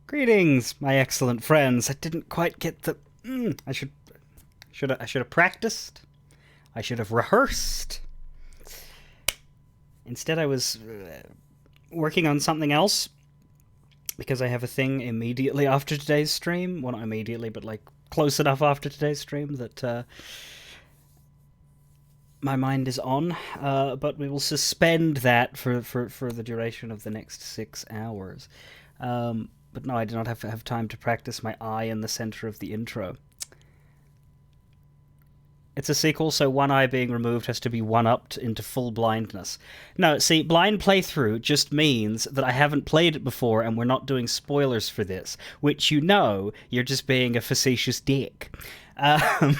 Greetings, my excellent friends. I didn't quite get the. I should have practiced. I should have rehearsed. Instead, I was working on something else because I have a thing immediately after today's stream. Well, not immediately, but like close enough after today's stream that my mind is on. But we will suspend that for the duration of the next 6 hours. But no, I do not have time to practice my eye in the center of the intro. It's a sequel, so one eye being removed has to be one-upped into full blindness. No, see, blind playthrough just means that I haven't played it before and we're not doing spoilers for this, which you're just being a facetious dick. Um,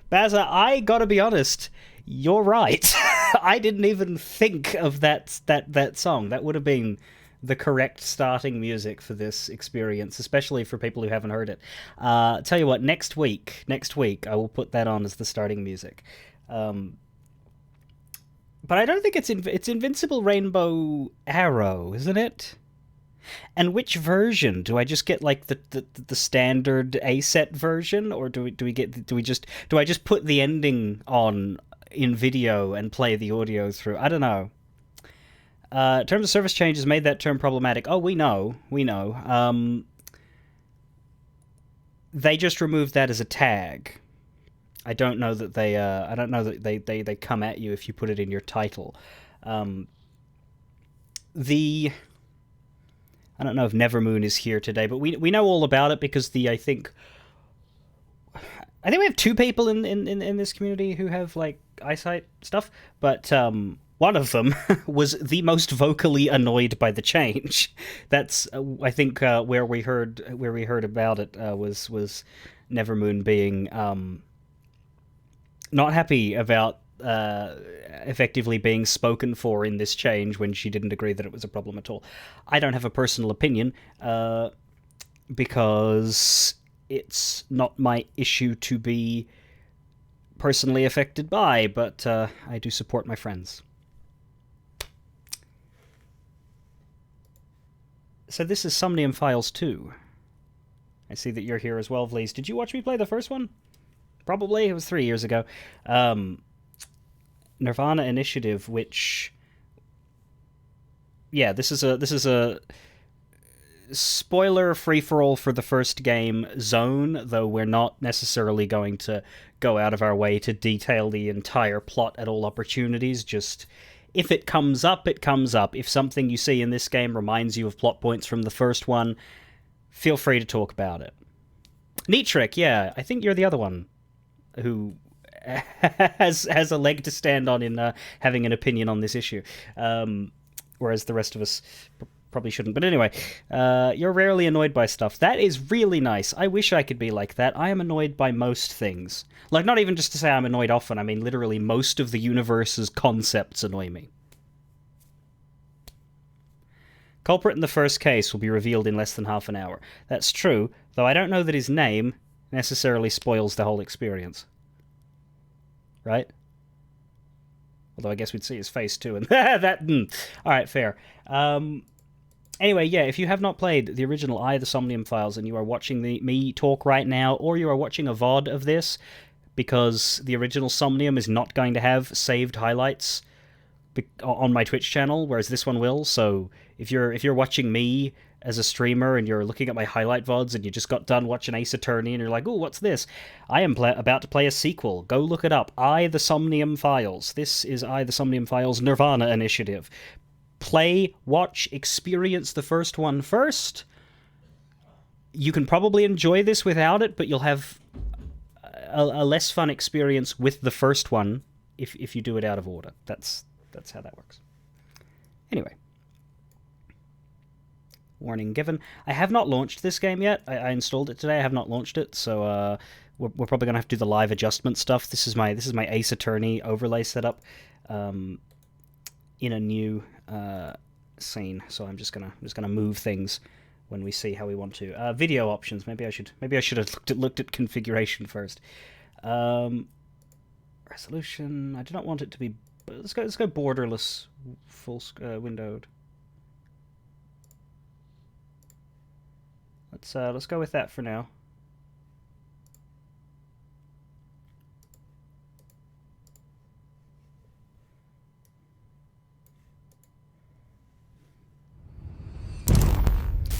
Baza, I gotta be honest, you're right. I didn't even think of that song. That would have been the correct starting music for this experience, especially for people who haven't heard it. Tell you what, next week, I will put that on as the starting music. But I don't think it's Invincible Rainbow Arrow, isn't it? And which version? Do I just get like the standard A set version, or do I just put the ending on in video and play the audio through? I don't know. Terms of service changes made that term problematic. Oh, we know. They just removed that as a tag. I don't know that they. I don't know that they come at you if you put it in your title. The. I don't know if Nevermoon is here today, but we know all about it because I think we have two people in this community who have like eyesight stuff, but one of them was the most vocally annoyed by the change. That's I think where we heard about it was Nevermoon being not happy about effectively being spoken for in this change when she didn't agree that it was a problem at all. I don't have a personal opinion because it's not my issue to be personally affected by, but I do support my friends. So this is Somnium Files 2. I see that you're here as well, Vlees. Did you watch me play the first one? Probably. It was 3 years ago. Nirvana Initiative, which... Yeah, this is a spoiler free-for-all for the first game zone, though we're not necessarily going to go out of our way to detail the entire plot at all opportunities. Just, if it comes up, it comes up. If something you see in this game reminds you of plot points from the first one, feel free to talk about it. Neatrick, yeah, I think you're the other one who has a leg to stand on in having an opinion on this issue, whereas the rest of us probably shouldn't. But anyway, you're rarely annoyed by stuff. That is really nice. I wish I could be like that. I am annoyed by most things. Like, not even just to say I'm annoyed often, I mean literally most of the universe's concepts annoy me. Culprit in the first case will be revealed in less than half an hour. That's true, though I don't know that his name necessarily spoils the whole experience. Right? Although I guess we'd see his face too, and that... Alright, fair. Anyway, yeah, if you have not played the original the Somnium Files and you are watching me talk right now, or you are watching a VOD of this, because the original Somnium is not going to have saved highlights on my Twitch channel, whereas this one will, so if you're watching me as a streamer and you're looking at my highlight VODs and you just got done watching Ace Attorney and you're like, ooh, what's this? I am about to play a sequel. Go look it up. The Somnium Files. This is the Somnium Files Nirvana Initiative. Play, watch, experience the first one first. You can probably enjoy this without it, but you'll have a less fun experience with the first one if you do it out of order. That's how that works. Anyway. Warning given. I have not launched this game yet. I installed it today. I have not launched it, so we're probably gonna have to do the live adjustment stuff. This is my Ace Attorney overlay setup in a new scene. So I'm just gonna move things when we see how we want to. Video options. Maybe I should have looked at configuration first. Resolution. I do not want it to be. Let's go borderless, full windowed. Let's go with that for now.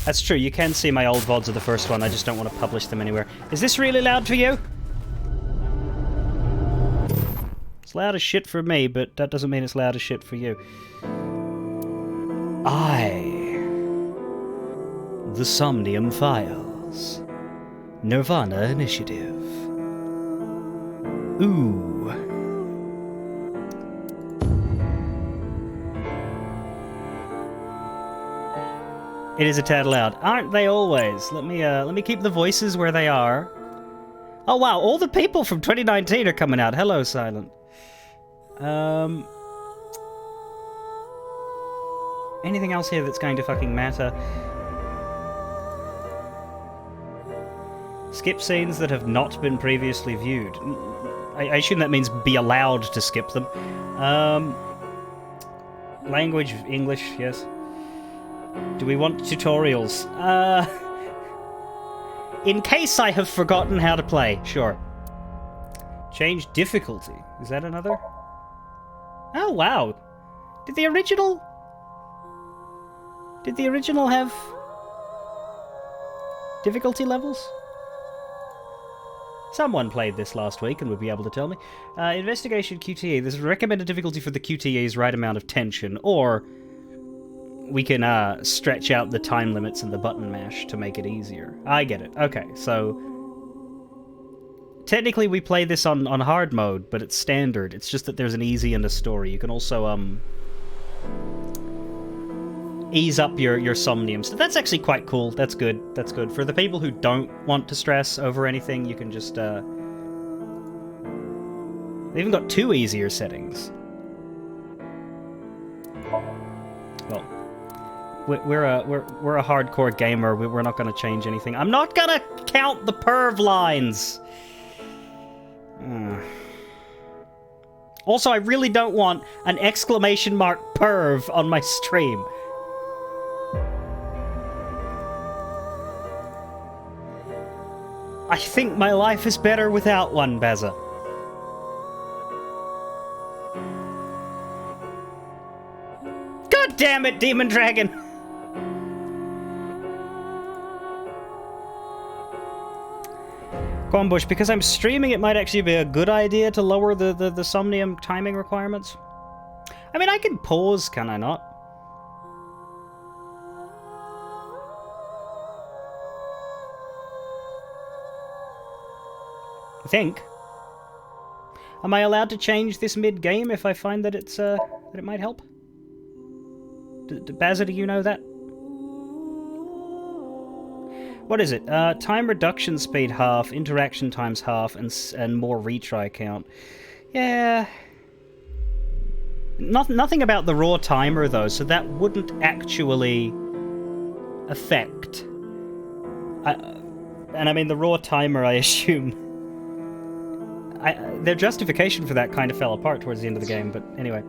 That's true, you can see my old VODs of the first one, I just don't want to publish them anywhere. Is this really loud for you? It's loud as shit for me, but that doesn't mean it's loud as shit for you. The Somnium Files. Nirvana Initiative. Ooh. It is a tad loud. Aren't they always? Let me keep the voices where they are. Oh wow, all the people from 2019 are coming out. Hello, Silent. Anything else here that's going to fucking matter? Skip scenes that have not been previously viewed. I assume that means be allowed to skip them. Language, English, yes. Do we want tutorials? In case I have forgotten how to play, sure. Change difficulty. Is that another? Oh, wow. Did the original have difficulty levels? Someone played this last week and would be able to tell me. Investigation QTE. There's a recommended difficulty for the QTE's right amount of tension, or we can stretch out the time limits and the button mash to make it easier. I get it. Okay, so technically we play this on hard mode, but it's standard. It's just that there's an easy and a story. You can also ease up your Somnium. So that's actually quite cool. That's good. That's good. For the people who don't want to stress over anything, you can just they've even got 2 easier settings. Well, we're a hardcore gamer. We're not going to change anything. I'm not going to count the perv lines. Also, I really don't want an exclamation mark perv on my stream. I think my life is better without one, Baza. God damn it, Demon Dragon! Quambush, because I'm streaming, it might actually be a good idea to lower the Somnium timing requirements. I mean, I can pause, can I not? I think. Am I allowed to change this mid-game if I find that it's that it might help? Bazza, do you know that? What is it? Time reduction speed half, interaction times half, and more retry count. Yeah. Nothing about the raw timer though, so that wouldn't actually affect. And I mean the raw timer, I assume. Their justification for that kind of fell apart towards the end of the game, but anyway.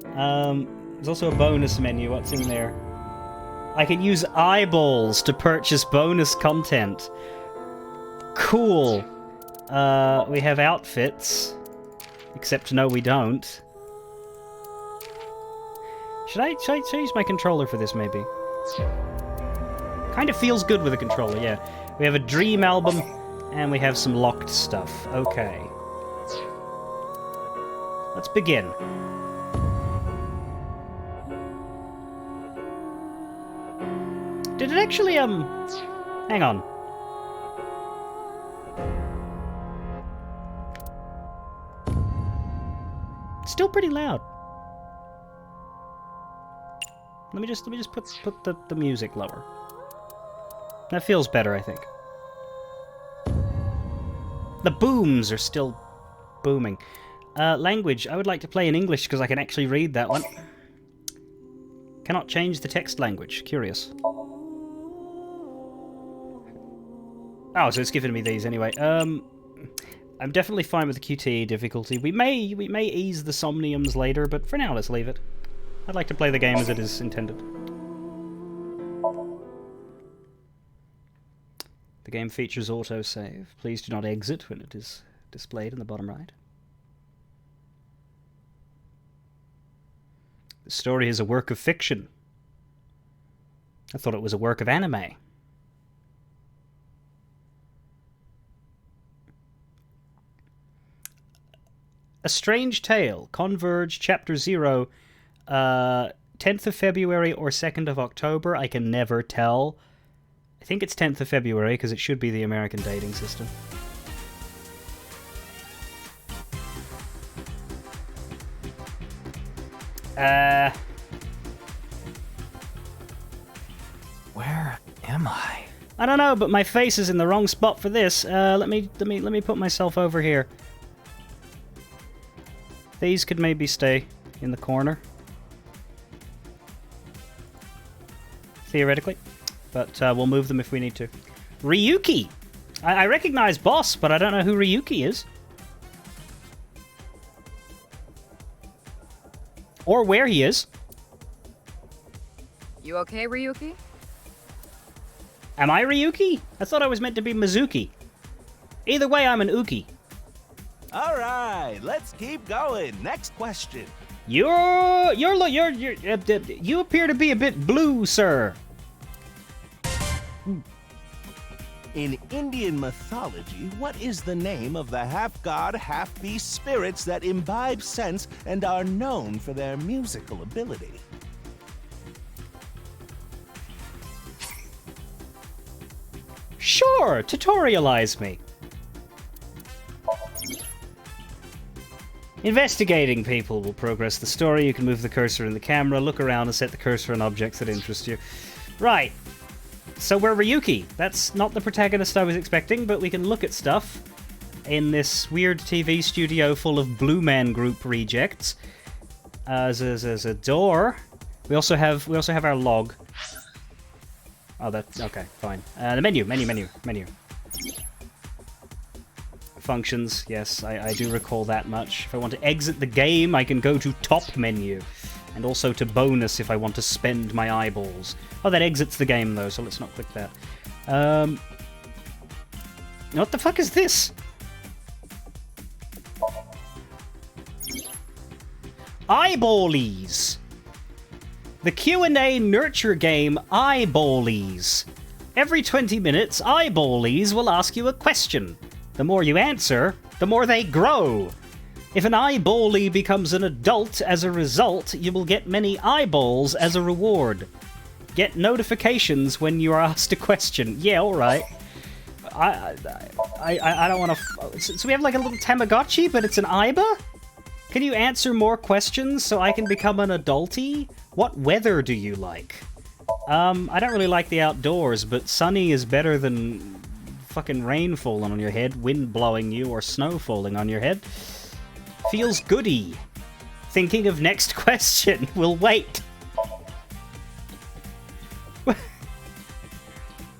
There's also a bonus menu. What's in there? I can use eyeballs to purchase bonus content. Cool. We have outfits. Except no, we don't. Should I use my controller for this, maybe? Kind of feels good with a controller, yeah. We have a dream album, and we have some locked stuff. Okay. Let's begin. Did it actually, hang on. It's still pretty loud. Let me just put the music lower. That feels better, I think. The booms are still booming. Language. I would like to play in English because I can actually read that one. Cannot change the text language. Curious. Oh, so it's giving me these anyway. I'm definitely fine with the QTE difficulty. We may ease the Somniums later, but for now, let's leave it. I'd like to play the game as it is intended. The game features autosave. Please do not exit when it is displayed in the bottom right. The story is a work of fiction. I thought it was a work of anime. A Strange Tale, Converge, Chapter 0, 10th of February or 2nd of October. I can never tell. I think it's 10th of February, because it should be the American dating system. Where am I? I don't know, but my face is in the wrong spot for this. Let me put myself over here. These could maybe stay in the corner. Theoretically. But we'll move them if we need to. Ryuki! I recognize Boss, but I don't know who Ryuki is. Or where he is. You okay, Ryuki? Am I Ryuki? I thought I was meant to be Mizuki. Either way, I'm an Uki. All right, let's keep going. Next question. You appear to be a bit blue, sir. In Indian mythology, what is the name of the half-god, half-beast spirits that imbibe sense and are known for their musical ability? Sure, tutorialize me. Investigating people will progress the story. You can move the cursor in the camera, look around, and set the cursor on objects that interest you. Right. So we're Ryuki. That's not the protagonist I was expecting, but we can look at stuff in this weird TV studio full of Blue Man Group rejects. There's a door. We also have our log. Oh, that's okay. Fine. The menu. Functions, yes, I do recall that much. If I want to exit the game, I can go to top menu. And also to bonus if I want to spend my eyeballs. Oh, that exits the game, though, so let's not click that. What the fuck is this? Eyeballies! The Q&A nurture game Eyeballies. Every 20 minutes, Eyeballies will ask you a question. The more you answer, the more they grow. If an eyeballie becomes an adult as a result, you will get many eyeballs as a reward. Get notifications when you are asked a question. Yeah, alright. I don't want to... So we have like a little Tamagotchi, but it's an Aiba? Can you answer more questions so I can become an adulty? What weather do you like? I don't really like the outdoors, but sunny is better than fucking rain falling on your head, wind blowing you, or snow falling on your head. Feels goody. Thinking of next question. We'll wait.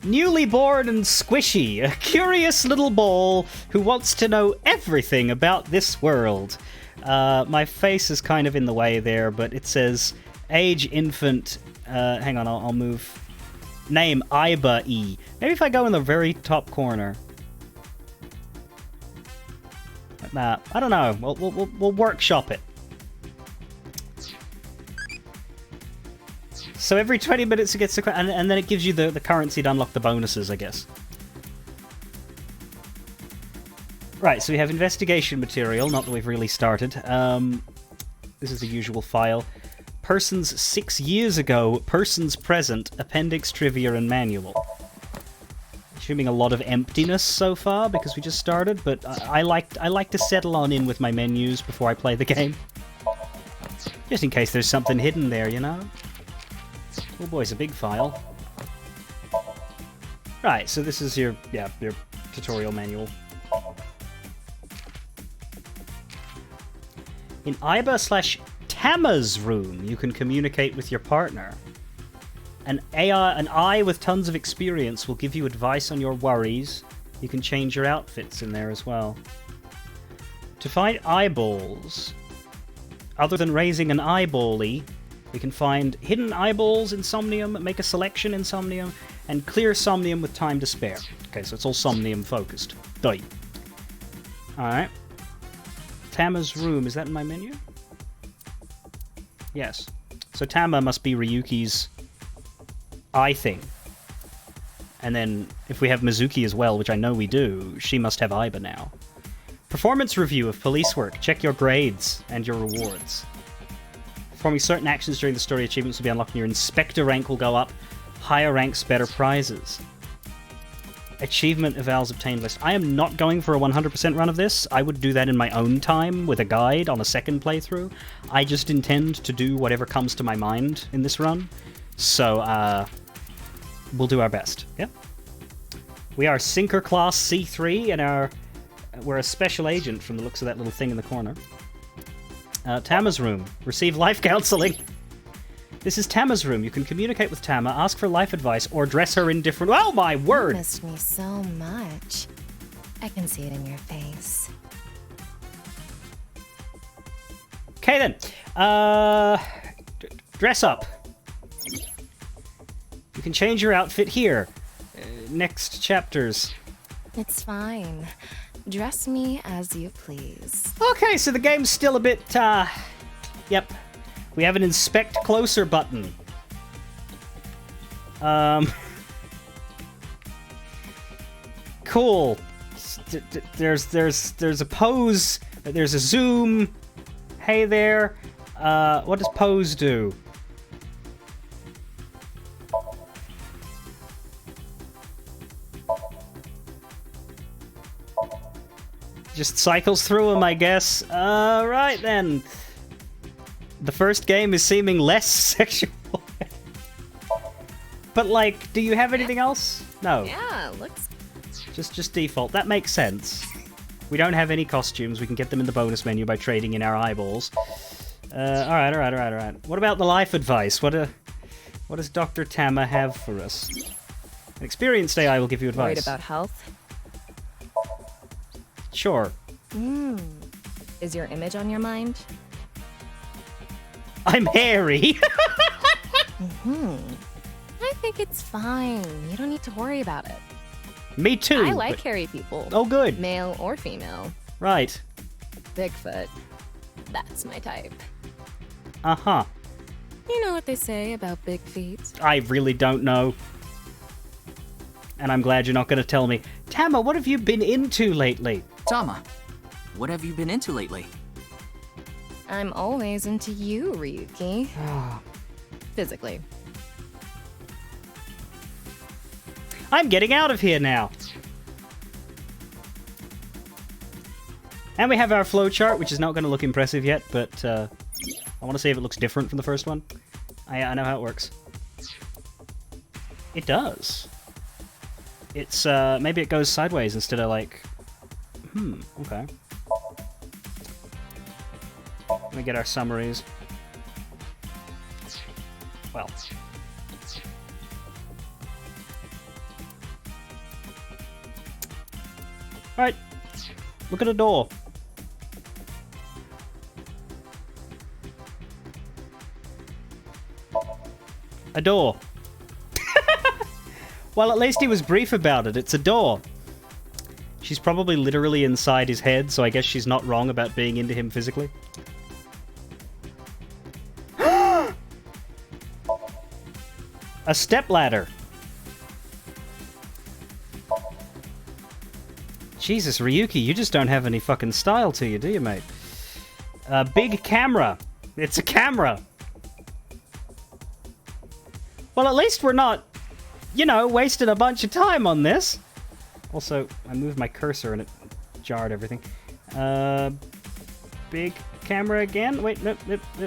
Newly born and squishy, a curious little ball who wants to know everything about this world. My face is kind of in the way there, but it says age infant. Hang on, I'll move. Name Iba E. Maybe if I go in the very top corner. Like that. I don't know. We'll workshop it. So every 20 minutes it gets a... And then it gives you the currency to unlock the bonuses, I guess. Right, so we have investigation material. Not that we've really started. This is the usual file. Persons 6 years ago, persons present, appendix trivia and manual. Assuming a lot of emptiness so far because we just started, but I like to settle on in with my menus before I play the game. Just in case there's something hidden there, you know? Oh boy, it's a big file. Right, so this is your tutorial manual. In Iba/Tama's room, you can communicate with your partner. An eye with tons of experience will give you advice on your worries. You can change your outfits in there as well. To find eyeballs, other than raising an eyeballie, we can find hidden eyeballs in Somnium, make a selection in Somnium, and clear Somnium with time to spare. Okay, so it's all Somnium focused. Doi. Alright. Tama's room, is that in my menu? Yes. So Tama must be Ryuki's eye thing. And then, if we have Mizuki as well, which I know we do, she must have Aiba now. Performance review of police work. Check your grades and your rewards. Performing certain actions during the story, achievements will be unlocked and your inspector rank will go up. Higher ranks, better prizes. Achievement evals obtained list. I am not going for a 100% run of this. I would do that in my own time with a guide on a second playthrough. I just intend to do whatever comes to my mind in this run. So, we'll do our best. Yeah. We are Sinker Class C3, and we're a special agent from the looks of that little thing in the corner. Tama's room. Receive life counseling. This is Tama's room. You can communicate with Tama, ask for life advice, or dress her in different... Oh, my word! You missed me so much. I can see it in your face. Okay, then. Dress up. You can change your outfit here. Next chapters. It's fine. Dress me as you please. Okay, so the game's still a bit, Yep. We have an inspect closer button. Cool. There's a pose. There's a zoom. Hey there. What does pose do? Just cycles through them, I guess. Right then. The first game is seeming less sexual. But, like, do you have anything else? No. Yeah, looks... Just default. That makes sense. We don't have any costumes. We can get them in the bonus menu by trading in our eyeballs. Alright. What about the life advice? What does Dr. Tama have for us? An experienced AI will give you advice. Worried about health? Sure. Is your image on your mind? I'm hairy. I think it's fine. You don't need to worry about it. Me too. I like hairy people. Oh, good. Male or female. Right. Bigfoot. That's my type. Uh-huh. You know what they say about big feet? I really don't know. And I'm glad you're not going to tell me. Tama, what have you been into lately? Tama, what have you been into lately? I'm always into you, Ryuki. Physically. I'm getting out of here now. And we have our flowchart, which is not going to look impressive yet, but I want to see if it looks different from the first one. I know how it works. It does. It's, maybe it goes sideways instead of like... okay. Let me get our summaries. Well. Alright. Look at a door. A door. Well, at least he was brief about it. It's a door. She's probably literally inside his head, so I guess she's not wrong about being into him physically. A stepladder. Jesus, Ryuki, you just don't have any fucking style to you, do you, mate? A big camera. It's a camera. Well, at least we're not, you know, wasting a bunch of time on this. Also, I moved my cursor and it jarred everything. Big camera again. Wait, no,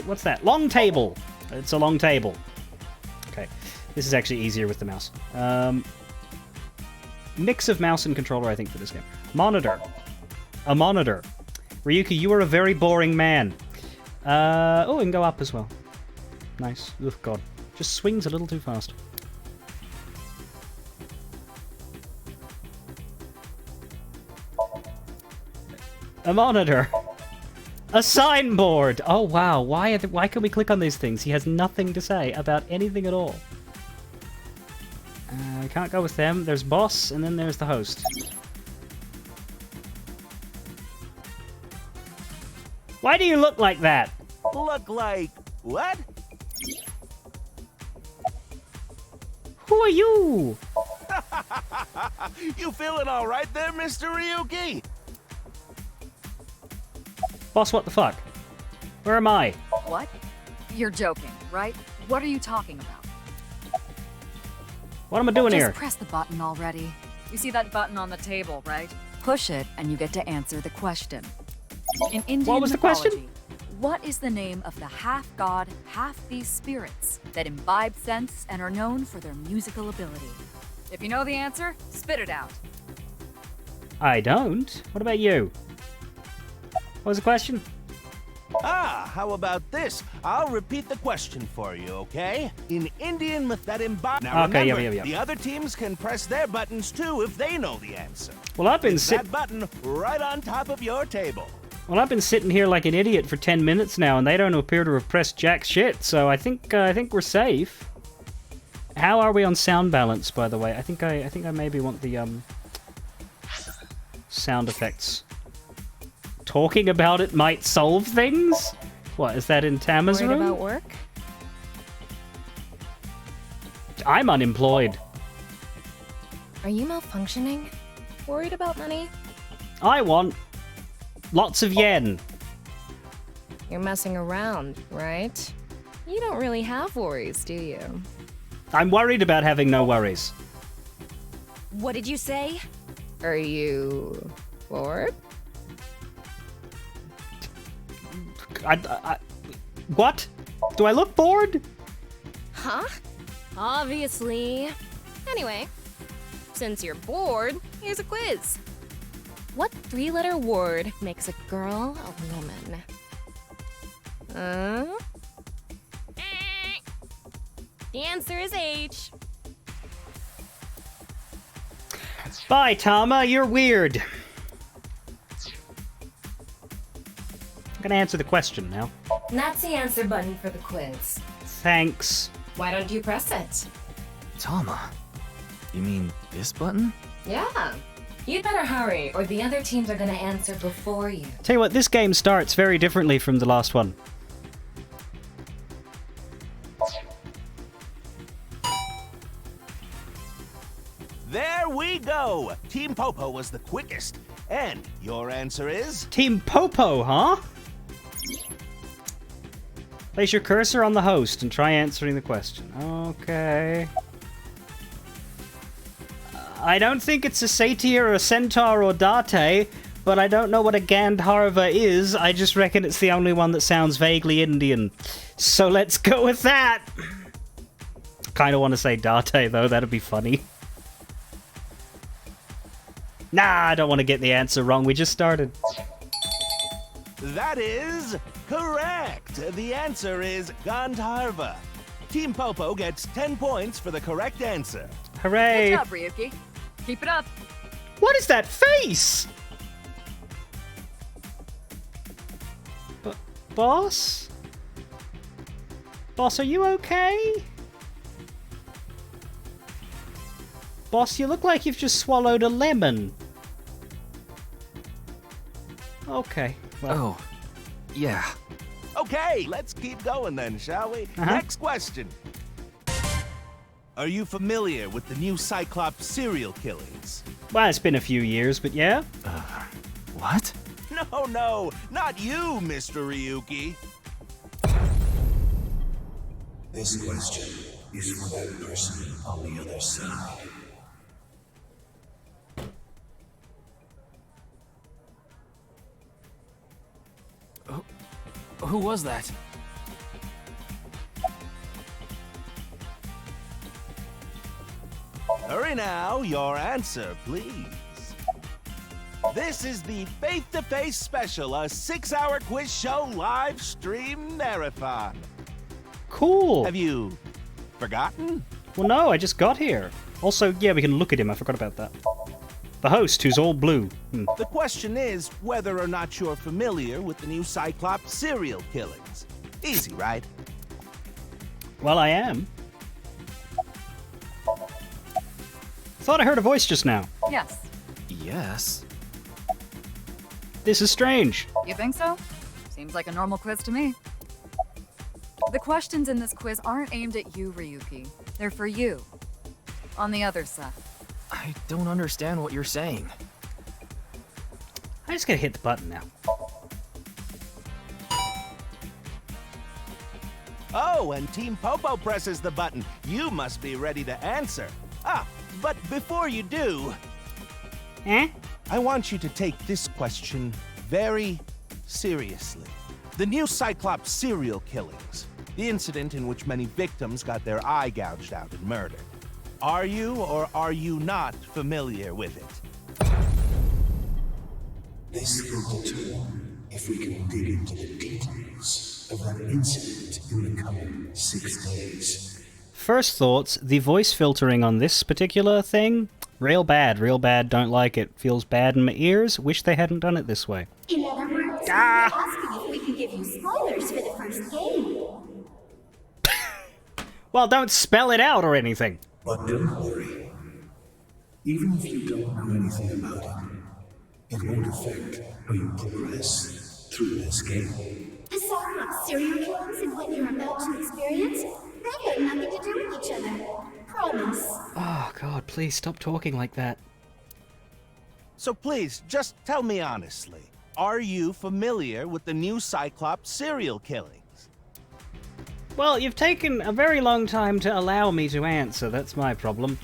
what's that? Long table. It's a long table. Okay. This is actually easier with the mouse. Mix of mouse and controller, I think, for this game. Monitor. A monitor. Ryuki, you are a very boring man. Oh, we can go up as well. Nice. Oh, God. Just swings a little too fast. A monitor. A signboard. Oh, wow. Why can we click on these things? He has nothing to say about anything at all. We can't go with them. There's boss, and then there's the host. Why do you look like that? Look like what? Who are you? You feeling all right there, Mr. Ryuki? Boss, what the fuck? Where am I? What? You're joking, right? What are you talking about? What am I doing here? Just press the button already. You see that button on the table, right? Push it, and you get to answer the question. In Indian What was the question? mythology, what is the name of the half-god, half-beast spirits that imbibe sense and are known for their musical ability? If you know the answer, spit it out. I don't. What about you? What was the question? Ah, how about this? I'll repeat the question for you, okay? In Indian myth that embody. Now Okay, remember, yeah. the other teams can press their buttons too if they know the answer. Well, I've been It's sitting. that button right on top of your table. Well, I've been sitting here like an idiot for 10 minutes now, and they don't appear to have pressed jack shit. So I think we're safe. How are we on sound balance, by the way? I think I maybe want the sound effects. Talking about it might solve things. What is that in Tama's Worried room? about work? I'm unemployed. Are you malfunctioning? Worried about money? I want lots of yen. You're messing around, right? You don't really have worries, do you? I'm worried about having no worries. What did you say? Are you bored? What? Do I look bored? Huh? Obviously. Anyway, since you're bored, here's a quiz. What three-letter word makes a girl a woman? The answer is H. Bye, Tama. You're weird. I'm gonna answer the question now. And that's the answer button for the quiz. Thanks. Why don't you press it? Tama. You mean this button? Yeah. You'd better hurry, or the other teams are gonna answer before you. Tell you what, this game starts very differently from the last one. There we go. Team Popo was the quickest. And your answer is? Team Popo, huh? Place your cursor on the host and try answering the question. Okay. I don't think it's a satyr or a centaur or date, but I don't know what a Gandharva is. I just reckon it's the only one that sounds vaguely Indian. So let's go with that. Kind of want to say date, though. That'd be funny. Nah, I don't want to get the answer wrong. We just started. That is correct. The answer is Gandharva. Team Popo gets 10 points for the correct answer. Hooray! Good job, Ryuki. Keep it up. What is that face? Boss? Boss, are you okay? Boss, you look like you've just swallowed a lemon. Okay. Well, Oh, yeah. Okay, let's keep going then, shall we? Next question. Are you familiar with the new Cyclops serial killings? well, it's been a few years, but yeah. What? No, not you, Mr. Ryuki. This question is for that person on the other side. Who was that? Hurry now, your answer, please. This is the Face-to-Face Special, a 6-hour quiz show live stream marathon. Cool. Have you forgotten? Well, no, I just got here. Also, yeah, we can look at him. I forgot about that. The host, who's all blue. The question is whether or not you're familiar with the new Cyclops serial killings. Easy, right? Well, I am. thought I heard a voice just now. Yes. Yes. This is strange. You think so? Seems like a normal quiz to me. The questions in this quiz aren't aimed at you, Ryuki. They're for you. On the other side. I don't understand what you're saying. I just gotta hit the button now. Oh, and Team Popo presses the button. You must be ready to answer. Ah, but before you do, Eh? I want you to take this question very seriously. The new Cyclops serial killings, the incident in which many victims got their eye gouged out and murdered. Are you or are you not familiar with it? This will determine if we can dig into the details of that incident in the coming 6 days. First thoughts, the voice filtering on this particular thing, real bad, don't like it. Feels bad in my ears, wish they hadn't done it this way. In other words, we're asking if we can give you spoilers for the first game. Well, don't spell it out or anything. But don't worry. Even if you don't know anything about it, it won't affect how you progress through this game. The Cyclops serial killings and what you're about to experience, they have nothing to do with each other. Promise. Oh god, please stop talking like that. So please, just tell me honestly, are you familiar with the new Cyclops serial killings? Well, you've taken a very long time to allow me to answer, that's my problem.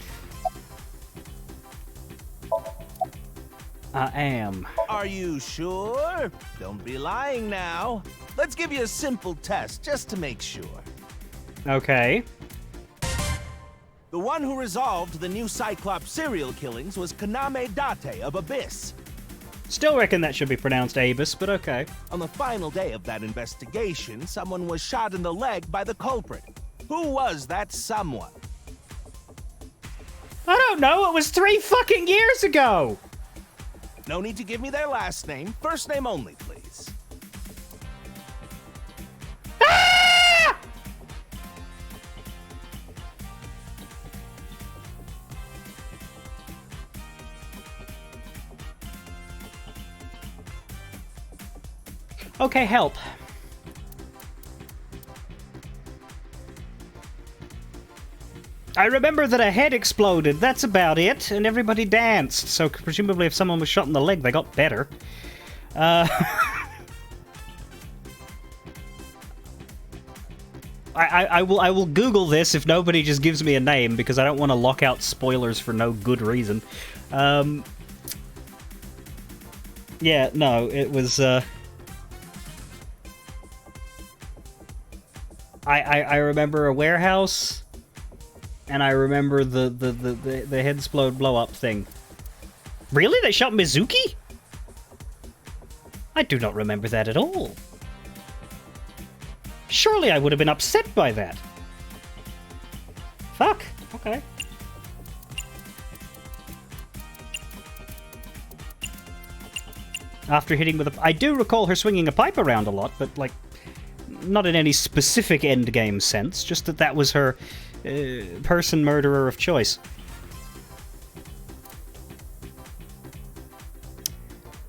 I am. Are you sure? Don't be lying now. Let's give you a simple test just to make sure. Okay. The one who resolved the new Cyclops serial killings was Kaname Date of Abyss. Still reckon that should be pronounced Abus, but okay. On the final day of that investigation, someone was shot in the leg by the culprit. Who was that someone? I don't know, it was 3 fucking years ago! No need to give me their last name. First name only, please. Ah! Okay, help. I remember that a head exploded, that's about it, and everybody danced, so presumably if someone was shot in the leg, they got better. I will Google this if nobody just gives me a name, because I don't want to lock out spoilers for no good reason. Yeah, no, it was, I remember a warehouse, and I remember the head explode blow up thing. Really? They shot Mizuki? I do not remember that at all. Surely I would have been upset by that. Fuck. Okay. After hitting with a... I do recall her swinging a pipe around a lot, but, like, not in any specific endgame sense, just that that was her person murderer of choice.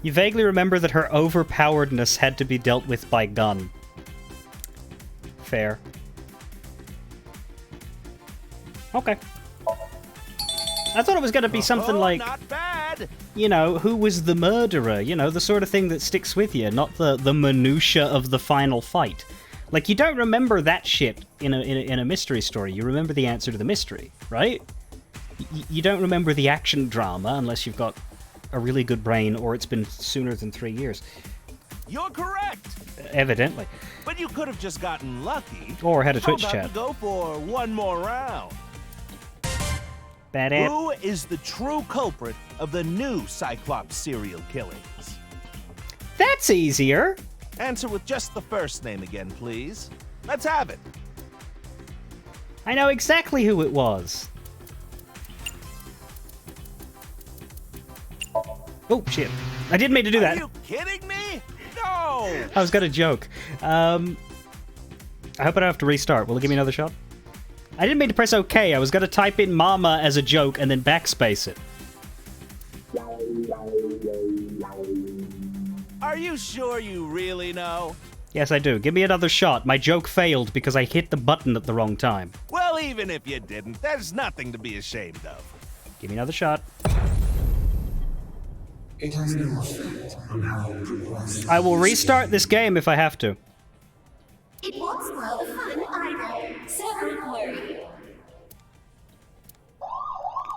You vaguely remember that her overpoweredness had to be dealt with by gun. Fair. Okay. I thought it was going to be something like, not bad. you know, who was the murderer? You know, the sort of thing that sticks with you, not the minutia of the final fight. Like, you don't remember that shit in a mystery story. You remember the answer to the mystery, right? You don't remember the action drama unless you've got a really good brain or it's been sooner than 3 years. You're correct. Evidently. But you could have just gotten lucky. Or had a How Twitch about chat. we go for one more round? Bad ad. Who is the true culprit of the new Cyclops serial killings? That's easier. Answer with just the first name again, please. Let's have it. I know exactly who it was. Oh, shit. I didn't mean to do that. Are you kidding me? No! I was gonna joke. I hope I don't have to restart. Will it give me another shot? I didn't mean to press OK. I was going to type in mama as a joke and then backspace it. Are you sure you really know? Yes, I do. Give me another shot. My joke failed because I hit the button at the wrong time. Well, even if you didn't, there's nothing to be ashamed of. Give me another shot. It has no effect on how you progress. I will restart this game if I have to. It won't spoil the fun either. So don't worry.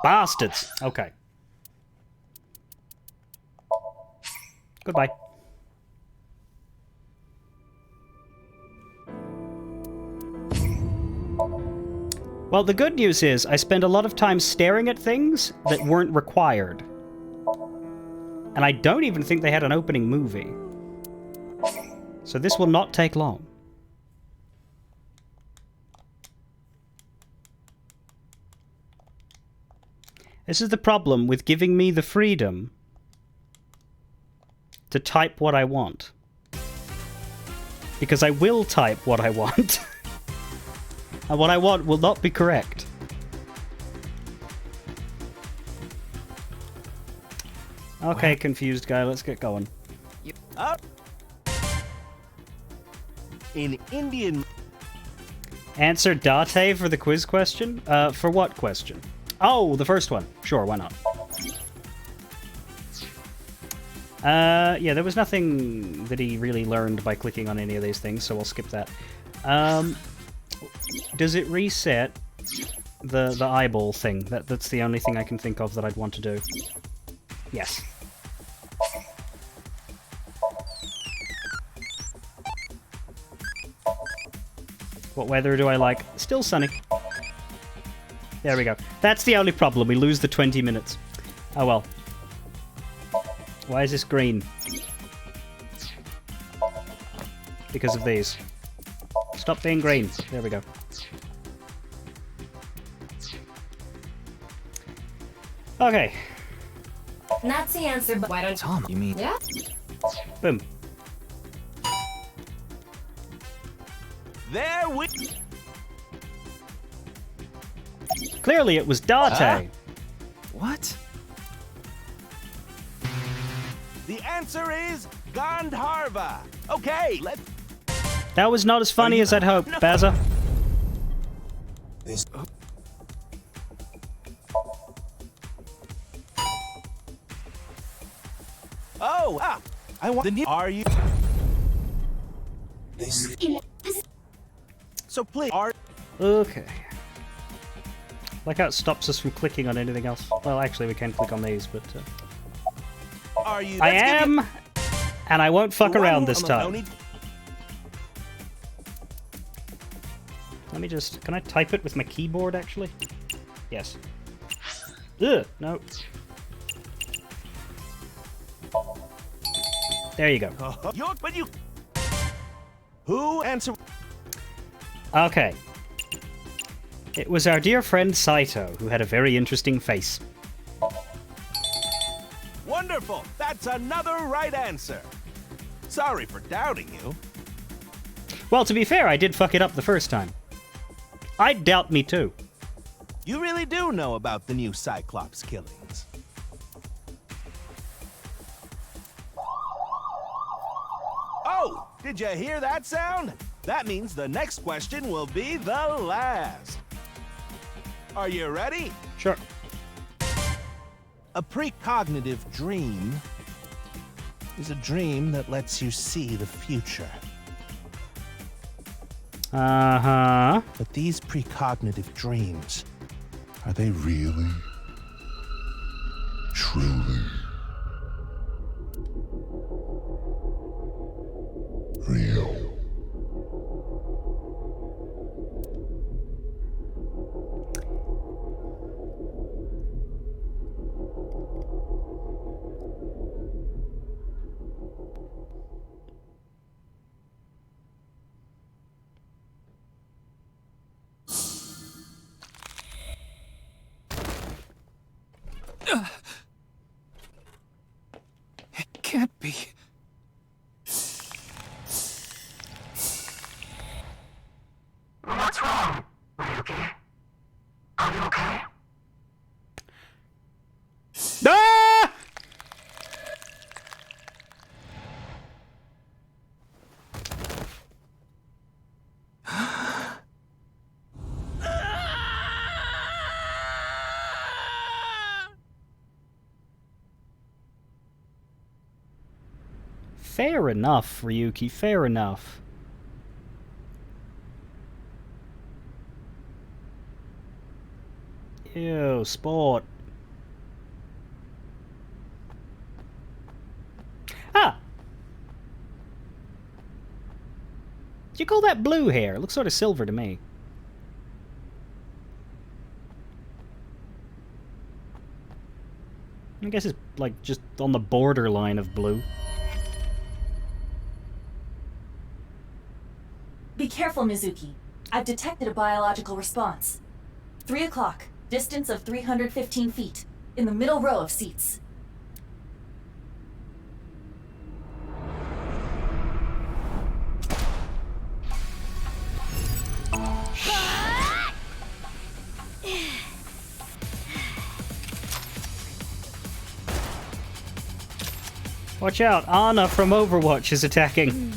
Bastards. Okay. Goodbye. Well, the good news is I spend a lot of time staring at things that weren't required. And I don't even think they had an opening movie. So this will not take long. This is the problem with giving me the freedom to type what I want. Because I will type what I want. And what I want will not be correct. Okay, confused guy, let's get going. In Indian... Answer Date for the quiz question? For what question? Oh, the first one. Sure, why not? Yeah, there was nothing that he really learned by clicking on any of these things, so I'll skip that. Does it reset the eyeball thing? That's the only thing I can think of that I'd want to do. Yes. What weather do I like? Still sunny. There we go. That's the only problem. We lose the 20 minutes. Oh well. Why is this green? Because of these. Stop being green. There we go. Okay. That's the answer, but why don't Tom, you mean... Yeah? Boom. There we... Clearly it was Date. What? The answer is Gandharva. Okay, let's... That was not as funny as I'd hoped, Bazza. This Oh, I want the new... Are you... this So please, are... Okay. Like how it stops us from clicking on anything else. Well, actually, we can click on these, but... Are you... I let's give am! you- And I won't fuck one around more- this no time. need- Let me just... Can I type it with my keyboard, actually? Yes. Ugh! No. There you go. But you... Who answer... Okay. It was our dear friend Saito, who had a very interesting face. Wonderful! That's another right answer. Sorry for doubting you. Well, to be fair, I did fuck it up the first time. I'd doubt me too. You really do know about the new Cyclops killings. Oh, did you hear that sound? That means the next question will be the last. Are you ready? Sure. A precognitive dream is a dream that lets you see the future. Uh-huh. But these precognitive dreams, are they really, truly real. It can't be. What's wrong? Are you okay? Fair enough, Ryuki, fair enough. Ew, sport. Ah! Do you call that blue hair? It looks sort of silver to me. I guess it's like just on the borderline of blue. Be careful, Mizuki. I've detected a biological response. 3 o'clock, distance of 315 feet, in the middle row of seats. Watch out, Ana from Overwatch is attacking.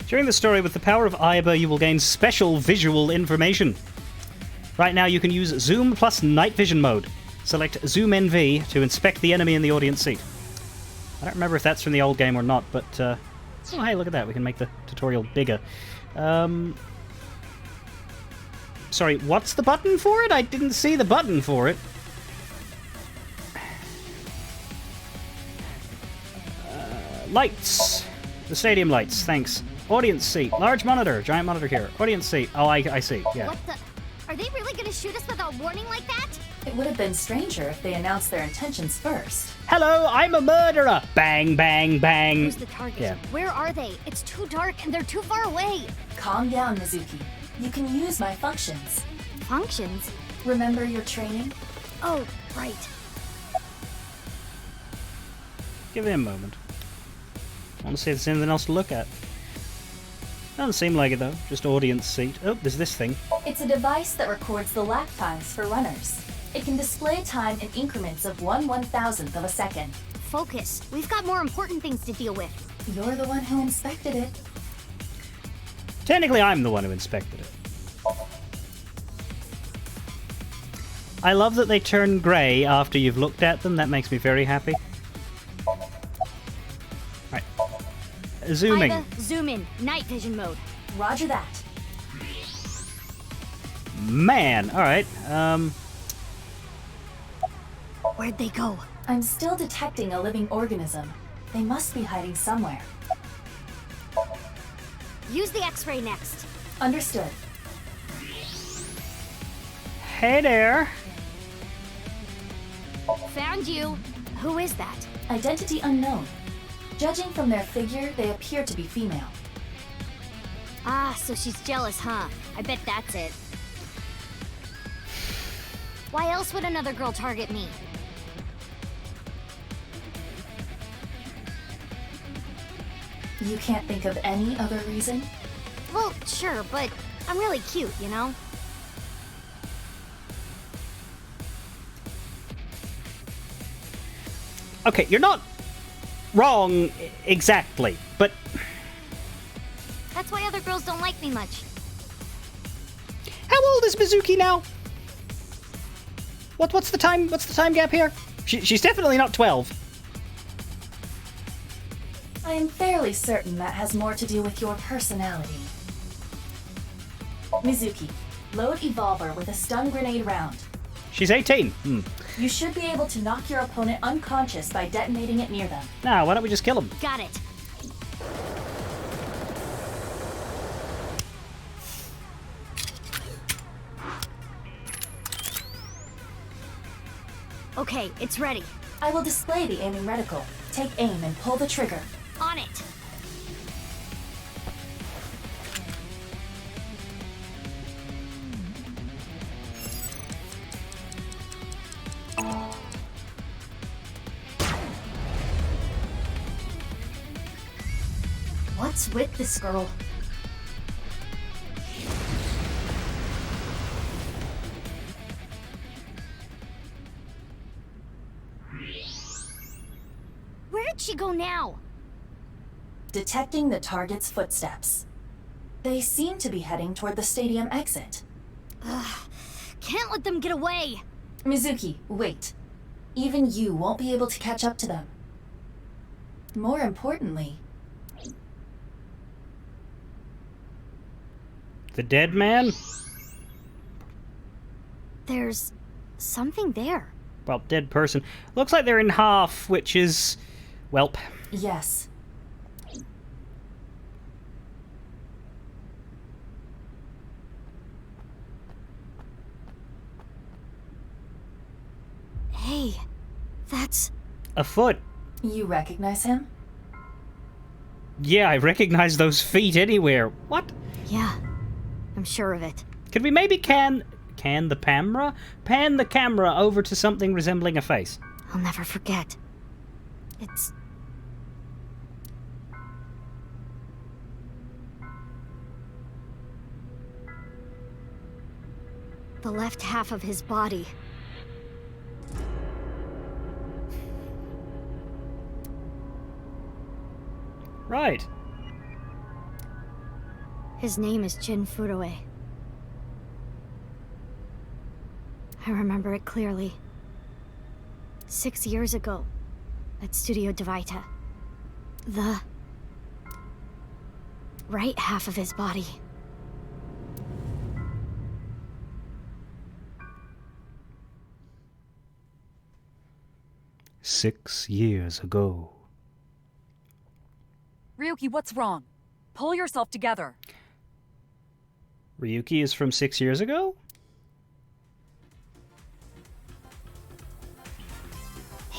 During the story, with the power of Aiba, you will gain special visual information. Right now, you can use Zoom plus Night Vision mode. Select Zoom NV to inspect the enemy in the audience seat. I don't remember if that's from the old game or not, but... oh, hey, look at that. We can make the tutorial bigger. Sorry, what's the button for it? I didn't see the button for it. Lights. The stadium lights, thanks. Audience seat. Large monitor. Giant monitor here. Audience seat. Oh, I see. Yeah. What the? Are they really gonna shoot us without warning like that? It would have been stranger if they announced their intentions first. Hello, I'm a murderer. Bang, bang, bang. Who's the target? Yeah. Where are they? It's too dark and they're too far away. Calm down, Mizuki. You can use my functions. Functions? Remember your training? Oh, right. Give it a moment. I want to see if there's anything else to look at. Doesn't seem like it though. Just audience seat. Oh, there's this thing. It's a device that records the lap times for runners. It can display time in increments of 1/1000th of a second. Focus. We've got more important things to deal with. You're the one who inspected it. Technically, I'm the one who inspected it. I love that they turn grey after you've looked at them. That makes me very happy. Right. Zooming. Aiba, zoom in. Night vision mode. Roger that. Man, alright. Where'd they go? I'm still detecting a living organism. They must be hiding somewhere. Use the X-ray next. Understood. Hey there. Found you. Who is that? Identity unknown. Judging from their figure, they appear to be female. Ah, so she's jealous, huh? I bet that's it. Why else would another girl target me? You can't think of any other reason? Well, sure, but I'm really cute, you know? Okay, you're not wrong exactly, but That's why other girls don't like me much. how old is Mizuki now? What's the time? What's the time gap here? She's definitely not 12. I am fairly certain that has more to do with your personality. Mizuki, load Evolver with a stun grenade round. She's 18. You should be able to knock your opponent unconscious by detonating it near them. Now, why don't we just kill him? Got it. Okay, it's ready. I will display the aiming reticle. Take aim and pull the trigger. On it. What's with this girl? Where did she go now? Detecting the target's footsteps. They seem to be heading toward the stadium exit. Can't let them get away. Mizuki, wait. Even you won't be able to catch up to them. More importantly, The dead man? There's something there. Well, dead person. Looks like they're in half, which is... welp. yes. Hey, that's... A foot. You recognize him? Yeah, I recognize those feet anywhere. What? Yeah, I'm sure of it. Could we maybe can the camera? Pan the camera over to something resembling a face. I'll never forget. It's... the left half of his body. Right. His name is Jin Furue. I remember it clearly. 6 years ago, at Studio Devita. The right half of his body. "6 years ago." Ryuki, what's wrong? Pull yourself together. Ryuki is from 6 years ago?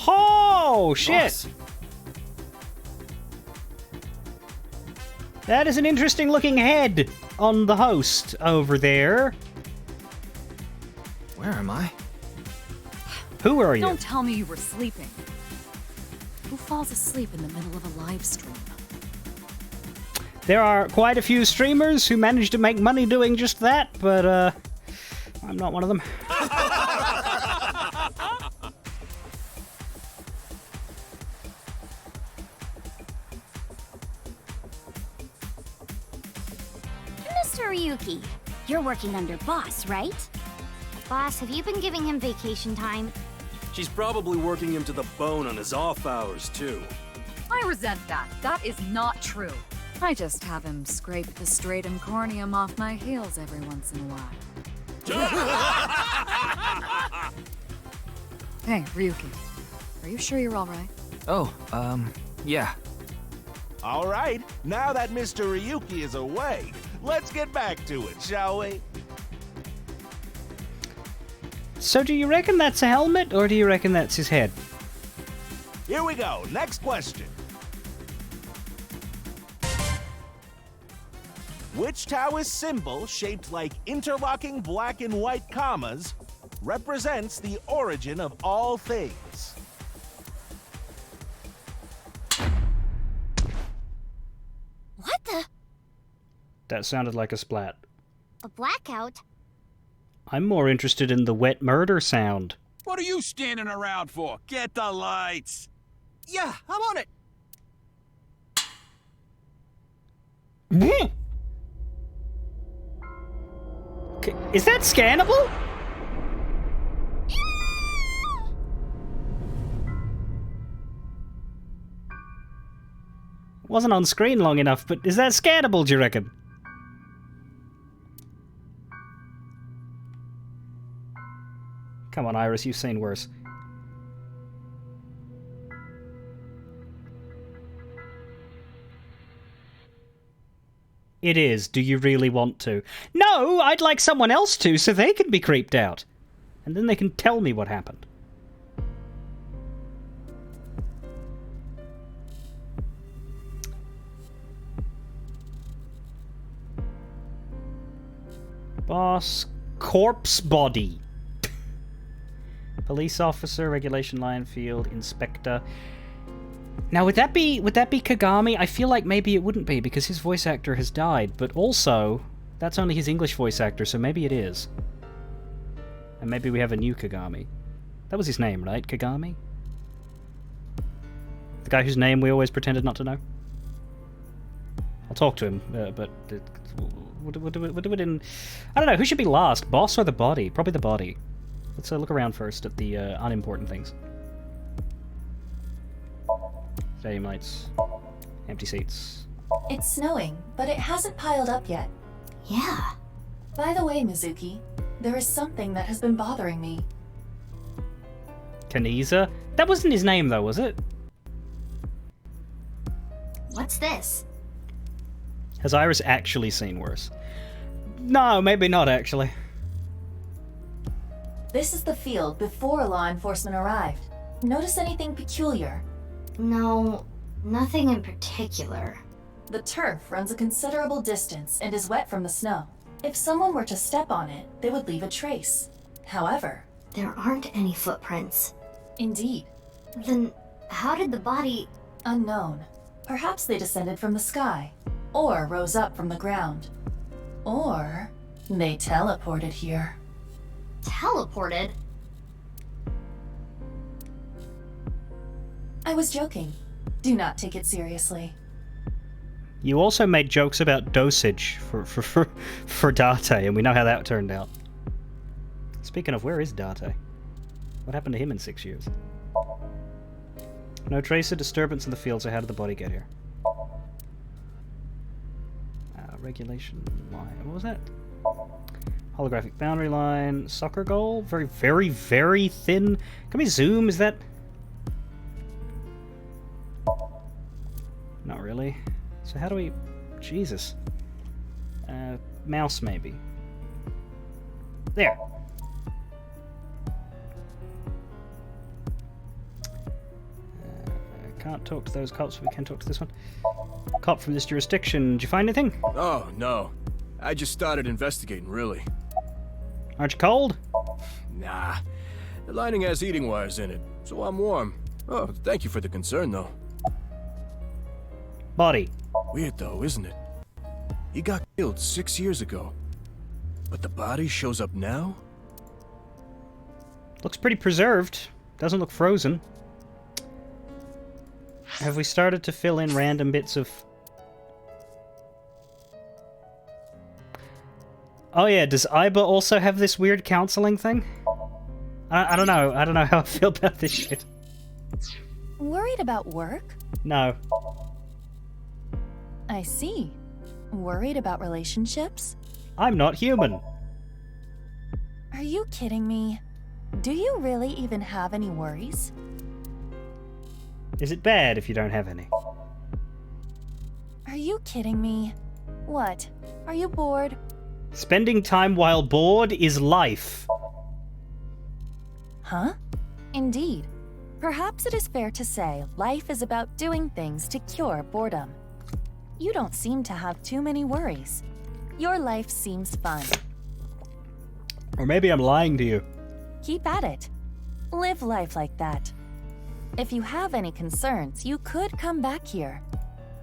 Oh, shit! Boss. That is an interesting looking head on the host over there. Where am I? Who are you? Don't tell me you were sleeping. Who falls asleep in the middle of a live stream? There are quite a few streamers who manage to make money doing just that, but I'm not one of them. Mr. Ryuki, you're working under boss, right? Boss, have you been giving him vacation time? She's probably working him to the bone on his off hours, too. I resent that. That is not true. I just have him scrape the stratum corneum off my heels every once in a while. Hey, Ryuki. Are you sure you're alright? Oh, yeah. All right, now that Mr. Ryuki is away, let's get back to it, shall we? So do you reckon that's a helmet, or do you reckon that's his head? Here we go, next question. Which Taoist symbol, shaped like interlocking black and white commas, represents the origin of all things? What the? That sounded like a splat. A blackout? I'm more interested in the wet murder sound. What are you standing around for? Get the lights! Yeah, I'm on it! Is that scannable? Wasn't on screen long enough, but is that scannable, do you reckon? Come on, Iris, you've seen worse. It is. Do you really want to? No, I'd like someone else to, so they can be creeped out. And then they can tell me what happened. Boss. Corpse body. Police officer, regulation line field, inspector. Now, would that be Kagami? I feel like maybe it wouldn't be, because his voice actor has died, but also, that's only his English voice actor, so maybe it is. And maybe we have a new Kagami. That was his name, right? Kagami? The guy whose name we always pretended not to know? I'll talk to him, but we'll do it in... I don't know, who should be last? Boss or the body? Probably the body. Let's look around first at the unimportant things. Stadium lights. Empty seats. It's snowing, but it hasn't piled up yet. Yeah. By the way, Mizuki, there is something that has been bothering me. Kaniza? That wasn't his name, though, was it? What's this? Has Iris actually seen worse? No, maybe not, actually. This is the field before law enforcement arrived. Notice anything peculiar? No, nothing in particular. The turf runs a considerable distance and is wet from the snow. If someone were to step on it, they would leave a trace. However, There aren't any footprints. indeed, Then how did the body... unknown. Perhaps they descended from the sky, or rose up from the ground. Or they teleported here. teleported? I was joking. Do not take it seriously. You also made jokes about dosage for Date, and we know how that turned out. Speaking of, where is Date? What happened to him in 6 years? No trace of disturbance in the field, so how did the body get here? Regulation line. What was that? Holographic boundary line. Soccer goal. Very, very, very thin. Can we zoom? Is that... Not really. So how do we... Jesus. Mouse, maybe. There. Can't talk to those cops, but we can talk to this one. Cop from this jurisdiction. Did you find anything? Oh, no. I just started investigating, really. Aren't you cold? Nah. The lining has heating wires in it, so I'm warm. Oh, thank you for the concern, though. Body. Weird, though, isn't it? He got killed 6 years ago. But the body shows up now? Looks pretty preserved. Doesn't look frozen. Have we started to fill in random bits of... Oh yeah, does Iba also have this weird counseling thing? I don't know. I don't know how I feel about this shit. Worried about work? No. I see. Worried about relationships? I'm not human. Are you kidding me? Do you really even have any worries? Is it bad if you don't have any? Are you kidding me? What? Are you bored? Spending time while bored is life. Huh? Indeed. Perhaps it is fair to say life is about doing things to cure boredom. You don't seem to have too many worries. Your life seems fun. Or maybe I'm lying to you. Keep at it. Live life like that. If you have any concerns, you could come back here.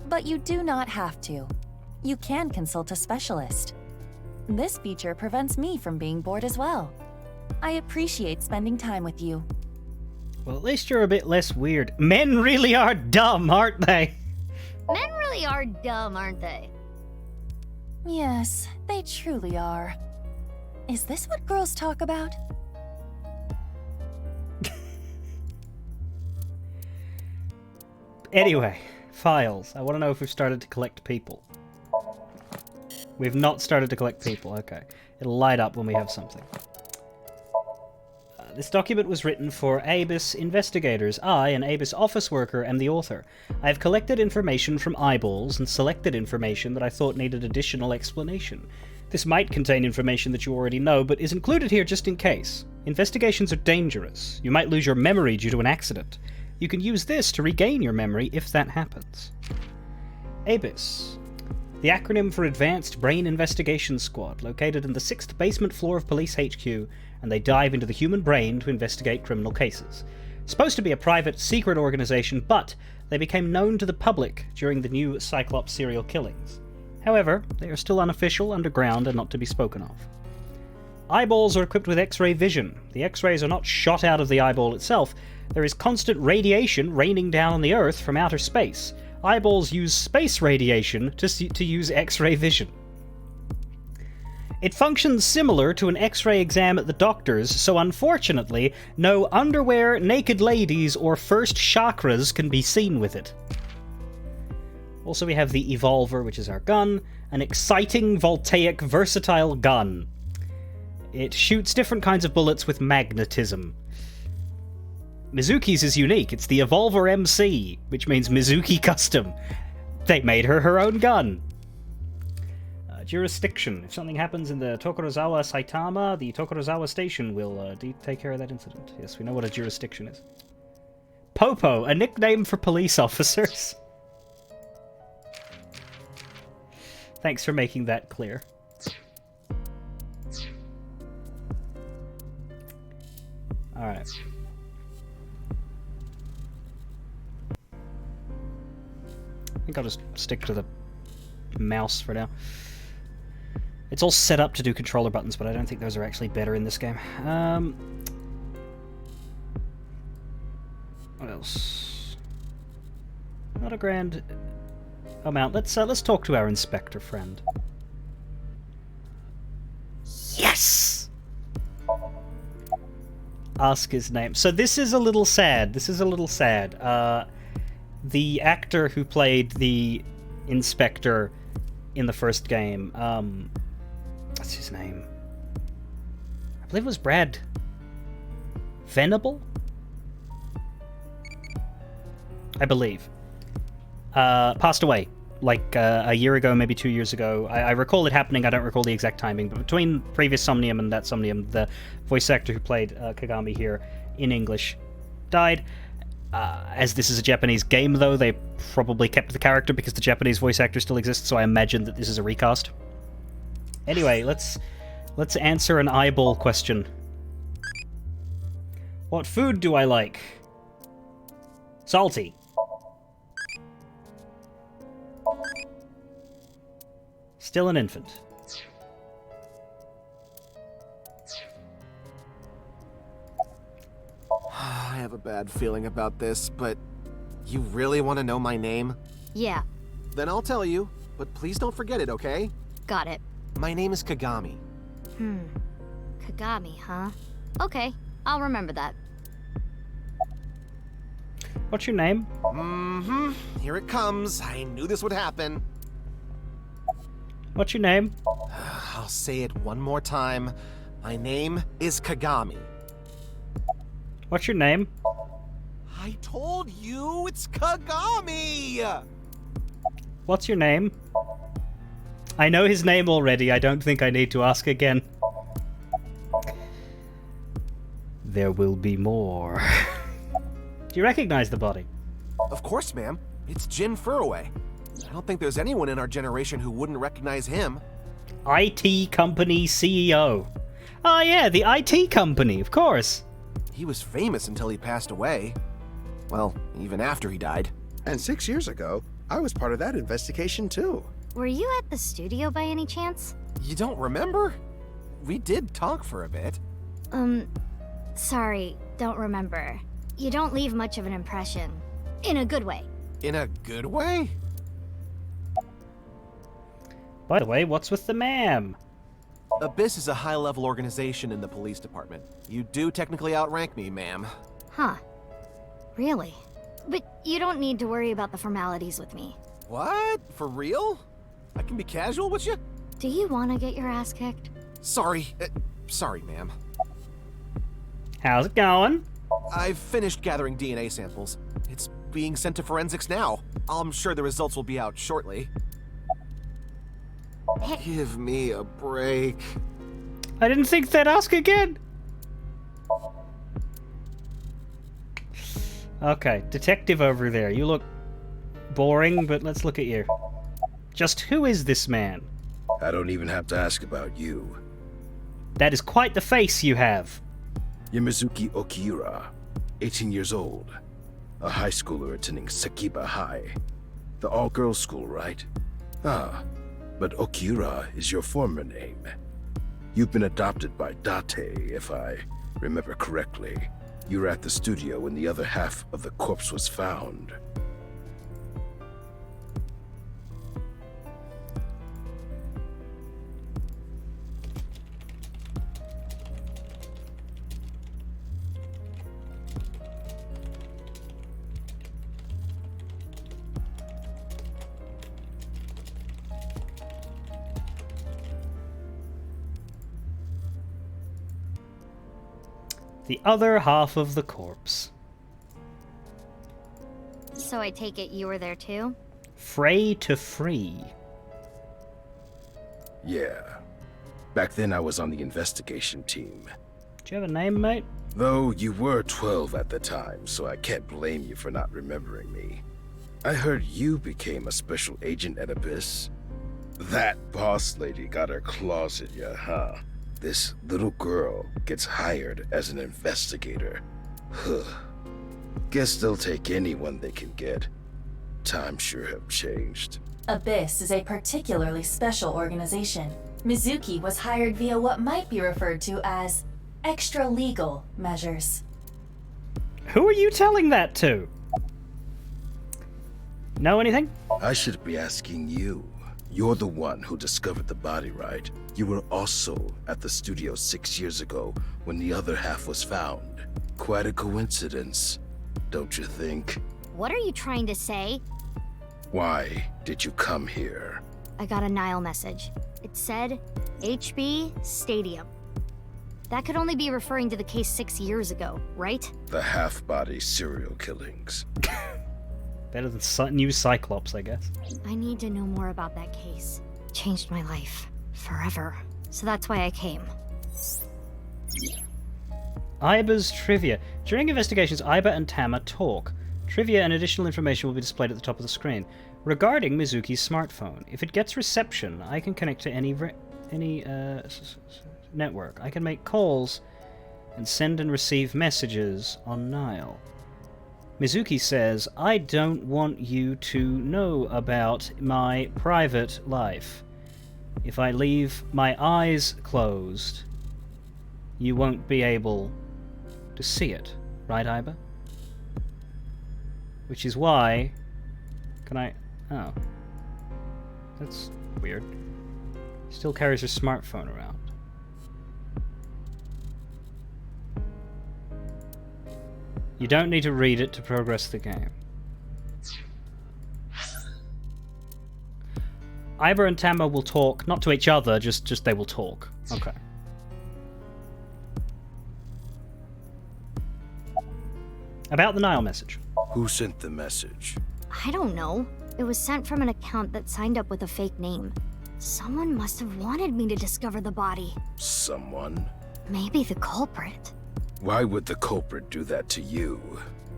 But you do not have to. You can consult a specialist. This feature prevents me from being bored as well. I appreciate spending time with you. Well, at least you're a bit less weird. Men really are dumb, aren't they? Men really are dumb, aren't they? Yes, they truly are. Is this what girls talk about? Anyway, files. I want to know if we've started to collect people. We've not started to collect people, okay. It'll light up when we have something. This document was written for ABIS investigators. I, an ABIS office worker, am the author. I have collected information from eyeballs and selected information that I thought needed additional explanation. This might contain information that you already know, but is included here just in case. Investigations are dangerous. You might lose your memory due to an accident. You can use this to regain your memory if that happens. ABIS. The acronym for Advanced Brain Investigation Squad, located in the 6th basement floor of Police HQ, and they dive into the human brain to investigate criminal cases. Supposed to be a private, secret organization, but they became known to the public during the new Cyclops serial killings. However, they are still unofficial, underground, and not to be spoken of. Eyeballs are equipped with X-ray vision. The X-rays are not shot out of the eyeball itself. There is constant radiation raining down on the Earth from outer space. eyeballs use space radiation to use X-ray vision. It functions similar to an X-ray exam at the doctor's, so unfortunately, no underwear, naked ladies, or first chakras can be seen with it. Also, we have the Evolver, which is our gun, an exciting, voltaic, versatile gun. It shoots different kinds of bullets with magnetism. Mizuki's is unique. It's the Evolver MC, which means Mizuki Custom. They made her own gun. Jurisdiction. If something happens in the Tokorozawa Saitama, the Tokorozawa station will take care of that incident. Yes, we know what a jurisdiction is. Popo, a nickname for police officers. Thanks for making that clear. Alright. I think I'll just stick to the mouse for now. It's all set up to do controller buttons, but I don't think those are actually better in this game. What else? Not a grand amount. Let's talk to our inspector friend. Yes! Ask his name. So this is a little sad. The actor who played the inspector in the first game, what's his name? I believe it was Brad Venable? I believe. Passed away, like a year ago, maybe 2 years ago. I recall it happening, I don't recall the exact timing, but between previous Somnium and that Somnium, the voice actor who played Kagami here in English died. As this is a Japanese game, though, they probably kept the character because the Japanese voice actor still exists, so I imagine that this is a recast. Anyway, let's answer an eyeball question. What food do I like? Salty. Still an infant. I have a bad feeling about this, but you really want to know my name? Yeah, Then I'll tell you, but please don't forget it, okay? got it. My name is Kagami. Kagami, huh? Okay, I'll remember that. What's your name? Here it comes. I knew this would happen. What's your name? I'll say it one more time. My name is Kagami. What's your name? I told you it's Kagami! What's your name? I know his name already. I don't think I need to ask again. There will be more. Do you recognize the body? Of course, ma'am. It's Jin Furroway. I don't think there's anyone in our generation who wouldn't recognize him. IT company CEO. Oh yeah, the IT company, of course. He was famous until he passed away. Well, even after he died. And 6 years ago, I was part of that investigation too. Were you at the studio by any chance? You don't remember? We did talk for a bit. Sorry, don't remember. You don't leave much of an impression. In a good way. In a good way? By the way, what's with the ma'am? Abyss is a high-level organization in the police department. You do technically outrank me, ma'am. Huh. Really? But you don't need to worry about the formalities with me. What? For real? I can be casual with you? Do you want to get your ass kicked? Sorry. Sorry, ma'am. How's it going? I've finished gathering DNA samples. It's being sent to forensics now. I'm sure the results will be out shortly. Give me a break. I didn't think they'd ask again. Okay, detective over there. You look boring, but let's look at you. Just who is this man? I don't even have to ask about you. That is quite the face you have. Yamazuki Okiura, 18 years old. A high schooler attending Sakiba High. The all-girls school, right? Ah, but Okiura is your former name. You've been adopted by Date, if I remember correctly. You were at the studio when the other half of the corpse was found. The other half of the corpse. So I take it you were there too? Fray to free. Yeah. Back then I was on the investigation team. Do you have a name, mate? Though you were 12 at the time, so I can't blame you for not remembering me. I heard you became a special agent at Abyss. That boss lady got her claws in ya, huh? This little girl gets hired as an investigator. Huh. Guess they'll take anyone they can get. Times sure have changed. Abyss is a particularly special organization. Mizuki was hired via what might be referred to as extra-legal measures. Who are you telling that to? Know anything? I should be asking you. You're the one who discovered the body, right? You were also at the studio 6 years ago when the other half was found. Quite a coincidence, don't you think? What are you trying to say? Why did you come here? I got a Nile message. It said HB Stadium. That could only be referring to the case 6 years ago, right? The half-body serial killings. Better than new Cyclops, I guess. I need to know more about that case. Changed my life. Forever. So that's why I came. Iba's trivia. During investigations, Iba and Tama talk. Trivia and additional information will be displayed at the top of the screen. Regarding Mizuki's smartphone, if it gets reception, I can connect to any network. I can make calls and send and receive messages on Nile. Mizuki says, I don't want you to know about my private life. If I leave my eyes closed, you won't be able to see it. Right, Iba? Which is why... Can I... Oh. That's weird. Still carries her smartphone around. You don't need to read it to progress the game. Iba and Tama will talk, not to each other, just they will talk. Okay. About the Nile message. Who sent the message? I don't know. It was sent from an account that signed up with a fake name. Someone must have wanted me to discover the body. Someone? Maybe the culprit. Why would the culprit do that to you?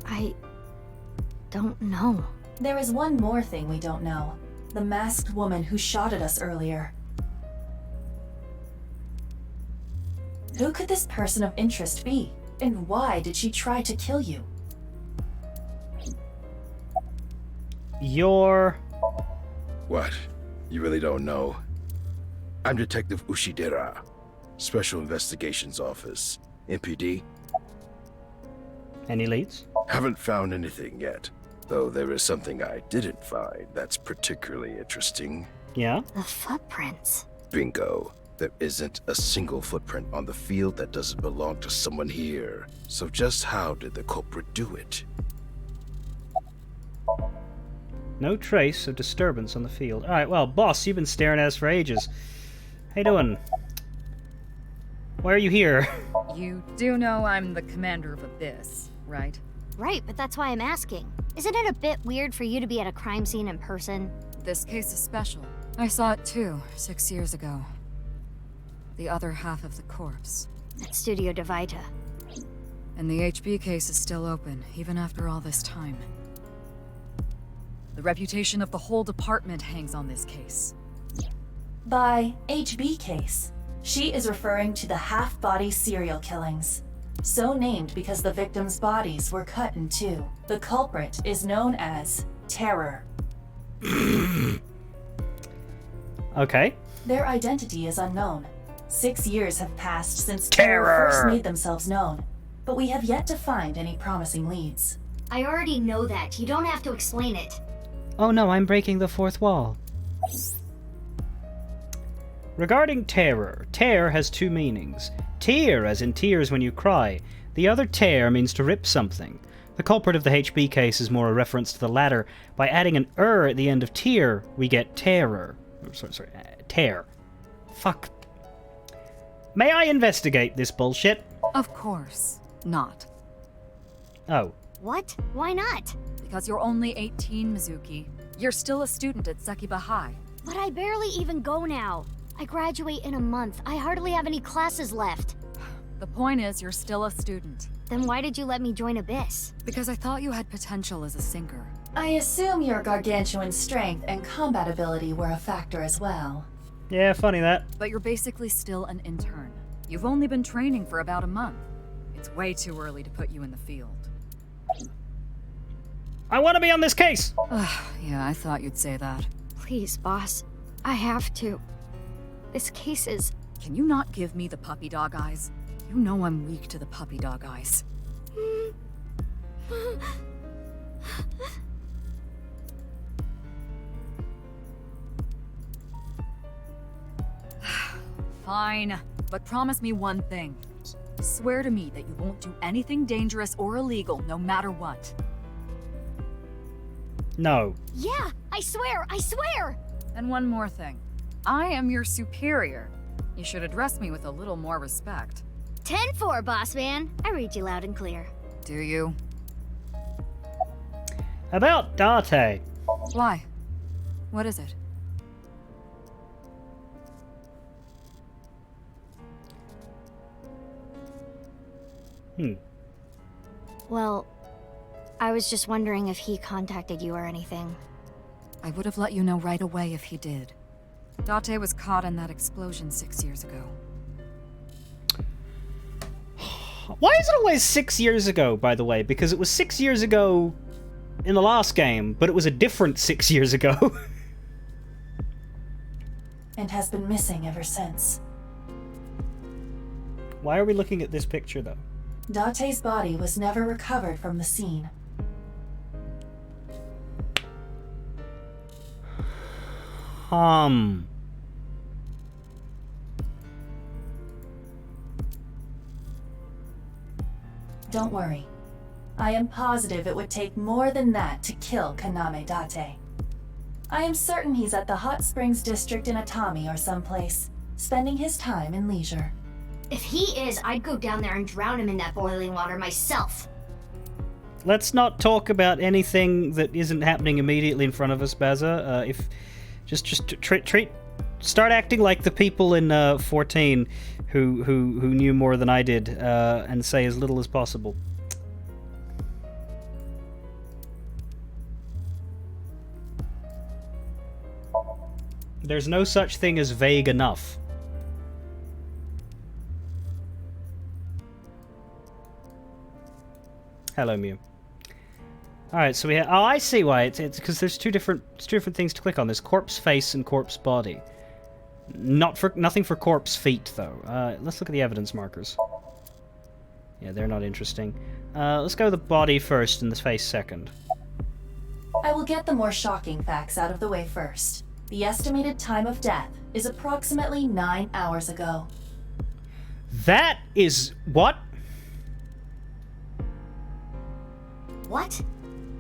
I don't know. There is one more thing we don't know. The masked woman who shot at us earlier. Who could this person of interest be? And why did she try to kill you? Your... What? You really don't know? I'm Detective Ushidera, Special Investigations Office. MPD? Any leads? Haven't found anything yet, though there is something I didn't find that's particularly interesting. Yeah? The footprints. Bingo. There isn't a single footprint on the field that doesn't belong to someone here. So just how did the culprit do it? No trace of disturbance on the field. Alright, well, boss, you've been staring at us for ages. How you doing? Why are you here? You do know I'm the commander of Abyss, right? Right, but that's why I'm asking. Isn't it a bit weird for you to be at a crime scene in person? This case is special. I saw it too, 6 years ago. The other half of the corpse. At Studio Devita. And the HB case is still open, even after all this time. The reputation of the whole department hangs on this case. By HB case, she is referring to the half-body serial killings. So named because the victims' bodies were cut in two. The culprit is known as Terror. Okay. Their identity is unknown. 6 years have passed since Terror first made themselves known, but we have yet to find any promising leads. I already know that. You don't have to explain it. Oh no, I'm breaking the fourth wall. Regarding terror, tear has two meanings. Tear, as in tears when you cry. The other tear means to rip something. The culprit of the HB case is more a reference to the latter. By adding an at the end of tear, we get terror. Sorry, tear. Fuck. May I investigate this bullshit? Of course. not. Oh. What? Why not? Because you're only 18, Mizuki. You're still a student at Sekiba High. But I barely even go now. I graduate in a month. I hardly have any classes left. The point is, you're still a student. Then why did you let me join Abyss? Because I thought you had potential as a singer. I assume your gargantuan strength and combat ability were a factor as well. Yeah, funny that. But you're basically still an intern. You've only been training for about a month. It's way too early to put you in the field. I want to be on this case! Yeah, I thought you'd say that. Please, boss. I have to. This case is... Can you not give me the puppy dog eyes? You know I'm weak to the puppy dog eyes. Fine, but promise me one thing. Swear to me that you won't do anything dangerous or illegal, no matter what. No. Yeah, I swear, I swear! And one more thing. I am your superior. You should address me with a little more respect. 10-4, boss man. I read you loud and clear. Do you? About Date. Why? What is it? Well, I was just wondering if he contacted you or anything. I would have let you know right away if he did. Date was caught in that explosion 6 years ago. Why is it always 6 years ago, by the way? Because it was 6 years ago in the last game, but it was a different 6 years ago. And has been missing ever since. Why are we looking at this picture, though? Date's body was never recovered from the scene. Don't worry. I am positive it would take more than that to kill Kaname Date. I am certain he's at the Hot Springs District in Atami or someplace, spending his time in leisure. If he is, I'd go down there and drown him in that boiling water myself. Let's not talk about anything that isn't happening immediately in front of us, Baza. Start acting like the people in 14 who knew more than I did, and say as little as possible. There's no such thing as vague enough. Hello, Mew. Alright, so we have... Oh, I see why. It's because there's two different things to click on. There's corpse face and corpse body. Nothing for corpse feet, though. Let's look at the evidence markers. Yeah, they're not interesting. Let's go with the body first and the face second. I will get the more shocking facts out of the way first. The estimated time of death is approximately 9 hours ago. That is... what? What?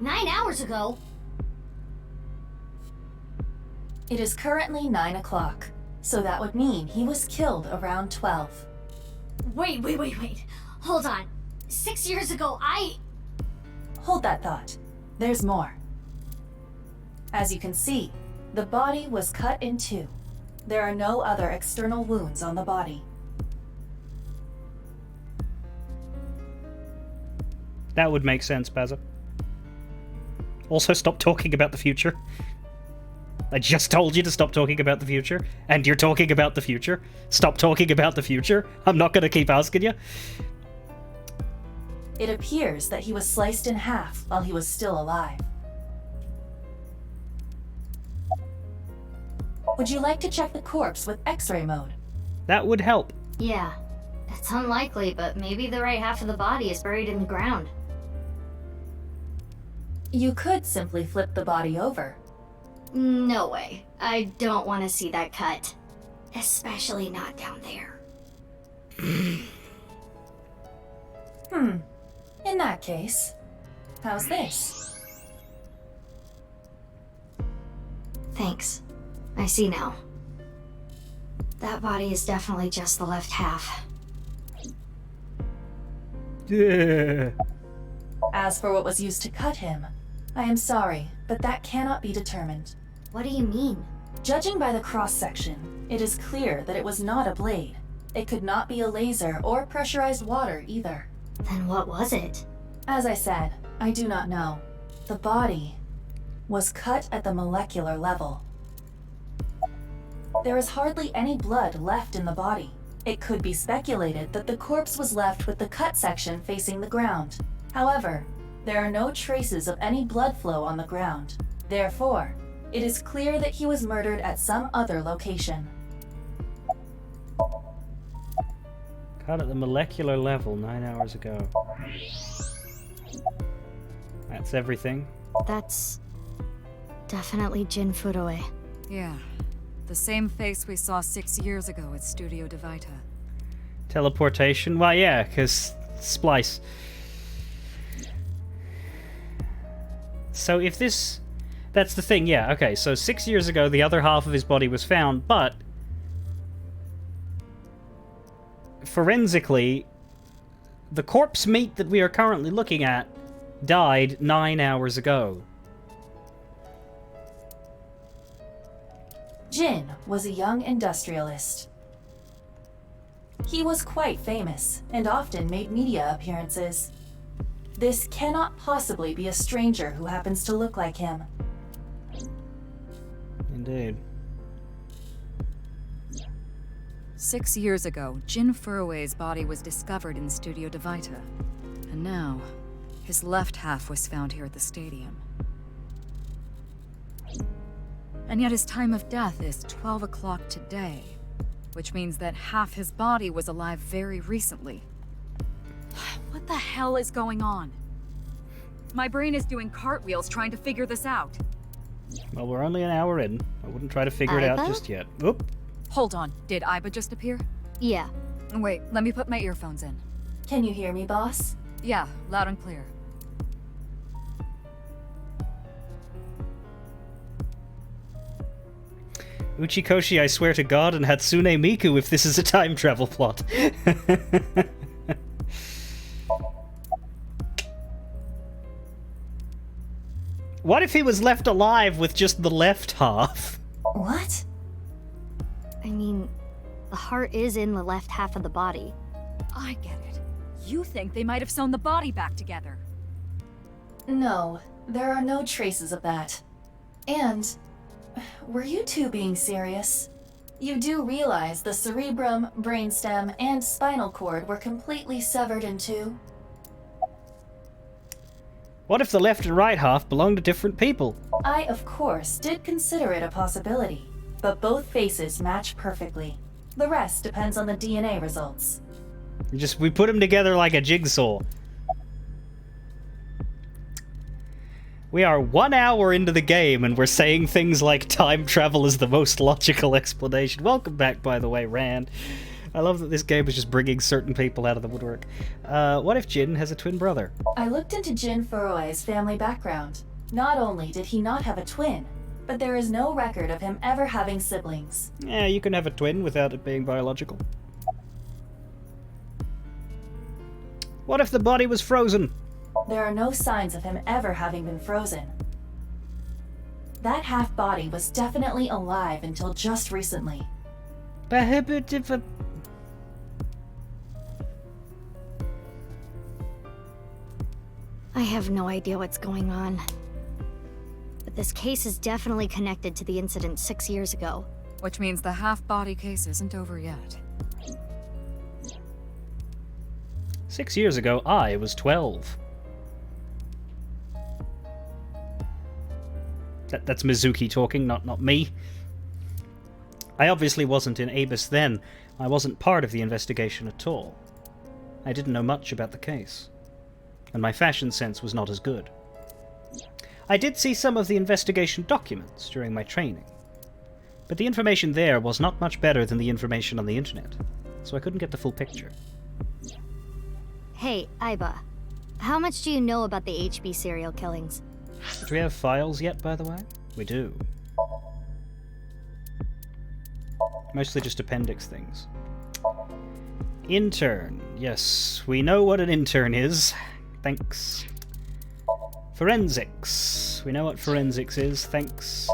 9 hours ago? It is currently 9 o'clock, so that would mean he was killed around 12. Wait. Hold on. 6 years ago, Hold that thought. There's more. As you can see, the body was cut in two. There are no other external wounds on the body. That would make sense, Baza. Also, stop talking about the future. I just told you to stop talking about the future, and you're talking about the future. Stop talking about the future. I'm not going to keep asking you. It appears that he was sliced in half while he was still alive. Would you like to check the corpse with X-ray mode? That would help. Yeah. It's unlikely, but maybe the right half of the body is buried in the ground. You could simply flip the body over. No way. I don't want to see that cut. Especially not down there. In that case, how's this? Thanks. I see now. That body is definitely just the left half. As for what was used to cut him, I am sorry, but that cannot be determined. What do you mean? Judging by the cross-section, it is clear that it was not a blade. It could not be a laser or pressurized water either. Then what was it? As I said, I do not know. The body was cut at the molecular level. There is hardly any blood left in the body. It could be speculated that the corpse was left with the cut section facing the ground. However, there are no traces of any blood flow on the ground. Therefore, it is clear that he was murdered at some other location. Cut at the molecular level 9 hours ago. That's everything. That's definitely Jin Furue. Yeah. The same face we saw 6 years ago at Studio Divita. Teleportation? Why, yeah, because splice. So if this... That's the thing, yeah, okay, so 6 years ago the other half of his body was found, but... forensically, the corpse meat that we are currently looking at died 9 hours ago. Jin was a young industrialist. He was quite famous and often made media appearances. This cannot possibly be a stranger who happens to look like him. Indeed. 6 years ago, Jin Furue's body was discovered in Studio Divita. And now, his left half was found here at the stadium. And yet his time of death is 12 o'clock today, which means that half his body was alive very recently. What the hell is going on? My brain is doing cartwheels trying to figure this out. Well, we're only an hour in. I wouldn't try to figure it out Aiba? just yet. Oop. Hold on, did Aiba just appear? Yeah. Wait, let me put my earphones in. Can you hear me, boss? Yeah, loud and clear. Uchikoshi, I swear to God, and Hatsune Miku if this is a time travel plot. What if he was left alive with just the left half? What? I mean, the heart is in the left half of the body. I get it. You think they might have sewn the body back together. No, there are no traces of that. And, were you two being serious? You do realize the cerebrum, brainstem, and spinal cord were completely severed in two? What if the left and right half belong to different people? I, of course, did consider it a possibility, but both faces match perfectly. The rest depends on the DNA results. We put them together like a jigsaw. We are 1 hour into the game and we're saying things like time travel is the most logical explanation. Welcome back, by the way, Rand. I love that this game is just bringing certain people out of the woodwork. What if Jin has a twin brother? I looked into Jin Furue's family background. Not only did he not have a twin, but there is no record of him ever having siblings. Yeah, you can have a twin without it being biological. What if the body was frozen? There are no signs of him ever having been frozen. That half-body was definitely alive until just recently. I have no idea what's going on. But this case is definitely connected to the incident 6 years ago. Which means the half-body case isn't over yet. 6 years ago, I was 12. That's Mizuki talking, not me. I obviously wasn't in Abus then. I wasn't part of the investigation at all. I didn't know much about the case. And my fashion sense was not as good. I did see some of the investigation documents during my training. But the information there was not much better than the information on the internet, so I couldn't get the full picture. Hey, Aiba. How much do you know about the HB serial killings? Do we have files yet, by the way? We do. Mostly just appendix things. Intern. Yes, we know what an intern is. Thanks. Forensics. We know what forensics is. Thanks.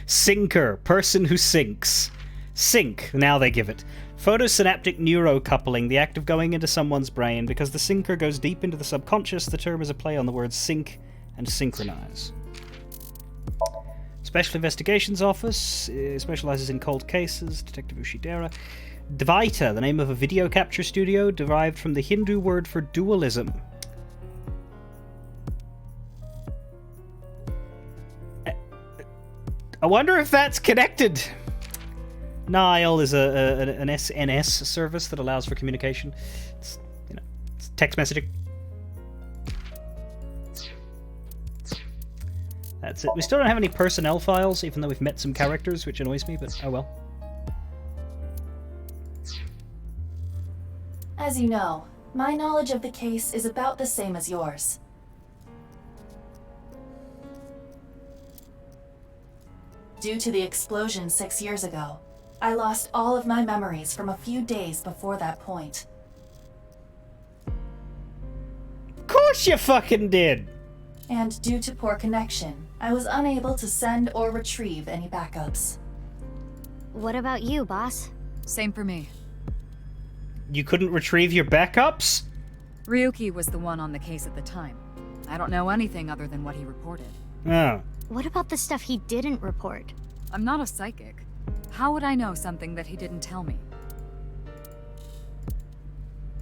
Sinker. Person who sinks. Sink. Now they give it. Photosynaptic neurocoupling, the act of going into someone's brain. Because the sinker goes deep into the subconscious, the term is a play on the words sync and synchronize. Special Investigations Office specializes in cold cases. Detective Ushidera. Dvaita, the name of a video capture studio derived from the Hindu word for dualism. I wonder if that's connected. Nile is an SNS service that allows for communication. It's, it's text messaging. That's it. We still don't have any personnel files, even though we've met some characters, which annoys me, but oh well. As you know, my knowledge of the case is about the same as yours. Due to the explosion 6 years ago, I lost all of my memories from a few days before that point. Of course you fucking did! And due to poor connection, I was unable to send or retrieve any backups. What about you, boss? Same for me. You couldn't retrieve your backups? Ryuki was the one on the case at the time. I don't know anything other than what he reported. Oh. What about the stuff he didn't report? I'm not a psychic. How would I know something that he didn't tell me?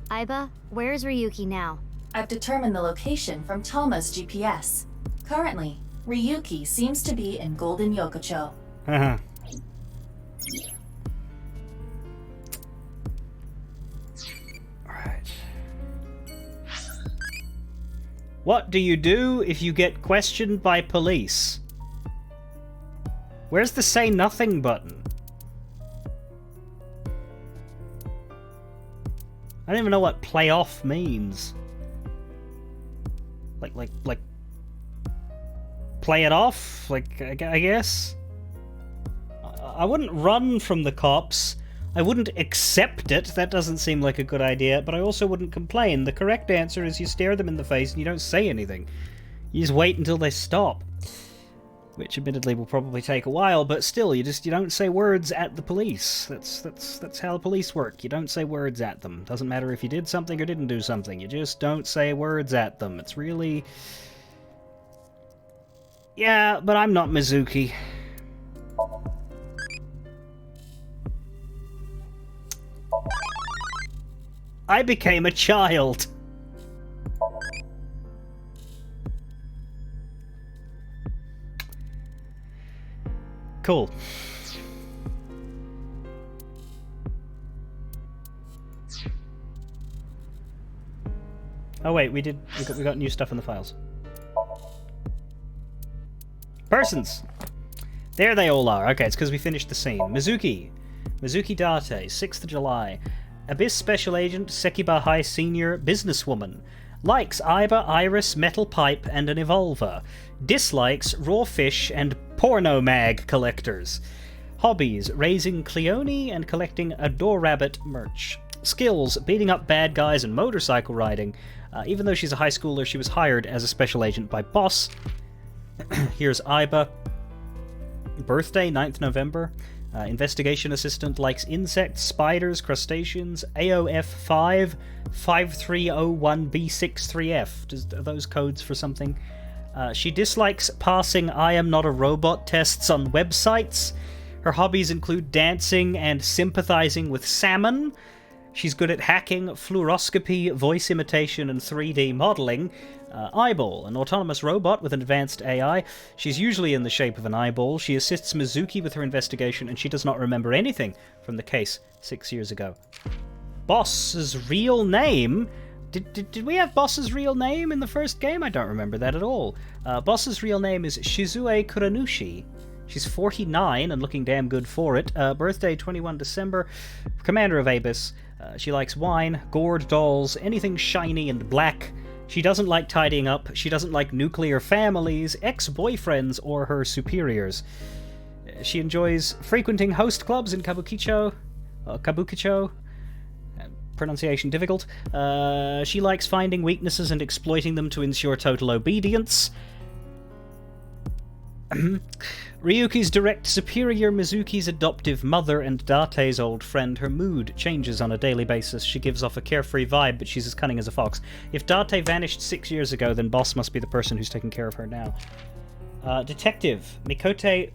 Aiba, where's Ryuki now? I've determined the location from Tama's GPS. Currently, Ryuki seems to be in Golden Yokocho. Uh-huh. Alright. What do you do if you get questioned by police? Where's the say nothing button? I don't even know what play off means. Like play it off? Like, I guess? I wouldn't run from the cops. I wouldn't accept it. That doesn't seem like a good idea. But I also wouldn't complain. The correct answer is you stare them in the face and you don't say anything. You just wait until they stop. Which admittedly will probably take a while, but still, you don't say words at the police. That's how the police work. You don't say words at them. Doesn't matter if you did something or didn't do something. You just don't say words at them. It's really... Yeah, but I'm not Mizuki. I became a child. Cool. Oh wait, we got new stuff in the files. Persons! There they all are. Okay, it's because we finished the scene. Mizuki Date, 6th of July. Abyss Special Agent, Sekiba High Senior, businesswoman. Likes Aiba, Iris, Metal Pipe, and an Evolver. Dislikes raw fish and porno mag collectors. Hobbies, raising Cleone and collecting Adore Rabbit merch. Skills, beating up bad guys and motorcycle riding. Even though she's a high schooler, she was hired as a special agent by Boss. Here's Aiba. Birthday, 9th November. Investigation assistant, likes insects, spiders, crustaceans. AOF 5 5301B63F. Are those codes for something? She dislikes passing I am not a robot tests on websites. Her hobbies include dancing and sympathizing with salmon. She's good at hacking, fluoroscopy, voice imitation, and 3D modeling. Eyeball, an autonomous robot with an advanced AI. She's usually in the shape of an eyeball. She assists Mizuki with her investigation, and she does not remember anything from the case 6 years ago. Boss's real name? Did we have Boss's real name in the first game? I don't remember that at all. Boss's real name is Shizue Kuranushi. She's 49 and looking damn good for it. Birthday 21 December. Commander of Abyss. She likes wine, gourd dolls, anything shiny and black. She doesn't like tidying up. She doesn't like nuclear families, ex-boyfriends, or her superiors. She enjoys frequenting host clubs in Kabukicho. pronunciation difficult. She likes finding weaknesses and exploiting them to ensure total obedience. Ryuki's direct superior, Mizuki's adoptive mother, and Date's old friend. Her mood changes on a daily basis. She gives off a carefree vibe, but she's as cunning as a fox. If Date vanished 6 years ago, then Boss must be the person who's taking care of her now. Detective Mikoto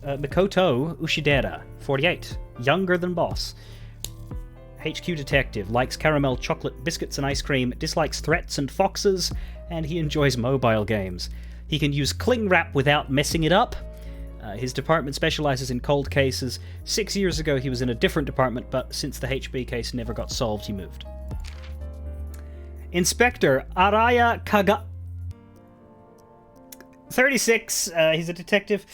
Ushidera, 48, younger than Boss. HQ detective, likes caramel chocolate biscuits and ice cream, dislikes threats and foxes, and he enjoys mobile games. He can use cling wrap without messing it up. His department specializes in cold cases. 6 years ago he was in a different department, but since the HB case never got solved, he moved. Inspector Araya Kaga... 36, he's a detective.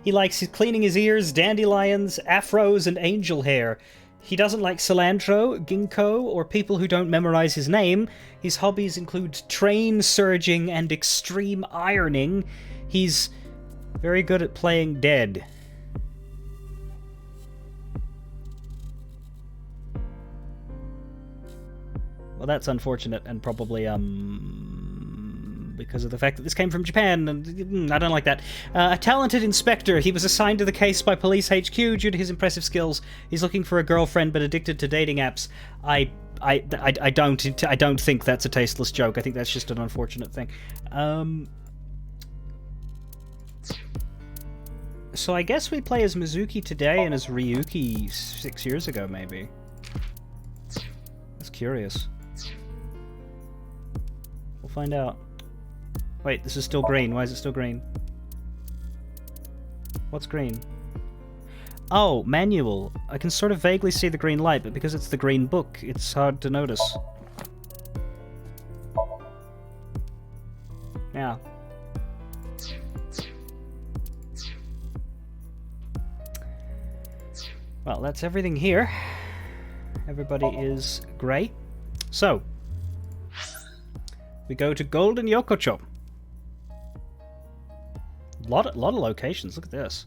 He likes cleaning his ears, dandelions, afros, and angel hair. He doesn't like cilantro, ginkgo, or people who don't memorize his name. His hobbies include train surging and extreme ironing. He's very good at playing dead. Well, that's unfortunate, and probably, because of the fact that this came from Japan, and I don't like that. A talented inspector. He was assigned to the case by Police HQ due to his impressive skills. He's looking for a girlfriend, but addicted to dating apps. I don't think that's a tasteless joke. I think that's just an unfortunate thing. So I guess we play as Mizuki today and as Ryuki 6 years ago, maybe. That's curious. We'll find out. Wait, this is still green. Why is it still green? What's green? Oh, manual. I can sort of vaguely see the green light, but because it's the green book, it's hard to notice. Yeah. Well, that's everything here. Everybody is great. So, we go to Golden Yokocho. Lot of locations. Look at this.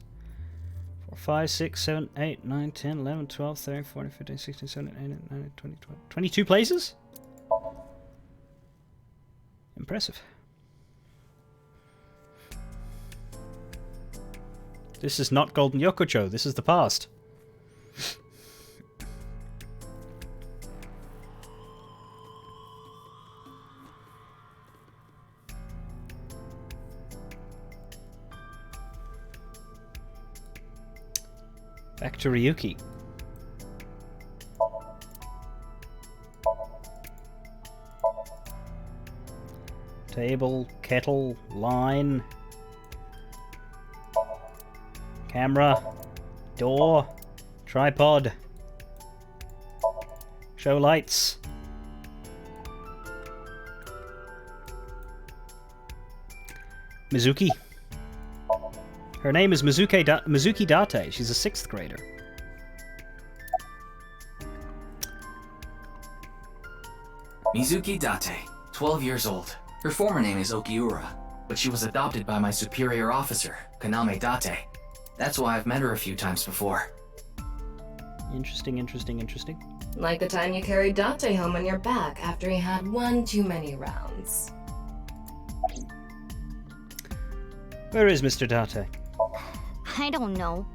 4, 5, 6, 7, 8, 9, 10, 11, 12, 13, 14, 15, 16, 17, 18, 19, 20, 22 places? Impressive. This is not Golden Yokocho. This is the past. Back to Ryuki. Table, kettle, line, camera, door, tripod, show lights. Mizuki. Her name is Mizuki Date. She's a 6th grader. Mizuki Date, 12 years old. Her former name is Okiura, but she was adopted by my superior officer, Kaname Date. That's why I've met her a few times before. Interesting, interesting, interesting. Like the time you carried Date home on your back after he had one too many rounds. Where is Mr. Date? I don't know.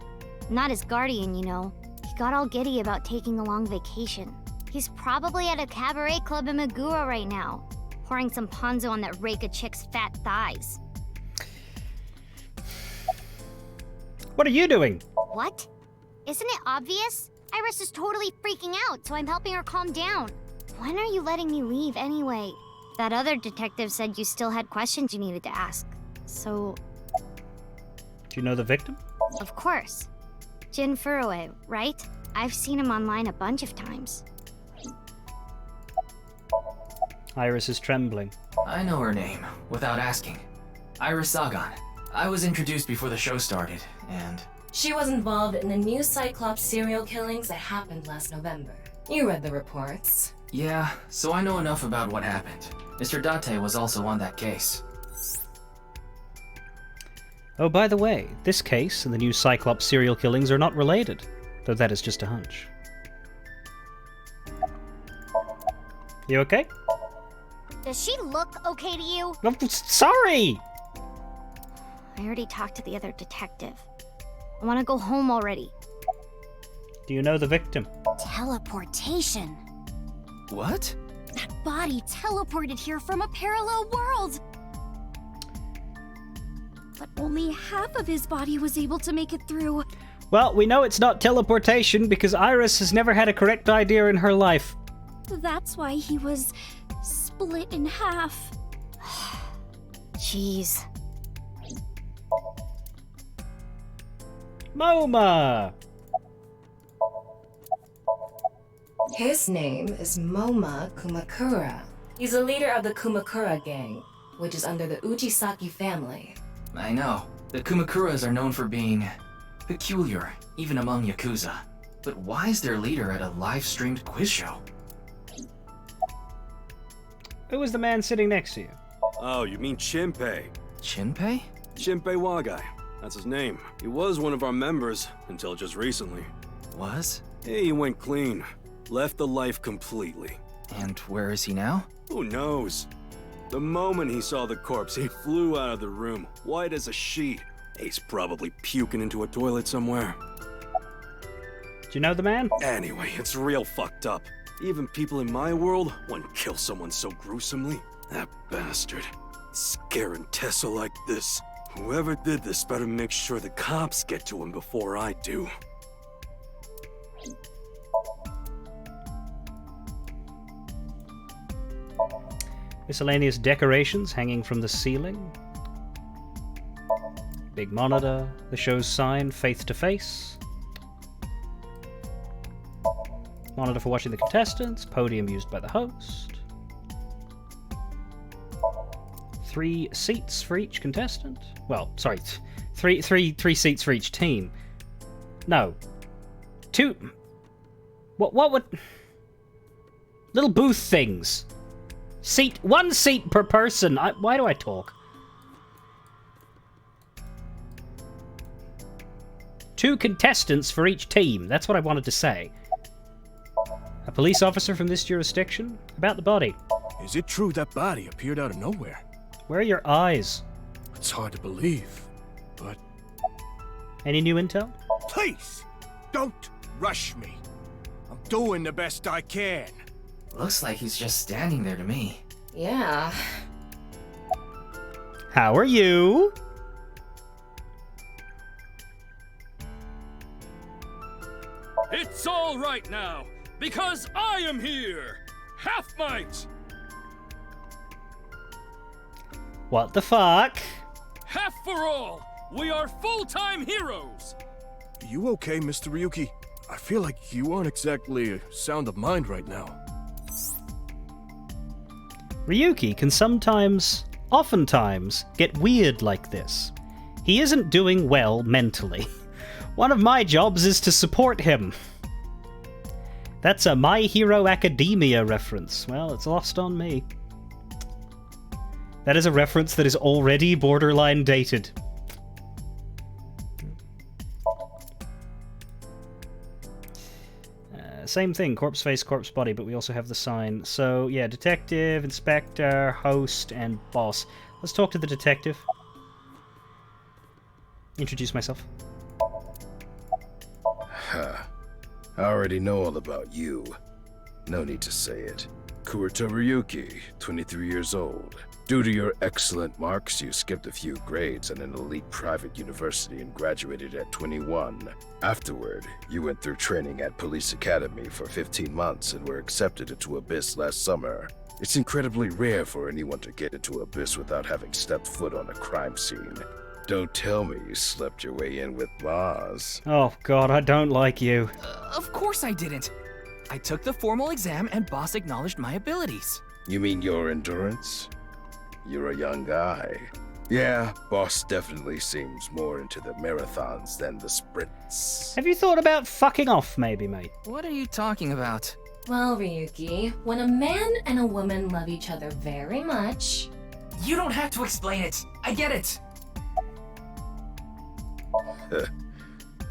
Not his guardian, you know. He got all giddy about taking a long vacation. He's probably at a cabaret club in Meguro right now, pouring some ponzo on that rake of chick's fat thighs. What are you doing? What? Isn't it obvious? Iris is totally freaking out, so I'm helping her calm down. When are you letting me leave anyway? That other detective said you still had questions you needed to ask. So... Do you know the victim? Of course. Jin Furue, right? I've seen him online a bunch of times. Iris is trembling. I know her name, without asking. Iris Sagan. I was introduced before the show started, and... She was involved in the new Cyclops serial killings that happened last November. You read the reports. Yeah, so I know enough about what happened. Mr. Date was also on that case. Oh, by the way, this case and the new Cyclops serial killings are not related, though that is just a hunch. You okay? Does she look okay to you? I'm sorry! I already talked to the other detective. I want to go home already. Do you know the victim? Teleportation. What? That body teleported here from a parallel world. But only half of his body was able to make it through. Well, we know it's not teleportation because Iris has never had a correct idea in her life. That's why he was split in half. Jeez. MoMA! His name is Moma Kumakura. He's the leader of the Kumakura gang, which is under the Ujisaki family. I know. The Kumakuras are known for being peculiar, even among Yakuza. But why is their leader at a live-streamed quiz show? Who was the man sitting next to you? Oh, you mean Shinpei? Shinpei? Shinpei Wagai. That's his name. He was one of our members until just recently. Was? Yeah, he went clean. Left the life completely. And where is he now? Who knows? The moment he saw the corpse, he flew out of the room, white as a sheet. He's probably puking into a toilet somewhere. Do you know the man? Anyway, it's real fucked up. Even people in my world wouldn't kill someone so gruesomely. That bastard. Scaring Tessa like this. Whoever did this better make sure the cops get to him before I do. Miscellaneous decorations hanging from the ceiling. Big monitor, the show's sign, Faith to Face. Monitor for watching the contestants, podium used by the host. 3 seats for each contestant. Well, sorry, three seats for each team. No. 2. What would... Little booth things. 1 seat per person. Why do I talk? 2 contestants for each team. That's what I wanted to say. A police officer from this jurisdiction? About the body. Is it true that body appeared out of nowhere? Where are your eyes? It's hard to believe, but... Any new intel? Please, don't rush me. I'm doing the best I can. Looks like he's just standing there to me. Yeah. How are you? It's all right now, because I am here! Half might! What the fuck? Half for all! We are full-time heroes! Are you okay, Mr. Ryuki? I feel like you aren't exactly sound of mind right now. Ryuki can oftentimes, get weird like this. He isn't doing well mentally. One of my jobs is to support him. That's a My Hero Academia reference. Well, it's lost on me. That is a reference that is already borderline dated. Same thing, corpse face, corpse body, but we also have the sign. So, yeah, detective, inspector, host, and boss. Let's talk to the detective. Introduce myself. Huh. I already know all about you. No need to say it. Kurita Ryuki, 23 years old. Due to your excellent marks, you skipped a few grades at an elite private university and graduated at 21. Afterward, you went through training at Police Academy for 15 months and were accepted into Abyss last summer. It's incredibly rare for anyone to get into Abyss without having stepped foot on a crime scene. Don't tell me you slept your way in with Boz. Oh god, I don't like you. Of course I didn't. I took the formal exam and boss acknowledged my abilities. You mean your endurance? You're a young guy. Yeah, boss definitely seems more into the marathons than the sprints. Have you thought about fucking off, maybe, mate? What are you talking about? Well, Ryuki, when a man and a woman love each other very much... You don't have to explain it. I get it.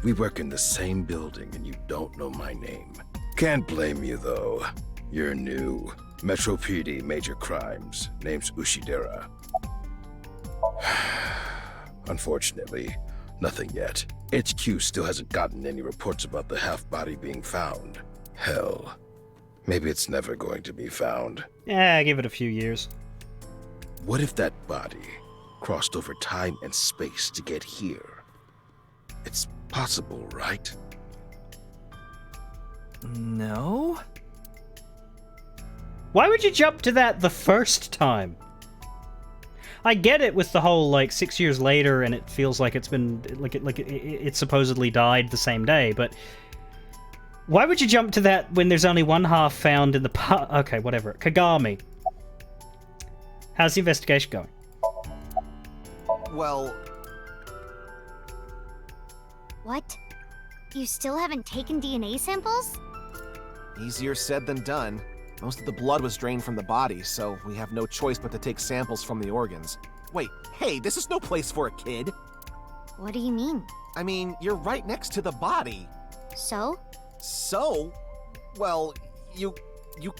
We work in the same building and you don't know my name. Can't blame you though. You're new. Metro PD Major Crimes. Name's Ushidera. Unfortunately, nothing yet. HQ still hasn't gotten any reports about the half-body being found. Hell, maybe it's never going to be found. Yeah, give it a few years. What if that body crossed over time and space to get here? It's possible, right? No? Why would you jump to that the first time? I get it with the whole, like, 6 years later and it feels like it's been, it supposedly died the same day, but why would you jump to that when there's only one half found in the okay, whatever. Kagami. How's the investigation going? Well... What? You still haven't taken DNA samples? Easier said than done. Most of the blood was drained from the body, so we have no choice but to take samples from the organs. Wait, hey, this is no place for a kid! What do you mean? I mean, you're right next to the body. So? So? Well, you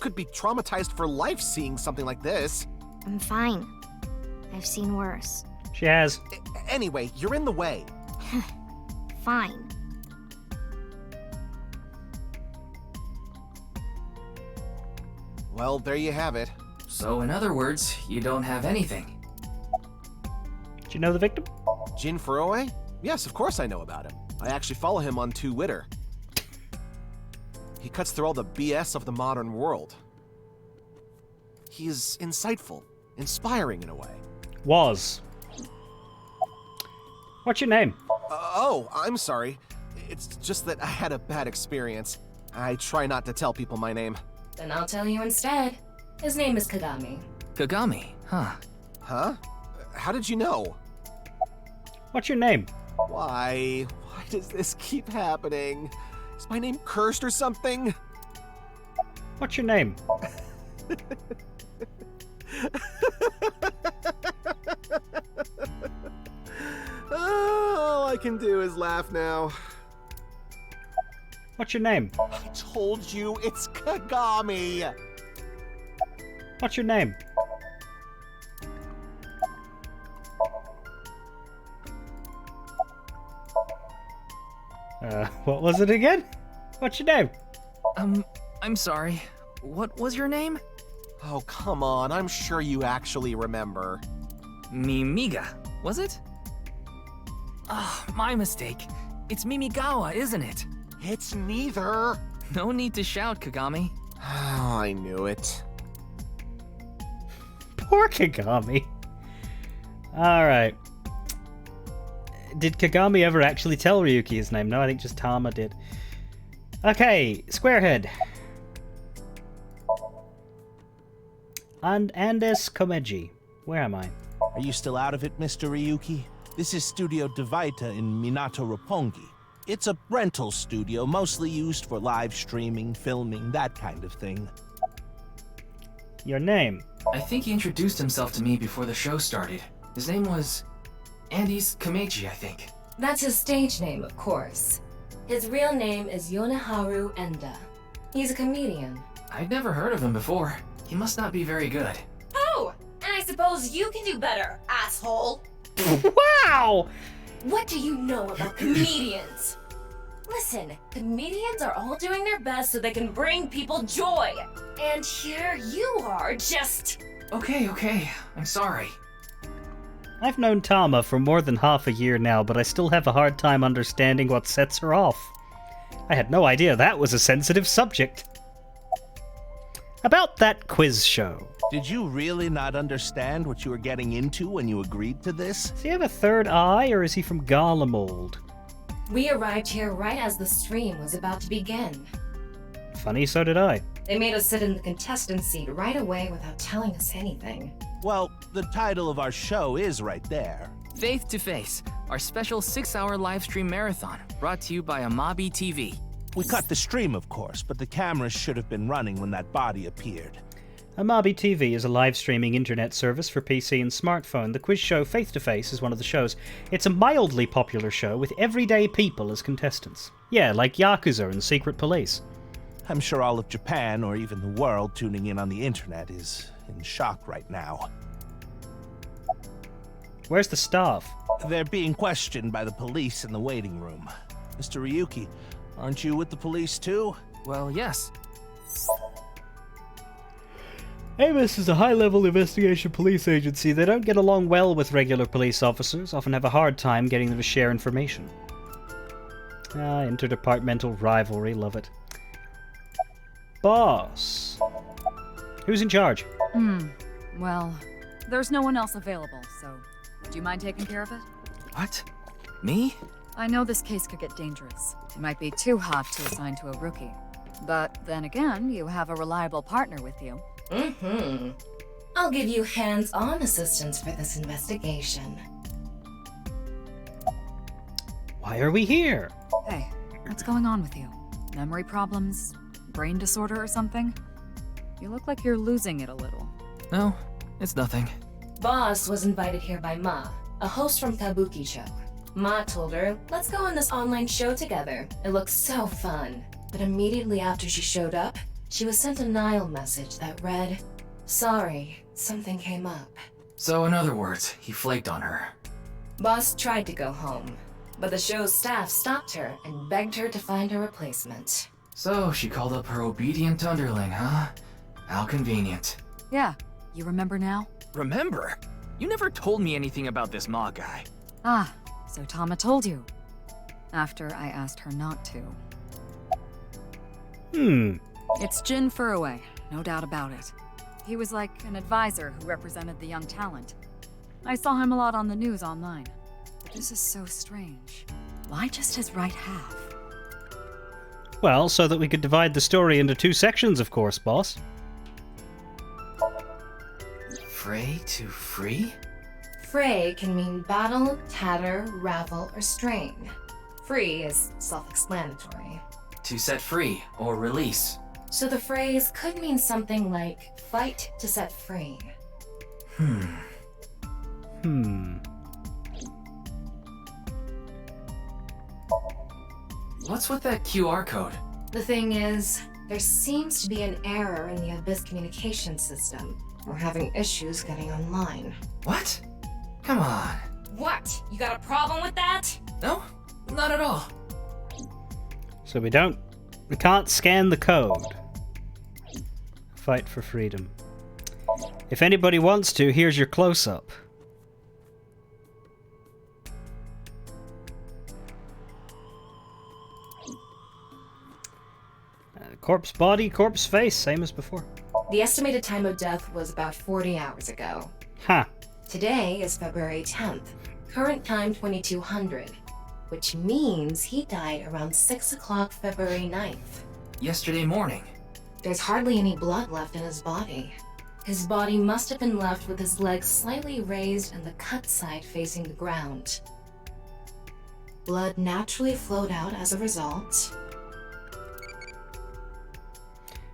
could be traumatized for life seeing something like this. I'm fine. I've seen worse. She has. Anyway, you're in the way. Fine. Well, there you have it. So, in other words, you don't have anything. Do you know the victim? Jin Furoe? Yes, of course I know about him. I actually follow him on Twitter. He cuts through all the BS of the modern world. He's insightful, inspiring in a way. Was. What's your name? Oh, I'm sorry. It's just that I had a bad experience. I try not to tell people my name. Then I'll tell you instead. His name is Kagami. Kagami, huh? Huh? How did you know? What's your name? Why? Why does this keep happening? Is my name cursed or something? What's your name? All I can do is laugh now. What's your name? I told you, it's Kagami! What's your name? What was it again? What's your name? I'm sorry. What was your name? Oh, come on, I'm sure you actually remember. Mimiga, was it? Ah, my mistake. It's Mimigawa, isn't it? It's neither. No need to shout, Kagami. Oh, I knew it. Poor Kagami. Alright. Did Kagami ever actually tell Ryuki his name? No, I think just Tama did. Okay, Squarehead. And Andes Komeji. Where am I? Are you still out of it, Mr. Ryuki? This is Studio Devaita in Minato Roppongi. It's a rental studio, mostly used for live streaming, filming, that kind of thing. Your name? I think he introduced himself to me before the show started. His name was Andes Komeji, I think. That's his stage name, of course. His real name is Yoneharu Enda. He's a comedian. I'd never heard of him before. He must not be very good. Oh, and I suppose you can do better, asshole. Wow! What do you know about comedians? Listen, comedians are all doing their best so they can bring people joy. And here you are, just... Okay, I'm sorry. I've known Tama for more than half a year now, but I still have a hard time understanding what sets her off. I had no idea that was a sensitive subject. About that quiz show. Did you really not understand what you were getting into when you agreed to this? Does he have a third eye, or is he from Garlemald? We arrived here right as the stream was about to begin. Funny, so did I. They made us sit in the contestant seat right away without telling us anything. Well, the title of our show is right there. Faith to Face, our special 6-hour live stream marathon, brought to you by Amabi TV. We cut the stream, of course, but the cameras should have been running when that body appeared. Amabi TV is a live streaming internet service for PC and smartphone. The quiz show Faith to Face is one of the shows. It's a mildly popular show with everyday people as contestants. Yeah, like Yakuza and Secret Police. I'm sure all of Japan, or even the world tuning in on the internet, is in shock right now. Where's the staff? They're being questioned by the police in the waiting room. Mr. Ryuki, aren't you with the police too? Well, yes. Amos is a high-level investigation police agency. They don't get along well with regular police officers, often have a hard time getting them to share information. Ah, interdepartmental rivalry, love it. Boss. Who's in charge? Well, there's no one else available, so do you mind taking care of it? What? Me? I know this case could get dangerous. It might be too hot to assign to a rookie. But then again, you have a reliable partner with you. I'll give you hands-on assistance for this investigation. Why are we here? Hey, what's going on with you? Memory problems? Brain disorder or something? You look like you're losing it a little. No, it's nothing. Boss was invited here by Ma, a host from Kabuki show. Ma told her, let's go on this online show together. It looks so fun. But immediately after she showed up, she was sent a Nile message that read, sorry, something came up. So in other words, he flaked on her. Boss tried to go home, but the show's staff stopped her and begged her to find a replacement. So she called up her obedient underling, huh? How convenient. Yeah, you remember now? Remember? You never told me anything about this Ma guy. Ah, so Tama told you. After I asked her not to. It's Jin Furue, no doubt about it. He was like an advisor who represented the young talent. I saw him a lot on the news online. This is so strange. Why just his right half? Well, so that we could divide the story into two sections, of course, boss. Fray to free? Fray can mean battle, tatter, ravel, or strain. Free is self-explanatory. To set free or release. So the phrase could mean something like fight to set free. What's with that QR code? The thing is, there seems to be an error in the Abyss communication system. We're having issues getting online. What? Come on. What? You got a problem with that? No, not at all. So we can't scan the code. Fight for freedom. If anybody wants to, here's your close-up. Corpse body, corpse face, same as before. The estimated time of death was about 40 hours ago. Huh. Today is February 10th. Current time 2200, which means he died around 6 o'clock February 9th. Yesterday morning. There's hardly any blood left in his body. His body must have been left with his legs slightly raised and the cut side facing the ground. Blood naturally flowed out as a result.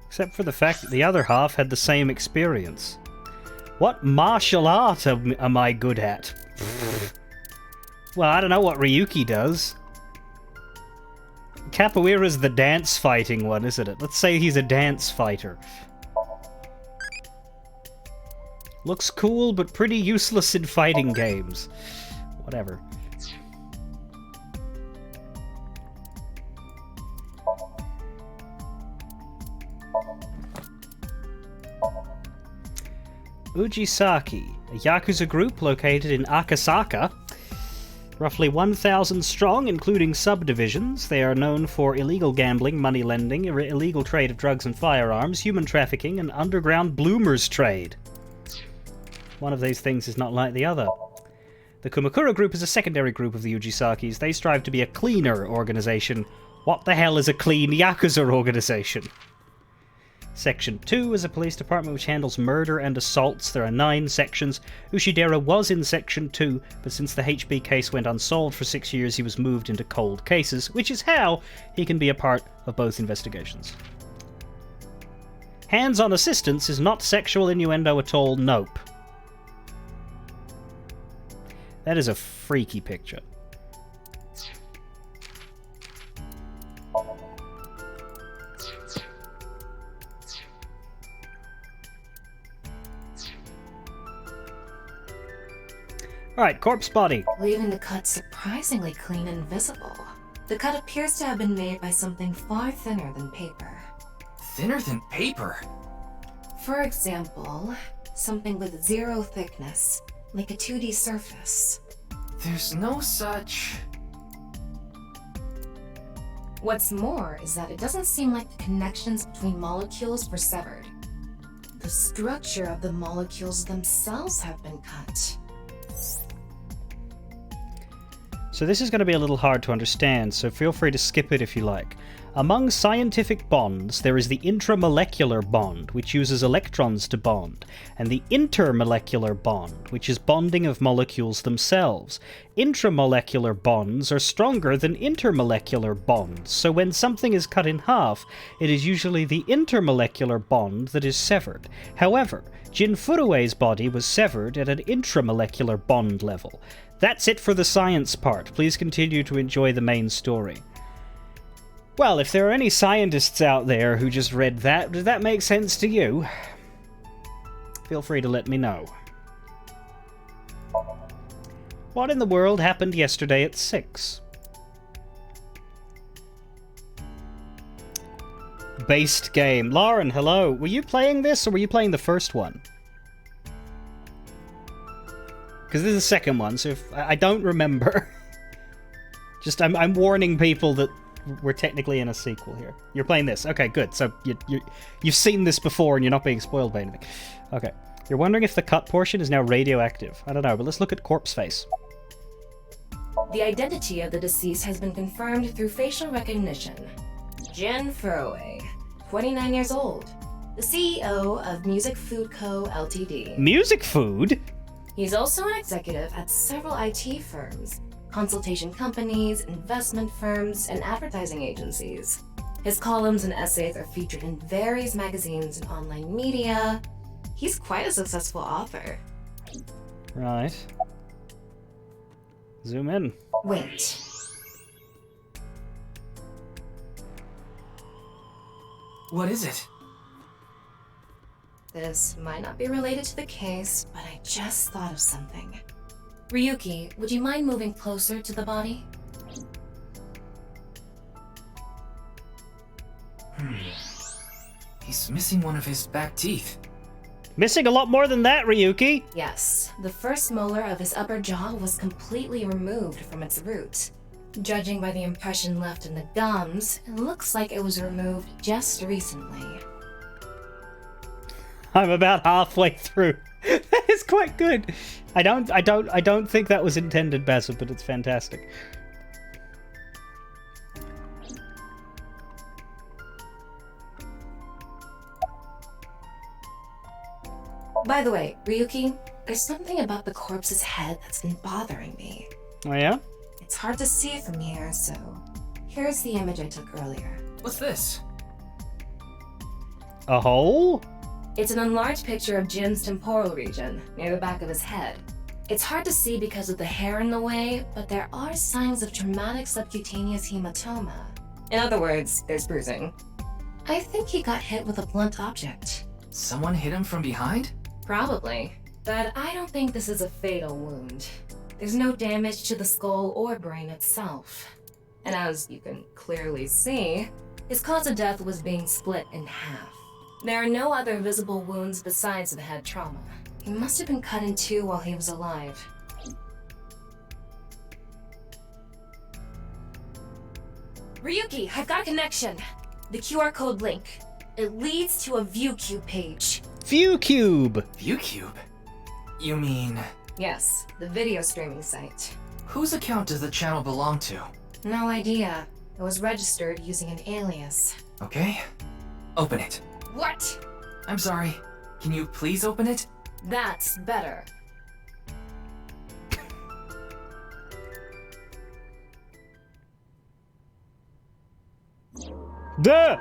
Except for the fact that the other half had the same experience. What martial art am I good at? Well, I don't know what Ryuki does. Capoeira's the dance fighting one, isn't it? Let's say he's a dance fighter. Looks cool, but pretty useless in fighting games. Whatever. Ujisaki, a Yakuza group located in Akasaka. Roughly 1,000 strong, including subdivisions. They are known for illegal gambling, money lending, illegal trade of drugs and firearms, human trafficking, and underground bloomers trade. One of these things is not like the other. The Kumakura group is a secondary group of the Ujisakis. They strive to be a cleaner organization. What the hell is a clean Yakuza organization? Section 2 is a police department which handles murder and assaults. There are 9 sections. Ushidera was in Section 2, but since the HB case went unsolved for 6 years, he was moved into cold cases, which is how he can be a part of both investigations. Hands-on assistance is not sexual innuendo at all, nope. That is a freaky picture. Alright, corpse body. leaving the cut surprisingly clean and visible. The cut appears to have been made by something far thinner than paper. Thinner than paper? For example, something with 0 thickness, like a 2D surface. There's no such... What's more is that it doesn't seem like the connections between molecules were severed. The structure of the molecules themselves have been cut. So this is going to be a little hard to understand, so feel free to skip it if you like. Among scientific bonds, there is the intramolecular bond, which uses electrons to bond, and the intermolecular bond, which is bonding of molecules themselves. Intramolecular bonds are stronger than intermolecular bonds, so when something is cut in half, it is usually the intermolecular bond that is severed. However, Jin Furue's body was severed at an intramolecular bond level. That's it for the science part. Please continue to enjoy the main story. Well, if there are any scientists out there who just read that, does that make sense to you? Feel free to let me know. What in the world happened yesterday at 6? Based game. Lauren, hello. Were you playing this, or were you playing the first one? Because this is the second one, so if I don't remember. Just, I'm warning people that we're technically in a sequel here. You're playing this. Okay, good. So you've seen this before and you're not being spoiled by anything. Okay. You're wondering if the cut portion is now radioactive. I don't know, but let's look at corpse face. The identity of the deceased has been confirmed through facial recognition. Jin Furue, 29 years old, the CEO of Music Food Co. Ltd. Music Food? He's also an executive at several IT firms, consultation companies, investment firms, and advertising agencies. His columns and essays are featured in various magazines and online media. He's quite a successful author. Right. Zoom in. Wait. What is it? This might not be related to the case, but I just thought of something. Ryuki, would you mind moving closer to the body? He's missing one of his back teeth. Missing a lot more than that, Ryuki! Yes, the first molar of his upper jaw was completely removed from its root. Judging by the impression left in the gums, it looks like it was removed just recently. I'm about halfway through. That is quite good. I don't think that was intended, Bassett, but it's fantastic. By the way, Ryuki, there's something about the corpse's head that's been bothering me. Oh yeah? It's hard to see from here, so here's the image I took earlier. What's this? A hole? It's an enlarged picture of Jin's temporal region, near the back of his head. It's hard to see because of the hair in the way, but there are signs of traumatic subcutaneous hematoma. In other words, there's bruising. I think he got hit with a blunt object. Someone hit him from behind? Probably, but I don't think this is a fatal wound. There's no damage to the skull or brain itself. And as you can clearly see, his cause of death was being split in half. There are no other visible wounds besides the head trauma. He must have been cut in two while he was alive. Ryuki, I've got a connection. The QR code link. It leads to a ViewCube page. ViewCube! ViewCube? You mean... Yes, the video streaming site. Whose account does the channel belong to? No idea. It was registered using an alias. Okay. Open it. What? I'm sorry. Can you please open it? That's better. Duh!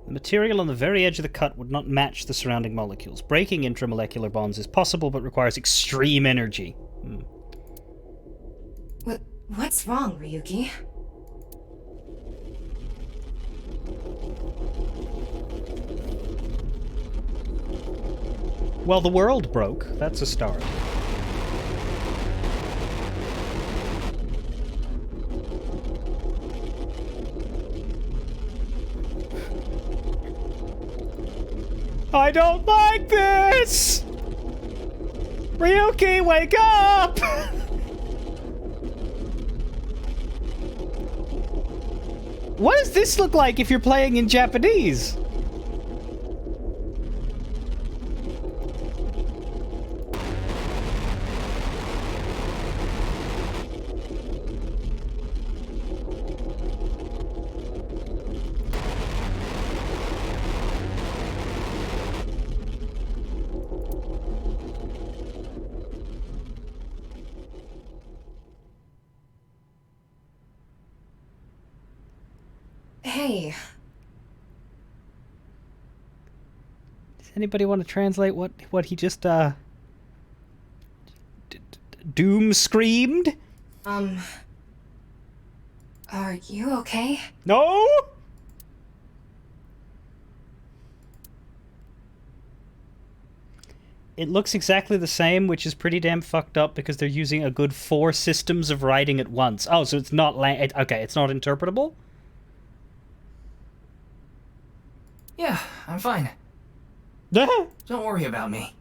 The material on the very edge of the cut would not match the surrounding molecules. Breaking intramolecular bonds is possible, but requires extreme energy. What's wrong, Ryuki? Well, the world broke. That's a start. I don't like this! Ryuki, wake up! What does this look like if you're playing in Japanese? Hey. Does anybody want to translate what he just doom screamed? Are you okay? No? It looks exactly the same, which is pretty damn fucked up because they're using a good 4 systems of writing at once. Oh, so it's not okay, it's not interpretable? Yeah, I'm fine. Don't worry about me.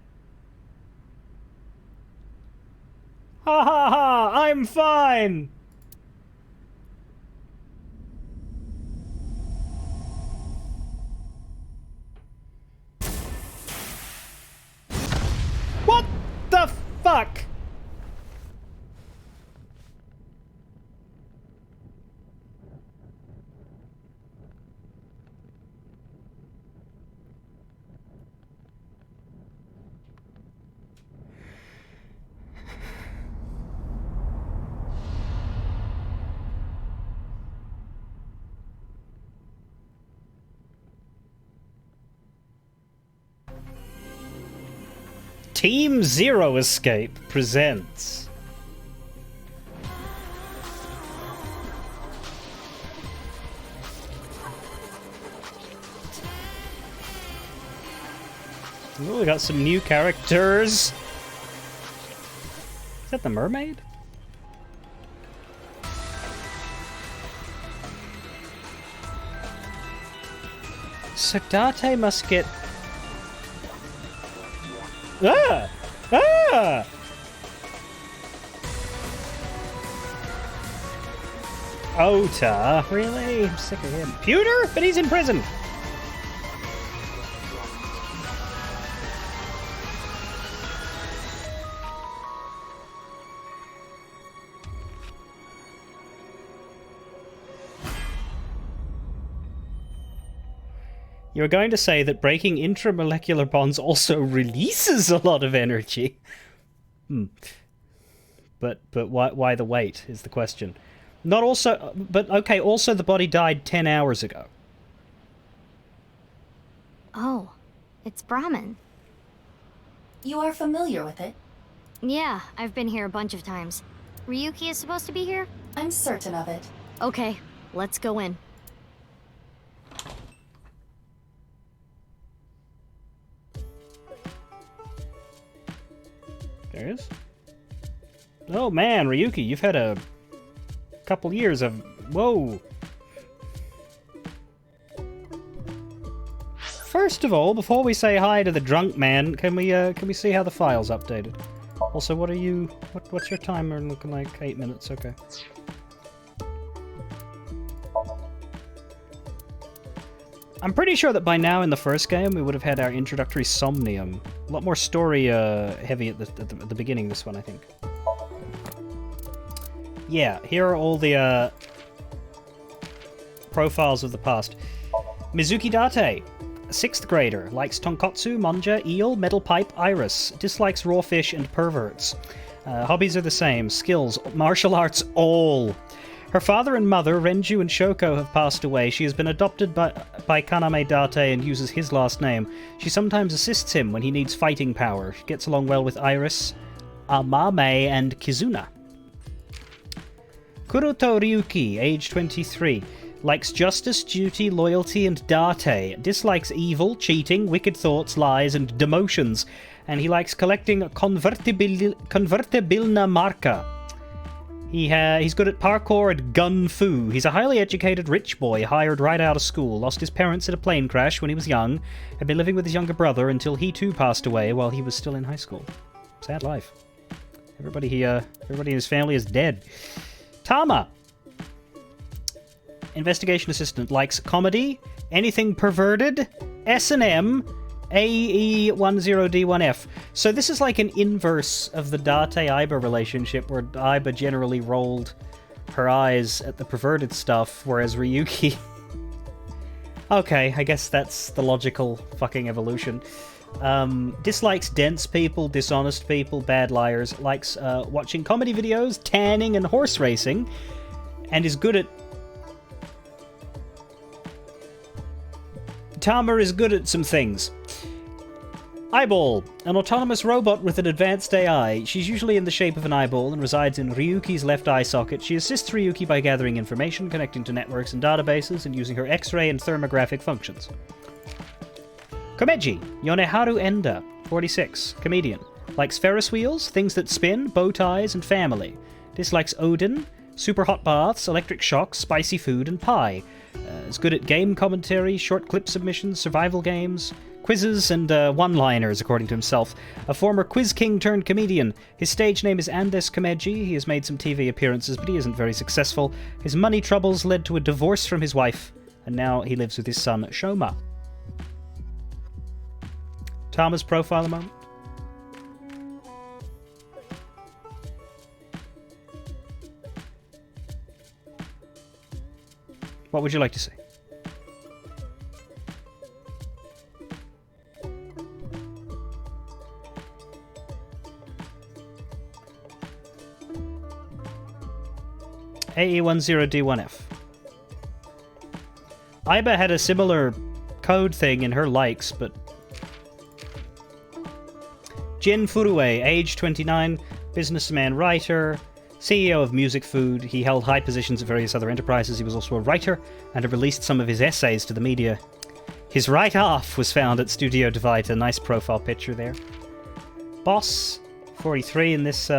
Ha ha ha! I'm fine! What the fuck? Team Zero Escape presents oh, we got some new characters. Is that the mermaid? Sagdate must get... Ah! Ah! Ota? Really? I'm sick of him. Pewter? But he's in prison! You're going to say that breaking intramolecular bonds also releases a lot of energy. But why the wait is the question. Not also, but okay, also the body died 10 hours ago. Oh, it's Brahmin. You are familiar with it? Yeah, I've been here a bunch of times. Ryuki is supposed to be here? I'm certain of it. Okay, let's go in. There is. Oh man, Ryuki, you've had a couple years of... Whoa! First of all, before we say hi to the drunk man, can we see how the file's updated? Also, what are you... What's your timer looking like? 8 minutes, okay. I'm pretty sure that by now in the first game we would have had our introductory Somnium. A lot more story heavy at the beginning, this one, I think. Yeah, here are all the profiles of the past. Mizuki Date, 6th grader, likes tonkotsu, manja, eel, metal pipe, iris, dislikes raw fish and perverts. Hobbies are the same, skills, martial arts, all. Her father and mother, Renju and Shoko, have passed away. She has been adopted by Kaname Date and uses his last name. She sometimes assists him when he needs fighting power. She gets along well with Iris, Amame, and Kizuna. Kuroto Ryuki, age 23. Likes justice, duty, loyalty, and date. Dislikes evil, cheating, wicked thoughts, lies, and demotions. And he likes collecting convertibilna marca. He's good at parkour and gun fu. He's a highly educated rich boy hired right out of school. Lost his parents in a plane crash when he was young. Had been living with his younger brother until he too passed away while he was still in high school. Sad life. Everybody in his family is dead. Tama. Investigation assistant. Likes comedy, anything perverted, S&M, AE10D1F. So this is like an inverse of the Date-Aiba relationship, where Aiba generally rolled her eyes at the perverted stuff, whereas Ryuki... Okay, I guess that's the logical fucking evolution. Dislikes dense people, dishonest people, bad liars. Likes watching comedy videos, tanning, and horse racing. And is good at... Tama is good at some things. Eyeball. An autonomous robot with an advanced AI. She's usually in the shape of an eyeball and resides in Ryuki's left eye socket. She assists Ryuki by gathering information, connecting to networks and databases, and using her X-ray and thermographic functions. Komeji. Yoneharu Enda, 46. Comedian. Likes Ferris wheels, things that spin, bow ties, and family. Dislikes Odin, super hot baths, electric shocks, spicy food, and pie. Is good at game commentary, short clip submissions, survival games, quizzes, and one-liners, according to himself. A former quiz king turned comedian. His stage name is Andes Komeji. He has made some TV appearances, but he isn't very successful. His money troubles led to a divorce from his wife, and now he lives with his son, Shoma. Tama's profile a moment. What would you like to see? AE10D1F. Aiba had a similar code thing in her likes, but... Jin Furue, age 29, businessman, writer, CEO of Music Food. He held high positions at various other enterprises. He was also a writer and had released some of his essays to the media. His right half was found at Studio Divita. Nice profile picture there. Boss, 43 in this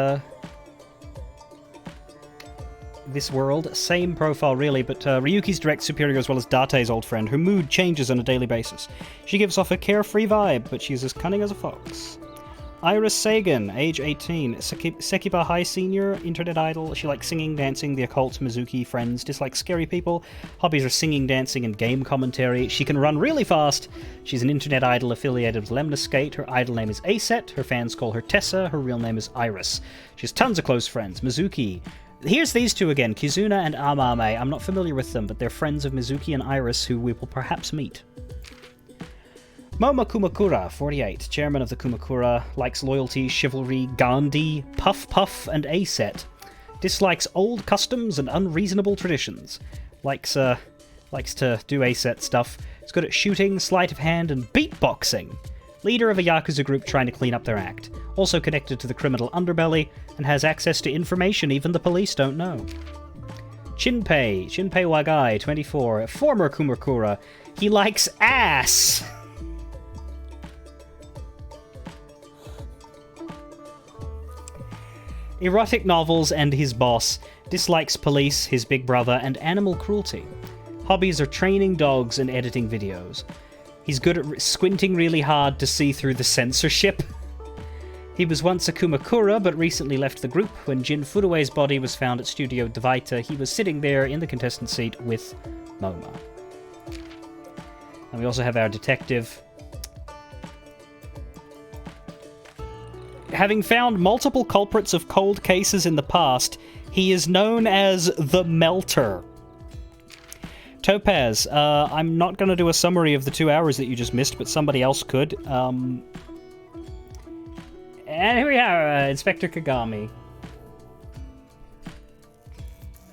world. Same profile, really, but Ryuki's direct superior as well as Date's old friend. Her mood changes on a daily basis. She gives off a carefree vibe, but she's as cunning as a fox. Iris Sagan, age 18, Sekiba High Senior, internet idol. She likes singing, dancing, the occult, Mizuki, friends. Dislikes scary people. Hobbies are singing, dancing, and game commentary. She can run really fast. She's an internet idol affiliated with Lemniscate. Her idol name is Aset. Her fans call her Tessa. Her real name is Iris. She has tons of close friends. Mizuki. Here's these two again, Kizuna and Amame. I'm not familiar with them, but they're friends of Mizuki and Iris, who we will perhaps meet. Moma Kumakura, 48, chairman of the Kumakura, likes loyalty, chivalry, Gandhi, Puff, and Aset. Dislikes old customs and unreasonable traditions. Likes to do Aset stuff. Is good at shooting, sleight of hand, and beatboxing. Leader of a Yakuza group trying to clean up their act. Also connected to the criminal underbelly, and has access to information even the police don't know. Shinpei Wagai, 24, former Kumakura. He likes ass! Erotic novels and his boss. Dislikes police, his big brother, and animal cruelty. Hobbies are training dogs and editing videos. He's good at squinting really hard to see through the censorship. He was once a Kumakura, but recently left the group. When Jin Furue's body was found at Studio Divita, he was sitting there in the contestant seat with Moma. And we also have our detective. Having found multiple culprits of cold cases in the past, he is known as the Melter. Topaz, I'm not going to do a summary of the 2 hours that you just missed, but somebody else could. And here we are, Inspector Kagami.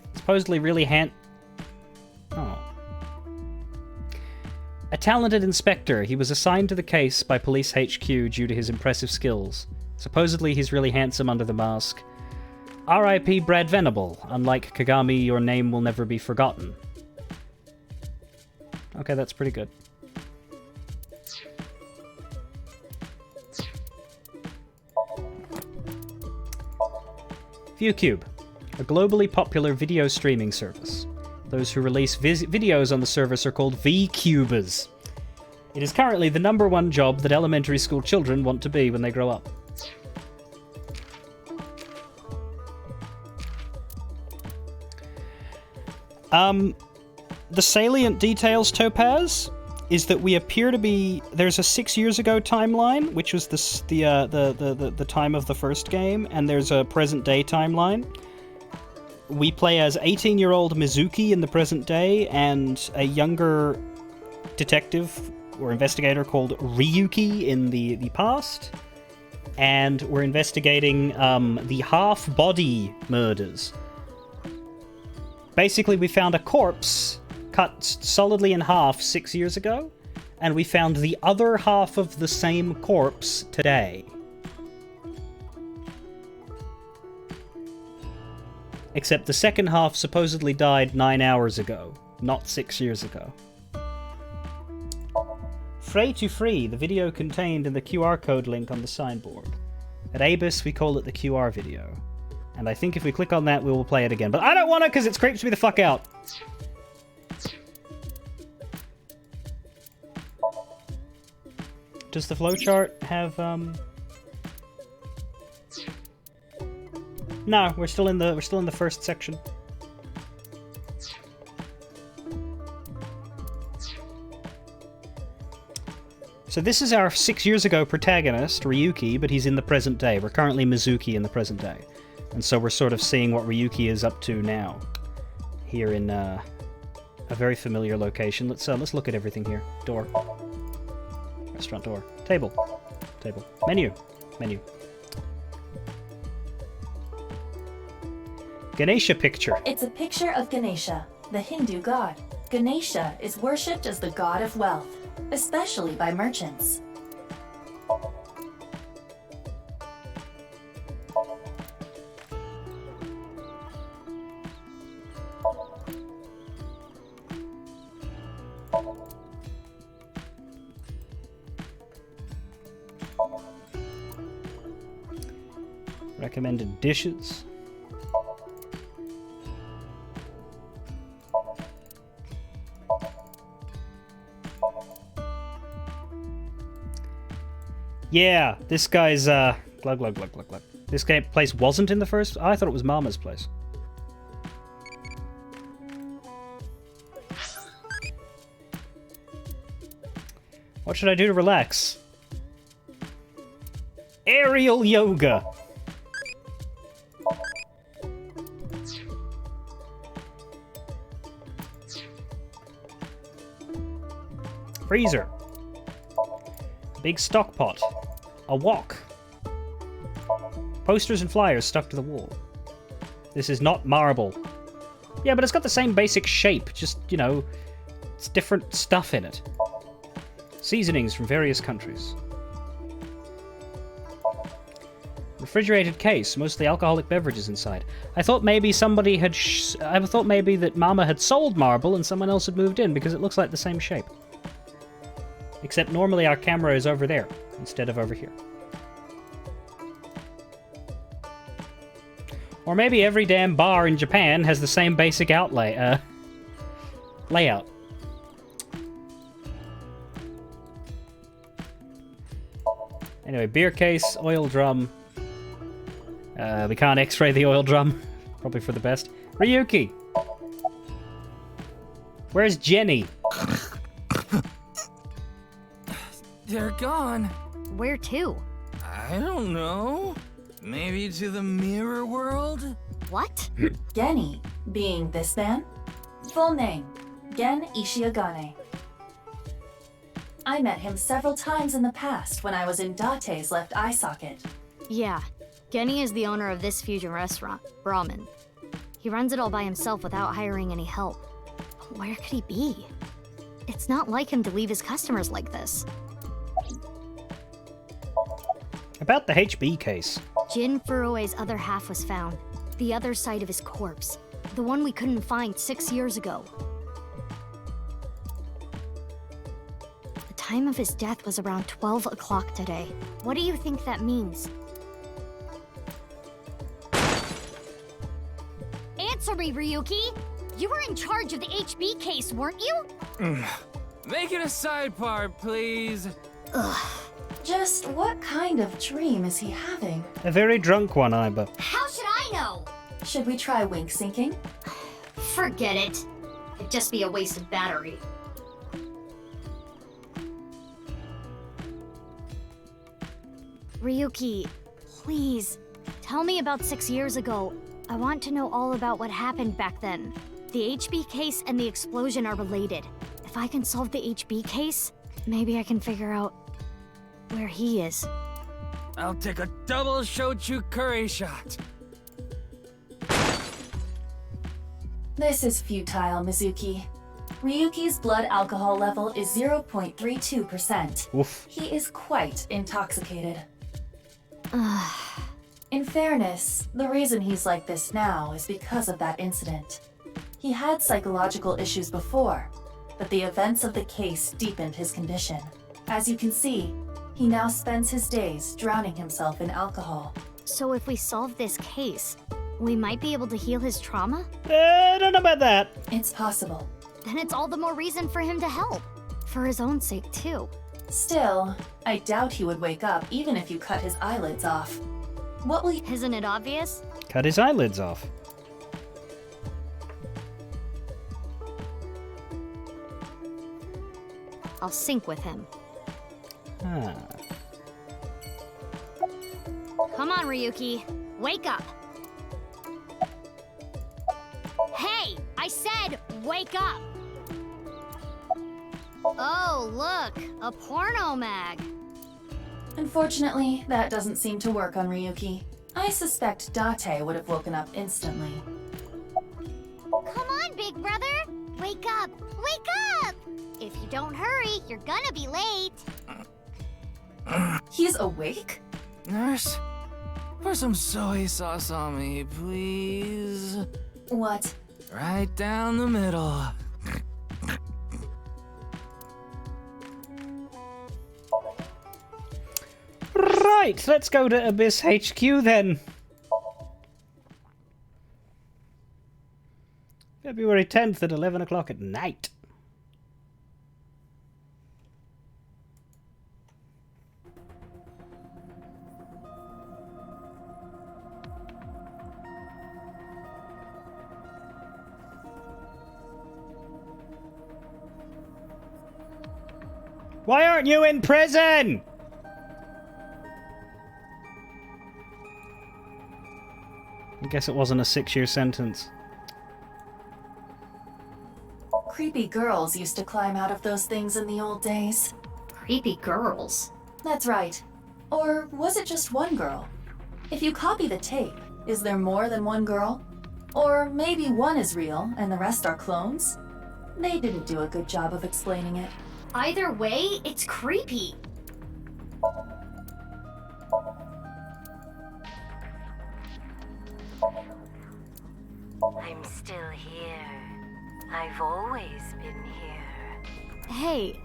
Let's supposedly really Oh. A talented inspector. He was assigned to the case by Police HQ due to his impressive skills. Supposedly he's really handsome under the mask. R.I.P. Brad Venable. Unlike Kagami, your name will never be forgotten. Okay, that's pretty good. ViewCube, a globally popular video streaming service. Those who release videos on the service are called VCubers. It is currently the #1 job that elementary school children want to be when they grow up. The salient details, Topaz, is that we appear to be... There's a 6 years ago timeline, which was the time of the first game, and there's a present-day timeline. We play as 18-year-old Mizuki in the present day, and a younger detective or investigator called Ryuki in the past. And we're investigating the half-body murders. Basically, we found a corpse cut solidly in half 6 years ago, and we found the other half of the same corpse today. Except the second half supposedly died 9 hours ago, not 6 years ago. Free to free, the video contained in the QR code link on the signboard. At Abus, we call it the QR video. And I think if we click on that, we will play it again. But I don't want to, because it creeps me the fuck out. Does the flowchart have, No, we're still in the first section. So this is our 6 years ago protagonist, Ryuki, but he's in the present day. We're currently Mizuki in the present day. And so we're sort of seeing what Ryuki is up to now. Here in a very familiar location. Let's look at everything here. Door. Restaurant door. Table. Table. Menu. Menu. Ganesha picture. It's a picture of Ganesha, the Hindu god. Ganesha is worshipped as the god of wealth, especially by merchants. Recommended dishes. Yeah, this guy's, glug, glug, glug, glug, glug. This place wasn't in the first... I thought it was Mama's place. What should I do to relax? Aerial yoga! Freezer. Big stock pot. A wok. Posters and flyers stuck to the wall. This is not marble. Yeah, but it's got the same basic shape, just, you know, it's different stuff in it. Seasonings from various countries. Refrigerated case, mostly alcoholic beverages inside. I thought maybe somebody had I thought maybe that Mama had sold marble and someone else had moved in because it looks like the same shape. Except normally our camera is over there instead of over here. Or maybe every damn bar in Japan has the same basic layout. Anyway, beer case, oil drum. We can't x-ray the oil drum. Probably for the best. Ryuki! Where's Jenny? They're gone. Where to? I don't know. Maybe to the mirror world? What? Genny, being this man. Full name, Gen Ishiagane. I met him several times in the past when I was in Date's left eye socket. Yeah, Genny is the owner of this fusion restaurant, Brahmin. He runs it all by himself without hiring any help. Where could he be? It's not like him to leave his customers like this. About the HB case. Jin Furue's other half was found. The other side of his corpse. The one we couldn't find 6 years ago. The time of his death was around 12 o'clock today. What do you think that means? Answer me, Ryuki! You were in charge of the HB case, weren't you? Make it a side part, please. Ugh. Just what kind of dream is he having? A very drunk one, Iba. How should I know? Should we try wink syncing? Forget it. It'd just be a waste of battery. Ryuki, please, tell me about 6 years ago. I want to know all about what happened back then. The HB case and the explosion are related. If I can solve the HB case, maybe I can figure out where he is. I'll take a double shochu curry shot. This is futile, Mizuki. Ryuki's blood alcohol level is 0.32%. Oof. He is quite intoxicated. In fairness, the reason he's like this now is because of that incident. He had psychological issues before, but the events of the case deepened his condition. As you can see, he now spends his days drowning himself in alcohol. So if we solve this case, we might be able to heal his trauma? I don't know about that. It's possible. Then it's all the more reason for him to help. For his own sake, too. Still, I doubt he would wake up even if you cut his eyelids off. What will you— Isn't it obvious? Cut his eyelids off. I'll sync with him. Ah. Come on, Ryuki. Wake up. Hey! I said wake up! Oh, look! A porno mag. Unfortunately, that doesn't seem to work on Ryuki. I suspect Date would have woken up instantly. Come on, big brother! Wake up! Wake up! If you don't hurry, you're gonna be late. He's awake? Nurse, pour some soy sauce on me, please. What? Right down the middle. Right, let's go to Abyss HQ then. February 10th at 11 o'clock at night. Why aren't you in prison? I guess it wasn't a 6-year sentence. Creepy girls used to climb out of those things in the old days. Creepy girls? That's right. Or was it just one girl? If you copy the tape, is there more than one girl? Or maybe one is real and the rest are clones? They didn't do a good job of explaining it. Either way, it's creepy. I'm still here. I've always been here. Hey,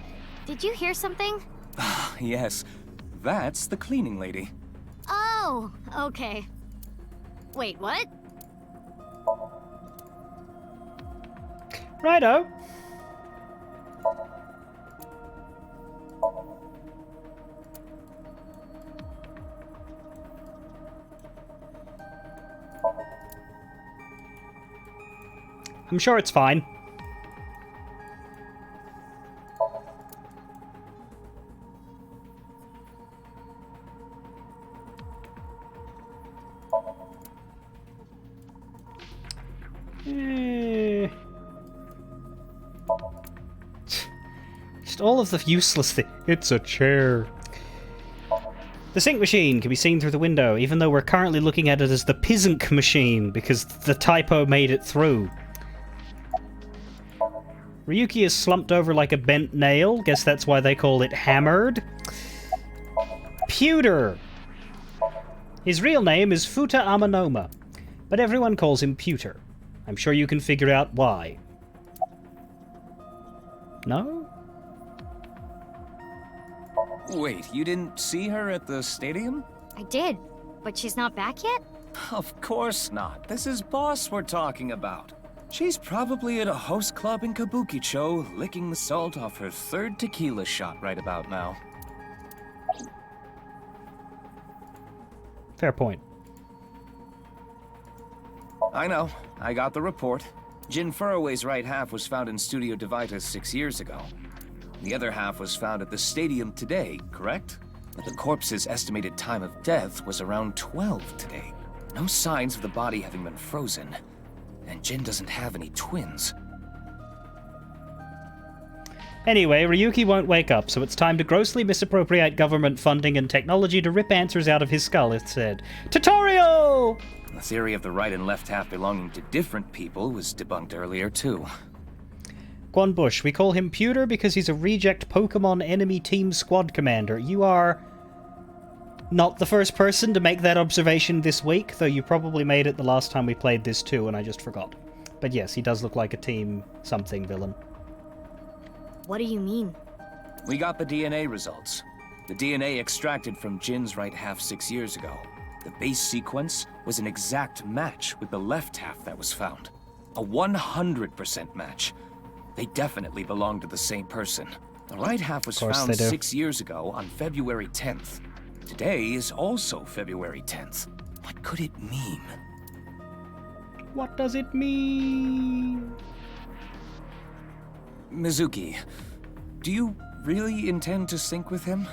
did you hear something? Yes, that's the cleaning lady. Oh, okay. Wait, what? Righto. I'm sure it's fine. Just all of the useless things. It's a chair. The sink machine can be seen through the window, even though we're currently looking at it as the Pizink machine, because the typo made it through. Ryuki is slumped over like a bent nail. Guess that's why they call it hammered. Pewter. His real name is Futa Amanoma, but everyone calls him Pewter. I'm sure you can figure out why. No? Wait, you didn't see her at the stadium? I did, but she's not back yet? Of course not. This is Boss we're talking about. She's probably at a host club in Kabukicho, licking the salt off her third tequila shot right about now. Fair point. I know. I got the report. Jin Furroway's right half was found in Studio Devitas 6 years ago. The other half was found at the stadium today, correct? But the corpse's estimated time of death was around 12 today. No signs of the body having been frozen. And Jin doesn't have any twins. Anyway, Ryuki won't wake up, so it's time to grossly misappropriate government funding and technology to rip answers out of his skull, it said. Tutorial! The theory of the right and left half belonging to different people was debunked earlier, too. Quan Bush, we call him Pewter because he's a reject Pokemon enemy team squad commander. You are not the first person to make that observation this week, though you probably made it the last time we played this too, and I just forgot. But yes, he does look like a team something villain. What do you mean? We got the DNA results. The DNA extracted from Jin's right half 6 years ago. The base sequence was an exact match with the left half that was found. A 100% match. They definitely belong to the same person. The right half was found 6 years ago on February 10th. Today is also February 10th. What could it mean? What does it mean? Mizuki, do you really intend to sync with him?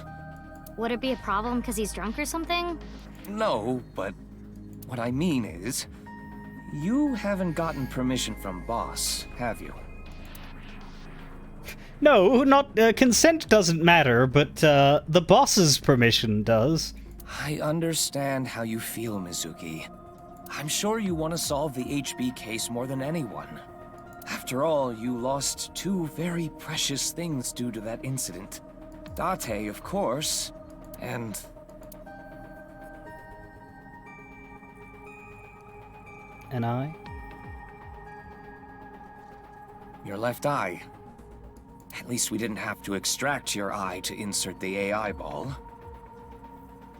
Would it be a problem because he's drunk or something? No, but what I mean is, you haven't gotten permission from Boss, have you? No, not consent doesn't matter, but the boss's permission does. I understand how you feel, Mizuki. I'm sure you want to solve the HB case more than anyone. After all, you lost two very precious things due to that incident. Date, of course, and... An eye? Your left eye. At least we didn't have to extract your eye to insert the AI ball.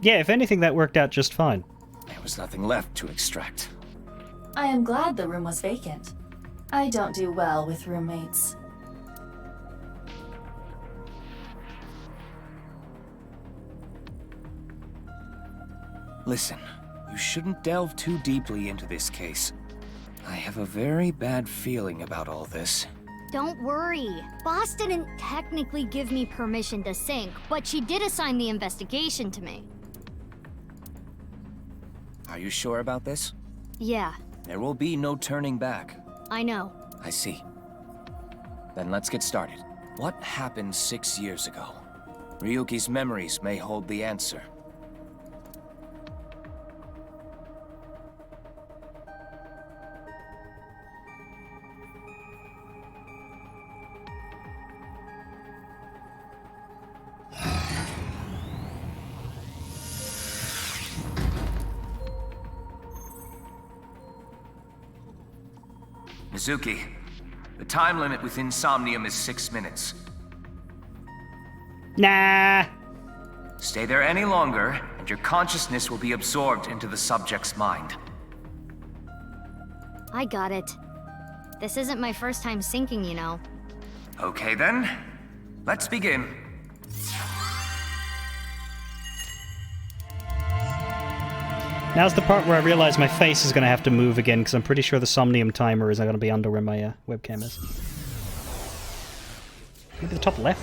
Yeah, if anything, that worked out just fine. There was nothing left to extract. I am glad the room was vacant. I don't do well with roommates. Listen, you shouldn't delve too deeply into this case. I have a very bad feeling about all this. Don't worry. Boss didn't technically give me permission to sync, but she did assign the investigation to me. Are you sure about this? Yeah, There will be no turning back. I know. I see. Then let's get started. What happened 6 years ago? Ryuki's memories may hold the answer. Mizuki, the time limit within Somnium is 6 minutes. Nah. Stay there any longer, and your consciousness will be absorbed into the subject's mind. I got it. This isn't my first time syncing, you know. Okay then, let's begin. Now's the part where I realize my face is going to have to move again, because I'm pretty sure the Somnium timer is going to be under where my webcam is. Maybe the top left?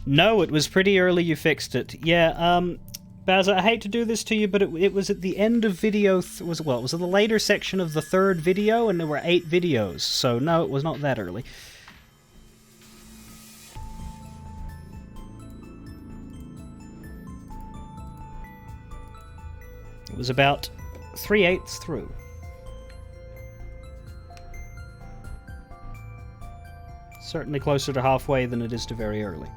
No, it was pretty early you fixed it. Yeah, Bazza, I hate to do this to you, but it was at the end of video... it was in the later section of the third video, and there were 8 videos. So, no, it was not that early. It was about 3/8 through. Certainly closer to halfway than it is to very early.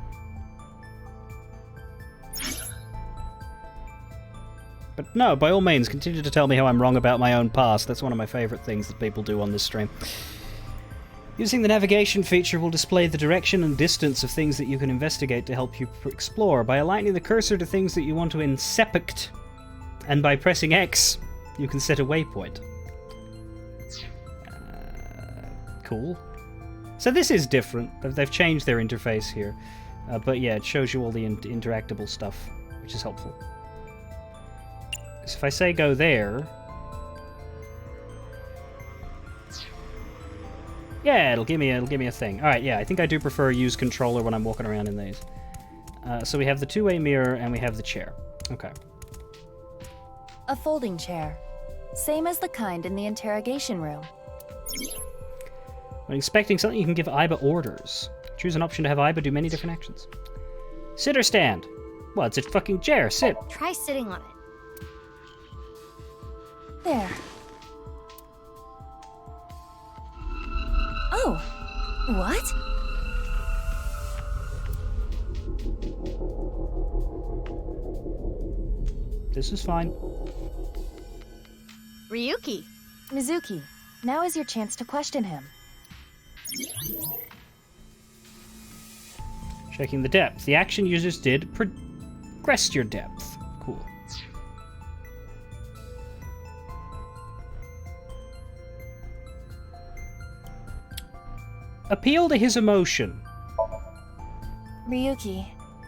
But no, by all means, continue to tell me how I'm wrong about my own past. That's one of my favorite things that people do on this stream. Using the navigation feature will display the direction and distance of things that you can investigate to help you explore. By aligning the cursor to things that you want to inspect, and by pressing X, you can set a waypoint. Cool. So this is different. They've changed their interface here. But yeah, it shows you all the interactable stuff, which is helpful. So if I say go there... yeah, it'll give me a thing. Alright, yeah, I think I do prefer use controller when I'm walking around in these. So we have the two-way mirror and we have the chair. Okay. A folding chair. Same as the kind in the interrogation room. When inspecting something, you can give Aiba orders. Choose an option to have Aiba do many different actions. Sit or stand? Well, it's a fucking chair. Sit. Try sitting on it. There. Oh! What? This is fine. Ryuki. Mizuki, now is your chance to question him. Checking the depth. The action you just did progressed your depth. Cool. Appeal to his emotion. Ryuki,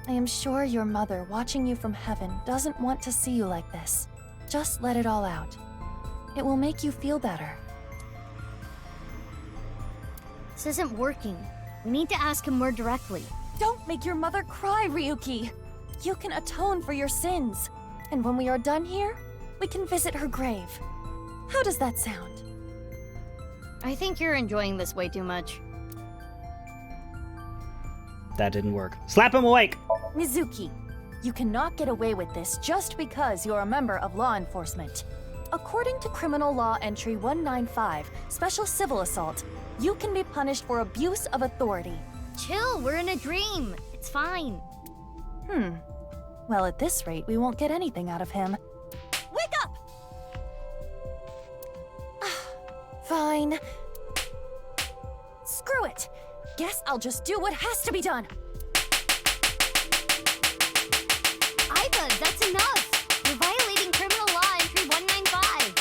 I am sure your mother, watching you from heaven, doesn't want to see you like this. Just let it all out. It will make you feel better. This isn't working. We need to ask him more directly. Don't make your mother cry, Ryuki! You can atone for your sins. And when we are done here, we can visit her grave. How does that sound? I think you're enjoying this way too much. That didn't work. Slap him awake! Mizuki, you cannot get away with this just because you're a member of law enforcement. According to Criminal Law Entry 195, Special Civil Assault, you can be punished for abuse of authority. Chill, we're in a dream. It's fine. Well, at this rate, we won't get anything out of him. Wake up! Fine. Screw it! Guess I'll just do what has to be done. Aiba, that's enough! You're violating Criminal Law Entry 195.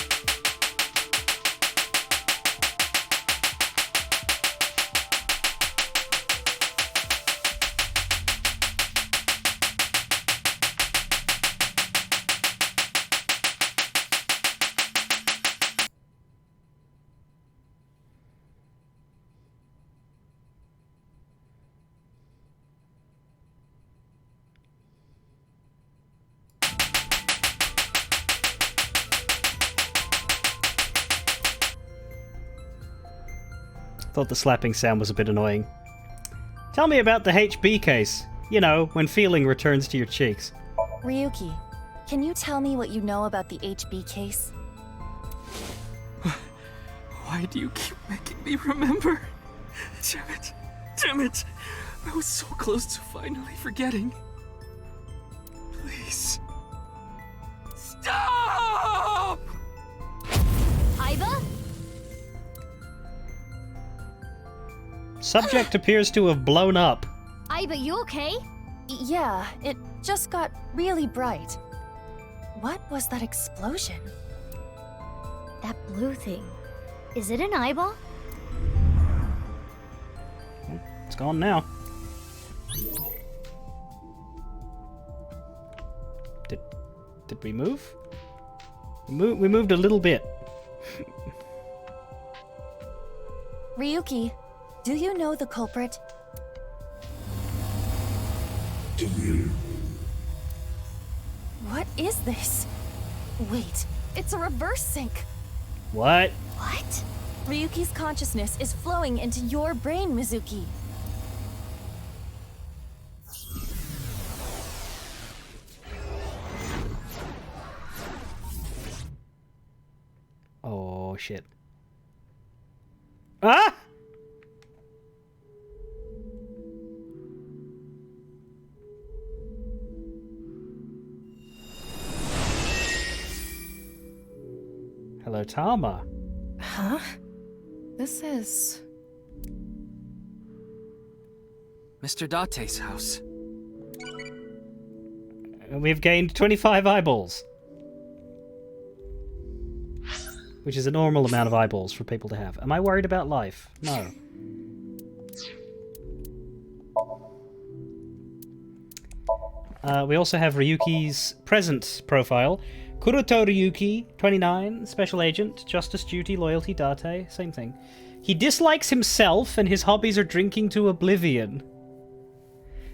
Thought the slapping sound was a bit annoying. Tell me about the HB case. You know, when feeling returns to your cheeks. Ryuki, can you tell me what you know about the HB case? Why do you keep making me remember? Damn it. Damn it. I was so close to finally forgetting. Please. Stop! Aiba? Subject appears to have blown up. Aiba, you okay? Yeah, it just got really bright. What was that explosion? That blue thing. Is it an eyeball? It's gone now. Did we move? We moved a little bit. Ryuki, do you know the culprit? What is this? Wait, it's a reverse sync. What? What? Ryuki's consciousness is flowing into your brain, Mizuki. Oh, shit. Ah! Hello, Tama. Huh? This is... Mr. Date's house. We've gained 25 eyeballs. Which is a normal amount of eyeballs for people to have. Am I worried about life? No. We also have Ryuki's present profile. Kuroto Ryuki, 29, Special Agent, Justice, Duty, Loyalty, Date, same thing. He dislikes himself and his hobbies are drinking to oblivion.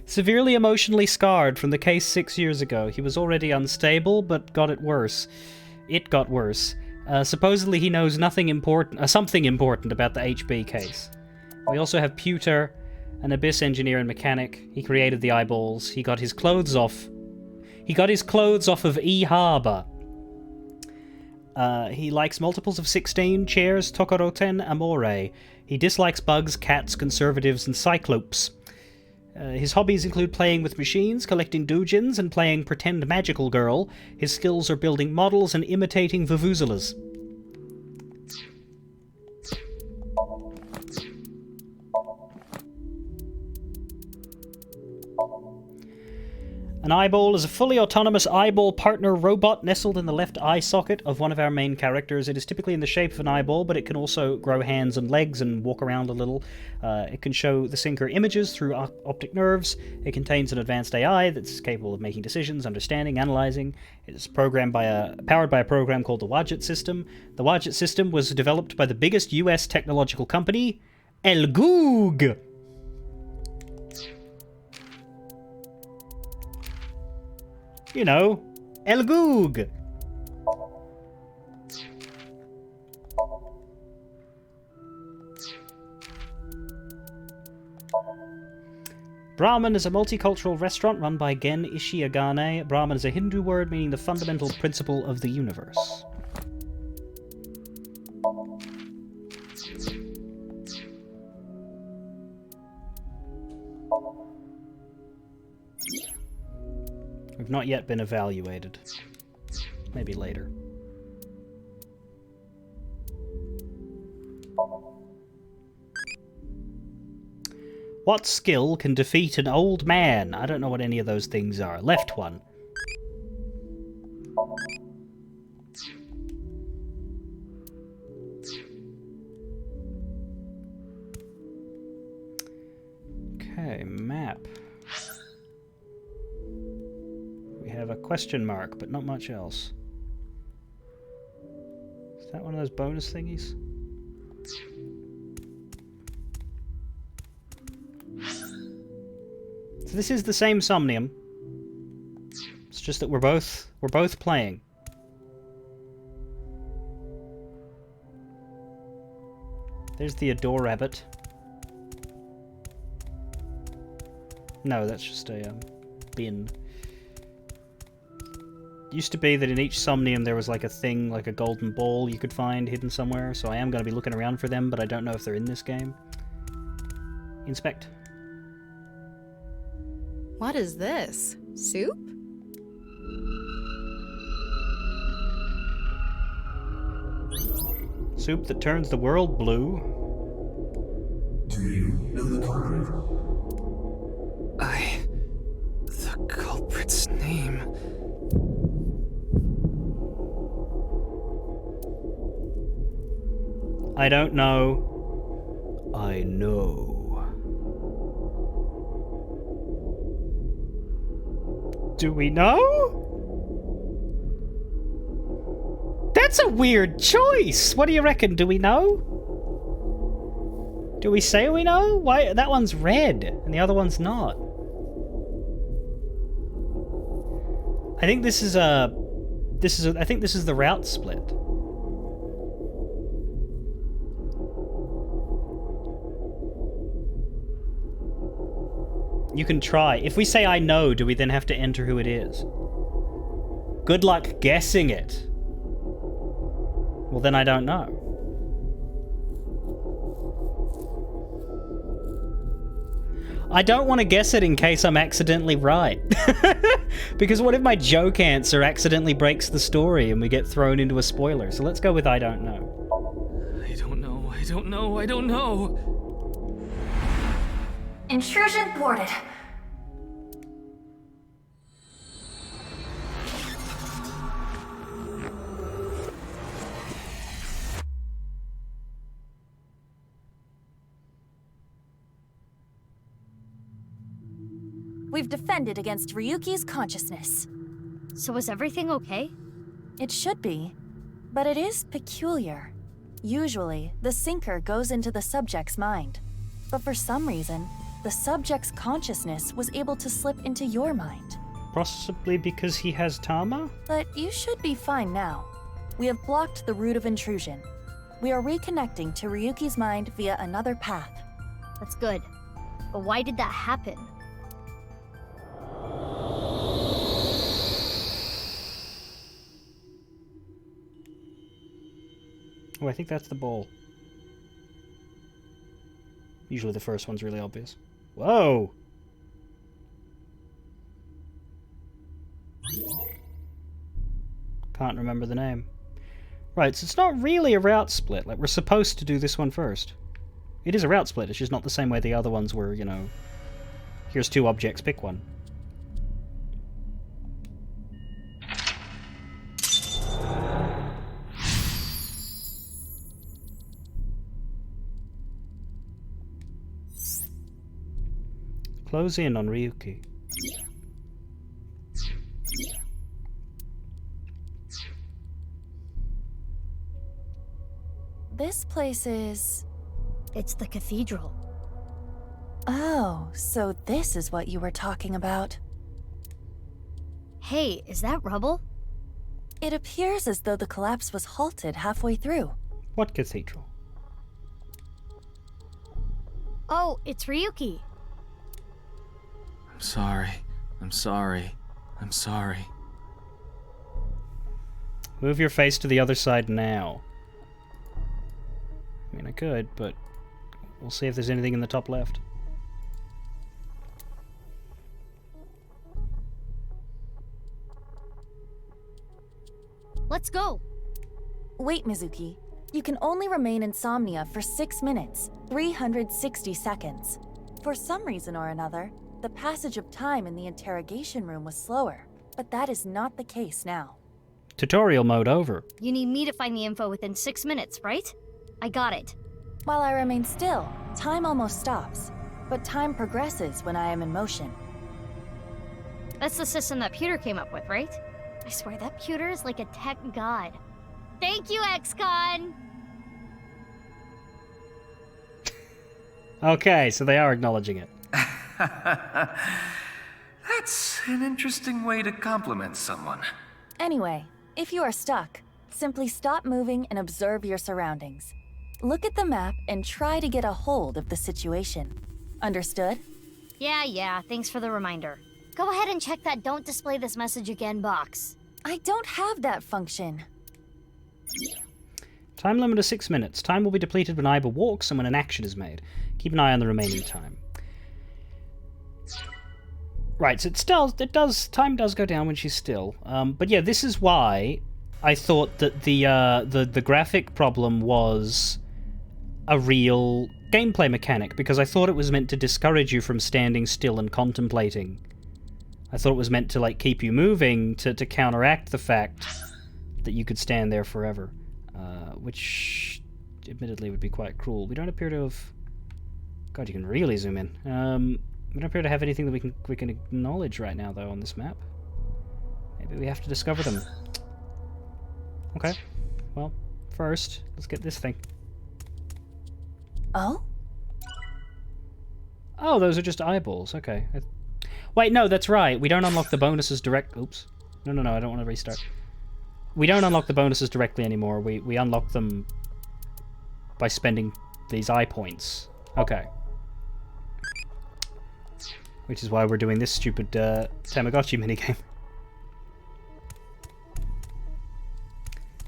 Severely emotionally scarred from the case 6 years ago. He was already unstable, but got it worse. It got worse. Supposedly he knows something important about the HB case. We also have Pewter, an Abyss engineer and mechanic. He created the eyeballs. He got his clothes off. He got his clothes off of E. Harbour. He likes multiples of 16, chairs, Tokoroten, Amore. He dislikes bugs, cats, conservatives, and cyclopes. His hobbies include playing with machines, collecting doujins, and playing Pretend Magical Girl. His skills are building models and imitating vuvuzelas. An eyeball is a fully autonomous eyeball partner robot nestled in the left eye socket of one of our main characters. It is typically in the shape of an eyeball, but it can also grow hands and legs and walk around a little. It can show the sinker images through optic nerves. It contains an advanced AI that's capable of making decisions, understanding, analyzing. It is powered by a program called the Wadget System. The Wadget System was developed by the biggest US technological company, El Goog. You know, El Goog. Brahman is a multicultural restaurant run by Gen Ishiagane. Brahman is a Hindu word meaning the fundamental principle of the universe. We've not yet been evaluated. Maybe later. What skill can defeat an old man? I don't know what any of those things are. Left one. Okay, map. We have a question mark, but not much else. Is that one of those bonus thingies? So this is the same Somnium. It's just that we're both playing. There's the Adore Rabbit. No, that's just a bin. Used to be that in each Somnium there was like a thing, like a golden ball you could find hidden somewhere, so I am going to be looking around for them, but I don't know if they're in this game. Inspect. What is this? Soup? Soup that turns the world blue. Do you know the culprit? The culprit's name... I don't know. I know. Do we know? That's a weird choice. What do you reckon? Do we know? Do we say we know? Why? That one's red and the other one's not. I think this is I think this is the route split. You can try. If we say I know, do we then have to enter who it is? Good luck guessing it. Well, then I don't know. I don't want to guess it in case I'm accidentally right. Because what if my joke answer accidentally breaks the story and we get thrown into a spoiler? So let's go with I don't know. I don't know, I don't know, I don't know. Intrusion thwarted. We've defended against Ryuki's consciousness. So is everything okay? It should be, but it is peculiar. Usually, the sinker goes into the subject's mind, but for some reason, the subject's consciousness was able to slip into your mind. Possibly because he has Tama? But you should be fine now. We have blocked the route of intrusion. We are reconnecting to Ryuki's mind via another path. That's good. But why did that happen? Oh, I think that's the ball. Usually the first one's really obvious. Whoa! Can't remember the name. Right, so it's not really a route split. Like, we're supposed to do this one first. It is a route split, it's just not the same way the other ones were, you know. Here's two objects, pick one. Close in on Ryuki. This place is... It's the cathedral. Oh, so this is what you were talking about. Hey, is that rubble? It appears as though the collapse was halted halfway through. What cathedral? Oh, it's Ryuki. I'm sorry. I'm sorry. I'm sorry. Move your face to the other side now. I mean, I could, but we'll see if there's anything in the top left. Let's go! Wait, Mizuki. You can only remain in Somnia for 6 minutes, 360 seconds. For some reason or another, the passage of time in the interrogation room was slower, but that is not the case now. Tutorial mode over. You need me to find the info within 6 minutes, right? I got it. While I remain still, time almost stops, but time progresses when I am in motion. That's the system that Pewter came up with, right? I swear that Pewter is like a tech god. Thank you, XCon! Okay, so they are acknowledging it. That's an interesting way to compliment someone. Anyway, if you are stuck, simply stop moving and observe your surroundings. Look at the map and try to get a hold of the situation. Understood? Yeah, thanks for the reminder. Go ahead and check that "Don't display this message again" box. I don't have that function. Time limit of 6 minutes. Time will be depleted when Aiba walks and when an action is made. Keep an eye on the remaining time. Right, so time does go down when she's still. But yeah, this is why I thought that the graphic problem was a real gameplay mechanic, because I thought it was meant to discourage you from standing still and contemplating. I thought it was meant to like keep you moving to counteract the fact that you could stand there forever, which admittedly would be quite cruel. We don't appear to have... God, you can really zoom in. We don't appear to have anything that we can acknowledge right now, though, on this map. Maybe we have to discover them. Okay. Well, first, let's get this thing. Oh? Oh, those are just eyeballs. Okay. Wait, no, that's right. We don't unlock the bonuses direct... Oops. No, I don't want to restart. We don't unlock the bonuses directly anymore. We unlock them by spending these eye points. Okay. Which is why we're doing this stupid Tamagotchi minigame.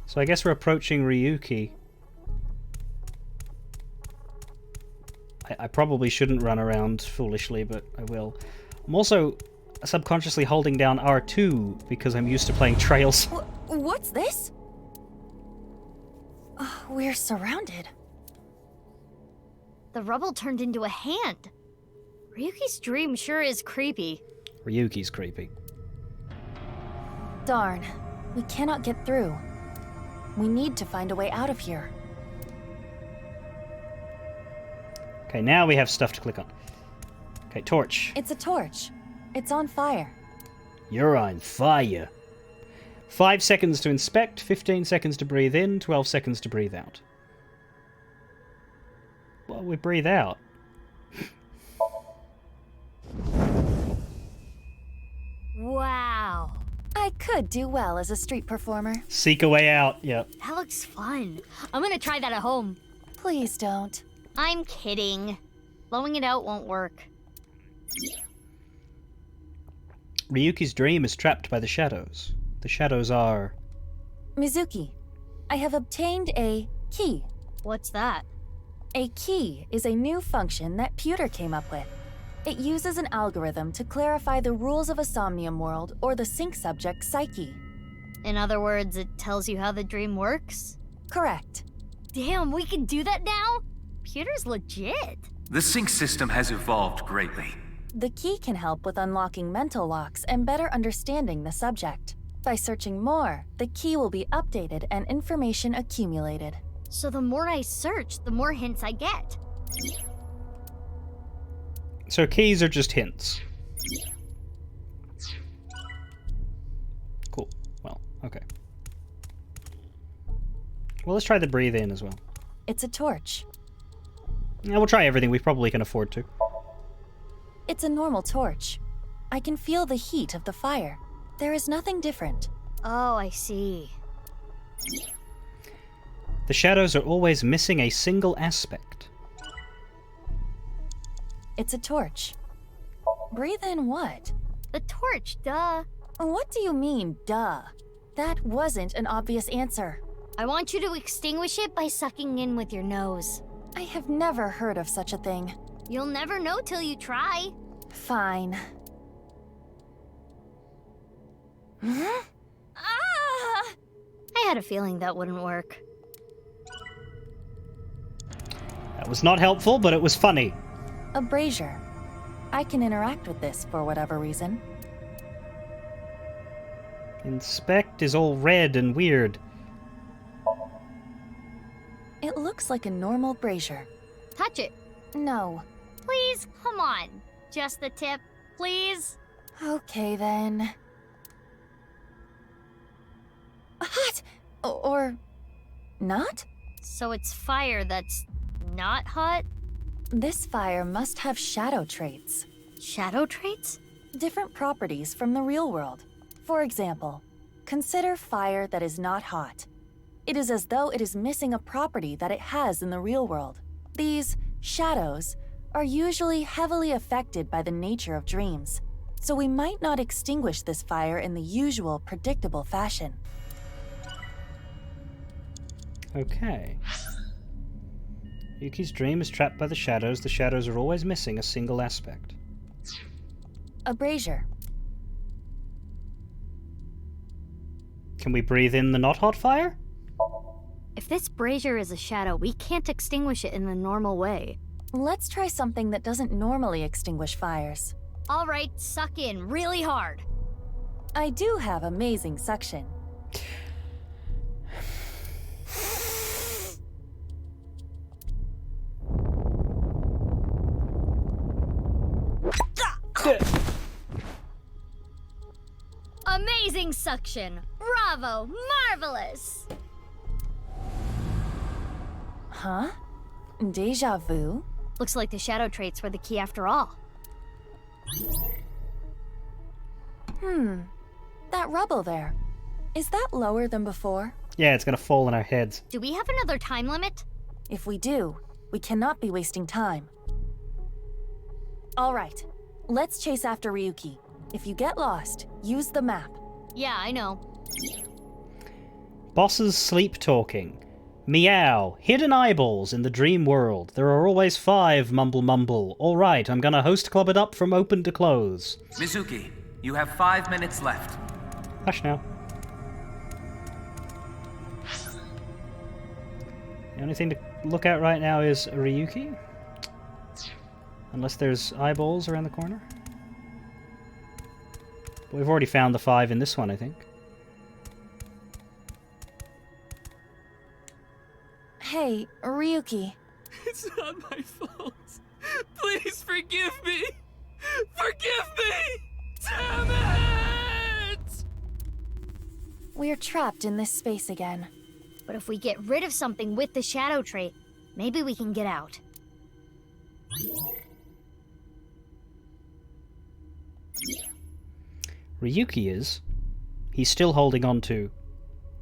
So I guess we're approaching Ryuki. I probably shouldn't run around foolishly, but I will. I'm also subconsciously holding down R2 because I'm used to playing Trails. What's this? We're surrounded. The rubble turned into a hand. Ryuki's dream sure is creepy. Ryuki's creepy. Darn. We cannot get through. We need to find a way out of here. Okay, now we have stuff to click on. Okay, torch. It's a torch. It's on fire. You're on fire. 5 seconds to inspect, 15 seconds to breathe in, 12 seconds to breathe out. Well, we breathe out. Wow. I could do well as a street performer. Seek a way out, yep. That looks fun. I'm gonna try that at home. Please don't. I'm kidding. Blowing it out won't work. Ryuki's dream is trapped by the shadows. The shadows are... Mizuki, I have obtained a key. What's that? A key is a new function that Pewter came up with. It uses an algorithm to clarify the rules of a Somnium world or the sync subject's psyche. In other words, it tells you how the dream works? Correct. Damn, we can do that now? Pewter's legit. The sync system has evolved greatly. The key can help with unlocking mental locks and better understanding the subject. By searching more, the key will be updated and information accumulated. So the more I search, the more hints I get. So keys are just hints. Cool. Well, okay. Well, let's try the breathe in as well. It's a torch. Yeah, we'll try everything we probably can afford to. It's a normal torch. I can feel the heat of the fire. There is nothing different. Oh, I see. The shadows are always missing a single aspect. It's a torch. Breathe in what? The torch, duh. What do you mean, duh? That wasn't an obvious answer. I want you to extinguish it by sucking in with your nose. I have never heard of such a thing. You'll never know till you try. Fine. Ah! I had a feeling that wouldn't work. That was not helpful, but it was funny. A brazier. I can interact with this for whatever reason. Inspect is all red and weird. It looks like a normal brazier. Touch it. No. Please, come on. Just the tip, please. Okay, then. Hot! Or... not? So it's fire that's not hot? This fire must have shadow traits. Shadow traits? Different properties from the real world. For example, consider fire that is not hot. It is as though it is missing a property that it has in the real world. These shadows are usually heavily affected by the nature of dreams, so we might not extinguish this fire in the usual predictable fashion. Okay. Yuki's dream is trapped by the shadows. The shadows are always missing a single aspect. A brazier. Can we breathe in the not hot fire? If this brazier is a shadow, we can't extinguish it in the normal way. Let's try something that doesn't normally extinguish fires. All right, suck in really hard. I do have amazing suction. Amazing suction! Bravo! Marvelous! Huh? Deja vu? Looks like the shadow traits were the key That rubble there. Is that lower than before? Yeah, it's gonna fall on our heads. Do we have another time limit? If we do, we cannot be wasting time. All right, let's chase after Ryuki. If you get lost, use the map. Yeah, I know. Bosses sleep talking. Meow. Hidden eyeballs in the dream world. There are always 5, mumble mumble. Alright, I'm gonna host club it up from open to close. Mizuki, you have 5 minutes left. Hush now. The only thing to look at right now is Ryuki. Unless there's eyeballs around the corner. But we've already found the 5 in this one, I think. Hey, Ryuki. It's not my fault. Please forgive me. Forgive me! Damn it! We're trapped in this space again. But if we get rid of something with the shadow trait, maybe we can get out. Ryuki is. He's still holding on to.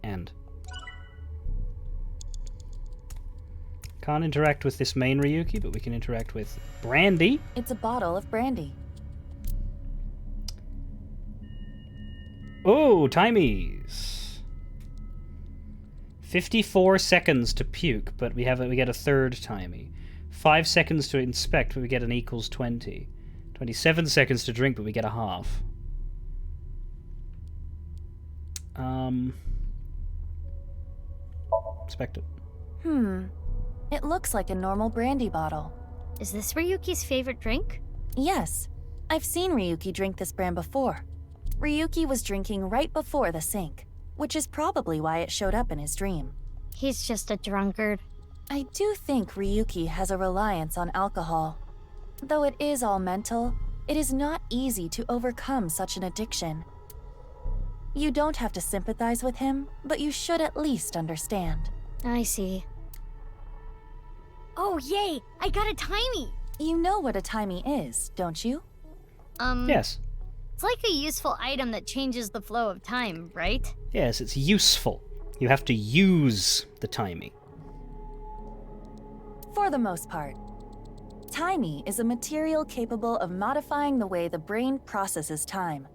And. Can't interact with this main Ryuki, but we can interact with Brandy. It's a bottle of brandy. Oh, timies. 54 seconds to puke, but we get a third timey. 5 seconds to inspect, but we get an equals 20. 27 seconds to drink, but we get a half. Inspect it. It looks like a normal brandy bottle. Is this Ryuki's favorite drink? Yes. I've seen Ryuki drink this brand before. Ryuki was drinking right before the sink, which is probably why it showed up in his dream. He's just a drunkard. I do think Ryuki has a reliance on alcohol. Though it is all mental, it is not easy to overcome such an addiction. You don't have to sympathize with him, but you should at least understand. I see. Oh, yay! I got a timey! You know what a timey is, don't you? Yes. It's like a useful item that changes the flow of time, right? Yes, it's useful. You have to use the timey. For the most part. Timey is a material capable of modifying the way the brain processes time.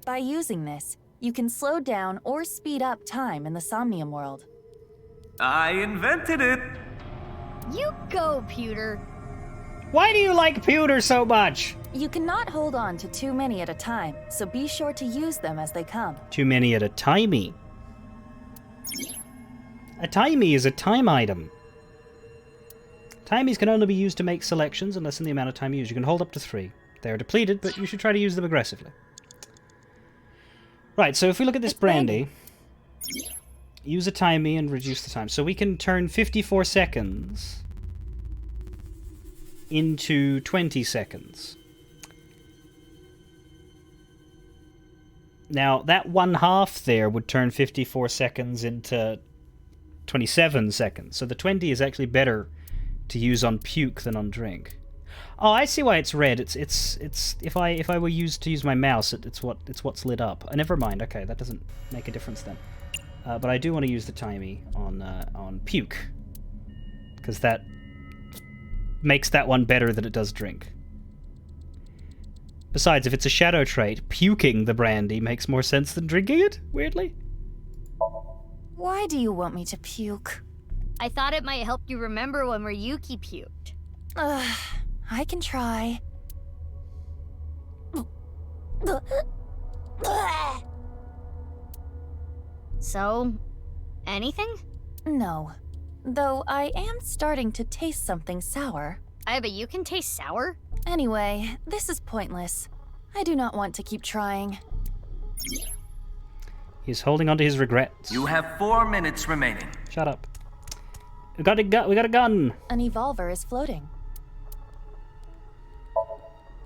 By using this, you can slow down or speed up time in the Somnium world. I invented it! You go, Pewter. Why do you like pewter so much? You cannot hold on to too many at a time, so be sure to use them as they come. Too many at a timey. A timey is a time item. Timies can only be used to make selections and lessen the amount of time used. You can hold up to 3. They are depleted, but you should try to use them aggressively. Right, so if we look at this brandy, use a timey and reduce the time. So we can turn 54 seconds into 20 seconds. Now, that 1/2 there would turn 54 seconds into 27 seconds. So the 20 is actually better to use on puke than on drink. Oh, I see why it's red. It's if I were used to use my mouse, it's what's lit up. Never mind. Okay, that doesn't make a difference then. But I do want to use the timey on puke, because that makes that one better than it does drink. Besides, if it's a shadow trait, puking the brandy makes more sense than drinking it, weirdly. Why do you want me to puke? I thought it might help you remember when Ryuki puked. I can try. So, anything? No. Though I am starting to taste something sour. I bet you can taste sour? Anyway, this is pointless. I do not want to keep trying. He's holding on to his regrets. You have 4 minutes remaining. Shut up. We got a gun. An evolver is floating.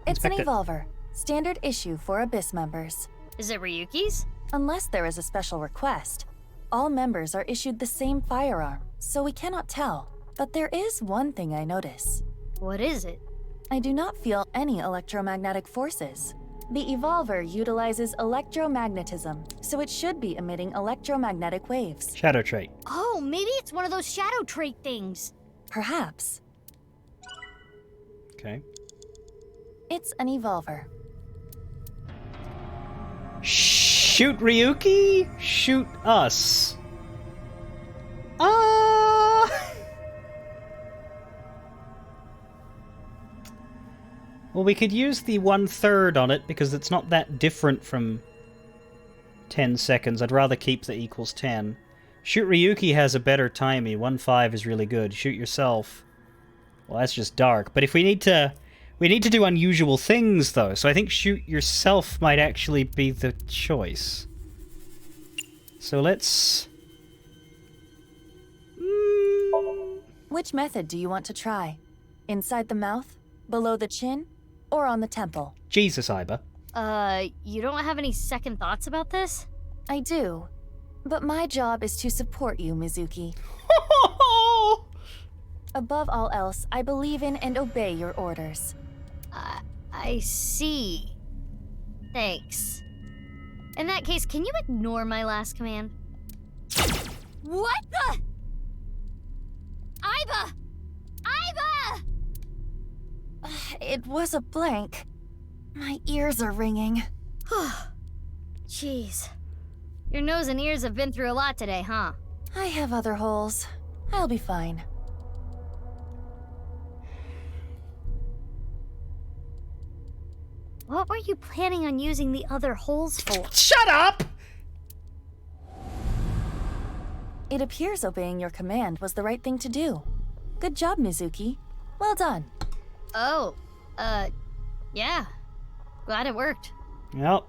It's an evolver. Standard issue for Abyss members. Is it Ryuki's? Unless there is a special request. All members are issued the same firearm, so we cannot tell. But there is one thing I notice. What is it? I do not feel any electromagnetic forces. The Evolver utilizes electromagnetism, so it should be emitting electromagnetic waves. Shadow trait. Oh, maybe it's one of those shadow trait things. Perhaps. Okay. It's an Evolver. Shoot Ryuki? Shoot us. Well, we could use the 1/3 on it because it's not that different from 10 seconds. I'd rather keep the equals 10. Shoot Ryuki has a better timing. 1/5 is really good. Shoot yourself. Well, that's just dark. But if we need to do unusual things though. So I think shoot yourself might actually be the choice. So let's... Which method do you want to try? Inside the mouth? Below the chin? Or on the temple? Jesus, Iba. You don't have any second thoughts about this? I do. But my job is to support you, Mizuki. Above all else, I believe in and obey your orders. I see. Thanks. In that case, can you ignore my last command? What the? Iba! Iba! It was a blank. My ears are ringing. Jeez. Your nose and ears have been through a lot today, huh? I have other holes. I'll be fine. What were you planning on using the other holes for? Shut up! It appears obeying your command was the right thing to do. Good job, Mizuki. Well done. Oh, yeah. Glad it worked. Yep.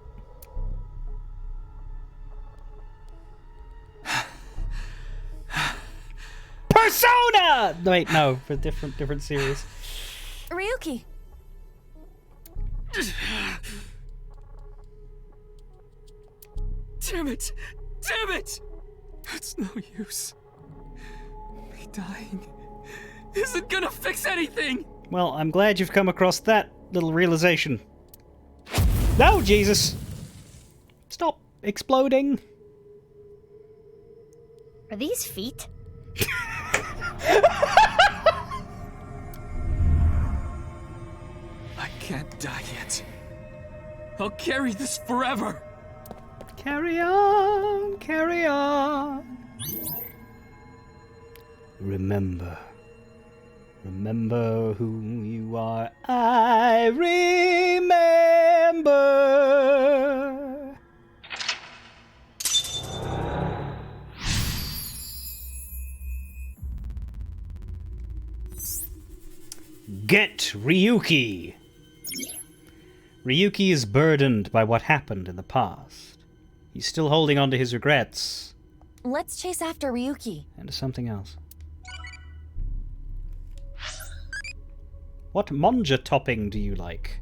Persona! Wait, no, for different series. Ryuki! Damn it! Damn it! It's no use. Me dying isn't gonna fix anything! Well, I'm glad you've come across that little realization. No, Jesus! Stop exploding. Are these feet? I can't die yet. I'll carry this forever. Carry on, carry on. Remember. Remember who you are. I remember. Get Ryuki. Ryuki is burdened by what happened in the past. He's still holding on to his regrets. Let's chase after Ryuki. And to something else. What manja topping do you like?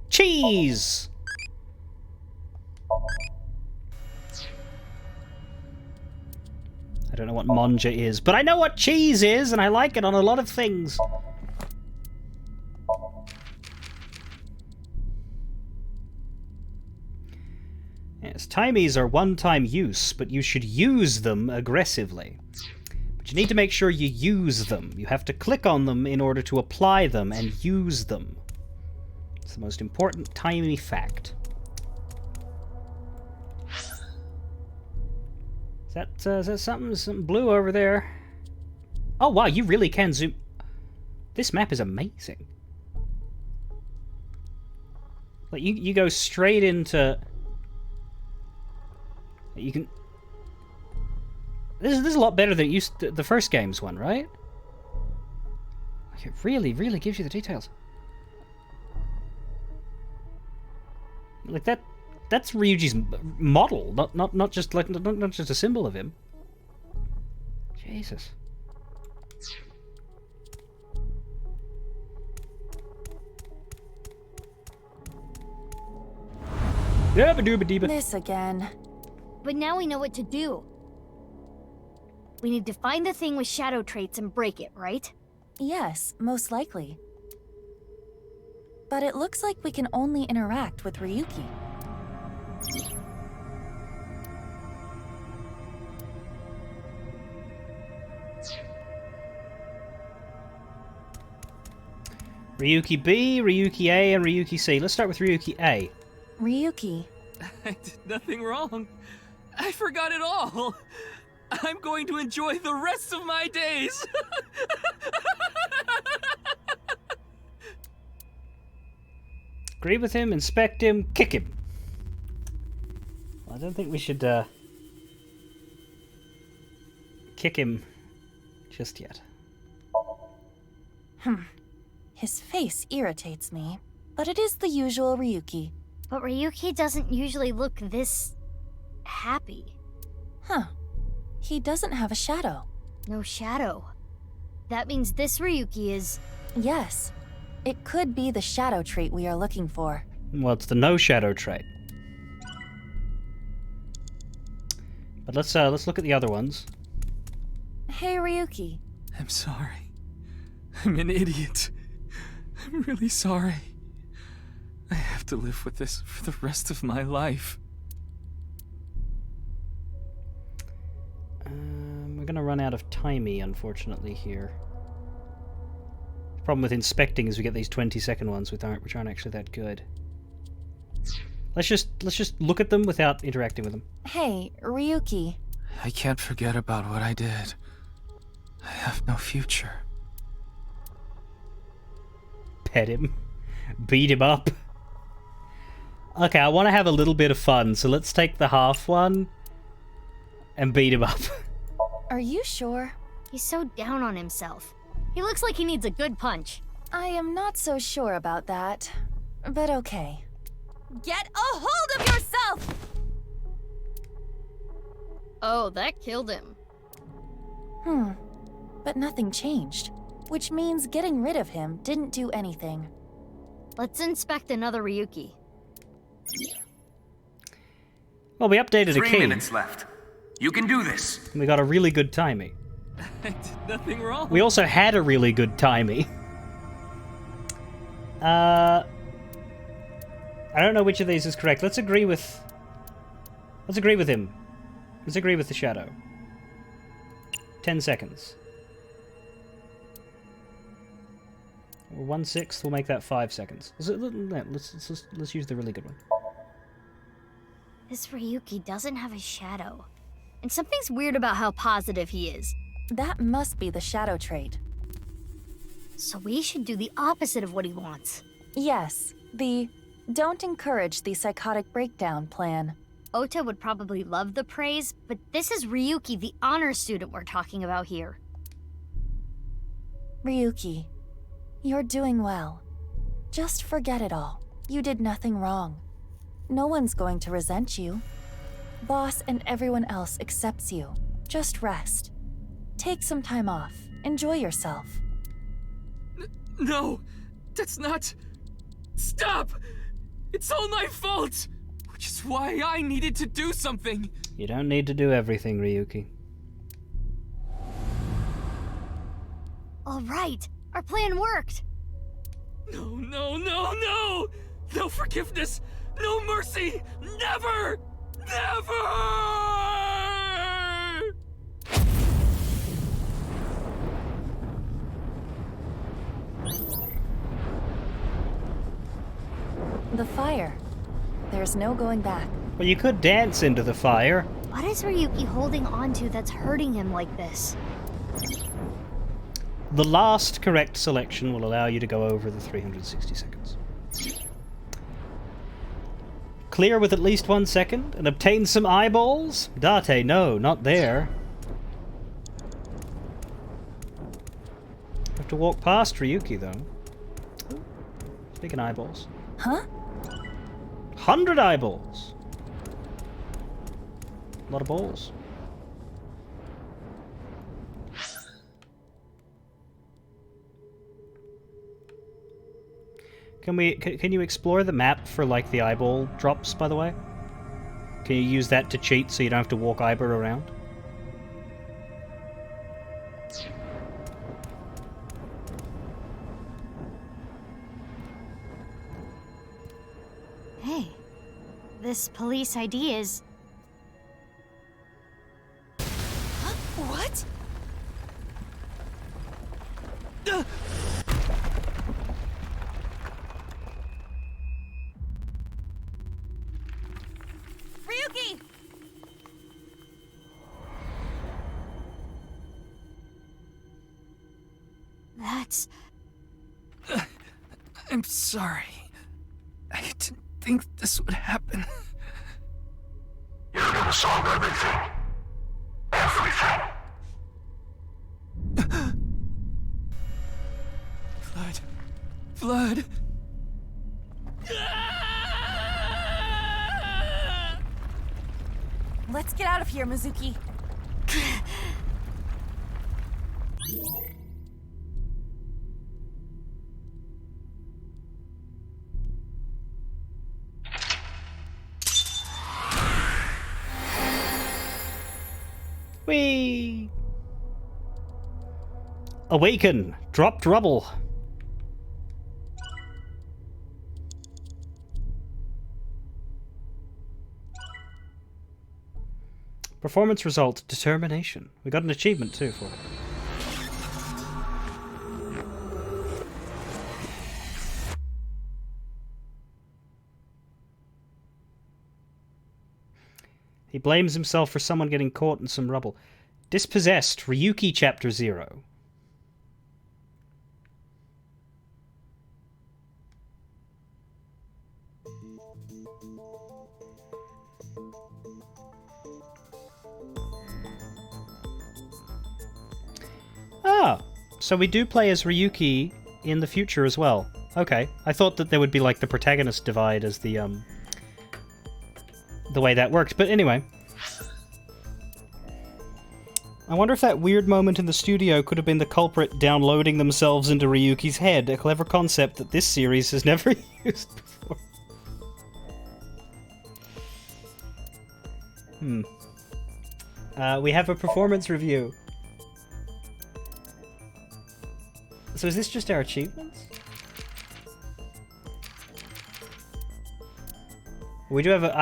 Cheese! I don't know what manja is, but I know what cheese is, and I like it on a lot of things. Yes, timies are one-time use, but you should use them aggressively. But you need to make sure you use them. You have to click on them in order to apply them and use them. It's the most important timey fact. Is that something blue over there? Oh wow, you really can zoom. This map is amazing. Like you go straight into. You can. This is a lot better than it used to, the first game's one, right? Like it really gives you the details. Like that's Ryuji's model, not just like not just a symbol of him. Jesus. This again. But now we know what to do. We need to find the thing with shadow traits and break it, right? Yes, most likely. but it looks like we can only interact with Ryuki. Ryuki B, Ryuki A, and Ryuki C. Let's start with Ryuki A. Ryuki. I did nothing wrong. I forgot it all. I'm going to enjoy the rest of my days. Agree with him, inspect him, kick him. Well, I don't think we should kick him just yet. His face irritates me, but it is the usual Ryuki. But Ryuki doesn't usually look this happy. Huh. He doesn't have a shadow. No shadow. That means this Ryuki is... Yes. It could be the shadow trait we are looking for. Well, it's the no shadow trait. But let's look at the other ones. Hey, Ryuki. I'm sorry. I'm an idiot. I'm really sorry. I have to live with this for the rest of my life. We're gonna run out of timey, unfortunately, here. The problem with inspecting is we get these 20-second ones which aren't actually that good. Let's just look at them without interacting with them. Hey, Ryuki. I can't forget about what I did. I have no future. Pet him. Beat him up. Okay, I want to have a little bit of fun, so let's take the half one and beat him up. Are you sure? He's so down on himself. He looks like he needs a good punch. I am not so sure about that, but okay. Get a hold of yourself! Oh, that killed him. But nothing changed, which means getting rid of him didn't do anything. Let's inspect another Ryuki. Well, we updated a 3 key. minutes left. You can do this. We got a really good timey. I did nothing wrong. We also had a really good timey. I don't know which of these is correct. Let's agree with him. Let's agree with the shadow. 10 seconds. Or 1/6, we'll make that 5 seconds. Let's use the really good one. This Ryuki doesn't have a shadow. And something's weird about how positive he is. That must be the shadow trait. So we should do the opposite of what he wants. Yes, the don't encourage the psychotic breakdown plan. Ota would probably love the praise, but this is Ryuki, the honor student we're talking about here. Ryuki, you're doing well. Just forget it all. You did nothing wrong. No one's going to resent you. Boss and everyone else accepts you. Just rest. Take some time off. Enjoy yourself. No! That's not... Stop! It's all my fault! Which is why I needed to do something! You don't need to do everything, Ryuki. All right, our plan worked. No, no, no, no! No forgiveness! No mercy! Never! Never! The fire. There's no going back. Well, you could dance into the fire. What is Ryuki holding on to that's hurting him like this? The last correct selection will allow you to go over the 360 seconds. Clear with at least 1 second and obtain some eyeballs? Date, no, not there. Have to walk past Ryuki, though. Speaking of eyeballs. Huh? 100 eyeballs! A lot of balls. Can you explore the map for, like, the eyeball drops, by the way? Can you use that to cheat so you don't have to walk Iber around? This police ID is... What? Ryuki! That's... I'm sorry. I didn't think this would happen. You're gonna solve everything. Everything. Blood. Let's get out of here, Mizuki. Whee! Awaken! Drop rubble! Performance result, determination. We got an achievement too for it. He blames himself for someone getting caught in some rubble. Dispossessed, Ryuki Chapter 0. Ah, so we do play as Ryuki in the future as well. Okay, I thought that there would be like the protagonist divide as the way that worked, but anyway. I wonder if that weird moment in the studio could have been the culprit downloading themselves into Ryuki's head, a clever concept that this series has never used before. We have a performance review. So is this just our achievements? We do have a...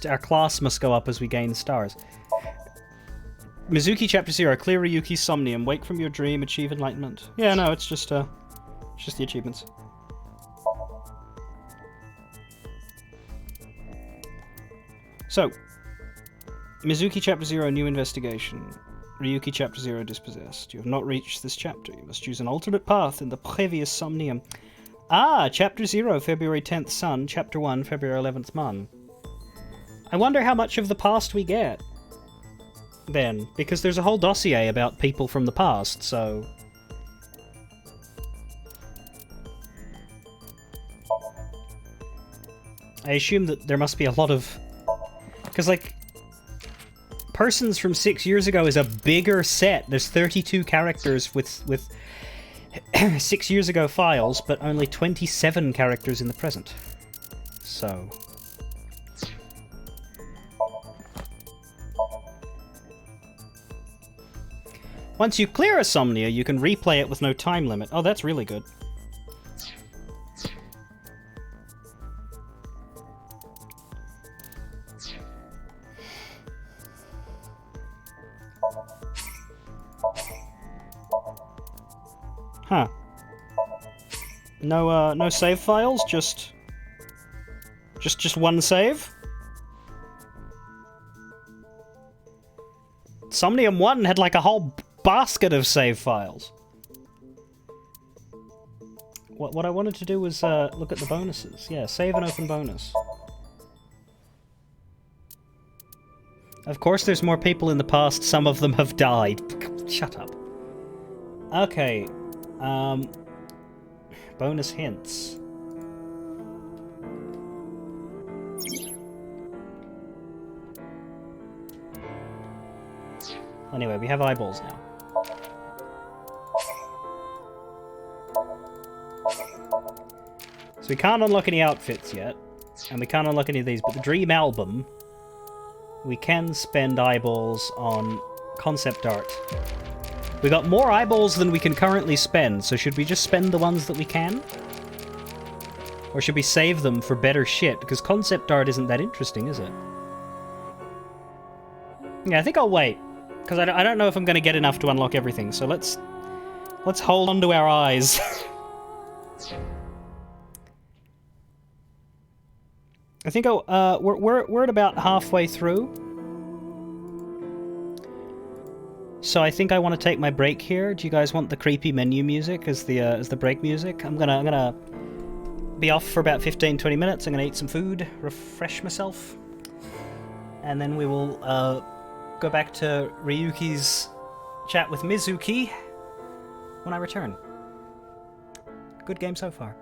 our class must go up as we gain stars. Mizuki Chapter 0, clear Ryuki's Somnium, wake from your dream, achieve enlightenment. Yeah, no, it's just the achievements. So, Mizuki Chapter 0, new investigation. Ryuki Chapter 0, dispossessed. You have not reached this chapter. You must choose an alternate path in the previous Somnium. Chapter 0, February 10th Sun. Chapter 1, February 11th Moon. I wonder how much of the past we get. Then, because there's a whole dossier about people from the past, so... I assume that there must be a lot of... Because, like... Persons from 6 years ago is a bigger set. There's 32 characters with 6 years ago files, but only 27 characters in the present. So... Once you clear a Somnia, you can replay it with no time limit. Oh, that's really good. Huh. No save files, just one save? Somnium 1 had like a whole basket of save files. What I wanted to do was look at the bonuses. Yeah, save and open bonus. Of course there's more people in the past, some of them have died. Shut up. Okay. Bonus hints. Anyway, we have eyeballs now. So we can't unlock any outfits yet, and we can't unlock any of these, but the Dream Album, we can spend eyeballs on concept art. We got more eyeballs than we can currently spend, so should we just spend the ones that we can? Or should we save them for better shit? Because concept art isn't that interesting, is it? Yeah, I think I'll wait. Because I don't know if I'm going to get enough to unlock everything, so let's hold on to our eyes. I think we're at about halfway through. So I think I want to take my break here. Do you guys want the creepy menu music as the break music? I'm gonna be off for about 15-20 minutes. I'm gonna eat some food, refresh myself, and then we will go back to Ryuki's chat with Mizuki when I return. Good game so far.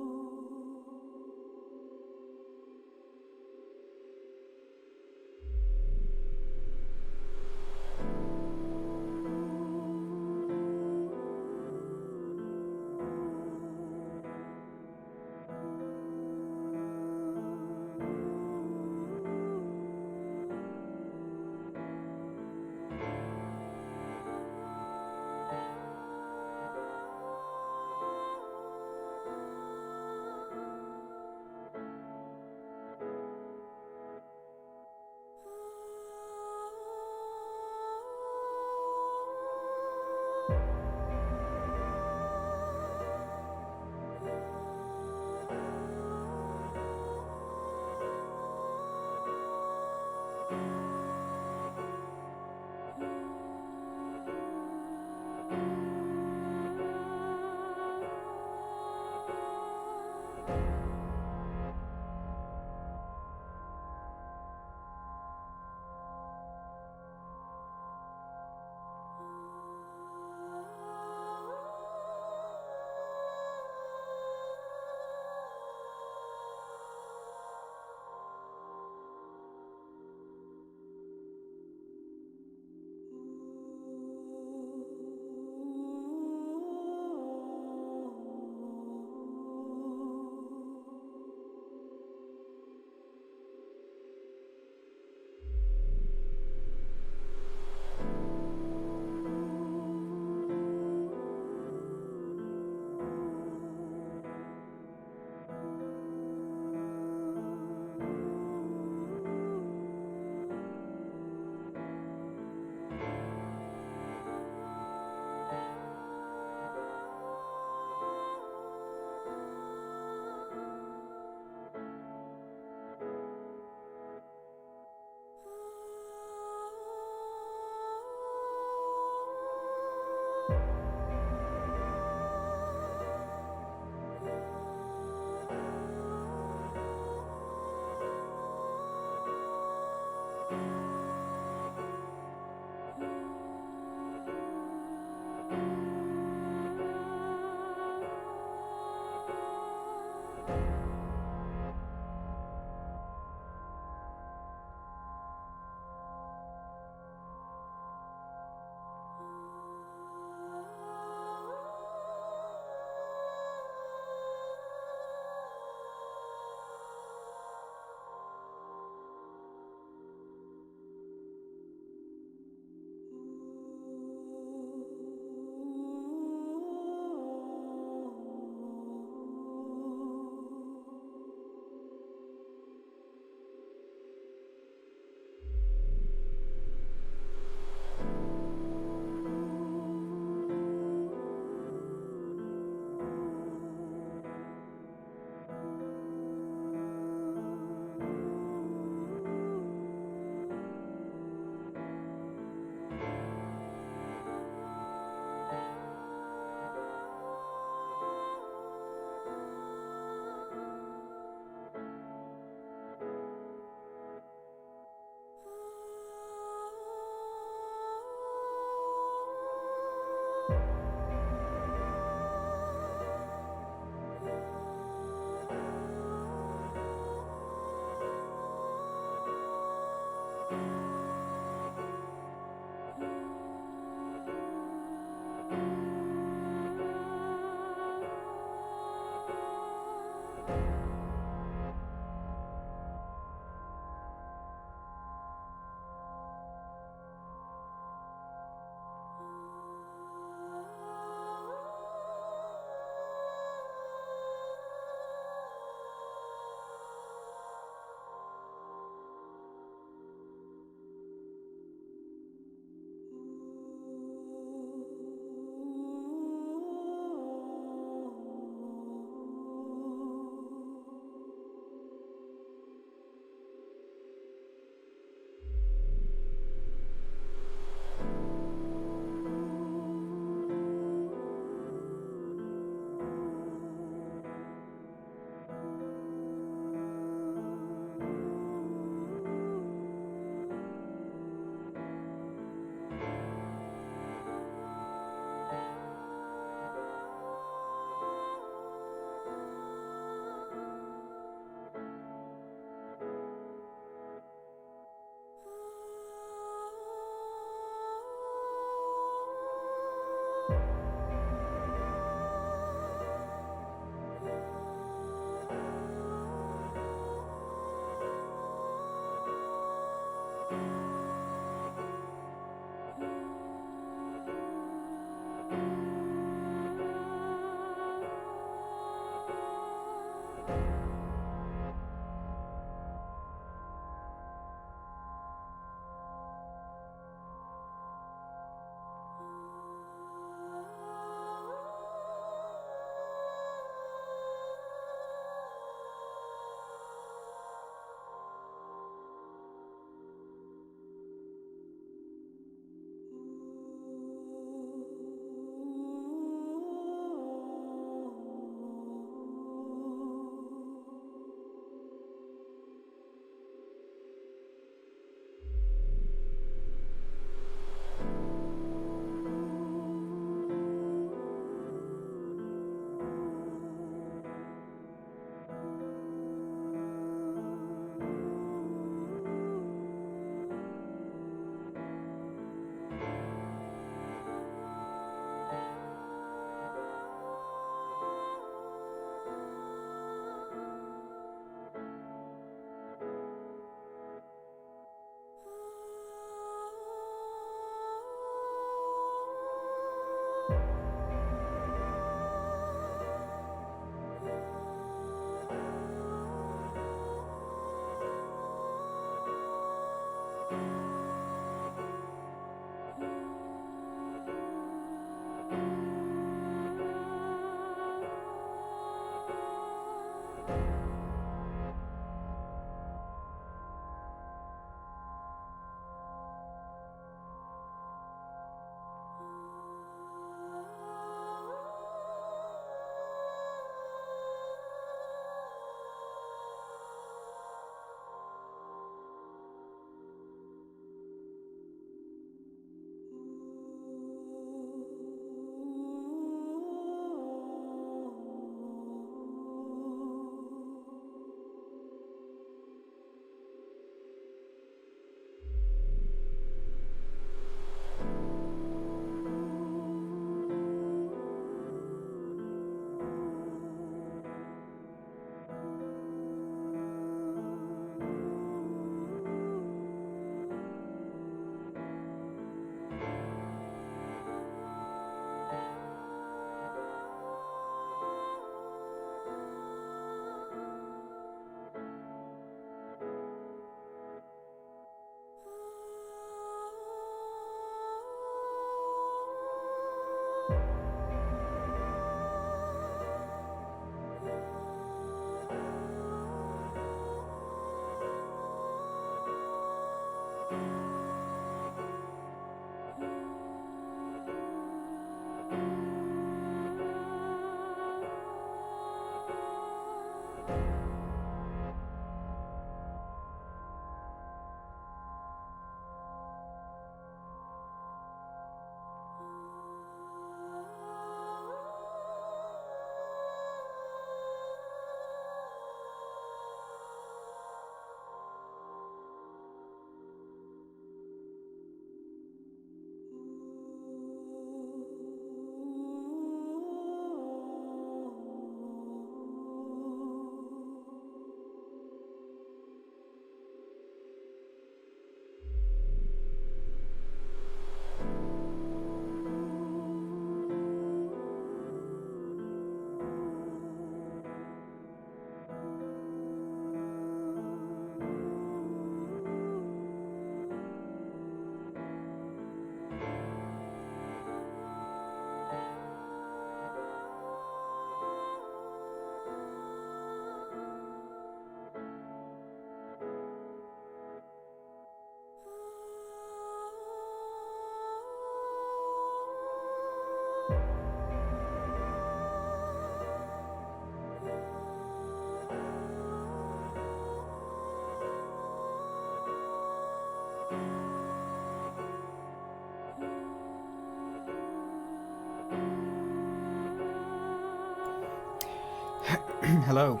hello.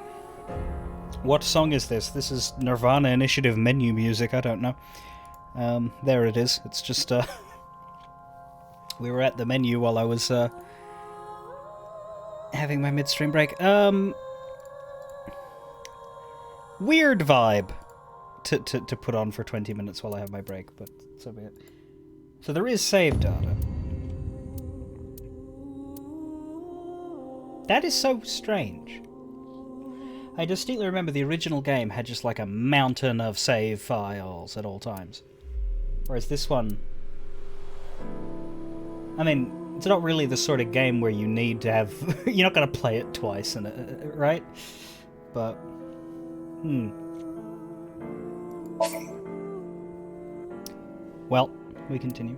What song is this? This is Nirvana Initiative menu music, I don't know. There it is. It's just, we were at the menu while I was, having my midstream break. Weird vibe to put on for 20 minutes while I have my break, but so be it. So there is save data. That is so strange. I distinctly remember the original game had just like a mountain of save files at all times. Whereas this one... I mean, it's not really the sort of game where you need to have... You're not going to play it twice, right? But... Well, we continue.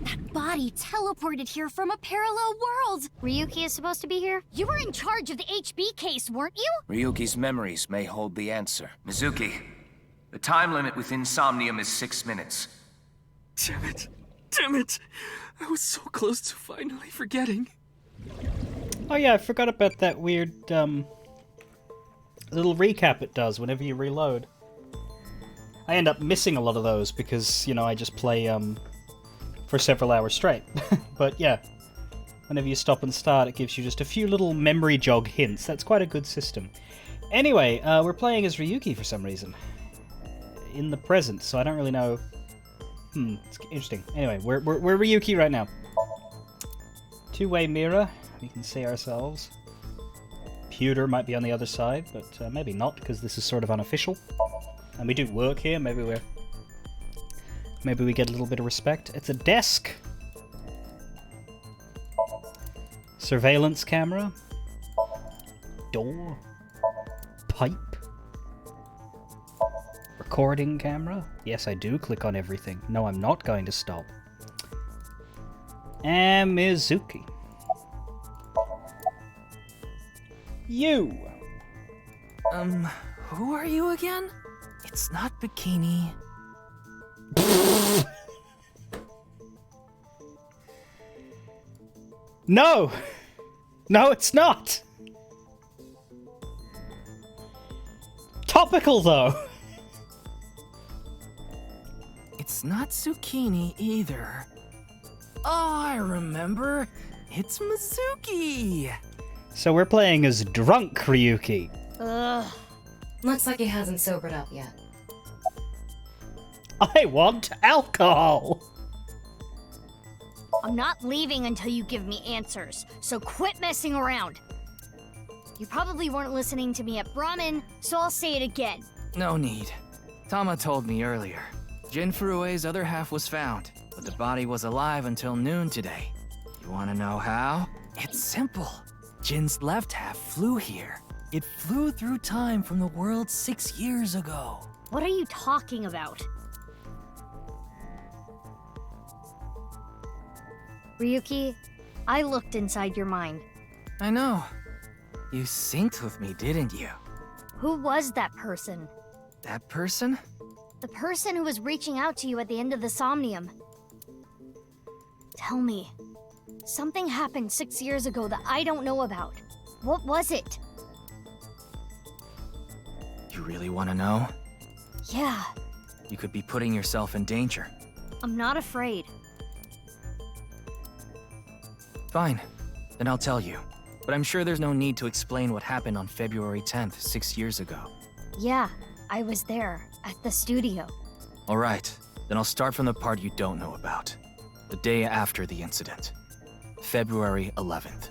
That body teleported here from a parallel world! Ryuki is supposed to be here? You were in charge of the HB case, weren't you? Ryuki's memories may hold the answer. Mizuki, the time limit within Somnium is 6 minutes. Damn it. Damn it. I was so close to finally forgetting. Oh yeah, I forgot about that weird, little recap it does whenever you reload. I end up missing a lot of those because, you know, I just play, for several hours straight. But yeah, whenever you stop and start, it gives you just a few little memory jog hints. That's quite a good system. Anyway, we're playing as Ryuki for some reason. In the present, so I don't really know... it's interesting. Anyway, we're Ryuki right now. Two-way mirror. We can see ourselves. Pewter might be on the other side, but maybe not, because this is sort of unofficial. And we do work here. Maybe we get a little bit of respect. It's a desk. Surveillance camera. Door. Pipe. Recording camera. Yes, I do click on everything. No, I'm not going to stop. And Mizuki. You. Who are you again? It's not Bikini. No! No, it's not! Topical, though! It's not Zucchini either. Oh, I remember. It's Mizuki. So we're playing as drunk Ryuki. Ugh. Looks like he hasn't sobered up yet. I want alcohol! I'm not leaving until you give me answers, so quit messing around. You probably weren't listening to me at Brahmin, so I'll say it again. No need. Tama told me earlier. Jin Furue's other half was found, but the body was alive until noon today. You want to know how? It's simple. Jin's left half flew here. It flew through time from the world 6 years ago. What are you talking about? Ryuki, I looked inside your mind. I know. You synced with me, didn't you? Who was that person? That person? The person who was reaching out to you at the end of the Somnium. Tell me. Something happened 6 years ago that I don't know about. What was it? You really want to know? Yeah, You could be putting yourself in danger. I'm not afraid. Fine. Then I'll tell you. But I'm sure there's no need to explain what happened on February 10th, 6 years ago. Yeah, I was there, at the studio. Alright, then I'll start from the part you don't know about. The day after the incident. February 11th.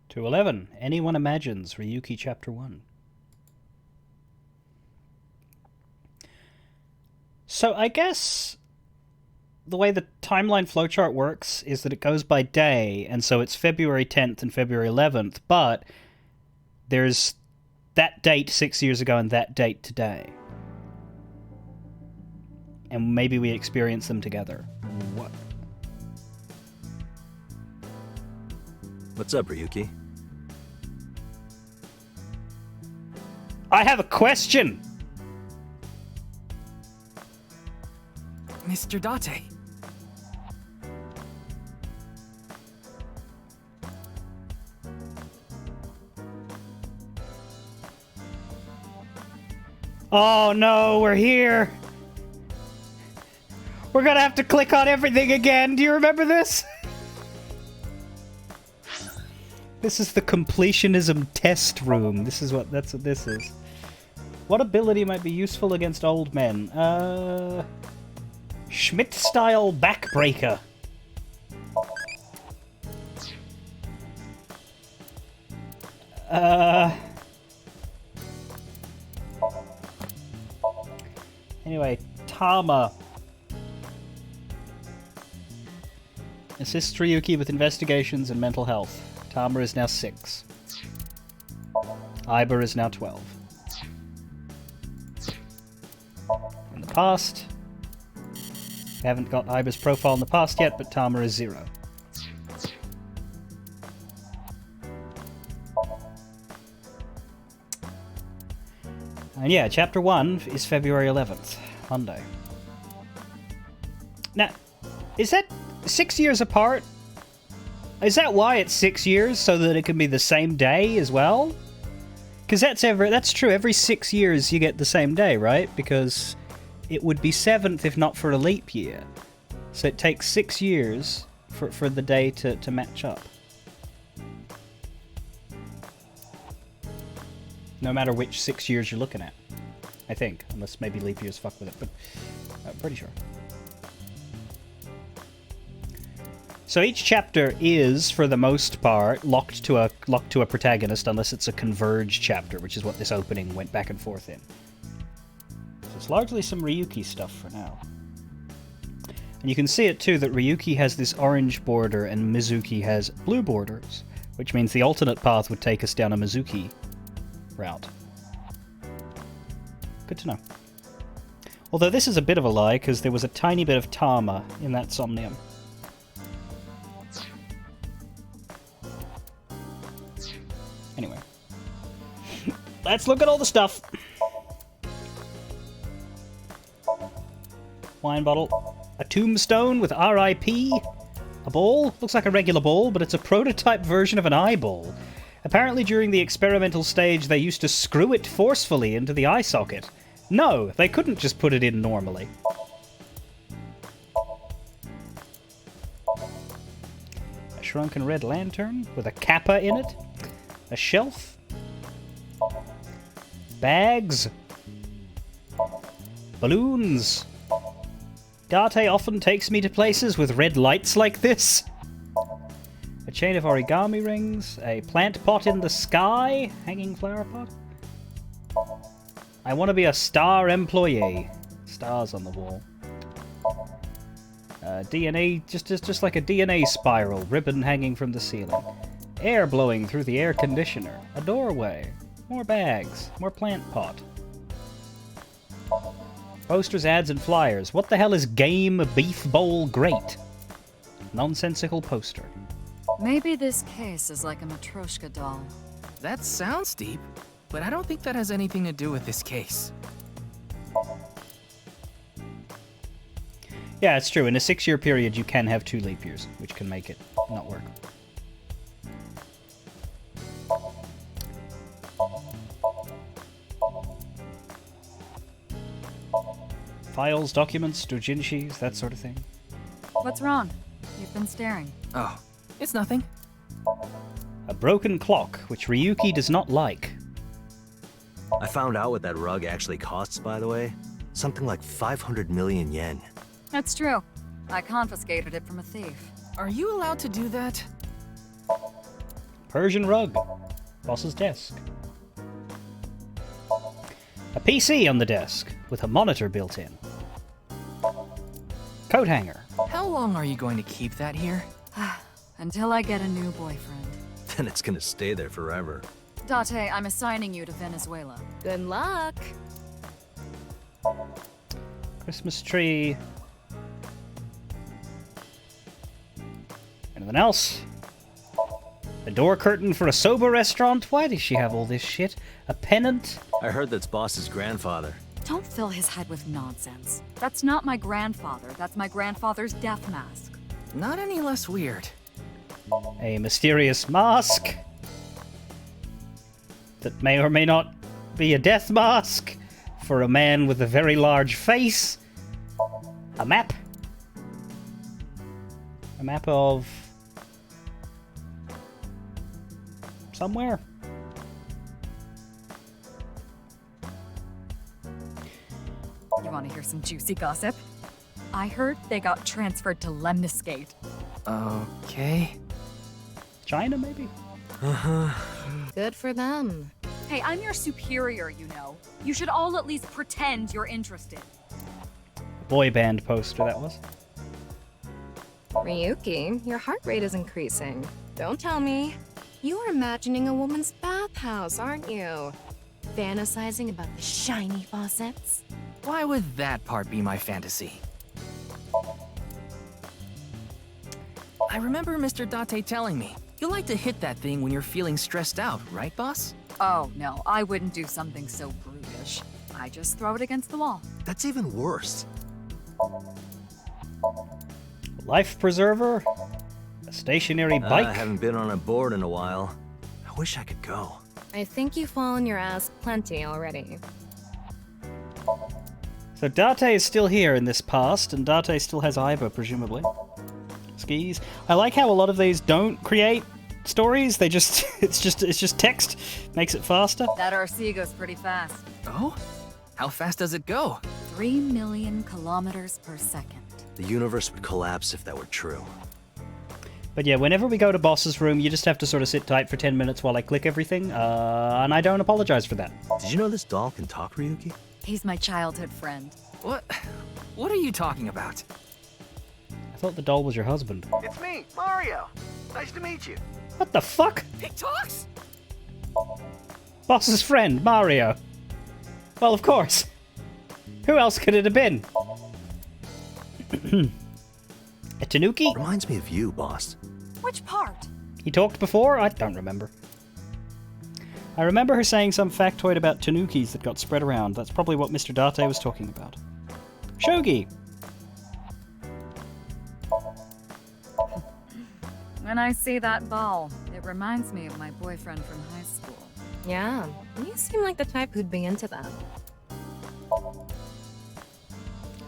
To 11. Anyone imagines Ryuki Chapter 1. So I guess the way the timeline flowchart works is that it goes by day, and so it's February 10th and February 11th, but there's that date 6 years ago and that date today. And maybe we experience them together. What? What's up, Ryuki? I have a question! Mr. Date. Oh no, we're here! We're gonna have to click on everything again. Do you remember this? This is the completionism test room. That's what this is. What ability might be useful against old men? Schmidt-style backbreaker. Anyway, Tama. Assists Ryuki with investigations and mental health. Tama is now 6. Iber is now 12. In the past, we haven't got Iber's profile in the past yet, but Tama is 0. And yeah, Chapter 1 is February 11th, Monday. Now, is that 6 years apart? Is that why it's 6 years, so that it can be the same day as well? Because that's true, every 6 years you get the same day, right? Because it would be 7th if not for a leap year. So it takes 6 years for the day to match up. No matter which 6 years you're looking at, I think. Unless maybe leap years fuck with it, but I'm pretty sure. So each chapter is, for the most part, locked to a protagonist, unless it's a converged chapter, which is what this opening went back and forth in. So it's largely some Ryuki stuff for now. And you can see it too, that Ryuki has this orange border and Mizuki has blue borders, which means the alternate path would take us down a Mizuki route. Good to know. Although this is a bit of a lie, because there was a tiny bit of Tama in that Somnium. Anyway. Let's look at all the stuff. Wine bottle. A tombstone with R.I.P. A ball. Looks like a regular ball, but it's a prototype version of an eyeball. Apparently during the experimental stage they used to screw it forcefully into the eye socket. No, they couldn't just put it in normally. A shrunken red lantern with a kappa in it. A shelf. Bags. Balloons. Date often takes me to places with red lights like this. A chain of origami rings. A plant pot in the sky. Hanging flower pot. I want to be a star employee. Stars on the wall. DNA, just like a DNA spiral. Ribbon hanging from the ceiling. Air blowing through the air conditioner. A doorway. More bags. More plant pot. Posters, ads, and flyers. What the hell is Game Beef Bowl Great? Nonsensical poster. Maybe this case is like a Matryoshka doll. That sounds deep, but I don't think that has anything to do with this case. Yeah, it's true. In a 6-year period, you can have 2 leap years, which can make it not work. Files, documents, doujinshis, that sort of thing. What's wrong? You've been staring. Oh, it's nothing. A broken clock, which Ryuki does not like. I found out what that rug actually costs, by the way. Something like 500 million yen. That's true. I confiscated it from a thief. Are you allowed to do that? Persian rug. Boss's desk. A PC on the desk, with a monitor built in. Coat hanger. How long are you going to keep that here? Until I get a new boyfriend. Then it's gonna stay there forever. Date, I'm assigning you to Venezuela. Good luck. Christmas tree. Anything else? A door curtain for a soba restaurant? Why does she have all this shit? A pennant? I heard that's Boss's grandfather. Don't fill his head with nonsense. That's not my grandfather. That's my grandfather's death mask. Not any less weird. A mysterious mask that may or may not be a death mask for a man with a very large face. A map. A map of somewhere. You want to hear some juicy gossip? I heard they got transferred to Lemniscate. Okay. China, maybe? Good for them. Hey, I'm your superior, you know. You should all at least pretend you're interested. Boy band poster, that was. Ryuki, your heart rate is increasing. Don't tell me. You're imagining a woman's bathhouse, aren't you? Fantasizing about the shiny faucets? Why would that part be my fantasy? I remember Mr. Date telling me, you like to hit that thing when you're feeling stressed out, right, boss? Oh, no, I wouldn't do something so brutish. I just throw it against the wall. That's even worse. Life preserver? A stationary bike? I haven't been on a board in a while. I wish I could go. I think you've fallen your ass plenty already. So Date is still here in this past, and Date still has Iva, presumably. Skis. I like how a lot of these don't create stories. They just it's just text. Makes it faster. That RC goes pretty fast. Oh? How fast does it go? 3 million kilometers per second. The universe would collapse if that were true. But yeah, whenever we go to Boss's room, you just have to sort of sit tight for 10 minutes while I click everything, and I don't apologize for that. Did you know this doll can talk, Ryuki? He's my childhood friend. What are you talking about? I thought the doll was your husband. It's me, Mario. Nice to meet you. What the fuck? He talks? Boss's friend, Mario. Well, of course. Who else could it have been? A Tanuki? Reminds me of you, boss. Which part? He talked before? I don't remember. I remember her saying some factoid about Tanukis that got spread around. That's probably what Mr. Date was talking about. Shogi! When I see that ball, it reminds me of my boyfriend from high school. Yeah, you seem like the type who'd be into that. I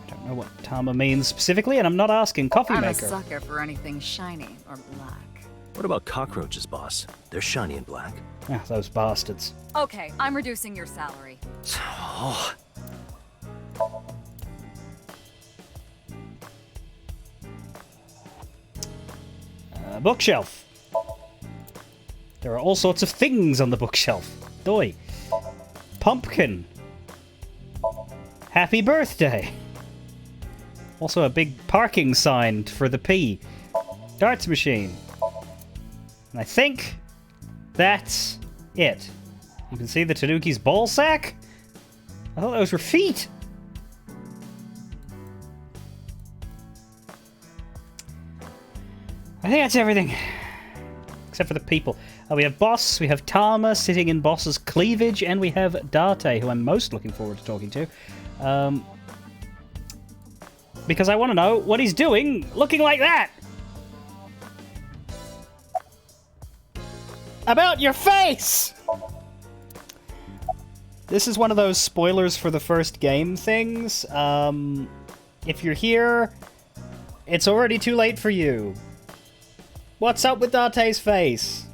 don't know what Tama means specifically, and I'm not asking. Coffee I'm maker. a sucker for anything shiny or black. What about cockroaches, boss? They're shiny and black. Ah, those bastards. Okay, I'm reducing your salary. Oh. Bookshelf. There are all sorts of things on the bookshelf. Doi. Pumpkin. Happy birthday. Also a big parking sign for the P. Darts machine. And I think that's it. You can see the Tanuki's ball sack? I thought those were feet. I think that's everything. Except for the people. We have Boss, we have Tama sitting in Boss's cleavage, and we have Date, who I'm most looking forward to talking to. Because I want to know what he's doing looking like that. About your face! This is one of those spoilers for the first game things. If you're here, it's already too late for you. What's up with Date's face?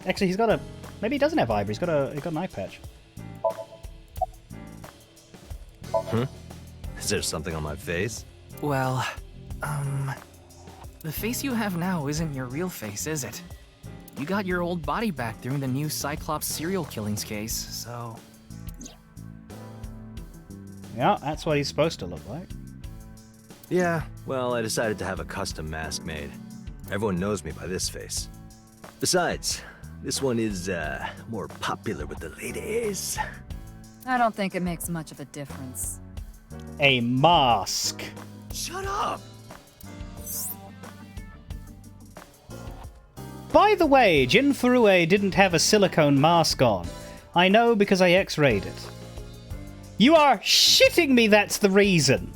Actually, he's got a... Maybe he doesn't have eyebrows. He's got an eye patch. Is there something on my face? Well, the face you have now isn't your real face, is it? You got your old body back during the new Cyclops serial killings case, so... Yeah, that's what he's supposed to look like. Yeah, well, I decided to have a custom mask made. Everyone knows me by this face. Besides, this one is, more popular with the ladies. I don't think it makes much of a difference. A mask. Shut up! By the way, Jin Furue didn't have a silicone mask on. I know because I x-rayed it. You are shitting me that's the reason!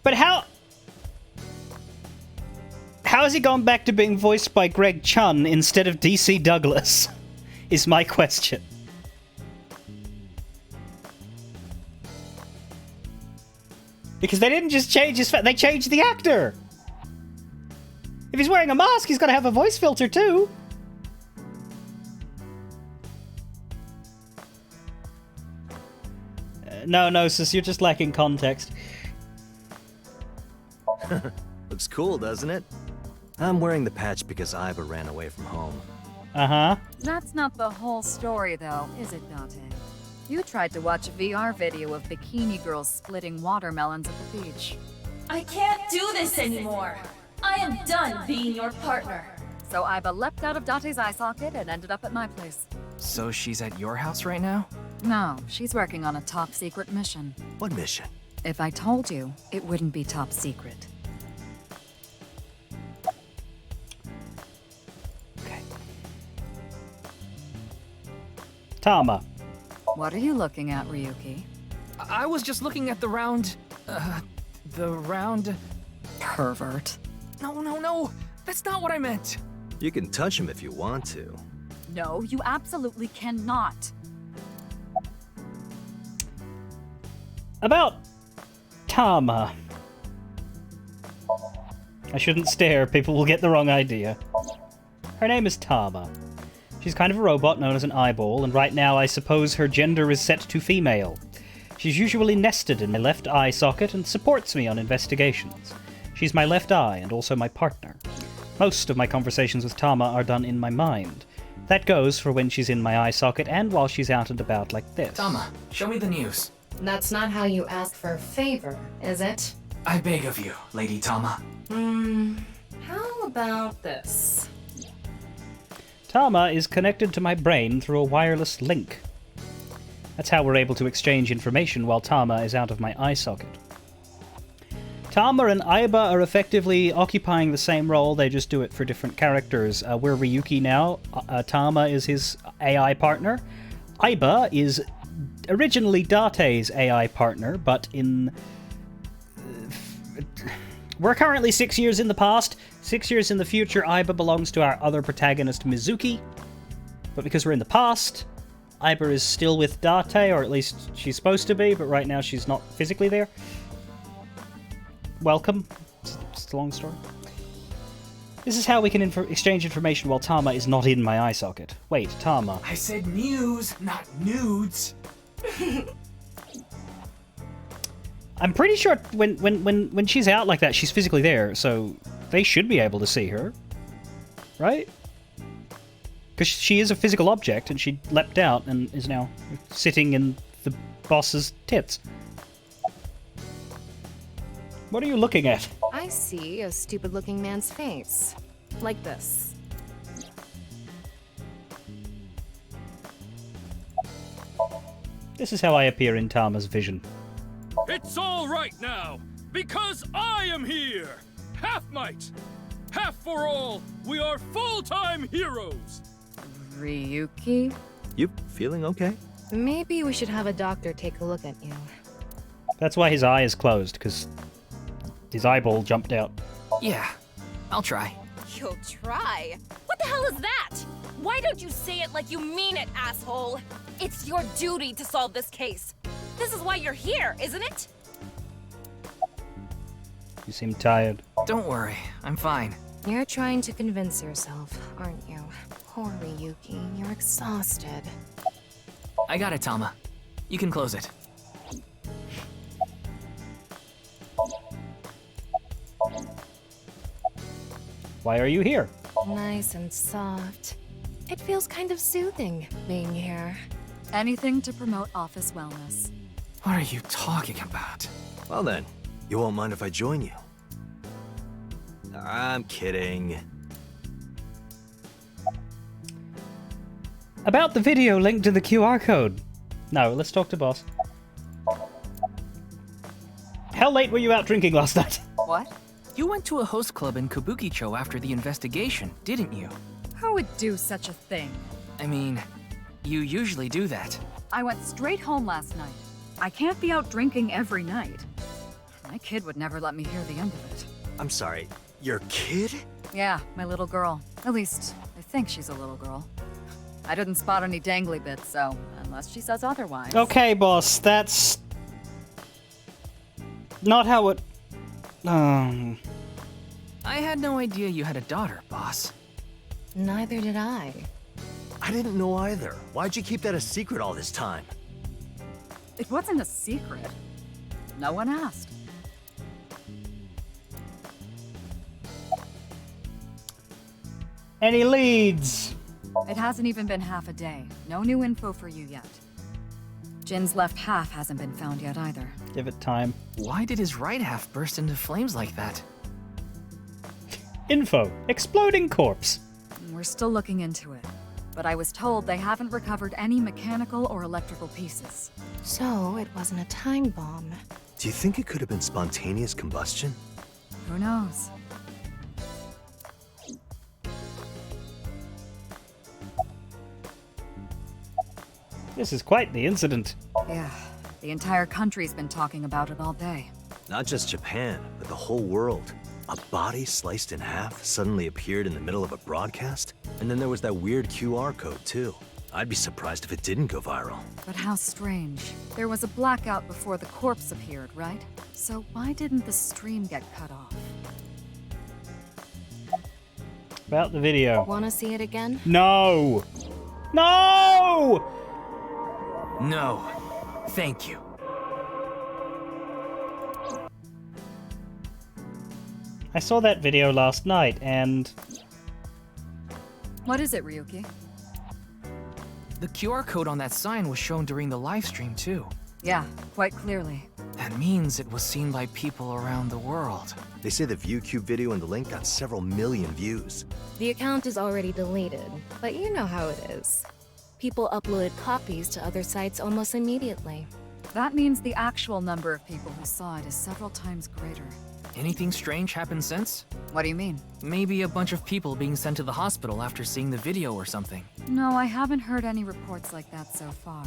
But how has he gone back to being voiced by Greg Chun instead of DC Douglas? Is my question. Because they didn't just change his face, they changed the actor! If he's wearing a mask, he's gotta have a voice filter too! No, sis, you're just lacking context. Looks cool, doesn't it? I'm wearing the patch because Iva ran away from home. Uh-huh. That's not the whole story, though, is it, Dante? You tried to watch a VR video of bikini girls splitting watermelons at the beach. I can't do this anymore. I am done being your partner. So Iva leapt out of Dante's eye socket and ended up at my place. So she's at your house right now? No, she's working on a top secret mission. What mission? If I told you, it wouldn't be top secret. Tama. What are you looking at, Ryuki? I was just looking at the round... Pervert. No. That's not what I meant. You can touch him if you want to. No, you absolutely cannot. About Tama. I shouldn't stare, people will get the wrong idea. Her name is Tama. She's kind of a robot known as an eyeball, and right now I suppose her gender is set to female. She's usually nested in my left eye socket and supports me on investigations. She's my left eye and also my partner. Most of my conversations with Tama are done in my mind. That goes for when she's in my eye socket and while she's out and about like this. Tama, show me the news. That's not how you ask for a favor, is it? I beg of you, Lady Tama. How about this? Tama is connected to my brain through a wireless link. That's how we're able to exchange information while Tama is out of my eye socket. Tama and Aiba are effectively occupying the same role, they just do it for different characters. We're Ryuki now, Tama is his AI partner. Aiba is originally Date's AI partner, but we're currently 6 years in the past. 6 years in the future, Aiba belongs to our other protagonist, Mizuki. But because we're in the past, Aiba is still with Date, or at least she's supposed to be, but right now she's not physically there. Welcome. It's a long story. This is how we can exchange information while Tama is not in my eye socket. Wait, Tama. I said news, not nudes. I'm pretty sure when she's out like that, she's physically there, so they should be able to see her. Right? Because she is a physical object, and she leapt out and is now sitting in the boss's tits. What are you looking at? I see a stupid-looking man's face. Like this. This is how I appear in Tama's vision. It's all right now, because I am here! Half might! Half for all! We are full-time heroes! Ryuki? You feeling okay? Maybe we should have a doctor take a look at you. That's why his eye is closed, because his eyeball jumped out. Yeah, I'll try. You'll try? What the hell is that? Why don't you say it like you mean it, asshole? It's your duty to solve this case. This is why you're here, isn't it? You seem tired. Don't worry, I'm fine. You're trying to convince yourself, aren't you? Poor Ryuki, you're exhausted. I got it, Tama. You can close it. Why are you here? Nice and soft. It feels kind of soothing being here. Anything to promote office wellness. What are you talking about? Well then, you won't mind if I join you. I'm kidding. About the video linked to the QR code. No, let's talk to boss. How late were you out drinking last night? What? You went to a host club in Kabukicho after the investigation, didn't you? Who would do such a thing? I mean, you usually do that. I went straight home last night. I can't be out drinking every night. My kid would never let me hear the end of it. I'm sorry, your kid? Yeah, my little girl. At least, I think she's a little girl. I didn't spot any dangly bits, so unless she says otherwise. Okay, boss, that's not how it. I had no idea you had a daughter, boss. Neither did I. I didn't know either. Why'd you keep that a secret all this time? It wasn't a secret. No one asked. Any leads? It hasn't even been half a day. No new info for you yet. Jin's left half hasn't been found yet either. Give it time. Why did his right half burst into flames like that? Info. Exploding corpse. We're still looking into it. But I was told they haven't recovered any mechanical or electrical pieces. So it wasn't a time bomb. Do you think it could have been spontaneous combustion? Who knows? This is quite the incident. Yeah, the entire country's been talking about it all day. Not just Japan, but the whole world. A body sliced in half suddenly appeared in the middle of a broadcast, and then there was that weird QR code too. I'd be surprised if it didn't go viral. But how strange. There was a blackout before the corpse appeared, right? So why didn't the stream get cut off? About the video. Wanna see it again? No! No! No. Thank you. I saw that video last night, and... What is it, Ryuki? The QR code on that sign was shown during the live stream too. Yeah, quite clearly. That means it was seen by people around the world. They say the ViewCube video and the link got several million views. The account is already deleted, but you know how it is. People uploaded copies to other sites almost immediately. That means the actual number of people who saw it is several times greater. Anything strange happened since? What do you mean? Maybe a bunch of people being sent to the hospital after seeing the video or something. No, I haven't heard any reports like that so far.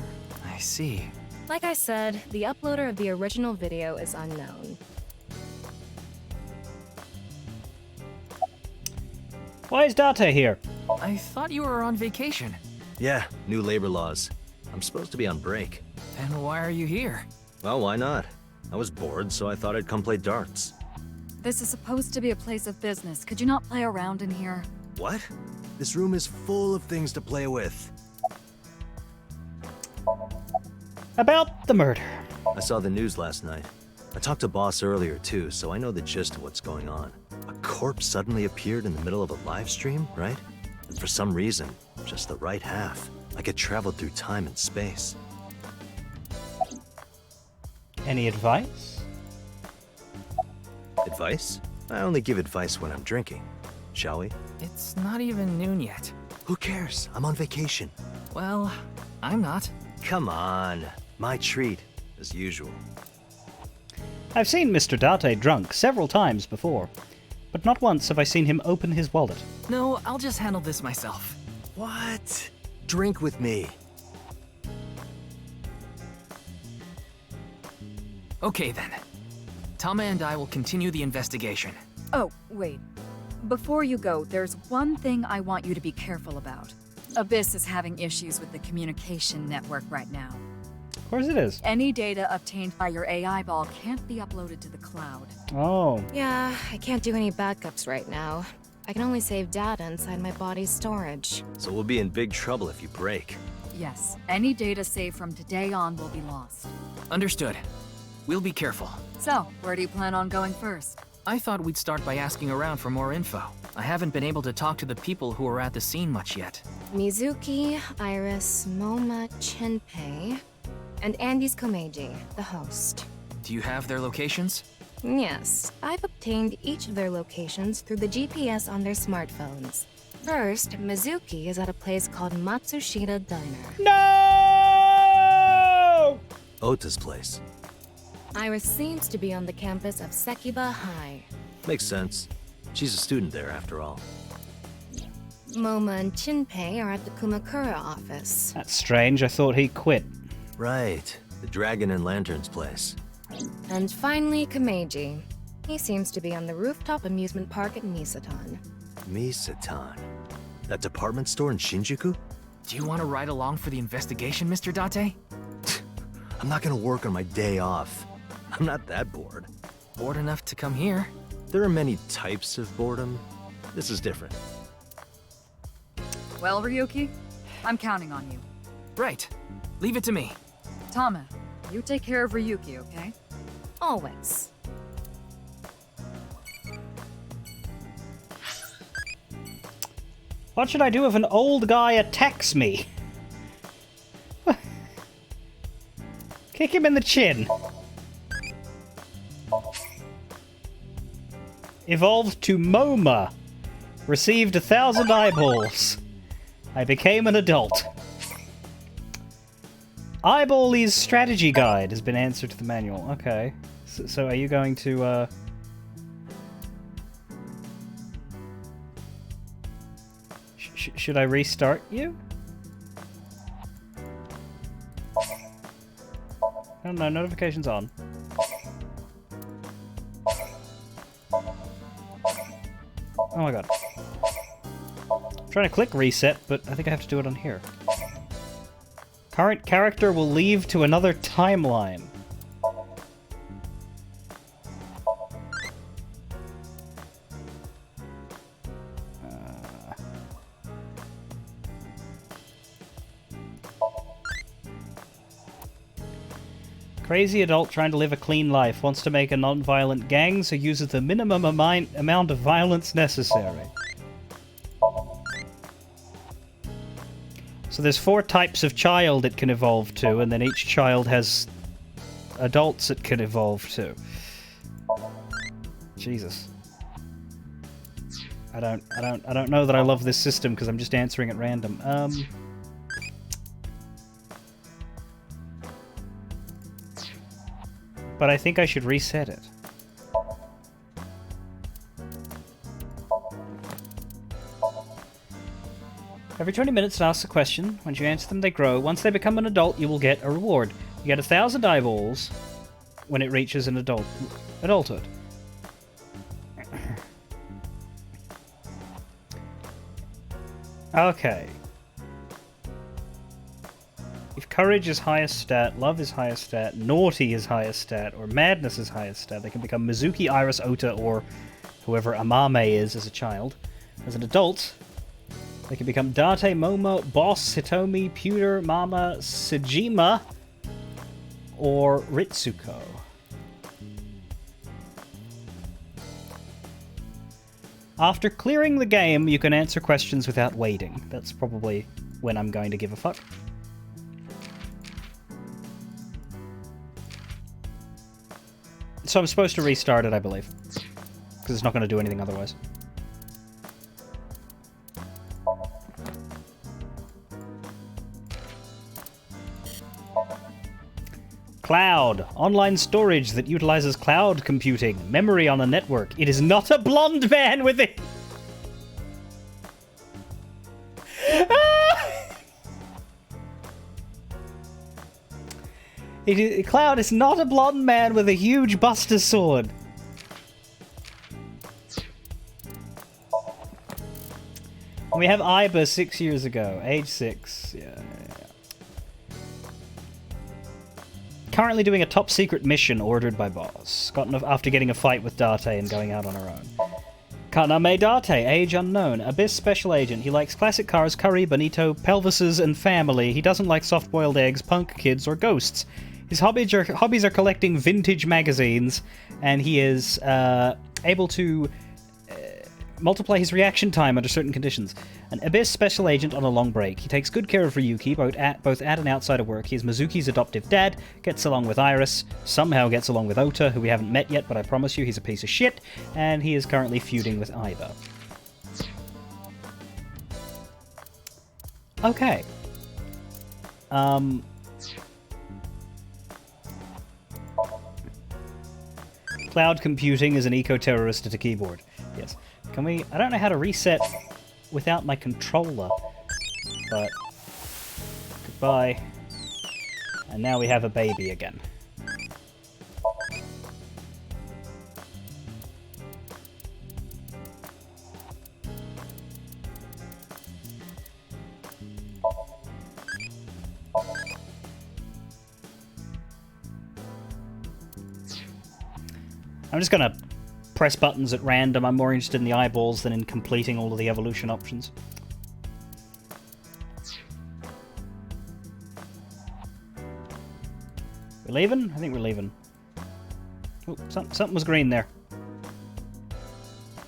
I see. Like I said, the uploader of the original video is unknown. Why is Date here? I thought you were on vacation. Yeah, new labor laws. I'm supposed to be on break. Then why are you here? Well, why not? I was bored, so I thought I'd come play darts. This is supposed to be a place of business. Could you not play around in here? What? This room is full of things to play with. About the murder. I saw the news last night. I talked to Boss earlier too, so I know the gist of what's going on. A corpse suddenly appeared in the middle of a live stream, right? And for some reason, just the right half. Like it traveled through time and space. Any advice? Advice? I only give advice when I'm drinking. Shall we? It's not even noon yet. Who cares? I'm on vacation. Well, I'm not. Come on. My treat, as usual. I've seen Mr. Date drunk several times before, but not once have I seen him open his wallet. No, I'll just handle this myself. What? Drink with me. Okay then. Tama and I will continue the investigation. Oh, wait. Before you go, there's one thing I want you to be careful about. Abyss is having issues with the communication network right now. Of course it is. Any data obtained by your AI ball can't be uploaded to the cloud. Oh. Yeah, I can't do any backups right now. I can only save data inside my body's storage. So we'll be in big trouble if you break. Yes, any data saved from today on will be lost. Understood. We'll be careful. So, where do you plan on going first? I thought we'd start by asking around for more info. I haven't been able to talk to the people who were at the scene much yet. Mizuki, Iris, Moma, Chinpei, and Andy's Komeiji, the host. Do you have their locations? Yes, I've obtained each of their locations through the GPS on their smartphones. First, Mizuki is at a place called Matsushita Diner. No! Ota's place. Iris seems to be on the campus of Sekiba High. Makes sense. She's a student there, after all. Moma and Chinpei are at the Kumakura office. That's strange. I thought he quit. Right. The Dragon and Lanterns place. And finally, Kameji. He seems to be on the rooftop amusement park at Misatan. Misatan? That department store in Shinjuku? Do you want to ride along for the investigation, Mr. Date? I'm not gonna work on my day off. I'm not that bored. Bored enough to come here? There are many types of boredom. This is different. Well, Ryuki, I'm counting on you. Right. Leave it to me. Tama, you take care of Ryuki, okay? Always. What should I do if an old guy attacks me? Kick him in the chin. Evolved to Moma. Received 1,000 eyeballs. I became an adult. Eyebally's strategy guide has been answered to the manual. Okay. So are you going to, should I restart you? I don't know, notifications on. Oh my god. I'm trying to click reset, but I think I have to do it on here. Current character will leave to another timeline. Crazy adult trying to live a clean life, wants to make a non-violent gang, so uses the minimum amount of violence necessary. So there's 4 types of child it can evolve to, and then each child has adults it can evolve to. Jesus. I don't know that I love this system because I'm just answering at random. But I think I should reset it. Every 20 minutes it asks a question. Once you answer them, they grow. Once they become an adult, you will get a reward. You get 1,000 eyeballs when it reaches an adulthood. Okay. If courage is highest stat, love is highest stat, naughty is highest stat, or madness is highest stat, they can become Mizuki, Iris, Ota, or whoever Amame is as a child. As an adult, they can become Date, Momo, Boss, Hitomi, Pewter, Mama, Sejima, or Ritsuko. After clearing the game, you can answer questions without waiting. That's probably when I'm going to give a fuck. So I'm supposed to restart it, I believe. Because it's not going to do anything otherwise. Cloud. Online storage that utilizes cloud computing. Memory on a network. It is not a blonde man with it. Cloud is not a blonde man with a huge buster sword. And we have Iba 6 years ago. Age 6. Yeah. Currently doing a top secret mission ordered by boss. Gotten after getting a fight with Date and going out on her own. Kaname Date, age unknown. Abyss special agent. He likes classic cars, curry, bonito, pelvises, and family. He doesn't like soft-boiled eggs, punk kids, or ghosts. His hobbies are collecting vintage magazines, and he is able to multiply his reaction time under certain conditions. An Abyss special agent on a long break. He takes good care of Ryuki, both at and outside of work. He is Mizuki's adoptive dad, gets along with Iris, somehow gets along with Ota, who we haven't met yet, but I promise you he's a piece of shit, and he is currently feuding with Iba. Okay. Cloud computing is an eco-terrorist at a keyboard. Yes. Can we... I don't know how to reset without my controller. But... Goodbye. And now we have a baby again. I'm just gonna press buttons at random. I'm more interested in the eyeballs than in completing all of the evolution options. We're leaving? I think we're leaving. Oh, something was green there.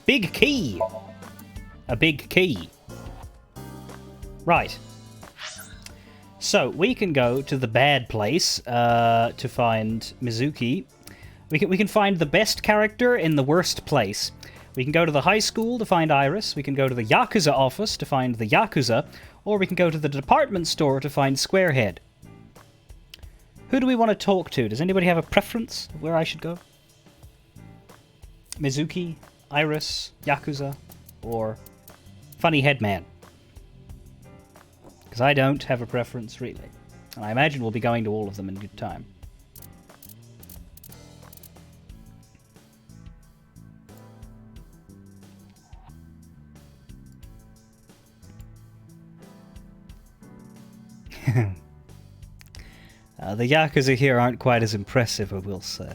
Big key! A big key. Right. So, we can go to the bad place to find Mizuki. We can find the best character in the worst place. We can go to the high school to find Iris. We can go to the Yakuza office to find the Yakuza. Or we can go to the department store to find Squarehead. Who do we want to talk to? Does anybody have a preference of where I should go? Mizuki, Iris, Yakuza, or Funny Headman? Because I don't have a preference, really. And I imagine we'll be going to all of them in good time. The Yakuza here aren't quite as impressive, I will say.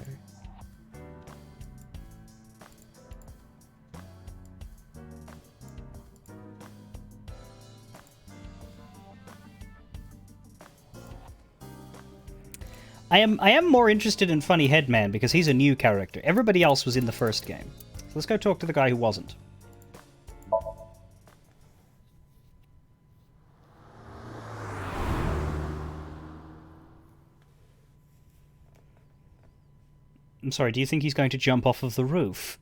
I am more interested in Funny Headman because he's a new character. Everybody else was in the first game. So let's go talk to the guy who wasn't. I'm sorry, do you think he's going to jump off of the roof?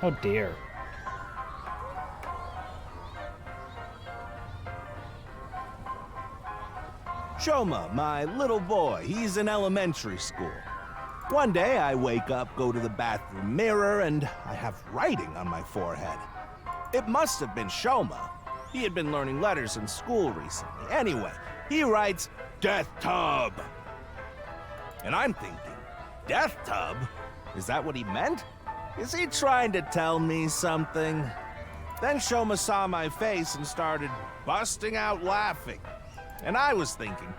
Oh dear. Shoma, my little boy, he's in elementary school. One day I wake up, go to the bathroom mirror, and I have writing on my forehead. It must have been Shoma. He had been learning letters in school recently. Anyway, he writes, Death Tub. And I'm thinking, Death Tub? Is that what he meant? Is he trying to tell me something? Then Shoma saw my face and started busting out laughing. And I was thinking,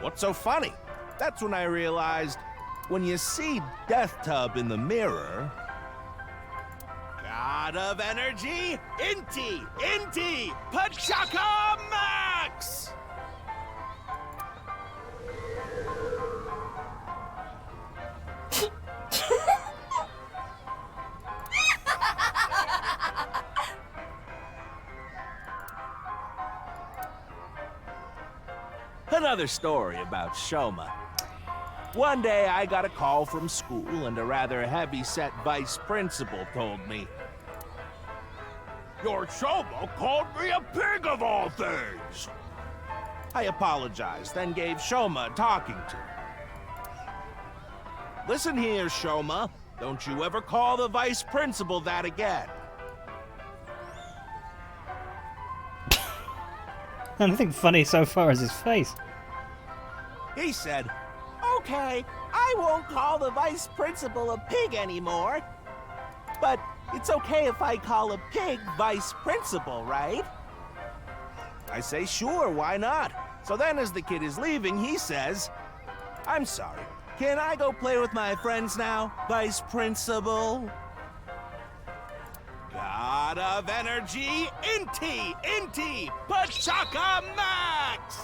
what's so funny? That's when I realized, when you see Death Tub in the mirror... God of energy, Inti, Pachaka Max! Another story about Shoma. One day I got a call from school and a rather heavy-set vice principal told me, Your Shoma called me a pig of all things! I apologized, then gave Shoma a talking to. Listen here, Shoma. Don't you ever call the vice principal that again. Nothing funny so far is his face. He said, Okay, I won't call the vice principal a pig anymore. But it's okay if I call a pig vice principal, right? I say, sure, why not? So then as the kid is leaving, he says, I'm sorry, can I go play with my friends now, vice principal? God of energy, Inti, Pachaka Max!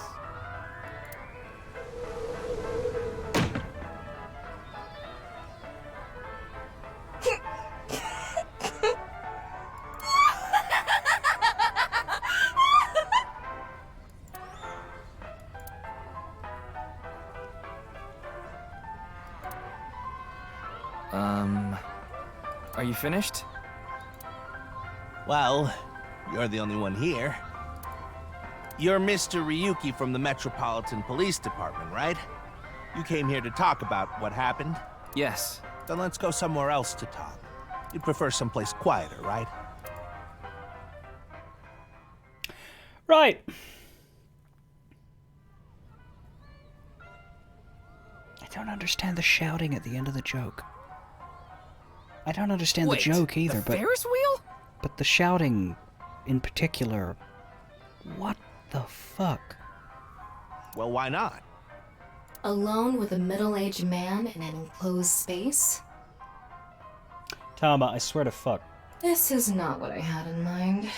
Are you finished? Well, you're the only one here. You're Mr. Ryuki from the Metropolitan Police Department, right? You came here to talk about what happened? Yes. Then let's go somewhere else to talk. You'd prefer someplace quieter, right? Right. I don't understand the shouting at the end of the joke. I don't understand the joke either, but Ferris wheel? But the shouting in particular. What the fuck? Well, why not? Alone with a middle-aged man in an enclosed space? Tama, I swear to fuck. This is not what I had in mind.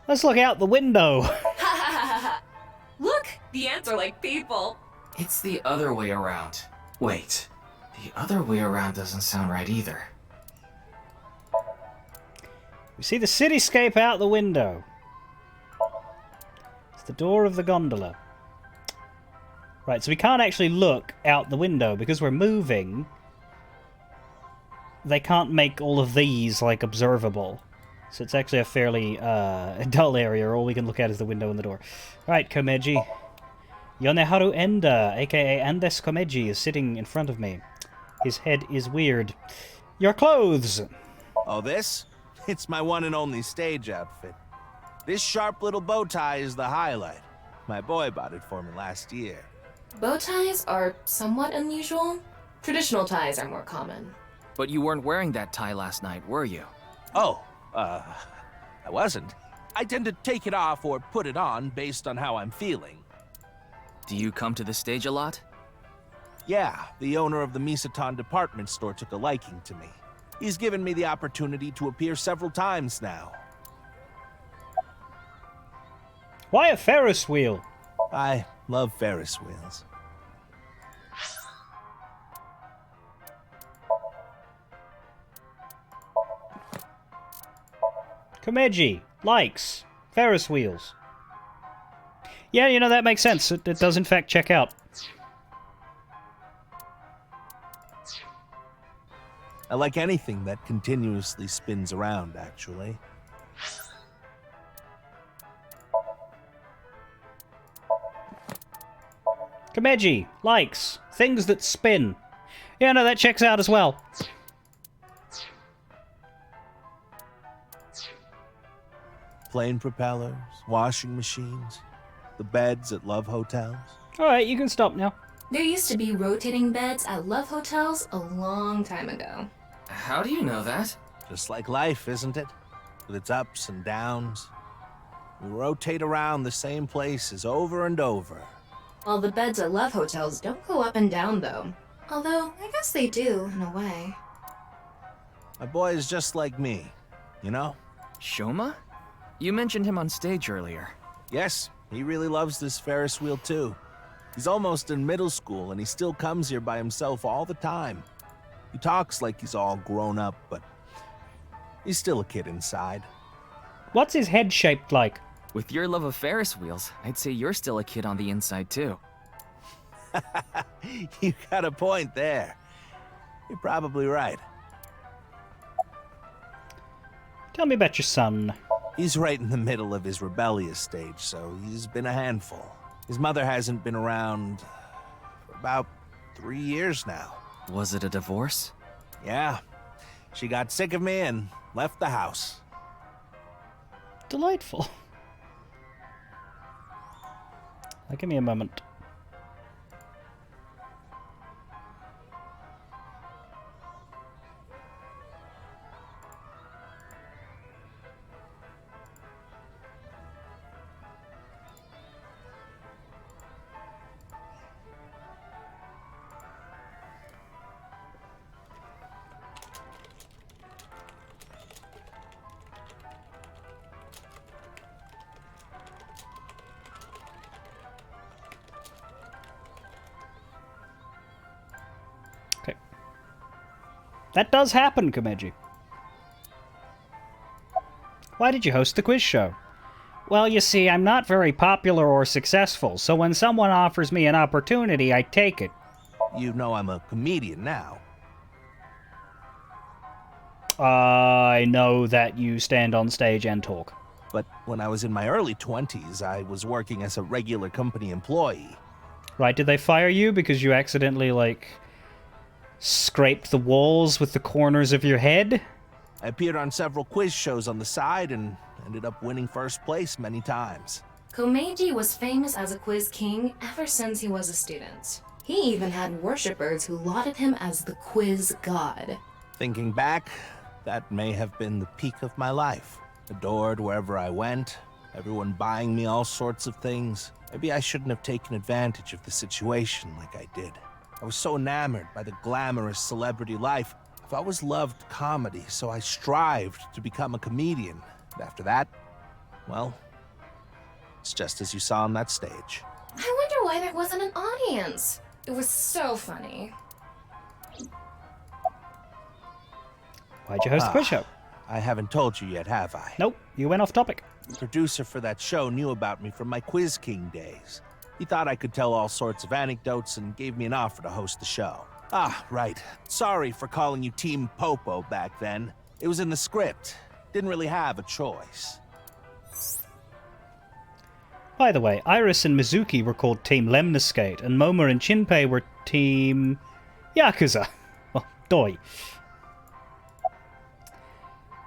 Let's look out the window. Look, the ants are like people. It's the other way around. Wait, the other way around doesn't sound right either. We see the cityscape out the window. It's the door of the gondola. Right, so we can't actually look out the window because we're moving. They can't make all of these, like, observable. So it's actually a fairly dull area. All we can look at is the window and the door. Right, Komeji. Yoneharu Enda, aka Andes Komeji, is sitting in front of me. His head is weird. Your clothes! Oh, this? It's my one and only stage outfit. This sharp little bow tie is the highlight. My boy bought it for me last year. Bow ties are somewhat unusual. Traditional ties are more common. But you weren't wearing that tie last night, were you? Oh, I wasn't. I tend to take it off or put it on based on how I'm feeling. Do you come to the stage a lot? Yeah, the owner of the Misaton department store took a liking to me. He's given me the opportunity to appear several times now. Why a Ferris wheel? I love Ferris wheels. Komeji likes Ferris wheels. Yeah, you know, that makes sense. It does in fact check out. I like anything that continuously spins around, actually. Komeji likes things that spin. Yeah, no, that checks out as well. Plane propellers, washing machines, the beds at love hotels. Alright, you can stop now. There used to be rotating beds at love hotels a long time ago. How do you know that? Just like life, isn't it? With its ups and downs. We rotate around the same places over and over. Well, the beds at love hotels don't go up and down, though. Although, I guess they do, in a way. My boy is just like me, you know? Shoma? You mentioned him on stage earlier. Yes, he really loves this Ferris wheel too. He's almost in middle school and he still comes here by himself all the time. He talks like he's all grown up, but he's still a kid inside. What's his head shaped like? With your love of Ferris wheels, I'd say you're still a kid on the inside too. You got a point there. You're probably right. Tell me about your son. He's right in the middle of his rebellious stage, so he's been a handful. His mother hasn't been around for about 3 years now. Was it a divorce? Yeah. She got sick of me and left the house. Delightful. Give me a moment. That does happen, Komeji. Why did you host the quiz show? Well, you see, I'm not very popular or successful, so when someone offers me an opportunity, I take it. You know I'm a comedian now. I know that you stand on stage and talk. But when I was in my early 20s, I was working as a regular company employee. Right, did they fire you because you accidentally, like, scraped the walls with the corners of your head? I appeared on several quiz shows on the side and ended up winning first place many times. Komeiji was famous as a quiz king ever since he was a student. He even had worshippers who lauded him as the quiz god. Thinking back, that may have been the peak of my life. Adored wherever I went, everyone buying me all sorts of things. Maybe I shouldn't have taken advantage of the situation like I did. I was so enamored by the glamorous celebrity life. I've always loved comedy, so I strived to become a comedian. And after that, well, it's just as you saw on that stage. I wonder why there wasn't an audience. It was so funny. Why'd you host the quiz show? I haven't told you yet, have I? Nope, you went off topic. The producer for that show knew about me from my Quiz King days. He thought I could tell all sorts of anecdotes and gave me an offer to host the show. Ah, right. Sorry for calling you Team Popo back then. It was in the script. Didn't really have a choice. By the way, Iris and Mizuki were called Team Lemniscate, and Momo and Shinpei were Team Yakuza. Well, Doi.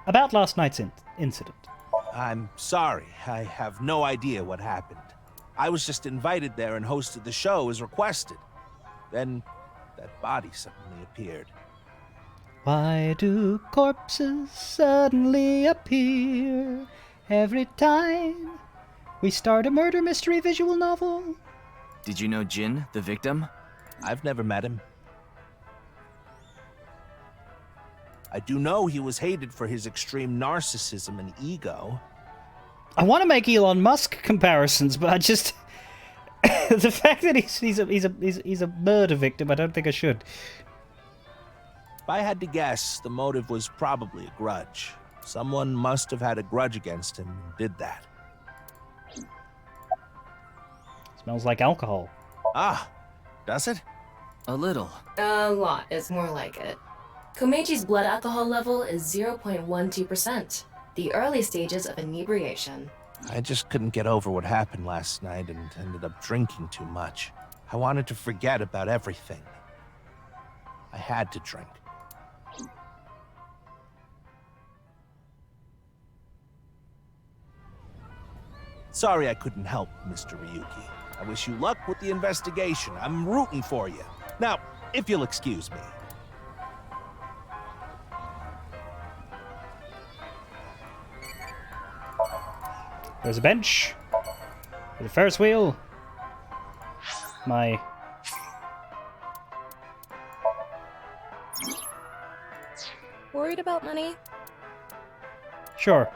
About last night's incident. I'm sorry. I have no idea what happened. I was just invited there and hosted the show as requested. Then that body suddenly appeared. Why do corpses suddenly appear every time we start a murder mystery visual novel? Did you know Jin, the victim? I've never met him. I do know he was hated for his extreme narcissism and ego. I want to make Elon Musk comparisons, but I just the fact that he's a murder victim, I don't think I should. If I had to guess, the motive was probably a grudge. Someone must have had a grudge against him and did that. Smells like alcohol. Ah, does it? A little. A lot is more like it. Komeiji's blood alcohol level is 0.12%, the early stages of inebriation. I just couldn't get over what happened last night and ended up drinking too much. I wanted to forget about everything. I had to drink. Sorry I couldn't help, Mr. Ryuki. I wish you luck with the investigation. I'm rooting for you. Now, if you'll excuse me. There's a bench. With a Ferris wheel. My... Worried about money? Sure.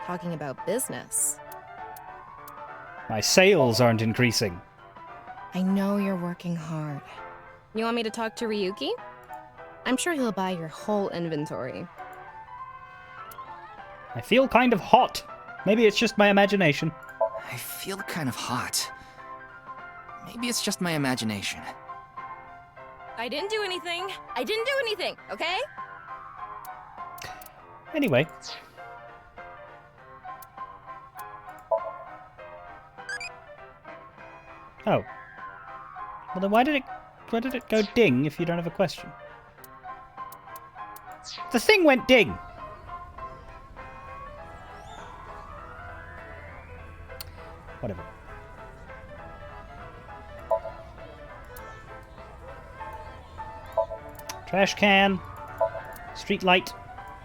Talking about business. My sales aren't increasing. I know you're working hard. You want me to talk to Ryuki? I'm sure he'll buy your whole inventory. I feel kind of hot. Maybe it's just my imagination. I feel kind of hot. Maybe it's just my imagination. I didn't do anything. I didn't do anything, okay? Anyway. Oh. Well then why did it go ding if you don't have a question? The thing went ding! Whatever. Trash can. Street light.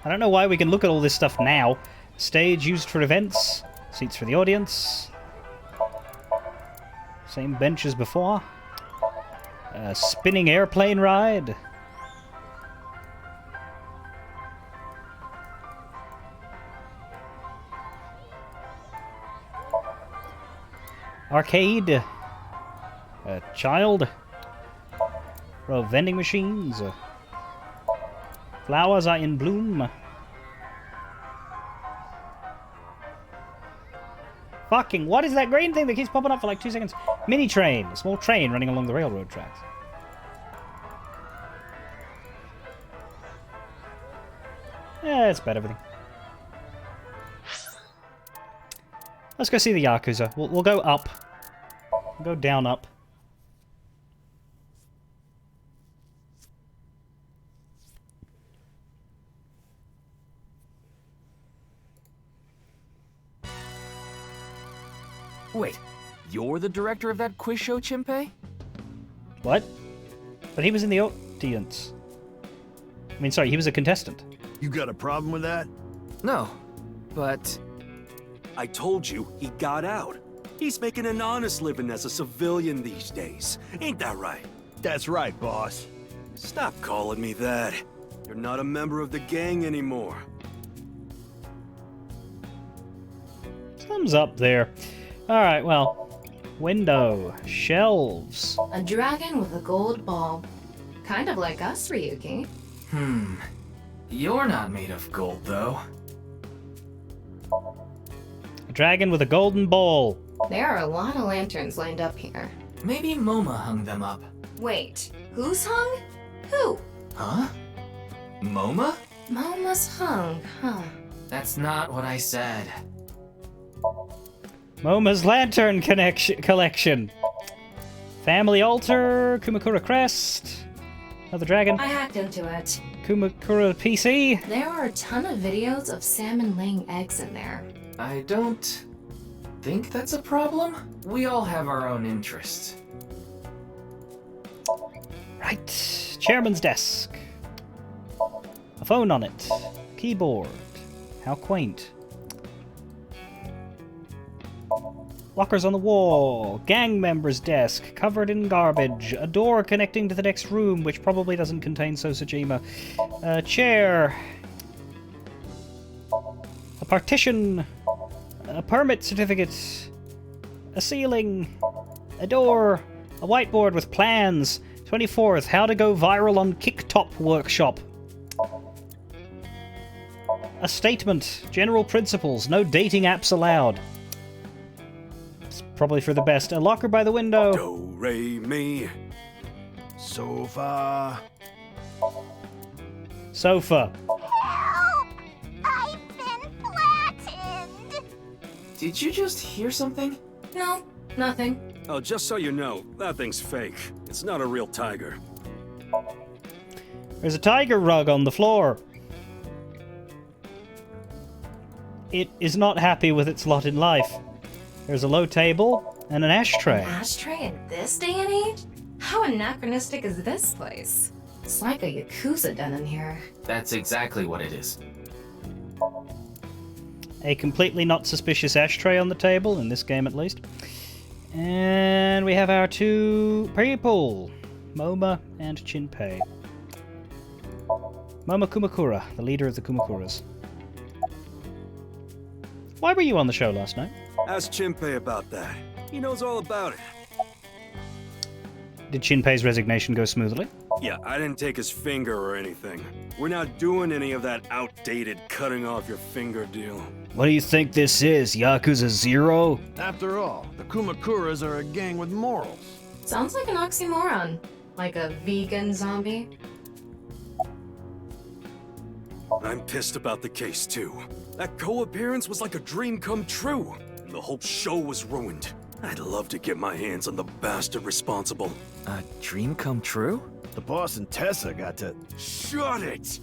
I don't know why we can look at all this stuff now. Stage used for events. Seats for the audience. Same bench as before. Spinning airplane ride. Arcade. A child. Row of vending machines. Flowers are in bloom. Fucking, what is that green thing that keeps popping up for like 2 seconds? Mini train. A small train running along the railroad tracks. Yeah, it's about everything. Let's go see the Yakuza. We'll go up. We'll go down up. Wait, you're the director of that quiz show, Chimpei? What? But he was in the audience. I mean, sorry, he was a contestant. You got a problem with that? No, but... I told you, he got out. He's making an honest living as a civilian these days. Ain't that right? That's right, boss. Stop calling me that. You're not a member of the gang anymore. Thumbs up there. Alright, well. Window. Shelves. A dragon with a gold ball. Kind of like us, Ryuki. You're not made of gold, though. A dragon with a golden ball. There are a lot of lanterns lined up here. Maybe MoMA hung them up. Wait, who's hung? Who? Huh? MoMA? Moma's hung, huh? That's not what I said. MoMA's Lantern Collection. Family Altar. Kumakura Crest. Another dragon. I hacked into it. Kumakura PC. There are a ton of videos of salmon laying eggs in there. I don't think that's a problem. We all have our own interests. Right. Chairman's desk. A phone on it. Keyboard. How quaint. Lockers on the wall. Gang member's desk. Covered in garbage. A door connecting to the next room, which probably doesn't contain Sosajima. A chair. A partition. A permit certificate. A ceiling. A door. A whiteboard with plans. 24th. How to go viral on Kicktop workshop. A statement. General principles. No dating apps allowed. It's probably for the best. A locker by the window. Do, re, mi. Sofa. Sofa. Help! I've been flattened! Did you just hear something? No, nothing. Oh, just so you know, that thing's fake. It's not a real tiger. There's a tiger rug on the floor. It is not happy with its lot in life. There's a low table and an ashtray. An ashtray in this day and age? How anachronistic is this place? It's like a Yakuza den in here. That's exactly what it is. A completely not suspicious ashtray on the table, in this game at least. And we have our two people, Moma and Shinpei. Moma Kumakura, the leader of the Kumakuras. Why were you on the show last night? Ask Chimpei about that. He knows all about it. Did Shinpei's resignation go smoothly? Yeah, I didn't take his finger or anything. We're not doing any of that outdated cutting off your finger deal. What do you think this is, Yakuza 0? After all, the Kumakuras are a gang with morals. Sounds like an oxymoron. Like a vegan zombie. I'm pissed about the case, too. That co-appearance was like a dream come true, and the whole show was ruined. I'd love to get my hands on the bastard responsible. A dream come true? The boss and Tessa got to... Shut it!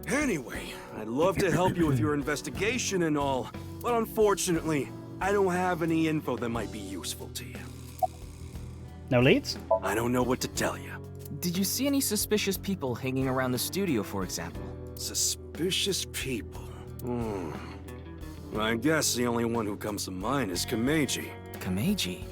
Anyway, I'd love to help you with your investigation and all, but unfortunately, I don't have any info that might be useful to you. No leads? I don't know what to tell you. Did you see any suspicious people hanging around the studio, for example? Suspicious people? I guess the only one who comes to mind is Kameji. Kameji?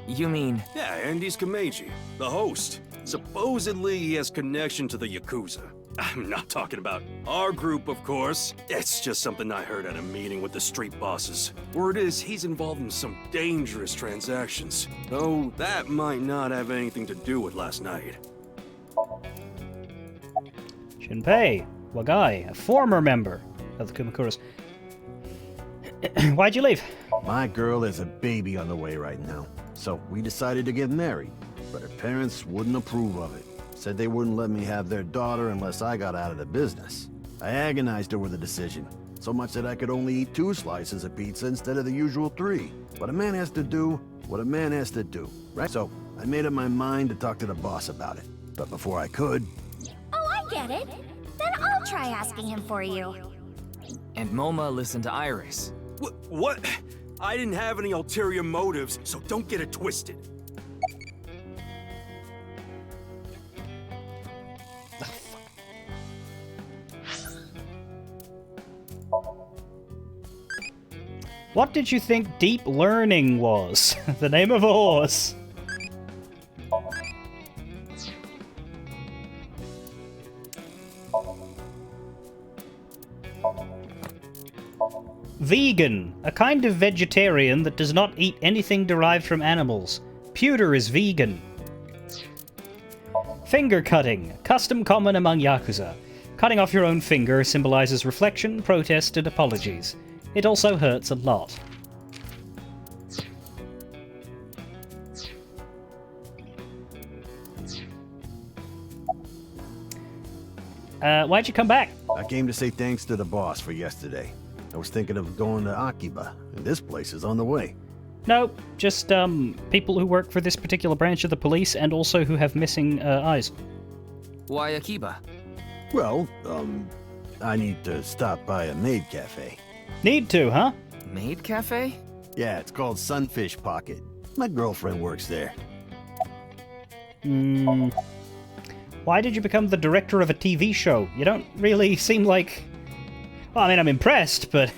You mean... Yeah, Andy's Kameji, the host. Supposedly he has connection to the Yakuza. I'm not talking about our group, of course. It's just something I heard at a meeting with the street bosses. Word is he's involved in some dangerous transactions. Though that might not have anything to do with last night. Shinpei, Wagai, a former member of the Kumakuras. Why'd you leave? My girl is a baby on the way right now, so we decided to get married, but her parents wouldn't approve of it. Said they wouldn't let me have their daughter unless I got out of the business. I agonized over the decision, so much that I could only eat 2 slices of pizza instead of the usual 3. But a man has to do what a man has to do, right? So I made up my mind to talk to the boss about it. But before I could... Oh, I get it. Then I'll try asking him for you. And Moma listened to Iris. What? I didn't have any ulterior motives, so don't get it twisted. What did you think deep learning was? The name of a horse. Vegan, a kind of vegetarian that does not eat anything derived from animals. Pewter is vegan. Finger cutting, custom common among Yakuza. Cutting off your own finger symbolizes reflection, protest, and apologies. It also hurts a lot. Why'd you come back? I came to say thanks to the boss for yesterday. I was thinking of going to Akiba, and this place is on the way. No, just people who work for this particular branch of the police and also who have missing eyes. Why Akiba? Well, I need to stop by a maid cafe. Need to, huh? Maid cafe? Yeah, it's called Sunfish Pocket. My girlfriend works there. Why did you become the director of a TV show? You don't really seem like... Well, I mean, I'm impressed, but...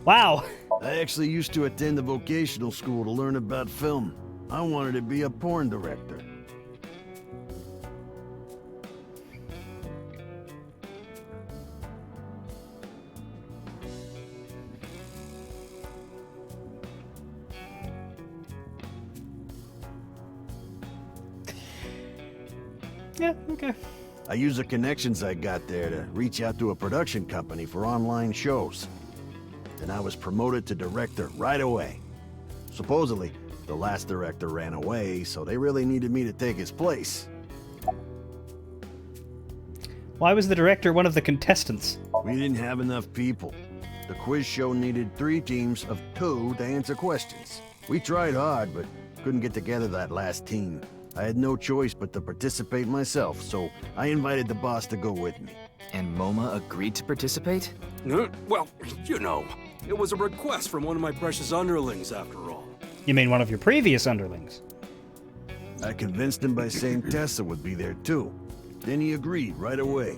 Wow. I actually used to attend a vocational school to learn about film. I wanted to be a porn director. Yeah, okay. I used the connections I got there to reach out to a production company for online shows. Then I was promoted to director right away. Supposedly, the last director ran away, so they really needed me to take his place. Why was the director one of the contestants? We didn't have enough people. The quiz show needed 3 teams of 2 to answer questions. We tried hard, but couldn't get together that last team. I had no choice but to participate myself, so I invited the boss to go with me. And Moma agreed to participate? Well, you know, it was a request from one of my precious underlings, after all. You mean one of your previous underlings? I convinced him by saying Tessa would be there too. Then he agreed right away.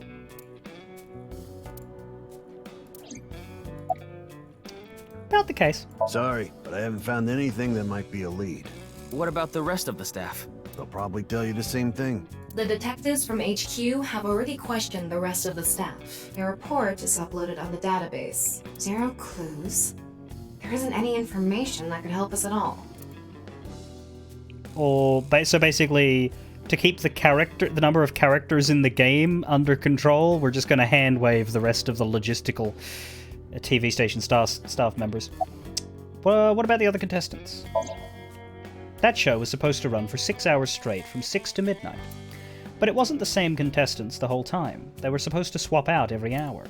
About the case. Sorry, but I haven't found anything that might be a lead. What about the rest of the staff? They'll probably tell you the same thing. The detectives from HQ have already questioned the rest of the staff. Their report is uploaded on the database. 0 clues. There isn't any information that could help us at all. So basically, to keep the number of characters in the game under control, we're just going to hand wave the rest of the logistical TV station staff members. What about the other contestants? That show was supposed to run for 6 hours straight, from 6 to midnight. But it wasn't the same contestants the whole time. They were supposed to swap out every hour.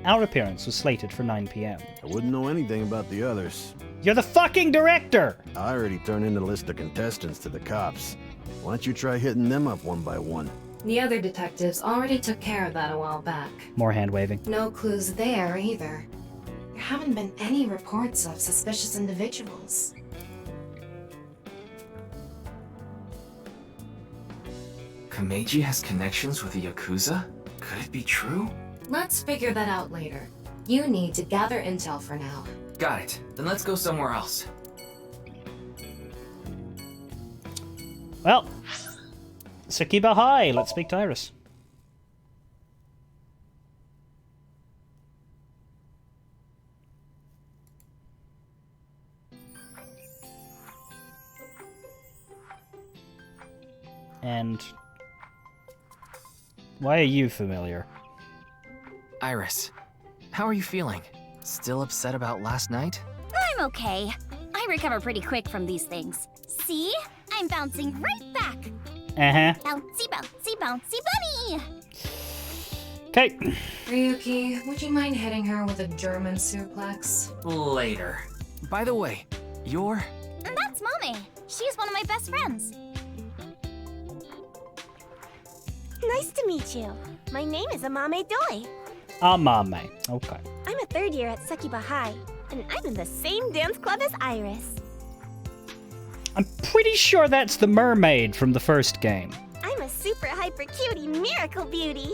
Our appearance was slated for 9 p.m. I wouldn't know anything about the others. You're the fucking director! I already turned in the list of contestants to the cops. Why don't you try hitting them up one by one? The other detectives already took care of that a while back. More hand-waving. No clues there, either. There haven't been any reports of suspicious individuals. Kameji has connections with the Yakuza? Could it be true? Let's figure that out later. You need to gather intel for now. Got it. Then let's go somewhere else. Well, Sakiba High. Let's speak to Iris. And why are you familiar? Iris, how are you feeling? Still upset about last night? I'm okay. I recover pretty quick from these things. See? I'm bouncing right back. Uh-huh. Bouncy, bouncy, bouncy bunny! Okay. Ryuki, would you mind hitting her with a German suplex? Later. By the way, you're... That's Mommy. She's one of my best friends. Nice to meet you. My name is Amame Doi. Amame. Okay. I'm a third year at Sekiba High, and I'm in the same dance club as Iris. I'm pretty sure that's the mermaid from the first game. I'm a super hyper cutie miracle beauty.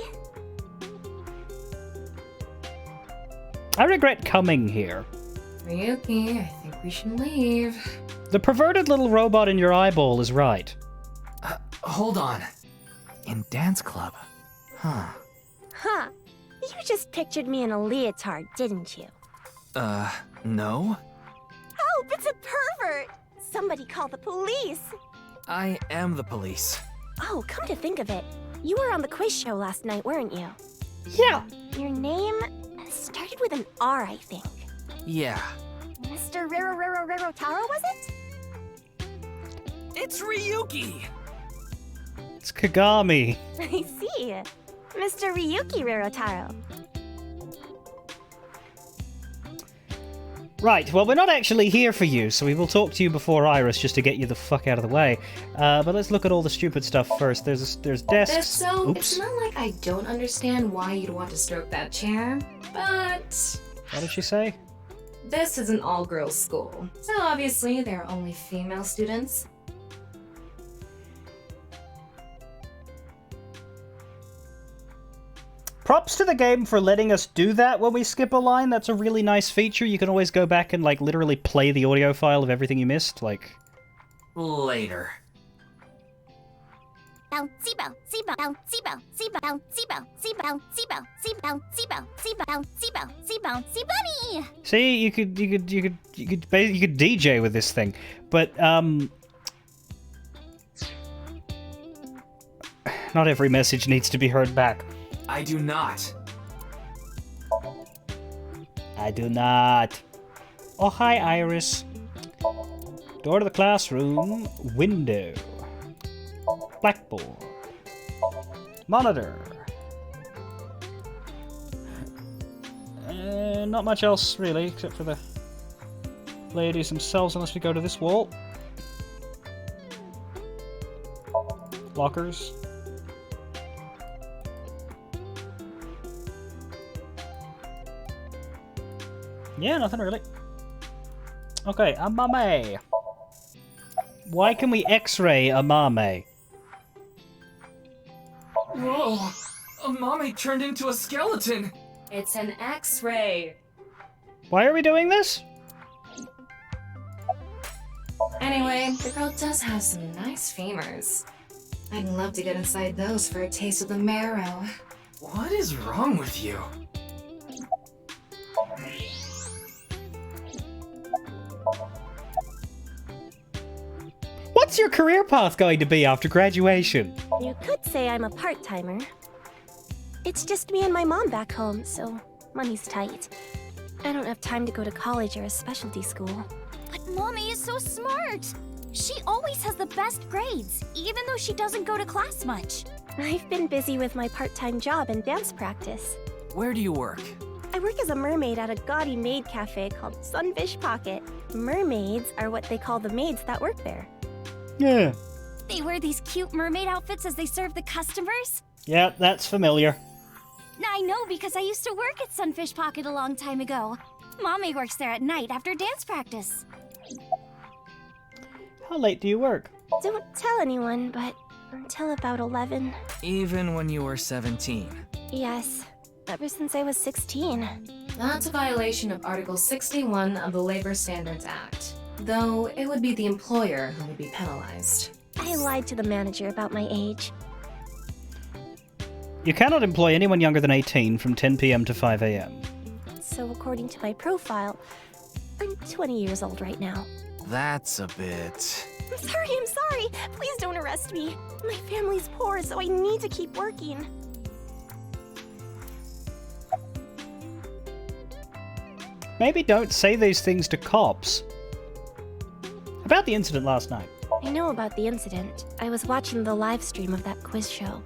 I regret coming here. Ryuki, I think we should leave. The perverted little robot in your eyeball is right. Hold on. In dance club? Huh. Huh. You just pictured me in a leotard, didn't you? No? Oh, it's a pervert! Somebody call the police! I am the police. Oh, come to think of it, you were on the quiz show last night, weren't you? Yeah. Your name started with an R, I think. Yeah. Mr. Rero Taro, was it? It's Ryuki! It's Kagami. I see. Mr. Ryuki Rerotaro. Right, well, we're not actually here for you, so we will talk to you before Iris just to get you the fuck out of the way. But let's look at all the stupid stuff first. There's desks. So, Oops. it's not like I don't understand why you'd want to stroke that chair, but... What did she say? This is an all-girls school, so obviously there are only female students. Props to the game for letting us do that when we skip a line. That's a really nice feature. You can always go back and, like, literally play the audio file of everything you missed. Like... Later. Bouncy bouncy bouncy bouncy bouncy bouncy bouncy bouncy bouncy bouncy bouncy bouncy bouncy bunny. See, you could DJ with this thing, but not every message needs to be heard back. I do not. I do not. Oh, hi, Iris. Door to the classroom. Window. Blackboard. Monitor. Not much else, really, except for the ladies themselves, unless we go to this wall. Lockers. Yeah, nothing really. Okay, Amame. Why can we X-ray Amame? Whoa! Amame turned into a skeleton! It's an X-ray. Why are we doing this? Anyway, the girl does have some nice femurs. I'd love to get inside those for a taste of the marrow. What is wrong with you? What's your career path going to be after graduation? You could say I'm a part-timer. It's just me and my mom back home, so money's tight. I don't have time to go to college or a specialty school. But Mommy is so smart. She always has the best grades, even though she doesn't go to class much. I've been busy with my part-time job and dance practice. Where do you work? I work as a mermaid at a gaudy maid cafe called Sunfish Pocket. Mermaids are what they call the maids that work there. Yeah. They wear these cute mermaid outfits as they serve the customers. Yeah, that's familiar. I know because I used to work at Sunfish Pocket a long time ago. Mommy works there at night after dance practice. How late do you work? Don't tell anyone, but until about 11. Even when you were 17. Yes, ever since I was 16. That's a violation of Article 61 of the Labor Standards Act. Though it would be the employer who would be penalized. I lied to the manager about my age. You cannot employ anyone younger than 18 from 10 p.m. to 5 a.m. So according to my profile, I'm 20 years old right now. That's a bit... I'm sorry. Please don't arrest me. My family's poor, so I need to keep working. Maybe don't say these things to cops. About the incident last night. I know about the incident. I was watching the live stream of that quiz show.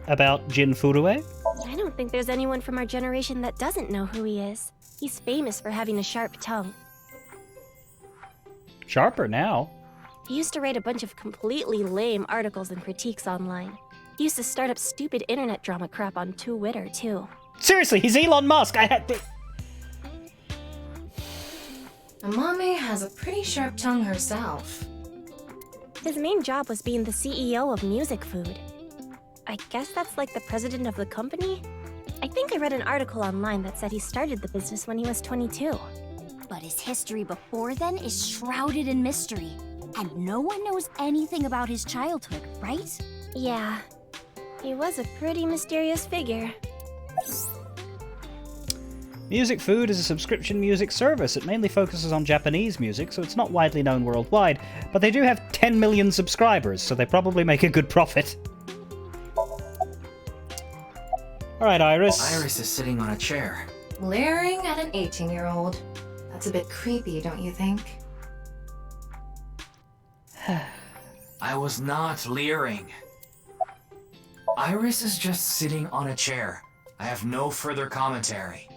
About Jin Furue? don't think there's anyone from our generation that doesn't know who he is. He's famous for having a sharp tongue. Sharper now. He used to write a bunch of completely lame articles and critiques online. He used to start up stupid internet drama crap on Twitter, too. Seriously, he's Elon Musk. I had to... Amame has a pretty sharp tongue herself. His main job was being the CEO of Music Food. I guess that's like the president of the company? I think I read an article online that said he started the business when he was 22. But his history before then is shrouded in mystery. And no one knows anything about his childhood, right? Yeah. He was a pretty mysterious figure. Music Food is a subscription music service. It mainly focuses on Japanese music, so it's not widely known worldwide. But they do have 10 million subscribers, so they probably make a good profit. Alright, Iris. Iris is sitting on a chair. Leering at an 18-year-old. That's a bit creepy, don't you think? I was not leering. Iris is just sitting on a chair. I have no further commentary.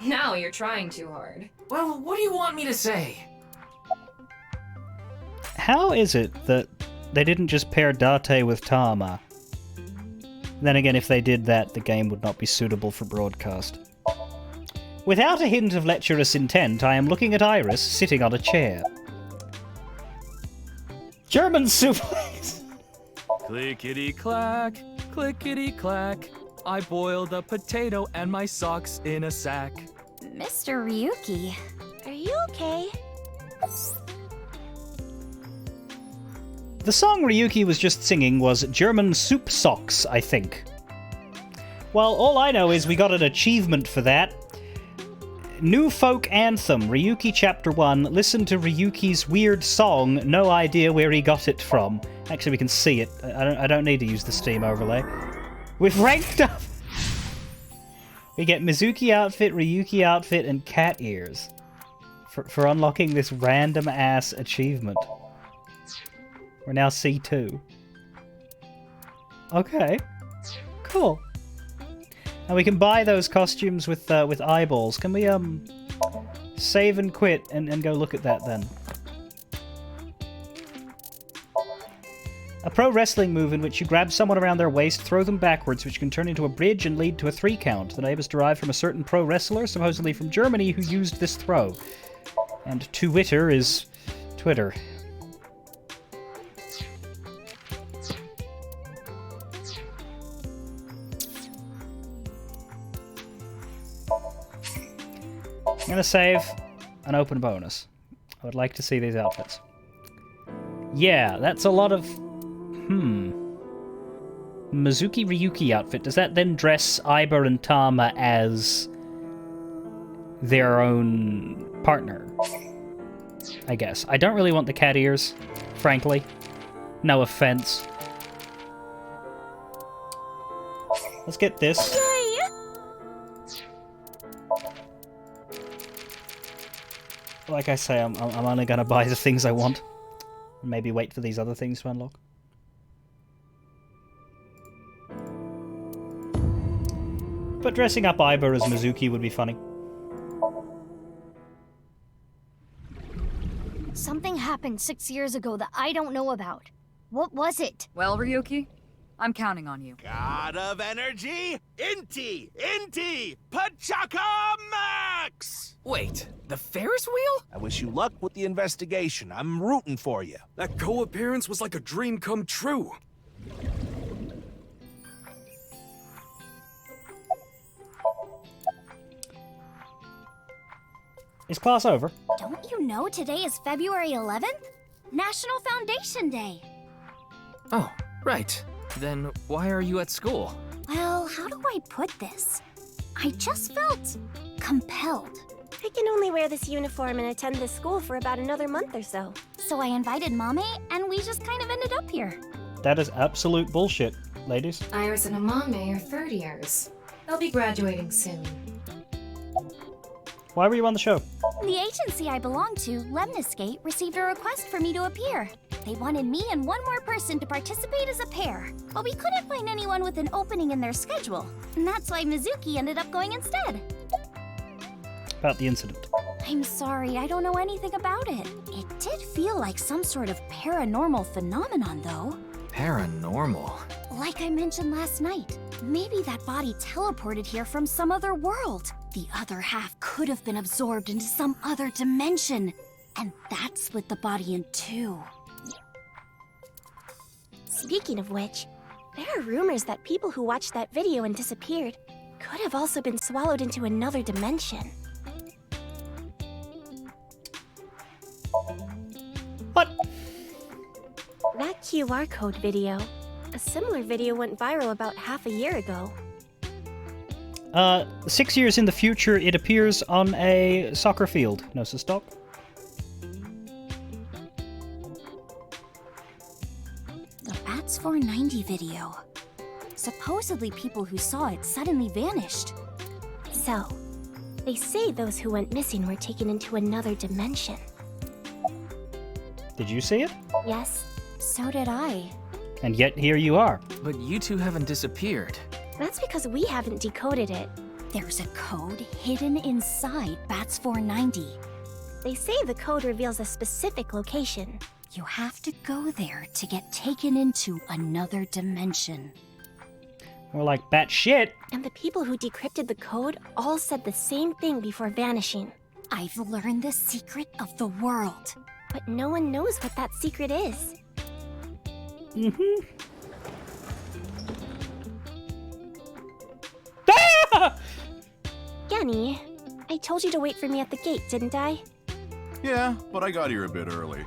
Now you're trying too hard. Well, what do you want me to say? How is it that they didn't just pair Date with Tama? Then again, if they did that, the game would not be suitable for broadcast. Without a hint of lecherous intent, I am looking at Iris sitting on a chair. German suplex! Clickety-clack, clickety-clack. I boiled a potato and my socks in a sack. Mr. Ryuki. Are you okay? The song Ryuki was just singing was German Soup Socks, I think. Well, all I know is we got an achievement for that. New Folk Anthem, Ryuki Chapter 1. Listen to Ryuki's weird song, no idea where he got it from. Actually, we can see it. I don't need to use the Steam overlay. We've ranked up! We get Mizuki outfit, Ryuki outfit, and cat ears. For unlocking this random-ass achievement. We're now C2. Okay. Cool. And we can buy those costumes with eyeballs. Can we, save and quit and go look at that then? A pro wrestling move in which you grab someone around their waist, throw them backwards, which can turn into a bridge and lead to a 3 count. The name is derived from a certain pro wrestler, supposedly from Germany, who used this throw. And Twitter is Twitter. I'm gonna save an open bonus. I would like to see these outfits. Yeah, that's a lot of... Mizuki Ryuki outfit. Does that then dress Aiba and Tama as their own partner? I guess. I don't really want the cat ears, frankly. No offense. Let's get this. Like I say, I'm only gonna buy the things I want. And maybe wait for these other things to unlock. But dressing up Aiba as Mizuki would be funny. Something happened 6 years ago that I don't know about. What was it? Well, Ryuki, I'm counting on you. God of energy, Inti, Pachaka Max! Wait, the Ferris wheel? I wish you luck with the investigation. I'm rooting for you. That co-appearance was like a dream come true. Is class over? Don't you know today is February 11th? National Foundation Day. Oh, right. Then why are you at school? Well, how do I put this? I just felt compelled. I can only wear this uniform and attend this school for about another month or so. So I invited Mame, and we just kind of ended up here. That is absolute bullshit, ladies. Iris and Amame are third years. They'll be graduating soon. Why were you on the show? The agency I belong to, Lemniscate, received a request for me to appear. They wanted me and one more person to participate as a pair, but we couldn't find anyone with an opening in their schedule. And that's why Mizuki ended up going instead. About the incident. I'm sorry, I don't know anything about it. It did feel like some sort of paranormal phenomenon, though. Paranormal? Like I mentioned last night, maybe that body teleported here from some other world. The other half could have been absorbed into some other dimension, and that split the body in two. Speaking of which, there are rumors that people who watched that video and disappeared could have also been swallowed into another dimension. What? That QR code video. A similar video went viral about half a year ago. 6 years in the future, it appears on a soccer field. No, so stop. The Bats 490 video. Supposedly people who saw it suddenly vanished. So, they say those who went missing were taken into another dimension. Did you see it? Yes. So did I. And yet here you are. But you two haven't disappeared. That's because we haven't decoded it. There's a code hidden inside Bats 490. They say the code reveals a specific location. You have to go there to get taken into another dimension. More like bat shit. And the people who decrypted the code all said the same thing before vanishing. I've learned the secret of the world. But no one knows what that secret is. Mm-hmm. Ah! Genny, I told you to wait for me at the gate, didn't I? Yeah, but I got here a bit early.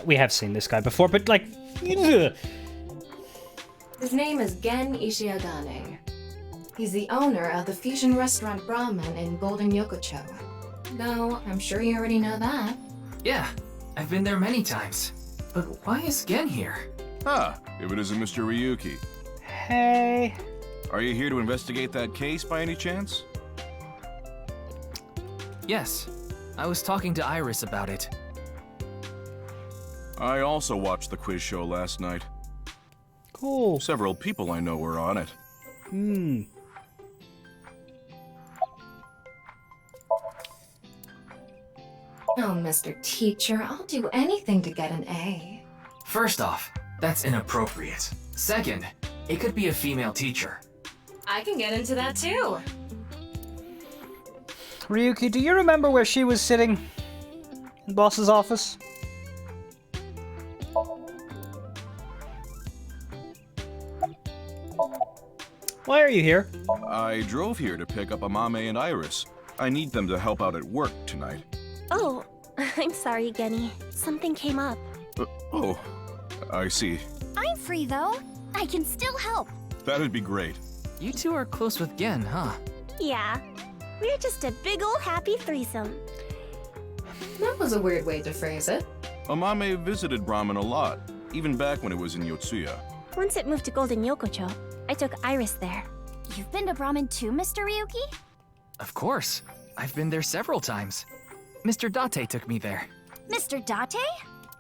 We have seen this guy before, but like... Ugh. His name is Gen Ishiagane. He's the owner of the fusion restaurant Brahman in Golden Yokocho. Though, I'm sure you already know that. Yeah, I've been there many times. But why is Gen here? Ah, if it isn't Mr. Ryuki. Hey. Are you here to investigate that case by any chance? Yes, I was talking to Iris about it. I also watched the quiz show last night. Cool. Several people I know were on it. Hmm. Oh, Mr. Teacher, I'll do anything to get an A. First off, that's inappropriate. Second, it could be a female teacher. I can get into that too. Ryuki, do you remember where she was sitting? In boss's office? Why are you here? I drove here to pick up Amame and Iris. I need them to help out at work tonight. Oh, I'm sorry, Genny. Something came up. Oh, I see. I'm free, though. I can still help. That'd be great. You two are close with Gen, huh? Yeah. We're just a big ol' happy threesome. That was a weird way to phrase it. Amame visited Brahman a lot, even back when it was in Yotsuya. Once it moved to Golden Yokocho, I took Iris there. You've been to Brahman too, Mr. Ryuki? Of course. I've been there several times. Mr. Date took me there. Mr. Date?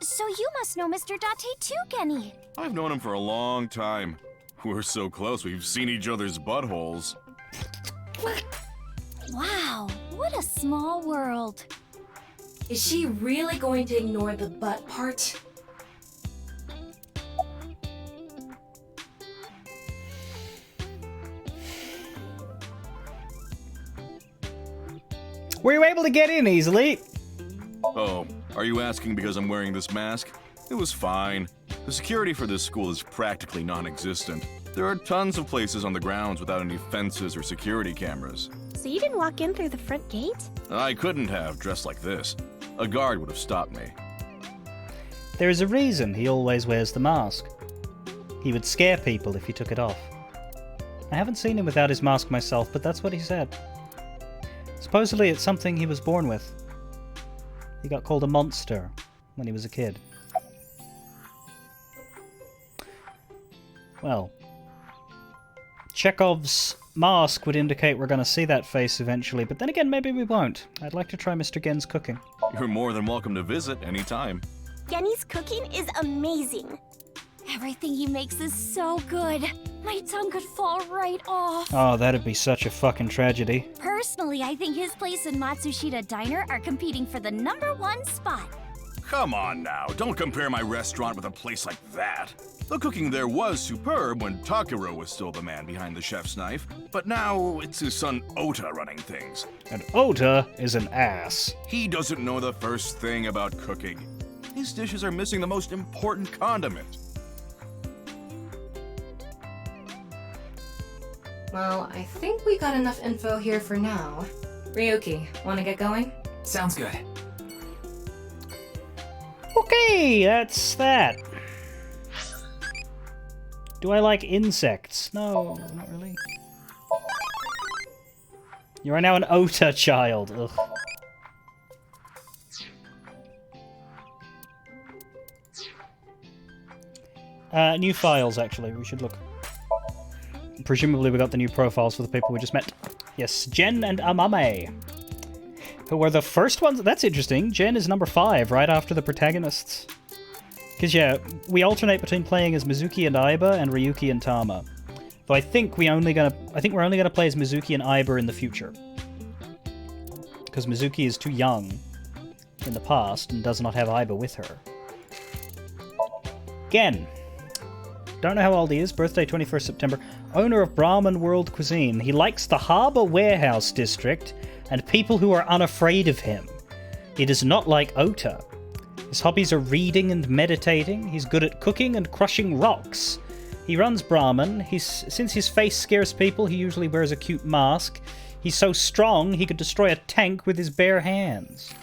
So you must know Mr. Date too, Genny. I've known him for a long time. We're so close, we've seen each other's buttholes. Wow, what a small world. Is she really going to ignore the butt part? Were you able to get in easily? Oh, are you asking because I'm wearing this mask? It was fine. The security for this school is practically non-existent. There are tons of places on the grounds without any fences or security cameras. So you didn't walk in through the front gate? I couldn't have, dressed like this. A guard would have stopped me. There is a reason he always wears the mask. He would scare people if he took it off. I haven't seen him without his mask myself, but that's what he said. Supposedly it's something he was born with. He got called a monster when he was a kid. Well, Chekhov's mask would indicate we're going to see that face eventually, but then again, maybe we won't. I'd like to try Mr. Gen's cooking. You're more than welcome to visit anytime. Genny's cooking is amazing. Everything he makes is so good. My tongue could fall right off. Oh, that'd be such a fucking tragedy. Personally, I think his place and Matsushita Diner are competing for the #1 spot. Come on now, don't compare my restaurant with a place like that. The cooking there was superb when Takiro was still the man behind the chef's knife, but now it's his son Ota running things. And Ota is an ass. He doesn't know the first thing about cooking. His dishes are missing the most important condiment. Well, I think we got enough info here for now. Ryuki, wanna get going? Sounds good. Okay, that's that. Do I like insects? No, not really. You are now an Ota child. Ugh. New files, actually. We should look. Presumably we got the new profiles for the people we just met. Yes, Jen and Amame. Who were the first ones? That's interesting. Jen is number 5, right after the protagonists. Because, yeah, we alternate between playing as Mizuki and Aiba and Ryuki and Tama. Though I think we're only gonna play as Mizuki and Aiba in the future. Because Mizuki is too young in the past and does not have Aiba with her. Gen. Don't know how old he is. Birthday 21st September. Owner of Brahman World Cuisine. He likes the Harbour Warehouse District and people who are unafraid of him. He does not like Ota. His hobbies are reading and meditating. He's good at cooking and crushing rocks. He runs Brahman. Since his face scares people, he usually wears a cute mask. He's so strong he could destroy a tank with his bare hands.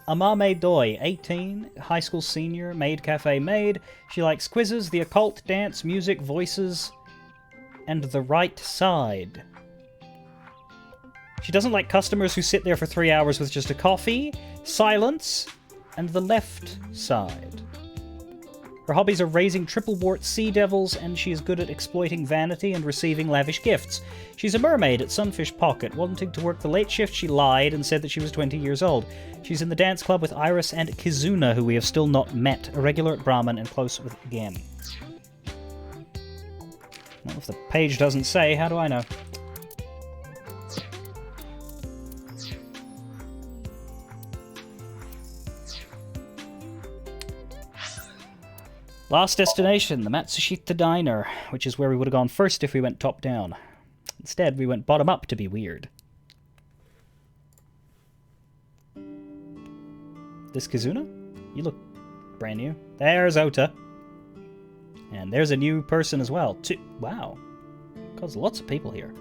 Amame Doi, 18, high school senior, maid cafe maid. She likes quizzes, the occult, dance, music, voices, and the right side. She doesn't like customers who sit there for 3 hours with just a coffee, silence, and the left side. Her hobbies are raising triple wart sea devils, and she is good at exploiting vanity and receiving lavish gifts. She's a mermaid at Sunfish Pocket. Wanting to work the late shift, she lied and said that she was 20 years old. She's in the dance club with Iris and Kizuna, who we have still not met. A regular at Brahman and close with Gen. Well, if the page doesn't say, how do I know? Last destination, the Matsushita Diner, which is where we would have gone first if we went top down. Instead, we went bottom up to be weird. This Kizuna? You look brand new. There's Ota. And there's a new person as well, too. Wow. There's lots of people here.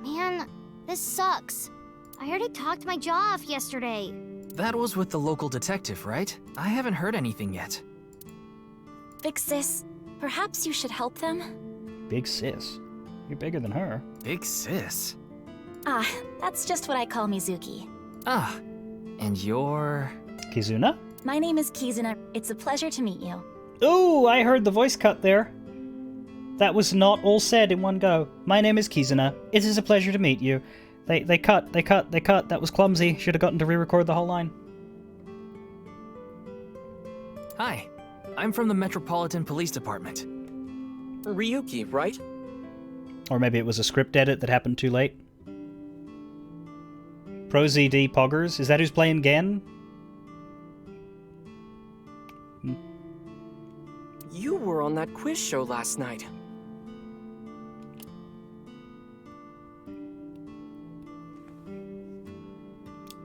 Man, this sucks. I already talked my jaw off yesterday. That was with the local detective, right? I haven't heard anything yet. Big sis, perhaps you should help them? Big sis? You're bigger than her. Big sis? Ah, that's just what I call Mizuki. Ah, and you're... Kizuna? My name is Kizuna. It's a pleasure to meet you. Ooh, I heard the voice cut there. That was not all said in one go. My name is Kizuna. It is a pleasure to meet you. They cut. That was clumsy. Should have gotten to re-record the whole line. Hi, I'm from the Metropolitan Police Department. Ryuki, right? Or maybe it was a script edit that happened too late. Pro ZD Poggers? Is that who's playing Gen? You were on that quiz show last night.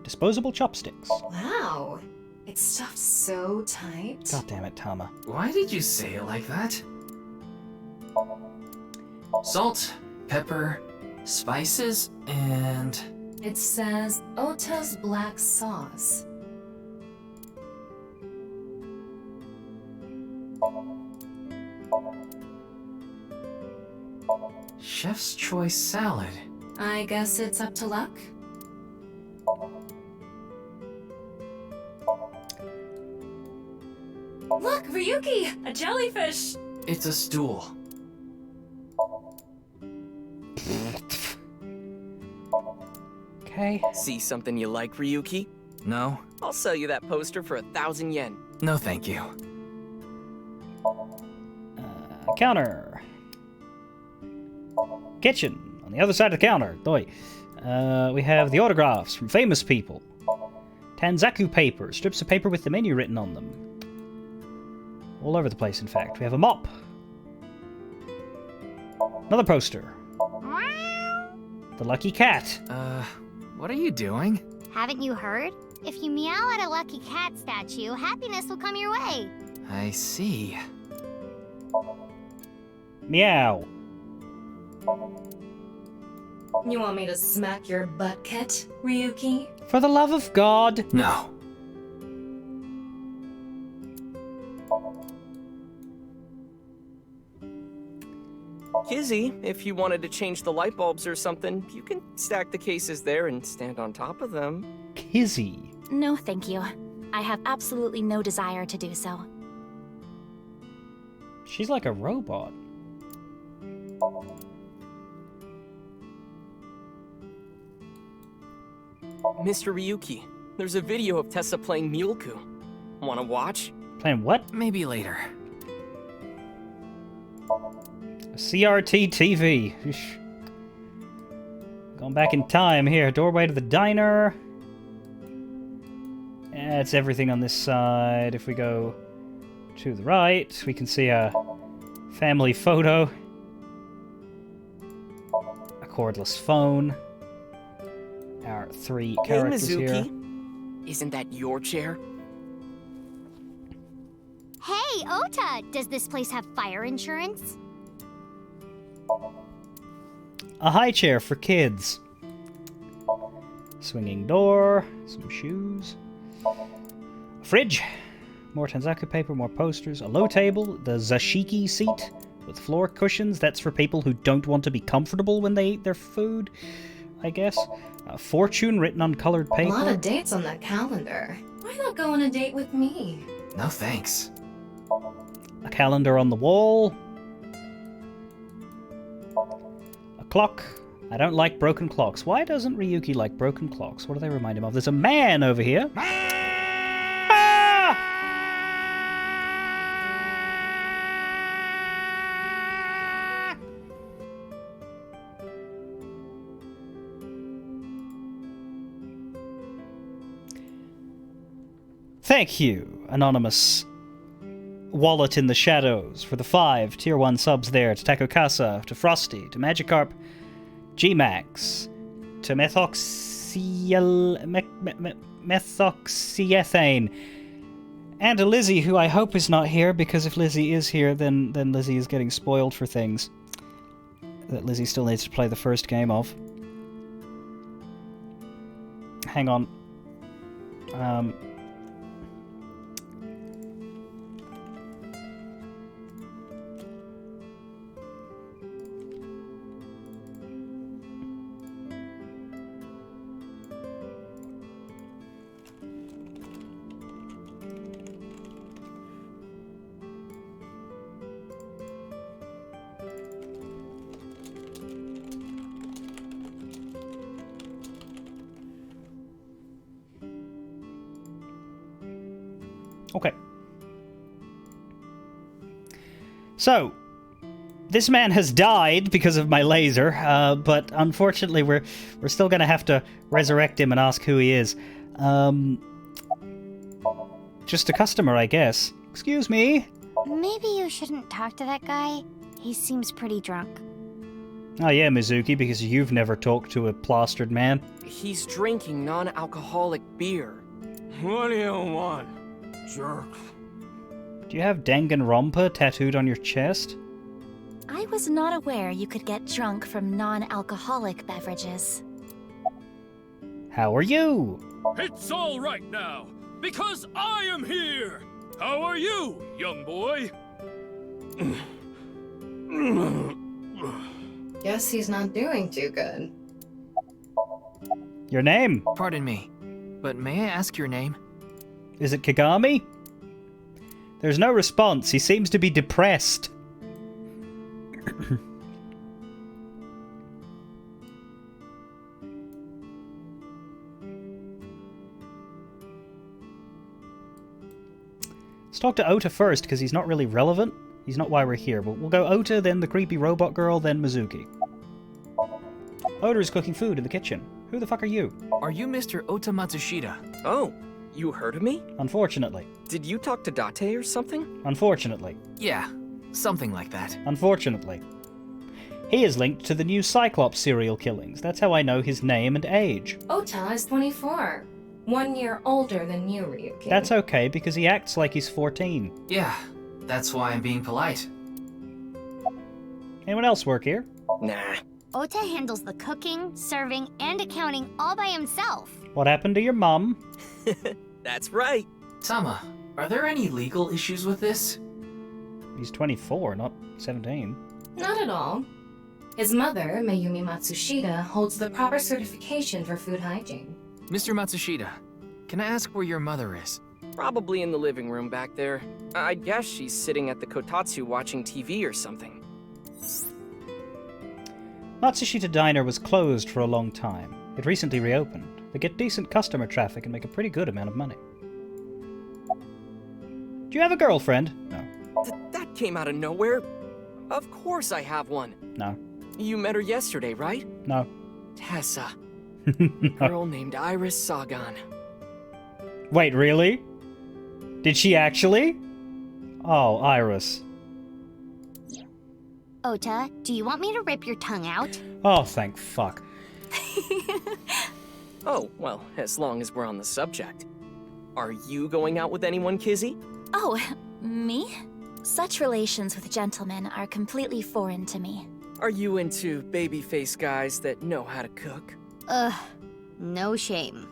Disposable chopsticks. Wow. It's stuffed so tight. God damn it, Tama. Why did you say it like that? Salt, pepper, spices, and... It says Ota's black sauce. Chef's choice salad. I guess it's up to luck. Look, Ryuki! A jellyfish! It's a stool. Okay. See something you like, Ryuki? No? I'll sell you that poster for 1,000 yen. No, thank you. Counter. Kitchen. On the other side of the counter. Doi. We have the autographs from famous people. Tanzaku paper. Strips of paper with the menu written on them. All over the place, in fact. We have a mop. Another poster. The lucky cat. What are you doing? Haven't you heard? If you meow at a lucky cat statue, happiness will come your way. I see. Meow. You want me to smack your butt, Ket, Ryuki? For the love of God. No. Kizzy, if you wanted to change the light bulbs or something, you can stack the cases there and stand on top of them. Kizzy. No, thank you. I have absolutely no desire to do so. She's like a robot. Mr. Ryuki, there's a video of Tessa playing Muleku. Wanna watch? Playing what? Maybe later. CRT TV. Eesh. Going back in time here. Doorway to the diner. It's everything on this side. If we go to the right, we can see a family photo. A cordless phone. Our three characters hey, Mizuki. here. Isn't that your chair? Hey, Ota! Does this place have fire insurance? A high chair for kids. Swinging door. Some shoes. A fridge. More Tanzaku paper, more posters. A low table. The Zashiki seat with floor cushions. That's for people who don't want to be comfortable when they eat their food, I guess. A fortune written on colored A paper. lot of dates on that calendar. Why not go on a date with me? No thanks. A calendar on the wall. A clock. I don't like broken clocks. Why doesn't Ryuki like broken clocks? What do they remind him of? There's a man over here. Thank you, anonymous wallet in the shadows, for the 5 tier 1 subs there, to Takokasa, to Frosty, to Magikarp, G-Max, to methoxyethane, and to Lizzie, who I hope is not here, because if Lizzie is here, then Lizzie is getting spoiled for things that Lizzie still needs to play the first game of. Hang on. Okay. So, this man has died because of my laser, but unfortunately we're still gonna have to resurrect him and ask who he is. Just a customer, I guess. Excuse me? Maybe you shouldn't talk to that guy. He seems pretty drunk. Oh yeah, Mizuki, because you've never talked to a plastered man. He's drinking non-alcoholic beer. What do you want, jerk? Do you have Danganronpa tattooed on your chest? I was not aware you could get drunk from non-alcoholic beverages. How are you? It's all right now, because I am here! How are you, young boy? Guess he's not doing too good. Your name? Pardon me, but may I ask your name? Is it Kagami? There's no response. He seems to be depressed. talk to Ota first, because he's not really relevant. He's not why we're here, but we'll go Ota, then the creepy robot girl, then Mizuki. Ota is cooking food in the kitchen. Who the fuck are you? Are you Mr. Ota Matsushita? Oh, you heard of me? Unfortunately. Did you talk to Date or something? Unfortunately. Yeah, something like that. Unfortunately. He is linked to the new Cyclops serial killings. That's how I know his name and age. Ota is 24. 1 year older than you, Ryuki. That's okay, because he acts like he's 14. Yeah, that's why I'm being polite. Anyone else work here? Nah. Ota handles the cooking, serving, and accounting all by himself. What happened to your mum? That's right. Tama, are there any legal issues with this? He's 24, not 17. Not at all. His mother, Mayumi Matsushita, holds the proper certification for food hygiene. Mr. Matsushita, can I ask where your mother is? Probably in the living room back there. I guess she's sitting at the kotatsu watching TV or something. Matsushita Diner was closed for a long time. It recently reopened. They get decent customer traffic and make a pretty good amount of money. Do you have a girlfriend? No. That came out of nowhere. Of course I have one. No. You met her yesterday, right? No. Tessa. No. Girl named Iris Sagan. Wait, really? Did she actually? Oh, Iris. Ota, do you want me to rip your tongue out? Oh, thank fuck. Oh, well, as long as we're on the subject. Are you going out with anyone, Kizzy? Oh, me? Such relations with gentlemen are completely foreign to me. Are you into babyface guys that know how to cook? Ugh, no shame.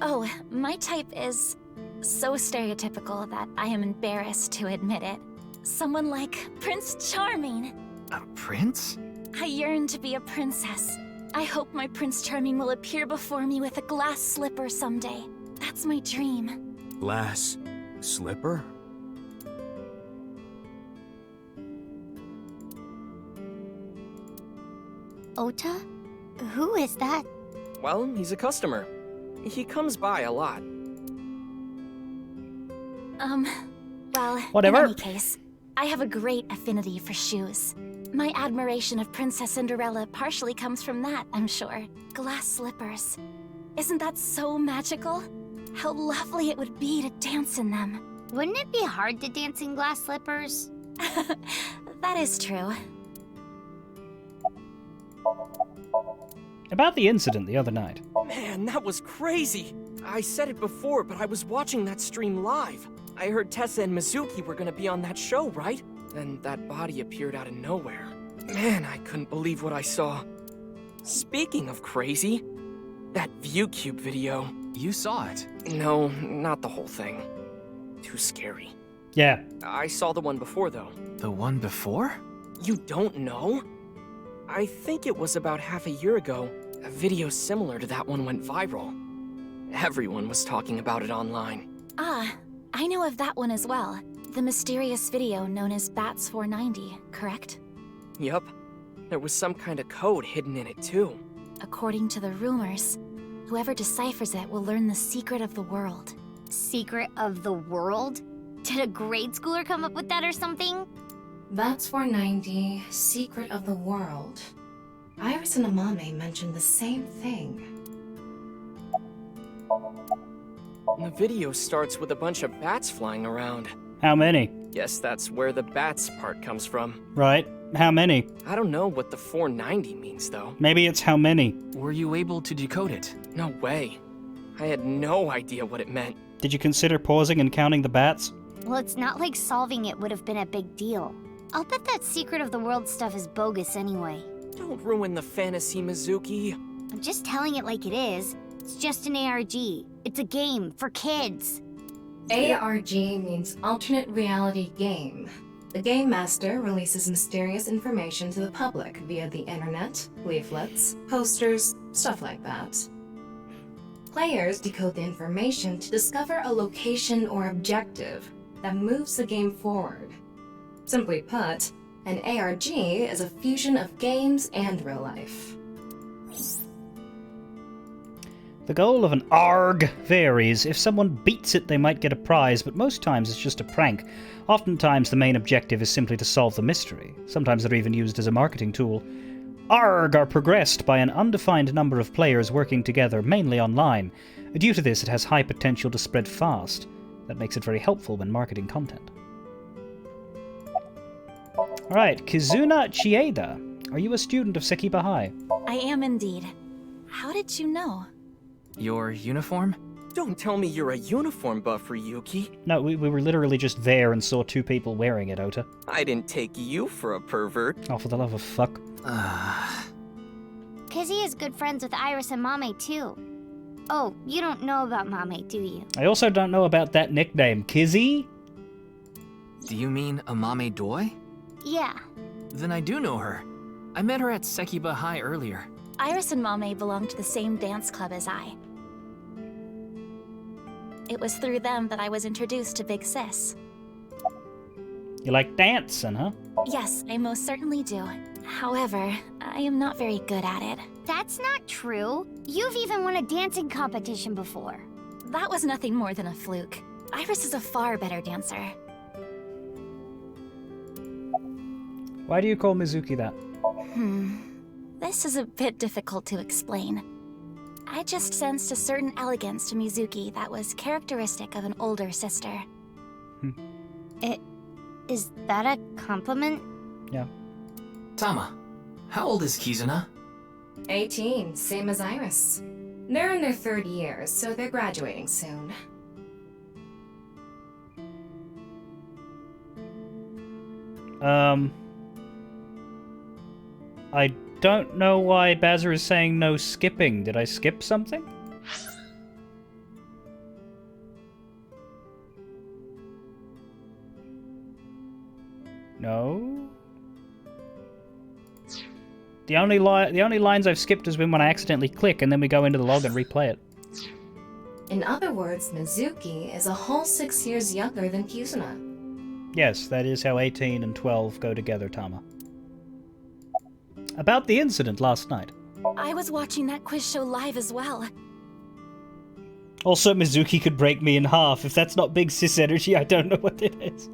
Oh, my type is so stereotypical that I am embarrassed to admit it. Someone like Prince Charming. A prince? I yearn to be a princess. I hope my Prince Charming will appear before me with a glass slipper someday. That's my dream. Glass slipper? Ota? Who is that? Well, he's a customer. He comes by a lot. Well, Whatever. in any case, I have a great affinity for shoes. My admiration of Princess Cinderella partially comes from that, I'm sure. Glass slippers. Isn't that so magical? How lovely it would be to dance in them. Wouldn't it be hard to dance in glass slippers? That is true. About the incident the other night. Man, that was crazy. I said it before, but I was watching that stream live. I heard Tessa and Mizuki were gonna be on that show, right? Then that body appeared out of nowhere. Man, I couldn't believe what I saw. Speaking of crazy, that ViewCube video. You saw it? No, not the whole thing. Too scary. Yeah. I saw the one before, though. The one before? You don't know? I think it was about half a year ago. A video similar to that one went viral. Everyone was talking about it online. Ah, I know of that one as well. The mysterious video known as Bats 490, correct? Yup. There was some kind of code hidden in it, too. According to the rumors, whoever deciphers it will learn the secret of the world. Secret of the world? Did a grade schooler come up with that or something? Bats 490, Secret of the World. Iris and Amame mentioned the same thing. The video starts with a bunch of bats flying around. How many? Guess that's where the bats part comes from. Right. How many? I don't know what the 490 means, though. Maybe it's how many. Were you able to decode it? No way. I had no idea what it meant. Did you consider pausing and counting the bats? Well, it's not like solving it would have been a big deal. I'll bet that Secret of the World stuff is bogus anyway. Don't ruin the fantasy, Mizuki. I'm just telling it like it is. It's just an ARG. It's a game for kids. ARG means Alternate Reality Game. The Game Master releases mysterious information to the public via the internet, leaflets, posters, stuff like that. Players decode the information to discover a location or objective that moves the game forward. Simply put, an ARG is a fusion of games and real life. The goal of an ARG varies. If someone beats it, they might get a prize, but most times it's just a prank. Oftentimes the main objective is simply to solve the mystery. Sometimes they're even used as a marketing tool. ARG are progressed by an undefined number of players working together, mainly online. Due to this, it has high potential to spread fast. That makes it very helpful when marketing content. Alright, Kizuna Chieda. Are you a student of Sekiba High? I am indeed. How did you know? Your uniform? Don't tell me you're a uniform buff, Ryuki. No, we were literally just there and saw two people wearing it, Ota. I didn't take you for a pervert. Oh, for the love of fuck. Kizzy is good friends with Iris and Mame, too. Oh, you don't know about Mame, do you? I also don't know about that nickname. Kizzy? Do you mean Amame Doi? Yeah. Then I do know her. I met her at Sekiba High earlier. Iris and Mame belong to the same dance club as I. It was through them that I was introduced to Big Sis. You like dancing, huh? Yes, I most certainly do. However, I am not very good at it. That's not true. You've even won a dancing competition before. That was nothing more than a fluke. Iris is a far better dancer. Why do you call Mizuki that? This is a bit difficult to explain. I just sensed a certain elegance to Mizuki that was characteristic of an older sister. Is that a compliment? Yeah. Tama, how old is Kizuna? 18, same as Iris. They're in their third year, so they're graduating soon. I don't know why Bazzer is saying no skipping. Did I skip something? No? The only lines I've skipped has been when I accidentally click and then we go into the log and replay it. In other words, Mizuki is a whole 6 years younger than Kizuna. Yes, that is how 18 and 12 go together, Tama. About the incident last night. I was watching that quiz show live as well. Also, Mizuki could break me in half. If that's not big sis energy, I don't know what it is.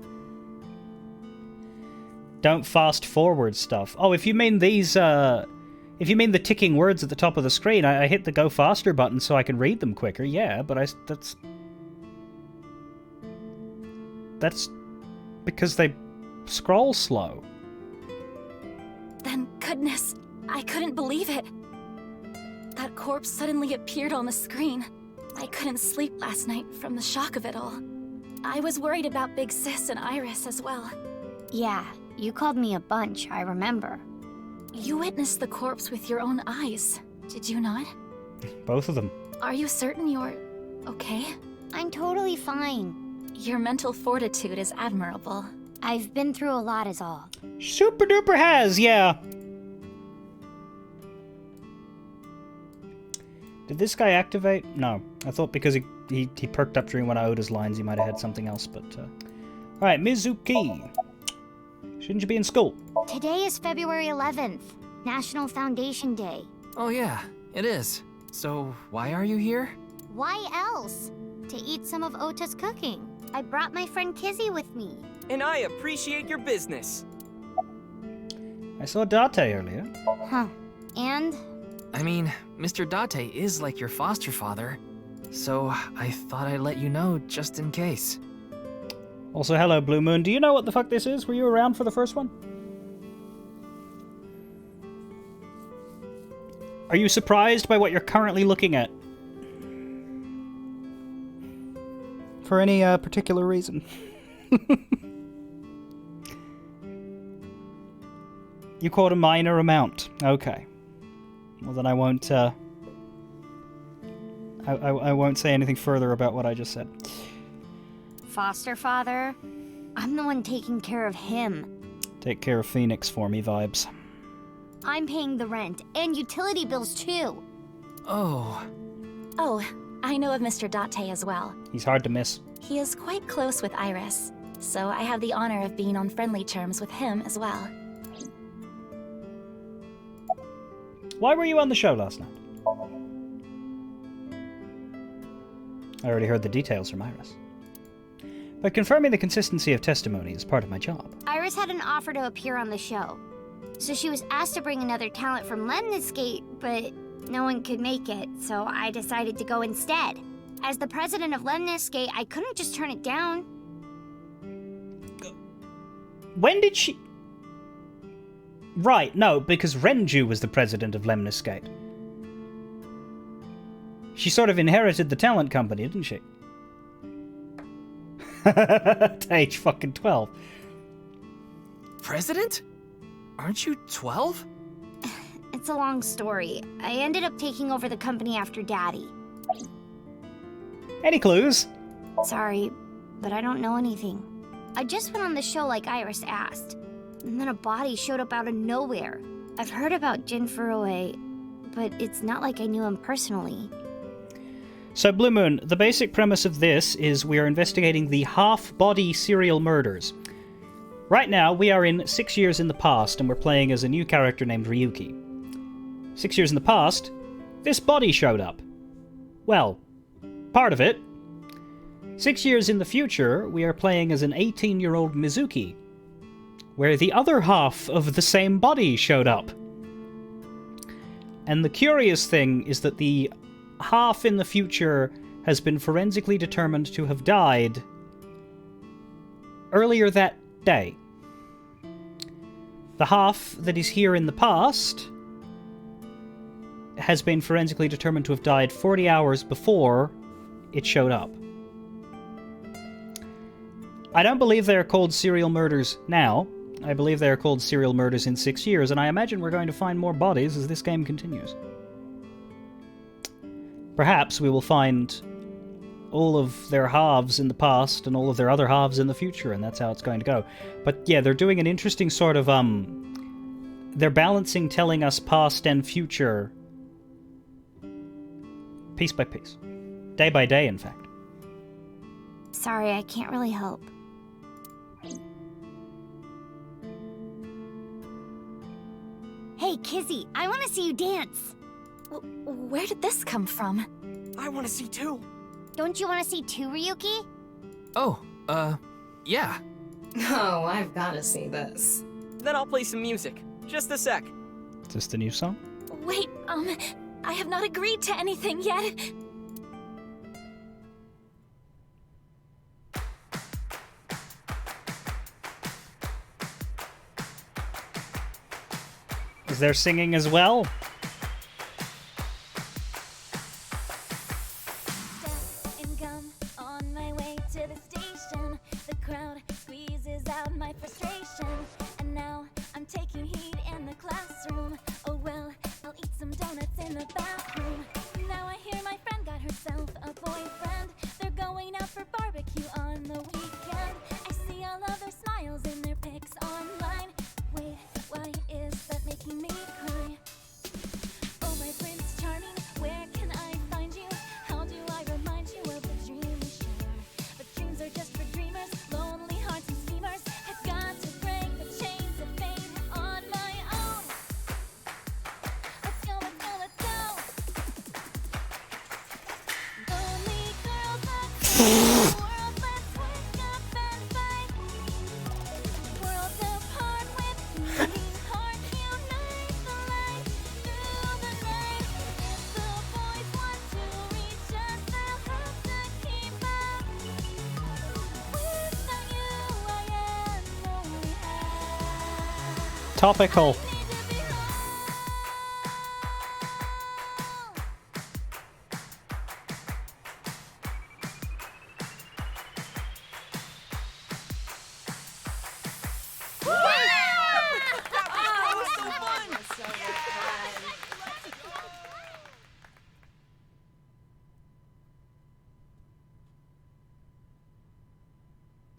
Don't fast forward stuff. Oh, if you mean these, if you mean the ticking words at the top of the screen, I hit the go faster button so I can read them quicker, yeah, but that's because they scroll slow. Then, goodness, I couldn't believe it. That corpse suddenly appeared on the screen. I couldn't sleep last night from the shock of it all. I was worried about Big Sis and Iris as well. Yeah, you called me a bunch, I remember. You witnessed the corpse with your own eyes, did you not? Both of them. Are you certain you're okay? I'm totally fine. Your mental fortitude is admirable. I've been through a lot is all. Super duper has, yeah. Did this guy activate? No. I thought because he perked up during one of Oda's lines, he might have had something else, but... Alright, Mizuki. Shouldn't you be in school? Today is February 11th, National Foundation Day. Oh yeah, it is. So, why are you here? Why else? To eat some of Ota's cooking. I brought my friend Kizzy with me. And I appreciate your business. I saw Date earlier. Huh. And? I mean, Mr. Date is like your foster father, so I thought I'd let you know just in case. Also, hello, Blue Moon. Do you know what the fuck this is? Were you around for the first one? Are you surprised by what you're currently looking at? For any particular reason? You caught a minor amount. Okay. Well, then I won't, I won't say anything further about what I just said. Foster father? I'm the one taking care of him. Take care of Phoenix for me, vibes. I'm paying the rent and utility bills too. Oh. Oh, I know of Mr. Date as well. He's hard to miss. He is quite close with Iris, so I have the honor of being on friendly terms with him as well. Why were you on the show last night? I already heard the details from Iris. But confirming the consistency of testimony is part of my job. Iris had an offer to appear on the show. So she was asked to bring another talent from Lemniscate, but no one could make it, so I decided to go instead. As the president of Lemniscate, I couldn't just turn it down. When did she... Right, no, because Renju was the president of Lemniscate. She sort of inherited the talent company, didn't she? At age fucking 12. President? Aren't you 12? It's a long story. I ended up taking over the company after Daddy. Any clues? Sorry, but I don't know anything. I just went on the show like Iris asked, and then a body showed up out of nowhere. I've heard about Jin Furue, but it's not like I knew him personally. So, Blue Moon, the basic premise of this is we are investigating the half-body serial murders. Right now, we are in 6 years in the past, and we're playing as a new character named Ryuki. 6 years in the past, this body showed up. Well, part of it. 6 years in the future, we are playing as an 18-year-old Mizuki, where the other half of the same body showed up. And the curious thing is that the half in the future has been forensically determined to have died earlier that day. The half that is here in the past has been forensically determined to have died 40 hours before it showed up. I don't believe they are called serial murders now. I believe they are called serial murders in 6 years, and I imagine we're going to find more bodies as this game continues. Perhaps we will find all of their halves in the past and all of their other halves in the future, and that's how it's going to go. But yeah, they're doing an interesting sort of, they're balancing telling us past and future piece by piece. Day by day, in fact. Sorry, I can't really help. Hey, Kizzy, I want to see you dance. Where did this come from? I want to see too. Don't you want to see too, Ryuki? Oh, yeah. Oh, I've gotta see this. Then I'll play some music. Just a sec. Is this the new song? Wait, I have not agreed to anything yet. Is there singing as well? Topical.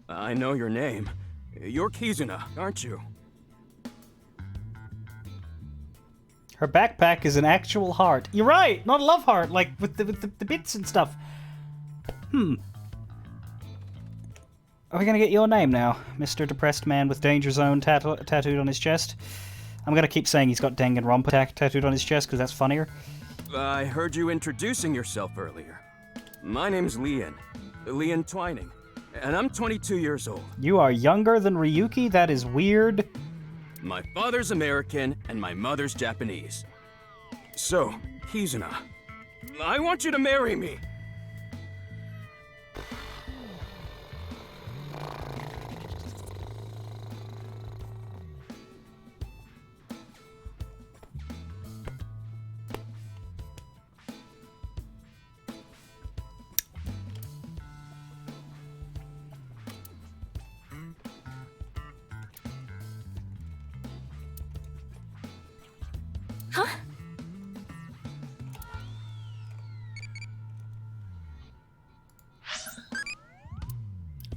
I know your name. You're Kizuna, aren't you? Her backpack is an actual heart. You're right, not a love heart, like with the bits and stuff. Are we gonna get your name now, Mr. Depressed Man with Danger Zone tattooed on his chest? I'm gonna keep saying he's got Danganronpa tattooed on his chest because that's funnier. I heard you introducing yourself earlier. My name's Leon Twining, and I'm 22 years old. You are younger than Ryuki? That is weird. My father's American, and my mother's Japanese. So, Kizuna, I want you to marry me. Huh?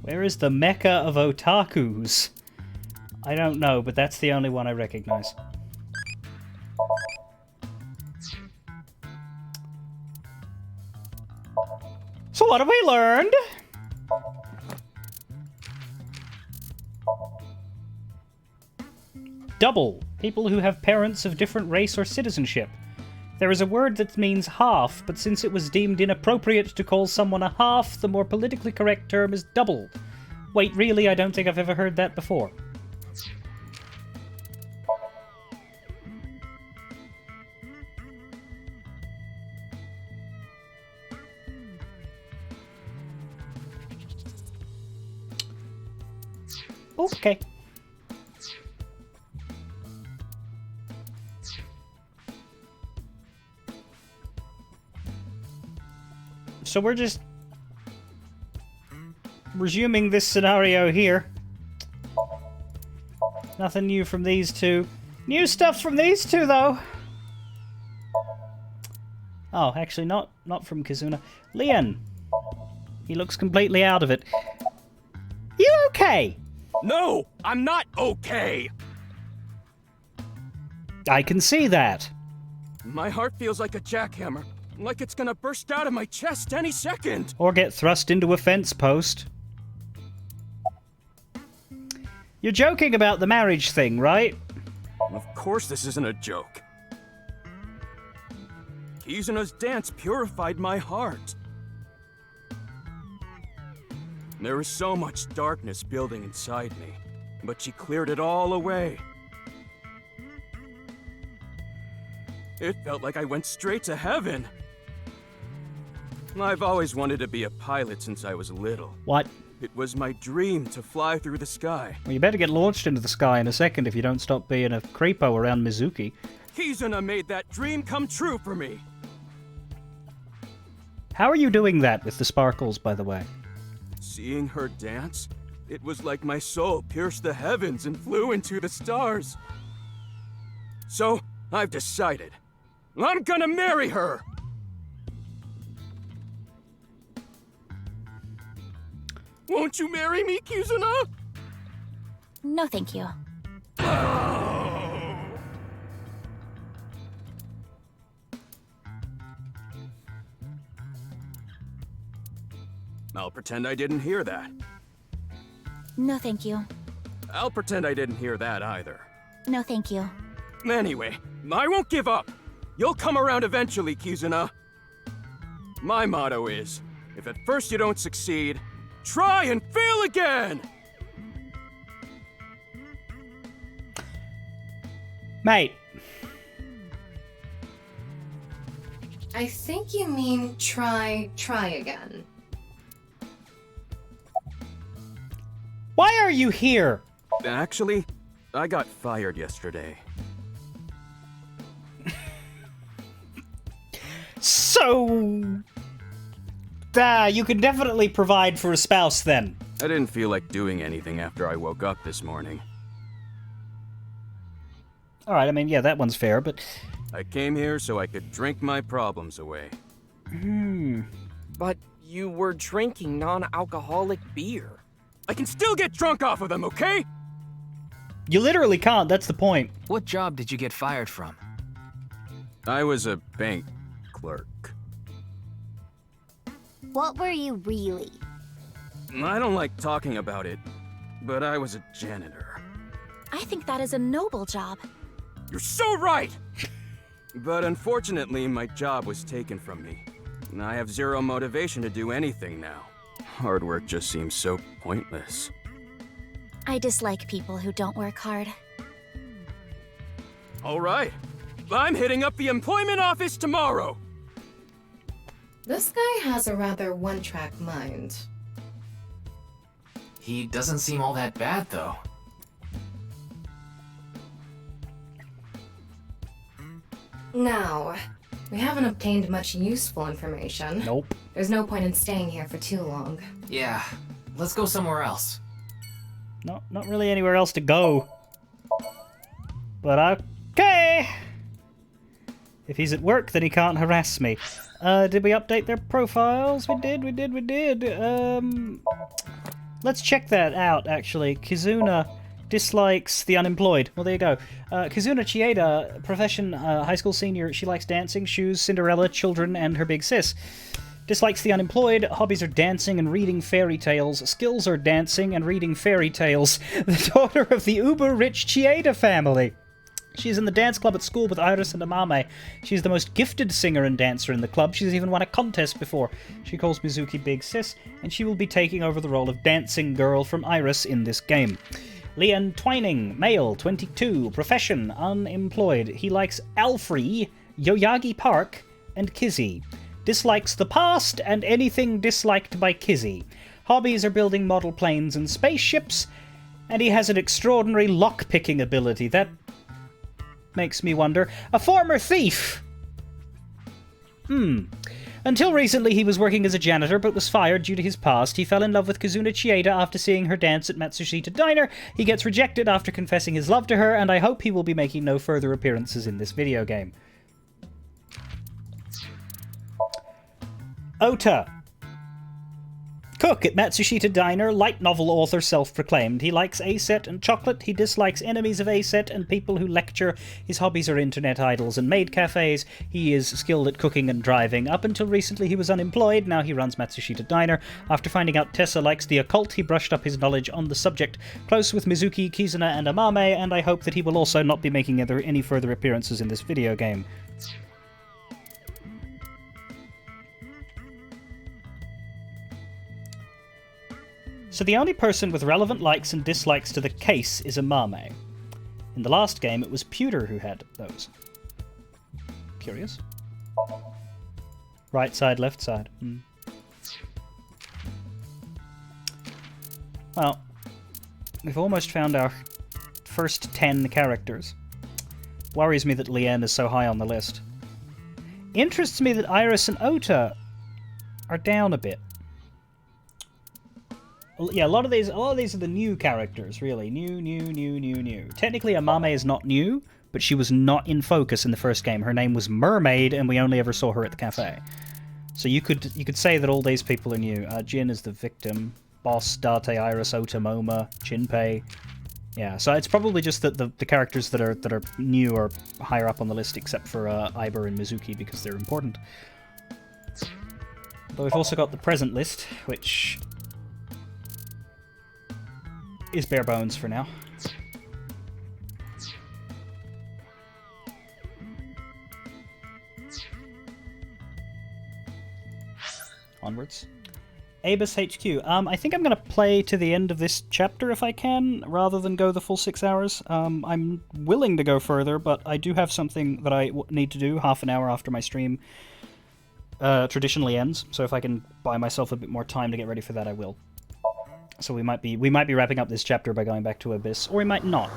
Where is the mecca of otakus? I don't know, but that's the only one I recognize. So what have we learned? Double. People who have parents of different race or citizenship. There is a word that means half, but since it was deemed inappropriate to call someone a half, the more politically correct term is double. Wait, really? I don't think I've ever heard that before. Okay. So we're just resuming this scenario here. Nothing new from these two. New stuff from these two, though. Oh, actually, not from Kizuna. Leon. He looks completely out of it. You okay? No, I'm not okay. I can see that. My heart feels like a jackhammer. Like it's gonna burst out of my chest any second. Or get thrust into a fence post. You're joking about the marriage thing, right? Of course this isn't a joke. Kizuna's dance purified my heart. There was so much darkness building inside me, but she cleared it all away. It felt like I went straight to heaven. I've always wanted to be a pilot since I was little. What? It was my dream to fly through the sky. Well, you better get launched into the sky in a second if you don't stop being a creepo around Mizuki. Kizuna made that dream come true for me. How are you doing that with the sparkles, by the way? Seeing her dance, it was like my soul pierced the heavens and flew into the stars. So, I've decided. I'm gonna marry her! Won't you marry me, Kizuna? No, thank you. I'll pretend I didn't hear that. No, thank you. I'll pretend I didn't hear that either. No, thank you. Anyway, I won't give up. You'll come around eventually, Kizuna. My motto is, if at first you don't succeed, try and fail again! Mate. I think you mean try again. Why are you here? Actually, I got fired yesterday. So... you can definitely provide for a spouse then. I didn't feel like doing anything after I woke up this morning. Alright, I mean, yeah, that one's fair, but... I came here so I could drink my problems away. But you were drinking non-alcoholic beer. I can still get drunk off of them, okay? You literally can't, that's the point. What job did you get fired from? I was a bank clerk. What were you really? I don't like talking about it, but I was a janitor. I think that is a noble job. You're so right! But unfortunately, my job was taken from me. I have zero motivation to do anything now. Hard work just seems so pointless. I dislike people who don't work hard. All right. I'm hitting up the employment office tomorrow. This guy has a rather one-track mind. He doesn't seem all that bad, though. Now, we haven't obtained much useful information. Nope. There's no point in staying here for too long. Yeah, let's go somewhere else. Not really anywhere else to go. But okay. If he's at work, then he can't harass me. Did we update their profiles? We did. Let's check that out, actually. Kizuna dislikes the unemployed. Well, there you go. Kizuna Chieda, profession, high school senior. She likes dancing, shoes, Cinderella, children, and her big sis. Dislikes the unemployed. Hobbies are dancing and reading fairy tales. Skills are dancing and reading fairy tales. The daughter of the uber-rich Chieda family. She's in the dance club at school with Iris and Amame. She's the most gifted singer and dancer in the club. She's even won a contest before. She calls Mizuki Big Sis, and she will be taking over the role of dancing girl from Iris in this game. Leon Twining, male, 22, profession, unemployed. He likes Alfrey, Yoyagi Park, and Kizzy. Dislikes the past and anything disliked by Kizzy. Hobbies are building model planes and spaceships, and he has an extraordinary lock-picking ability. That makes me wonder. A former thief! Until recently he was working as a janitor, but was fired due to his past. He fell in love with Kizuna Chieda after seeing her dance at Matsushita Diner. He gets rejected after confessing his love to her, and I hope he will be making no further appearances in this video game. Ota. Cook at Matsushita Diner, light novel author self-proclaimed. He likes A-set and chocolate. He dislikes enemies of A-set and people who lecture. His hobbies are internet idols and maid cafes. He is skilled at cooking and driving. Up until recently he was unemployed. Now he runs Matsushita Diner. After finding out Tessa likes the occult, he brushed up his knowledge on the subject. Close with Mizuki, Kizuna, and Amame, and I hope that he will also not be making any further appearances in this video game. So the only person with relevant likes and dislikes to the case is Amame. In the last game, it was Pewter who had those. Curious. Right side, left side. Well, we've almost found our first 10 characters. Worries me that Lien is so high on the list. Interests me that Iris and Ota are down a bit. Yeah, a lot of these are the new characters, really. New. Technically, Amame is not new, but she was not in focus in the first game. Her name was Mermaid, and we only ever saw her at the cafe. So you could say that all these people are new. Jin is the victim. Boss, Date, Iris, Ota, Moma, Jinpei. Yeah, so it's probably just that the characters that are new are higher up on the list, except for Iber and Mizuki, because they're important. But we've also got the present list, which is bare bones for now. Onwards. Abus HQ. I think I'm going to play to the end of this chapter if I can, rather than go the full 6 hours. I'm willing to go further, but I do have something that I need to do half an hour after my stream traditionally ends, so if I can buy myself a bit more time to get ready for that, I will. So we might be wrapping up this chapter by going back to Abyss, or we might not.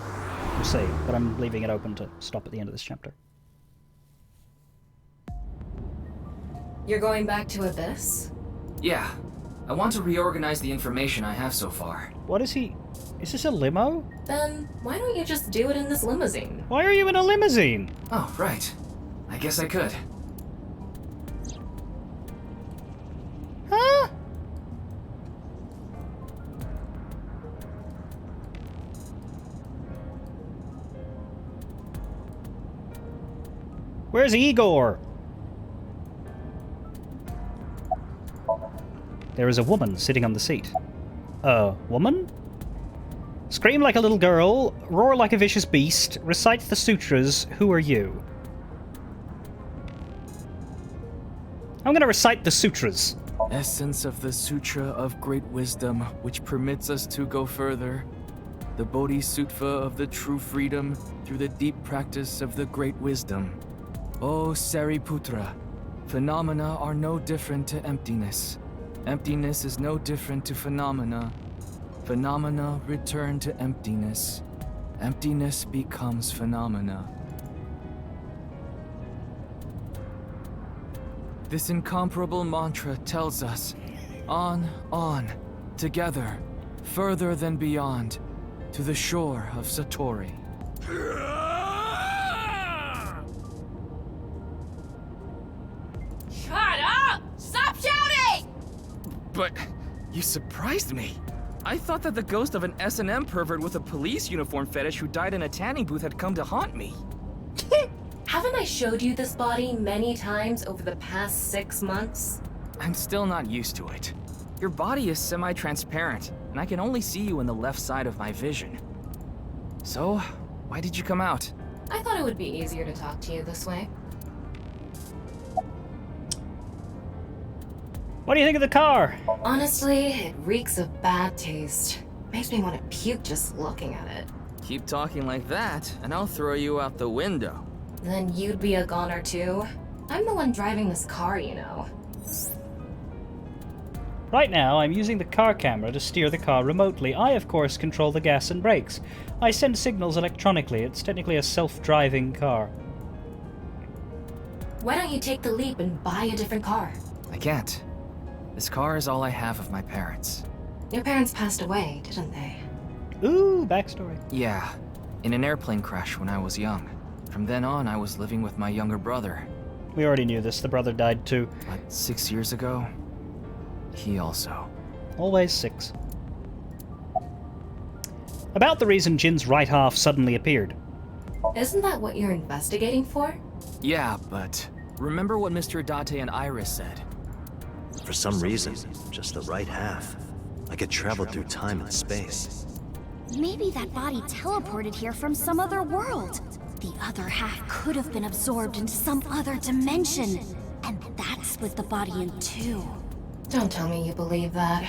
We'll see, but I'm leaving it open to stop at the end of this chapter. You're going back to Abyss? Yeah. I want to reorganize the information I have so far. What is he... Is this a limo? Then why don't you just do it in this limousine? Why are you in a limousine? Oh, right. I guess I could. Huh? Where's Igor? There is a woman sitting on the seat. A woman? Scream like a little girl, roar like a vicious beast, recite the sutras, who are you? I'm gonna recite the sutras. Essence of the Sutra of Great Wisdom, which permits us to go further. The Bodhisattva of the true freedom through the deep practice of the Great Wisdom. O Sariputra, phenomena are no different to emptiness. Emptiness is no different to phenomena. Phenomena return to emptiness. Emptiness becomes phenomena. This incomparable mantra tells us, on, together, further than beyond, to the shore of Satori. Shut up! Stop shouting! But you surprised me. I thought that the ghost of an S&M pervert with a police uniform fetish who died in a tanning booth had come to haunt me. Haven't I showed you this body many times over the past 6 months? I'm still not used to it. Your body is semi-transparent, and I can only see you in the left side of my vision. So, why did you come out? I thought it would be easier to talk to you this way. What do you think of the car? Honestly, it reeks of bad taste. Makes me want to puke just looking at it. Keep talking like that, and I'll throw you out the window. Then you'd be a goner too? I'm the one driving this car, you know. Right now, I'm using the car camera to steer the car remotely. I, of course, control the gas and brakes. I send signals electronically. It's technically a self-driving car. Why don't you take the leap and buy a different car? I can't. This car is all I have of my parents. Your parents passed away, didn't they? Ooh, backstory. Yeah, in an airplane crash when I was young. From then on, I was living with my younger brother. We already knew this. The brother died too. But 6 years ago, he also. Always 6. About the reason Jin's right half suddenly appeared. Isn't that what you're investigating for? Yeah, but remember what Mr. Date and Iris said? For some reason, just the right half. I could travel through time and space. Maybe that body teleported here from some other world. The other half could have been absorbed into some other dimension. And that split the body in two. Don't tell me you believe that.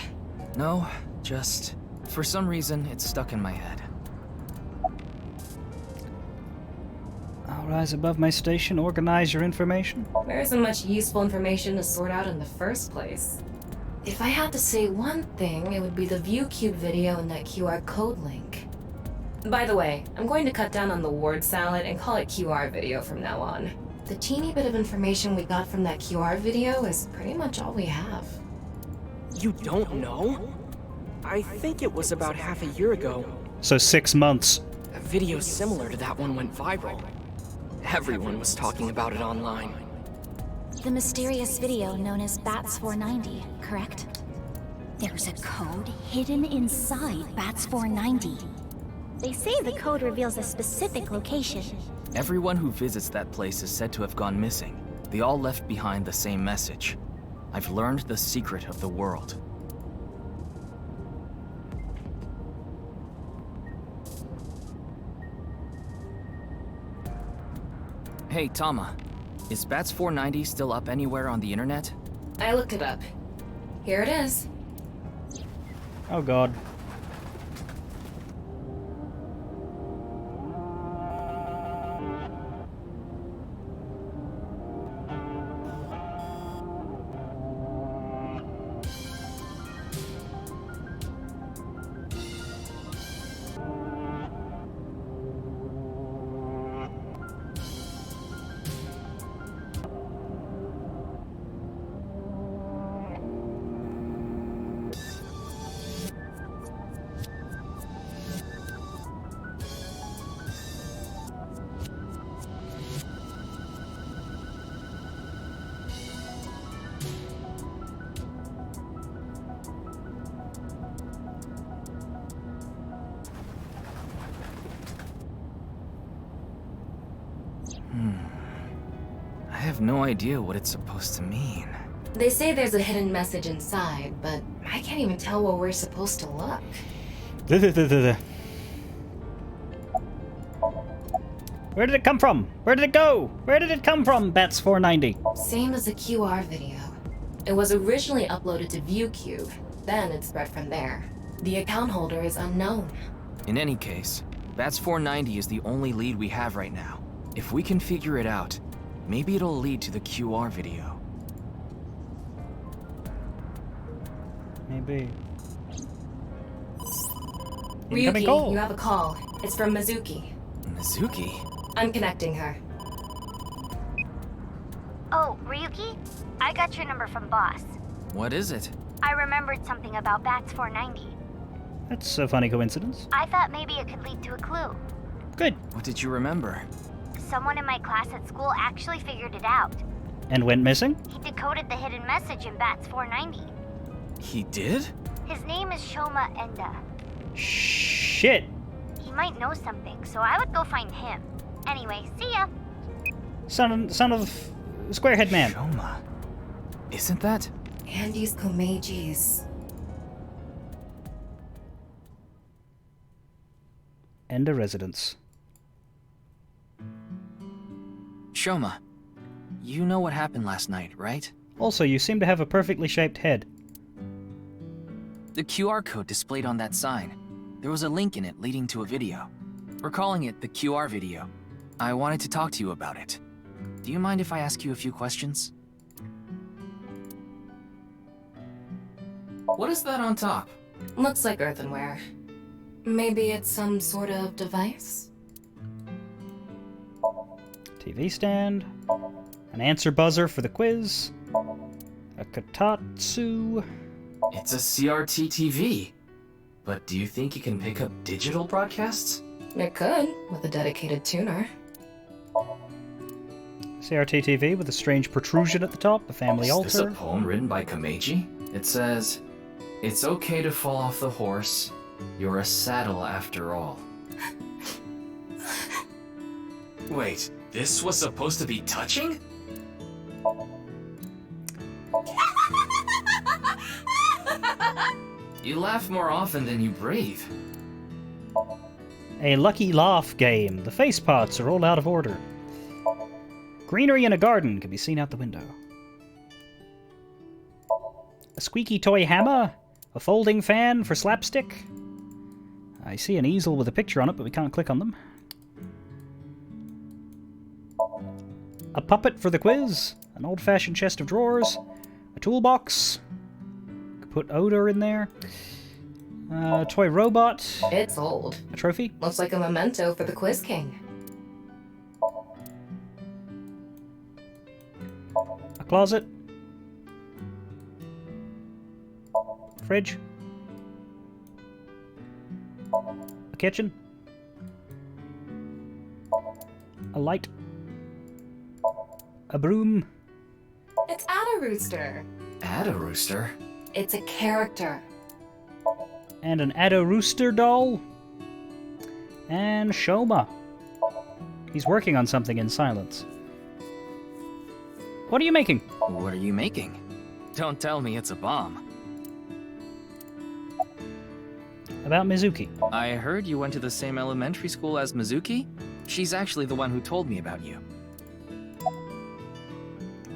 No, just for some reason it's stuck in my head. I'll rise above my station, organize your information. There isn't much useful information to sort out in the first place. If I had to say one thing, it would be the ViewCube video and that QR code link. By the way, I'm going to cut down on the word salad and call it QR video from now on. The teeny bit of information we got from that QR video is pretty much all we have. You don't know? I think it was about half a year ago. So 6 months. A video similar to that one went viral. Everyone was talking about it online. The mysterious video known as Bats 490, correct? There's a code hidden inside Bats 490. They say the code reveals a specific location. Everyone who visits that place is said to have gone missing. They all left behind the same message. I've learned the secret of the world. Hey, Tama. Is Bats 490 still up anywhere on the internet? I looked it up. Here it is. Oh god. I have no idea what it's supposed to mean. They say there's a hidden message inside, but I can't even tell where we're supposed to look. Where did it come from? Where did it go? Where did it come from, Bats 490? Same as the QR video. It was originally uploaded to ViewCube, then it spread from there. The account holder is unknown. In any case, Bats 490 is the only lead we have right now. If we can figure it out, maybe it'll lead to the QR video. Maybe. Ryuki, call. you have a call. It's from Mizuki. Mizuki? I'm connecting her. Oh, Ryuki? I got your number from Boss. What is it? I remembered something about Bats 490. That's a funny coincidence. I thought maybe it could lead to a clue. Good. What did you remember? Someone in my class at school actually figured it out. And went missing? He decoded the hidden message in Bats 490. He did? His name is Shoma Enda. Shit. He might know something, so I would go find him. Anyway, see ya. Son of Squarehead Man. Shoma. Isn't that? Andy's Komeji's. Enda residence. Shoma, you know what happened last night, right? Also, you seem to have a perfectly shaped head. The QR code displayed on that sign. There was a link in it leading to a video. We're calling it the QR video. I wanted to talk to you about it. Do you mind if I ask you a few questions? What is that on top? Looks like earthenware. Maybe it's some sort of device? TV stand. An answer buzzer for the quiz. A kotatsu. It's a CRT TV. But do you think it can pick up digital broadcasts? It could, with a dedicated tuner. CRT TV with a strange protrusion at the top, a family altar. Is this a poem written by Komeiji? It says, "It's okay to fall off the horse. You're a saddle after all." Wait, this was supposed to be touching? You laugh more often than you breathe. A lucky laugh game. The face parts are all out of order. Greenery in a garden can be seen out the window. A squeaky toy hammer. A folding fan for slapstick. I see an easel with a picture on it, but we can't click on them. A puppet for the quiz. An old-fashioned chest of drawers. A toolbox. Could put odor in there. A toy robot. It's old. A trophy. Looks like a memento for the Quiz King. A closet. Fridge. A kitchen. A light. A broom. It's Ada Rooster. Ada Rooster? It's a character. And an Ada Rooster doll. And Shoma. He's working on something in silence. What are you making? What are you making? Don't tell me it's a bomb. About Mizuki. I heard you went to the same elementary school as Mizuki? She's actually the one who told me about you.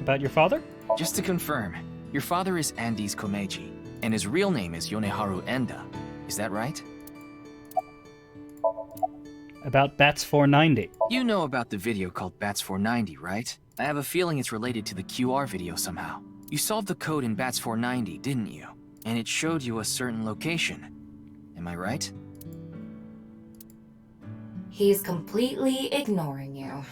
About your father? Just to confirm, your father is Andy's Komeiji, and his real name is Yoneharu Enda. Is that right? About Bats 490. You know about the video called Bats 490, right? I have a feeling it's related to the QR video somehow. You solved the code in Bats 490, didn't you? And it showed you a certain location. Am I right? He's completely ignoring you.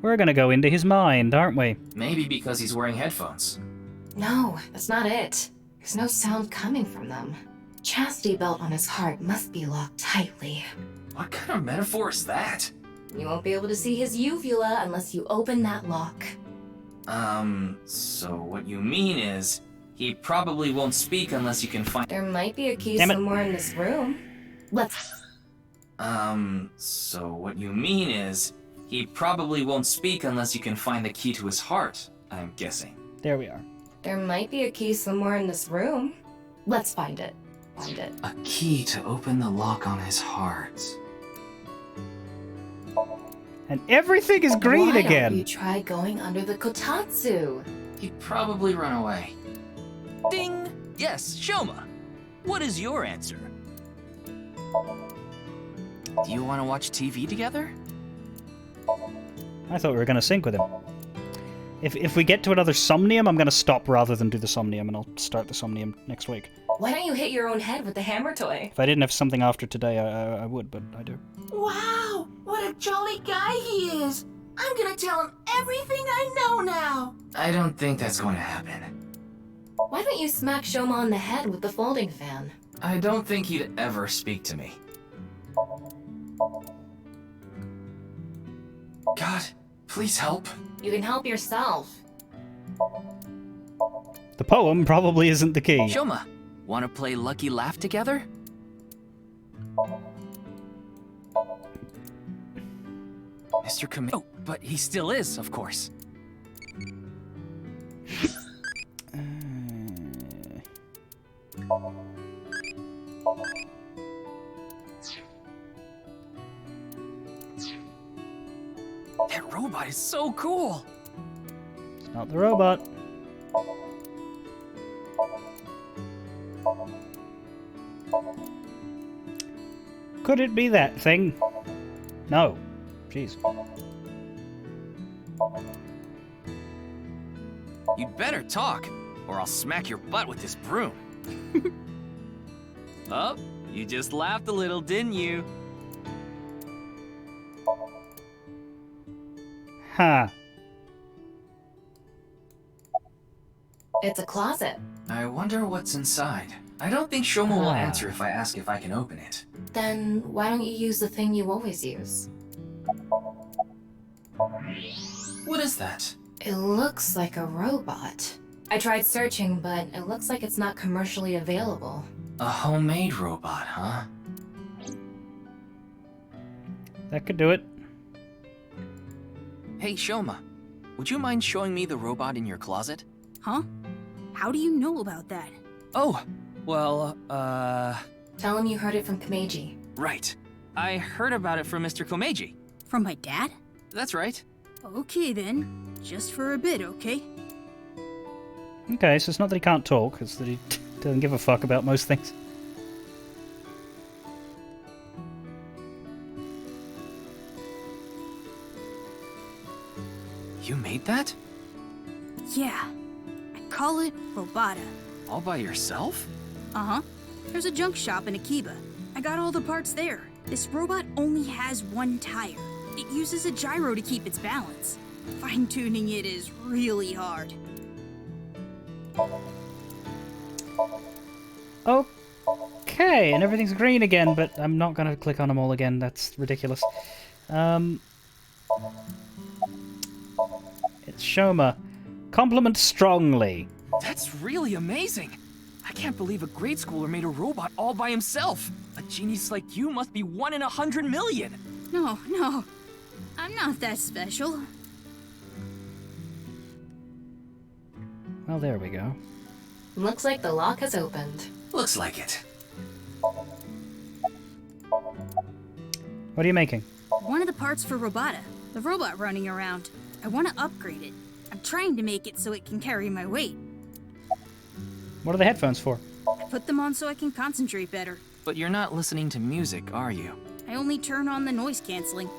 We're gonna go into his mind, aren't we? Maybe because he's wearing headphones. No, that's not it. There's no sound coming from them. Chastity belt on his heart must be locked tightly. What kind of metaphor is that? You won't be able to see his uvula unless you open that lock. So what you mean is, he probably won't speak unless you can find— There might be a key Damn it. somewhere in this room. Let's... So what you mean is, he probably won't speak unless you can find the key to his heart, I'm guessing. There we are. There might be a key somewhere in this room. Let's find it. Find it. A key to open the lock on his heart. And everything is green Why again. Don't you try going under the kotatsu? He'd probably run away. Ding! Yes, Shoma. What is your answer? Do you want to watch TV together? I thought we were going to sync with him. If we get to another Somnium, I'm going to stop rather than do the Somnium, and I'll start the Somnium next week. Why don't you hit your own head with the hammer toy? If I didn't have something after today, I would, but I do. Wow, what a jolly guy he is. I'm gonna tell him everything I know now. I don't think that's going to happen. Why don't you smack Shoma on the head with the folding fan? I don't think he'd ever speak to me. God, please help. You can help yourself. The poem probably isn't the key. Shoma, want to play Lucky Laugh together? Mr. Kame- Oh, but he still is, of course. That robot is so cool! It's not the robot. Could it be that thing? No. Jeez. You'd better talk, or I'll smack your butt with this broom. Oh, you just laughed a little, didn't you? Huh. It's a closet. I wonder what's inside. I don't think Shoma will answer if I ask if I can open it. Then why don't you use the thing you always use? What is that? It looks like a robot. I tried searching, but it looks like it's not commercially available. A homemade robot, huh? That could do it. Hey, Shoma, would you mind showing me the robot in your closet? Huh? How do you know about that? Oh, well, Tell him you heard it from Kameji. right. I heard about it from Mr. Komeiji. From my dad? That's right. Okay then. Just for a bit, okay? Okay, so it's not that he can't talk, it's that he doesn't give a fuck about most things. You made that? Yeah. I call it Robata. All by yourself? Uh-huh. There's a junk shop in Akiba. I got all the parts there. This robot only has one tire. It uses a gyro to keep its balance. Fine-tuning it is really hard. Okay, and everything's green again, but I'm not gonna click on them all again, that's ridiculous. It's Shoma. Compliment strongly. That's really amazing. I can't believe a grade schooler made a robot all by himself. A genius like you must be 1 in 100 million. No, no. I'm not that special. Well, there we go. Looks like the lock has opened. Looks like it. What are you making? One of the parts for Robata. The robot running around. I want to upgrade it. I'm trying to make it so it can carry my weight. What are the headphones for? I put them on so I can concentrate better. But you're not listening to music, are you? I only turn on the noise canceling.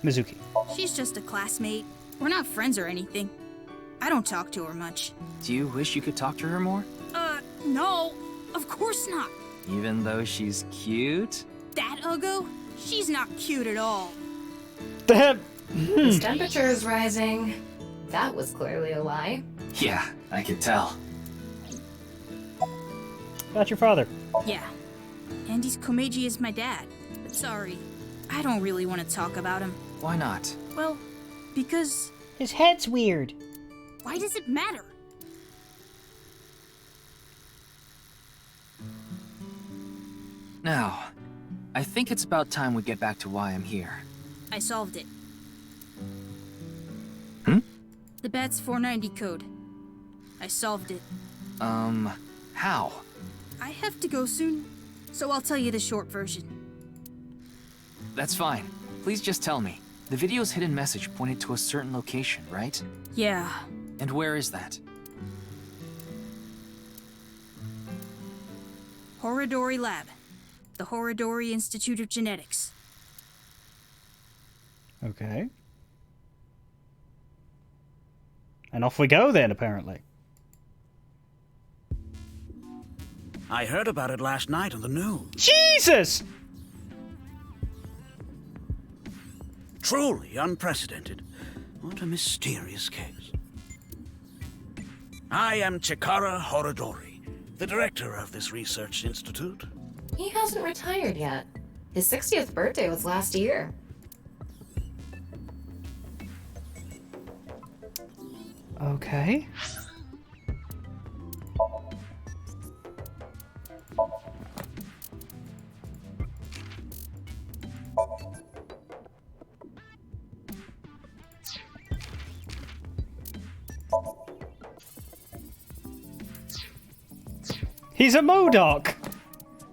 Mizuki. She's just a classmate. We're not friends or anything. I don't talk to her much. Do you wish you could talk to her more? No. Of course not. Even though she's cute? That Ugo? She's not cute at all. His temperature is rising. That was clearly a lie. Yeah, I could tell. About your father. Yeah. Andy's Komeiji is my dad. But sorry, I don't really want to talk about him. Why not? Well, because... His head's weird. Why does it matter? Now, I think it's about time we get back to why I'm here. I solved it. Hmm? The BATS 490 code. I solved it. How? I have to go soon, so I'll tell you the short version. That's fine. Please just tell me. The video's hidden message pointed to a certain location, right? Yeah. And where is that? Horodori Lab. The Horodori Institute of Genetics. Okay. And off we go then, apparently. I heard about it last night on the news. Jesus! Truly unprecedented. What a mysterious case. I am Chikara Horodori, the director of this research institute. He hasn't retired yet. His 60th birthday was last year. Okay. He's a Modoc!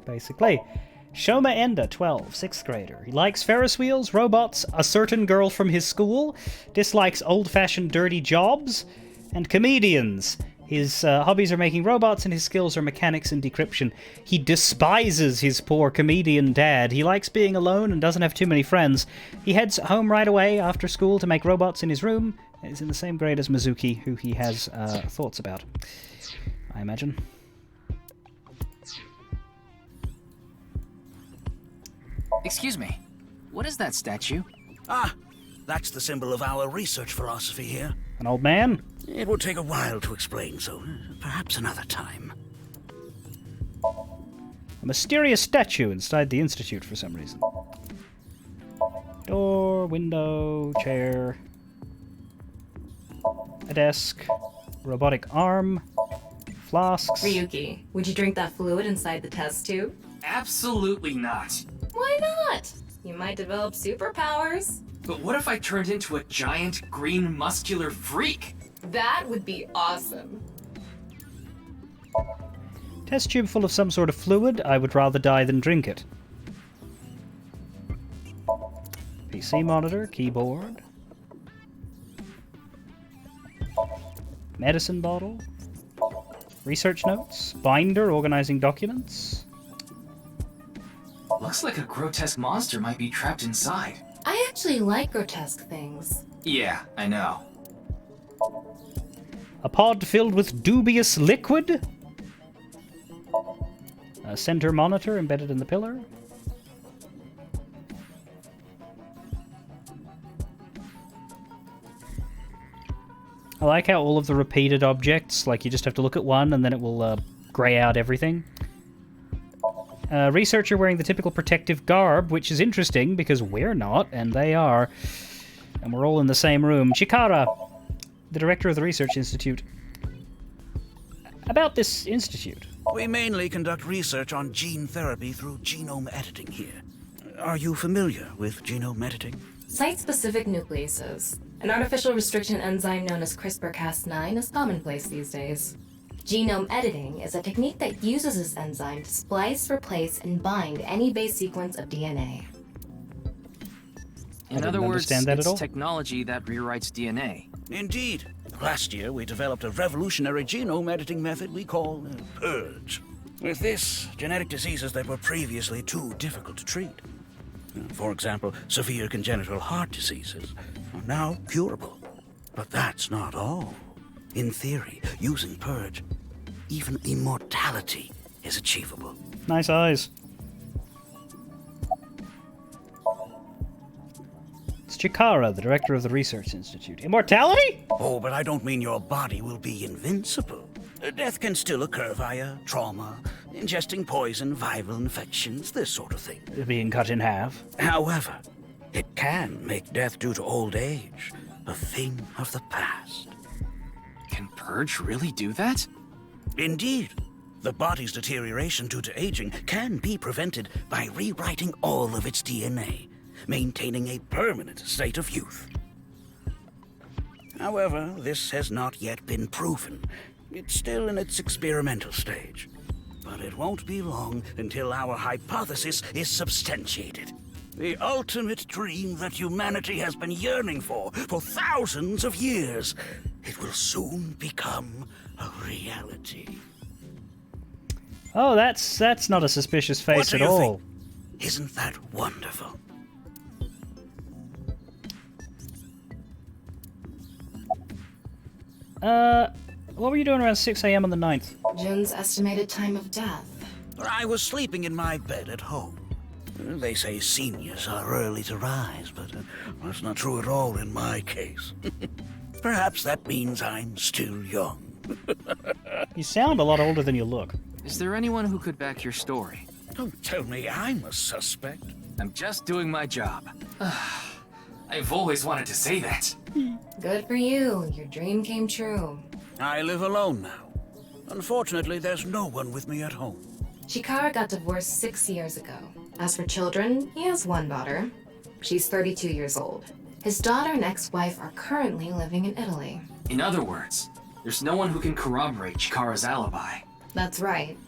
Basically. Shoma Enda, 12, 6th grader. He likes Ferris wheels, robots, a certain girl from his school, dislikes old-fashioned dirty jobs, and comedians. His hobbies are making robots and his skills are mechanics and decryption. He despises his poor comedian dad. He likes being alone and doesn't have too many friends. He heads home right away after school to make robots in his room. He's in the same grade as Mizuki, who he has thoughts about, I imagine. Excuse me. What is that statue? Ah, that's the symbol of our research philosophy here. An old man? It would take a while to explain, so perhaps another time. A mysterious statue inside the Institute for some reason. Door, window, chair. A desk. Robotic arm. Flasks. Ryuki, would you drink that fluid inside the test tube? Absolutely not. Why not? You might develop superpowers. But what if I turned into a giant, green, muscular freak? That would be awesome. Test tube full of some sort of fluid. I would rather die than drink it. PC monitor, keyboard. Medicine bottle. Research notes. Binder organizing documents. Looks like a grotesque monster might be trapped inside. I actually like grotesque things. Yeah, I know. A pod filled with dubious liquid. A center monitor embedded in the pillar. I like how all of the repeated objects, like you just have to look at one and then it will grey out everything. Researcher wearing the typical protective garb, which is interesting because we're not, and they are. And we're all in the same room. Chikara, the director of the Research Institute. About this institute. We mainly conduct research on gene therapy through genome editing here. Are you familiar with genome editing? Site-specific nucleases. An artificial restriction enzyme known as CRISPR-Cas9 is commonplace these days. Genome editing is a technique that uses this enzyme to splice, replace, and bind any base sequence of DNA. In other words, it's technology that rewrites DNA. Indeed. Last year, we developed a revolutionary genome editing method we call Purge. With this, genetic diseases that were previously too difficult to treat, for example, severe congenital heart diseases, are now curable. But that's not all. In theory, using Purge, even immortality is achievable. Nice eyes. It's Chikara, the director of the Research Institute. Immortality? Oh, but I don't mean your body will be invincible. Death can still occur via trauma, ingesting poison, viral infections, this sort of thing. Being cut in half. However, it can make death due to old age a thing of the past. Can Purge really do that? Indeed. The body's deterioration due to aging can be prevented by rewriting all of its DNA, maintaining a permanent state of youth. However, this has not yet been proven. It's still in its experimental stage. But it won't be long until our hypothesis is substantiated. The ultimate dream that humanity has been yearning for thousands of years. It will soon become a reality. Oh, that's not a suspicious face at all. Isn't that wonderful? What were you doing around 6 a.m. on the 9th? Jin's estimated time of death. I was sleeping in my bed at home. They say seniors are early to rise, but that's not true at all in my case. Perhaps that means I'm still young. You sound a lot older than you look. Is there anyone who could back your story? Don't tell me I'm a suspect. I'm just doing my job. I've always wanted to say that. Good for you. Your dream came true. I live alone now. Unfortunately, there's no one with me at home. Chikara got divorced 6 years ago. As for children, he has one daughter. She's 32 years old. His daughter and ex-wife are currently living in Italy. In other words, there's no one who can corroborate Chikara's alibi. That's right.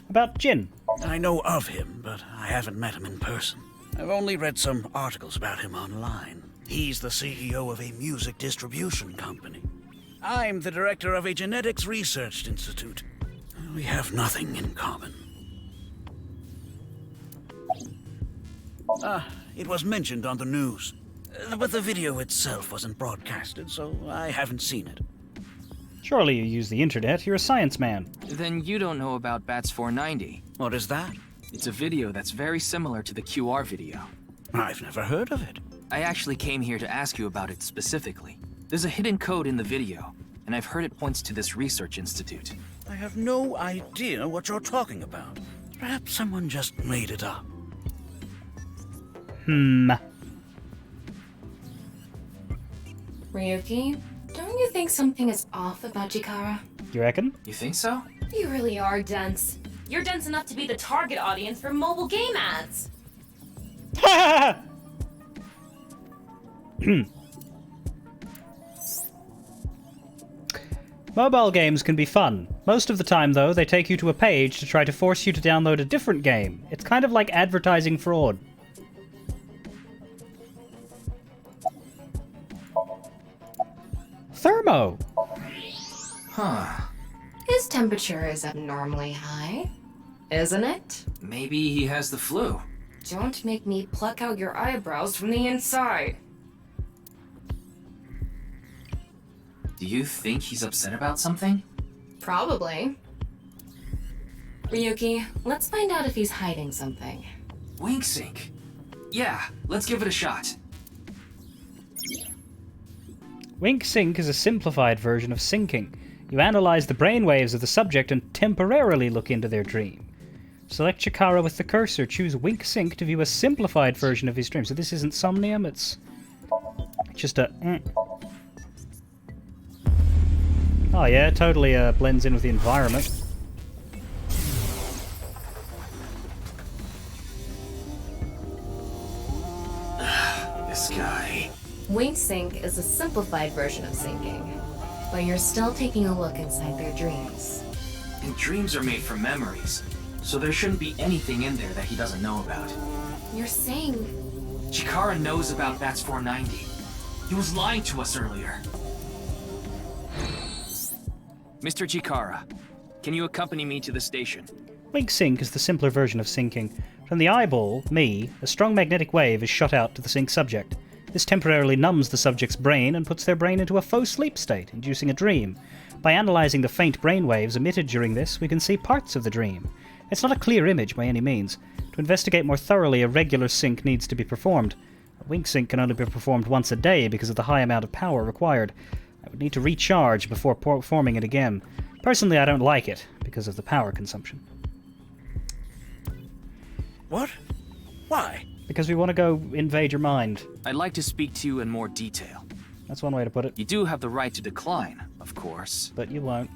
About Jin? I know of him, but I haven't met him in person. I've only read some articles about him online. He's the CEO of a music distribution company. I'm the director of a genetics research institute. We have nothing in common. It was mentioned on the news, but the video itself wasn't broadcasted, so I haven't seen it. Surely you use the internet, you're a science man. Then you don't know about BATS 490. What is that? It's a video that's very similar to the QR video. I've never heard of it. I actually came here to ask you about it specifically. There's a hidden code in the video, and I've heard it points to this research institute. I have no idea what you're talking about. Perhaps someone just made it up. Ryuki, don't you think something is off about Chikara? You reckon? You think so? You really are dense. You're dense enough to be the target audience for mobile game ads. Mobile games can be fun. Most of the time, though, they take you to a page to try to force you to download a different game. It's kind of like advertising fraud. Thermo! Huh. His temperature is abnormally high, isn't it? Maybe he has the flu. Don't make me pluck out your eyebrows from the inside. Do you think he's upset about something? Probably. Ryuki, let's find out if he's hiding something. Wink sync. Yeah, let's give it a shot. Wink sync is a simplified version of syncing. You analyze the brainwaves of the subject and temporarily look into their dream. Select Chikara with the cursor, choose Wink sync to view a simplified version of his dream. So this isn't Somnium, it's just a... Oh yeah, totally blends in with the environment. This guy. Wink sync is a simplified version of syncing, but you're still taking a look inside their dreams. And dreams are made from memories, so there shouldn't be anything in there that he doesn't know about. You're saying... Chikara knows about BATS 490. He was lying to us earlier. Mr. Chikara, can you accompany me to the station? Wink sync is the simpler version of syncing. From the eyeball, me, a strong magnetic wave is shot out to the sync subject. This temporarily numbs the subject's brain and puts their brain into a faux sleep state, inducing a dream. By analysing the faint brain waves emitted during this, we can see parts of the dream. It's not a clear image by any means. To investigate more thoroughly, a regular sync needs to be performed. A wink sync can only be performed once a day because of the high amount of power required. I would need to recharge before performing it again. Personally, I don't like it because of the power consumption. What? Why? Because we want to go invade your mind. I'd like to speak to you in more detail. That's one way to put it. You do have the right to decline, of course. But you won't.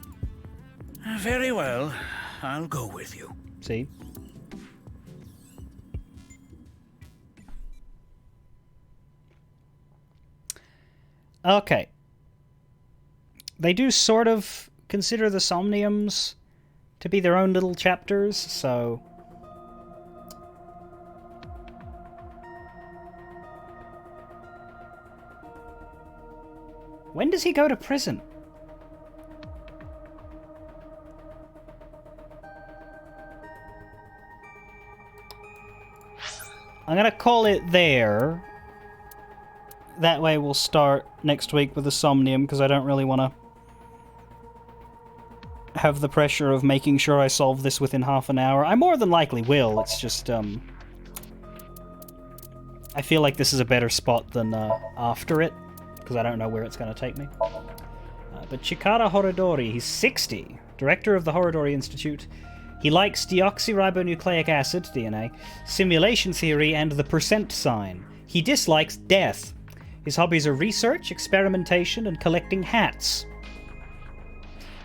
Very well. I'll go with you. See? Okay. They do sort of consider the Somniums to be their own little chapters, so... When does he go to prison? I'm gonna call it there. That way we'll start next week with the Somnium, because I don't really want to have the pressure of making sure I solve this within half an hour. I more than likely will, it's just, I feel like this is a better spot than after it, because I don't know where it's going to take me. But Chikara Horodori, he's 60, director of the Horodori Institute. He likes deoxyribonucleic acid, DNA, simulation theory, and the percent sign. He dislikes death. His hobbies are research, experimentation, and collecting hats.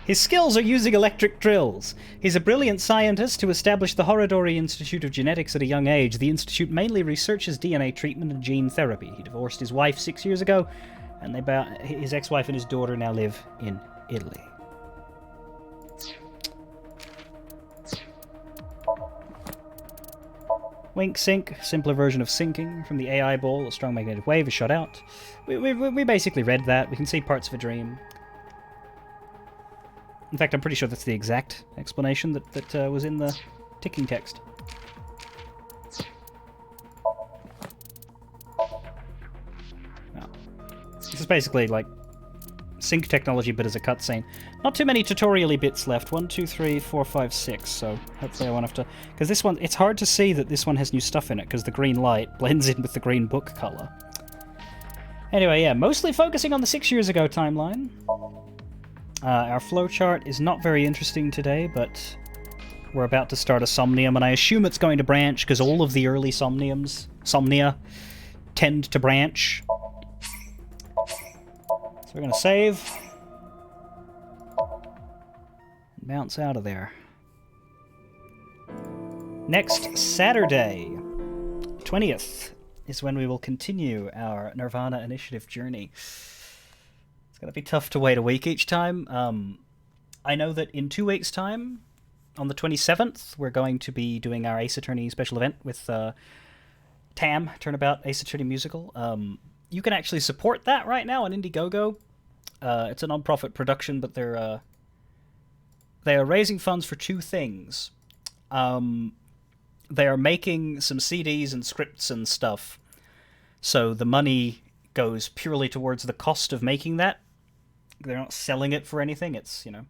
His skills are using electric drills. He's a brilliant scientist who established the Horodori Institute of Genetics at a young age. The institute mainly researches DNA treatment and gene therapy. He divorced his wife 6 years ago, and his ex-wife and his daughter now live in Italy. Wink sync, simpler version of syncing. From the AI ball, a strong magnetic wave is shot out. We basically read that. We can see parts of a dream. In fact, I'm pretty sure that's the exact explanation that was in the ticking text. Oh. This is basically like sync technology, but as a cutscene. Not too many tutorial-y bits left. 1, 2, 3, 4, 5, 6. So hopefully I won't have to... Because this one, it's hard to see that this one has new stuff in it, because the green light blends in with the green book color. Anyway, yeah, mostly focusing on the 6 years ago timeline. Our flowchart is not very interesting today, but we're about to start a Somnium, and I assume it's going to branch, because all of the early Somnia, tend to branch. So we're going to save. And bounce out of there. Next Saturday, 20th, is when we will continue our Nirvana Initiative journey. It's going to be tough to wait a week each time. I know that in 2 weeks' time, on the 27th, we're going to be doing our Ace Attorney special event with TAM, Turnabout Ace Attorney Musical. You can actually support that right now on Indiegogo. It's a non-profit production, but they are raising funds for 2 things. They are making some CDs and scripts and stuff, so the money goes purely towards the cost of making that. They're not selling it for anything. It's, you know,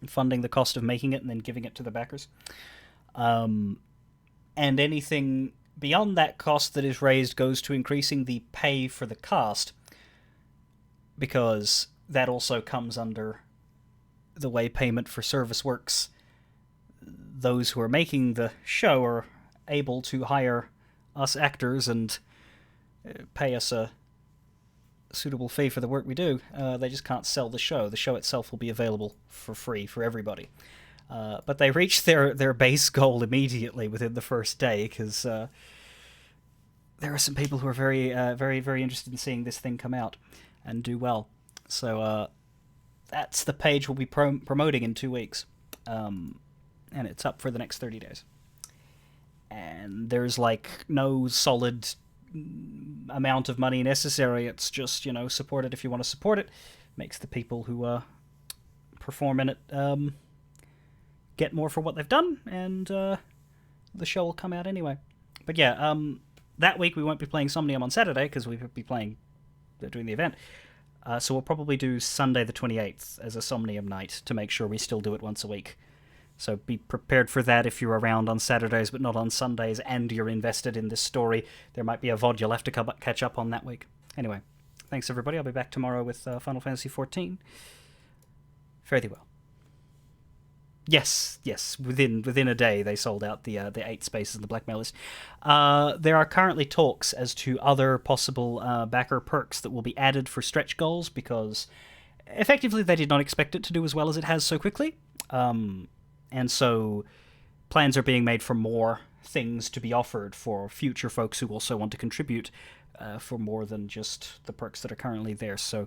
funding the cost of making it and then giving it to the backers. And anything beyond that cost that is raised goes to increasing the pay for the cast, because that also comes under the way payment for service works. Those who are making the show are able to hire us actors and pay us a suitable fee for the work we do. They just can't sell the show. The show itself will be available for free for everybody. But they reached their base goal immediately within the first day, because there are some people who are very, very interested in seeing this thing come out and do well. So that's the page we'll be promoting in 2 weeks. And it's up for the next 30 days. And there's, like, no solid amount of money necessary. It's just, you know, support it if you want to support it. Makes the people who perform in it get more for what they've done, and the show will come out anyway. But yeah, that week we won't be playing Somnium on Saturday, because we'll be doing the event. So we'll probably do Sunday the 28th as a Somnium night to make sure we still do it once a week. So be prepared for that if you're around on Saturdays but not on Sundays and you're invested in this story. There might be a VOD you'll have to catch up on that week. Anyway, thanks everybody. I'll be back tomorrow with Final Fantasy XIV. Fare thee well. Yes, within a day they sold out the 8 spaces in the blackmail list. There are currently talks as to other possible backer perks that will be added for stretch goals, because effectively they did not expect it to do as well as it has so quickly. And so plans are being made for more things to be offered for future folks who also want to contribute for more than just the perks that are currently there. So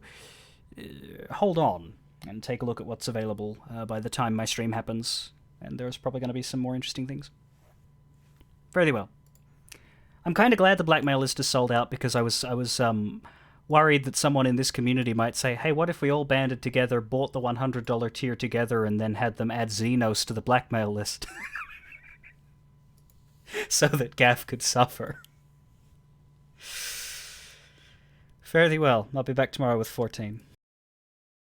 hold on and take a look at what's available by the time my stream happens, and there's probably going to be some more interesting things. Very well. I'm kind of glad the blackmail list is sold out, because I was worried that someone in this community might say, hey, what if we all banded together, bought the $100 tier together, and then had them add Xenos to the blackmail list? So that Gaff could suffer. Fare thee well. I'll be back tomorrow with 14.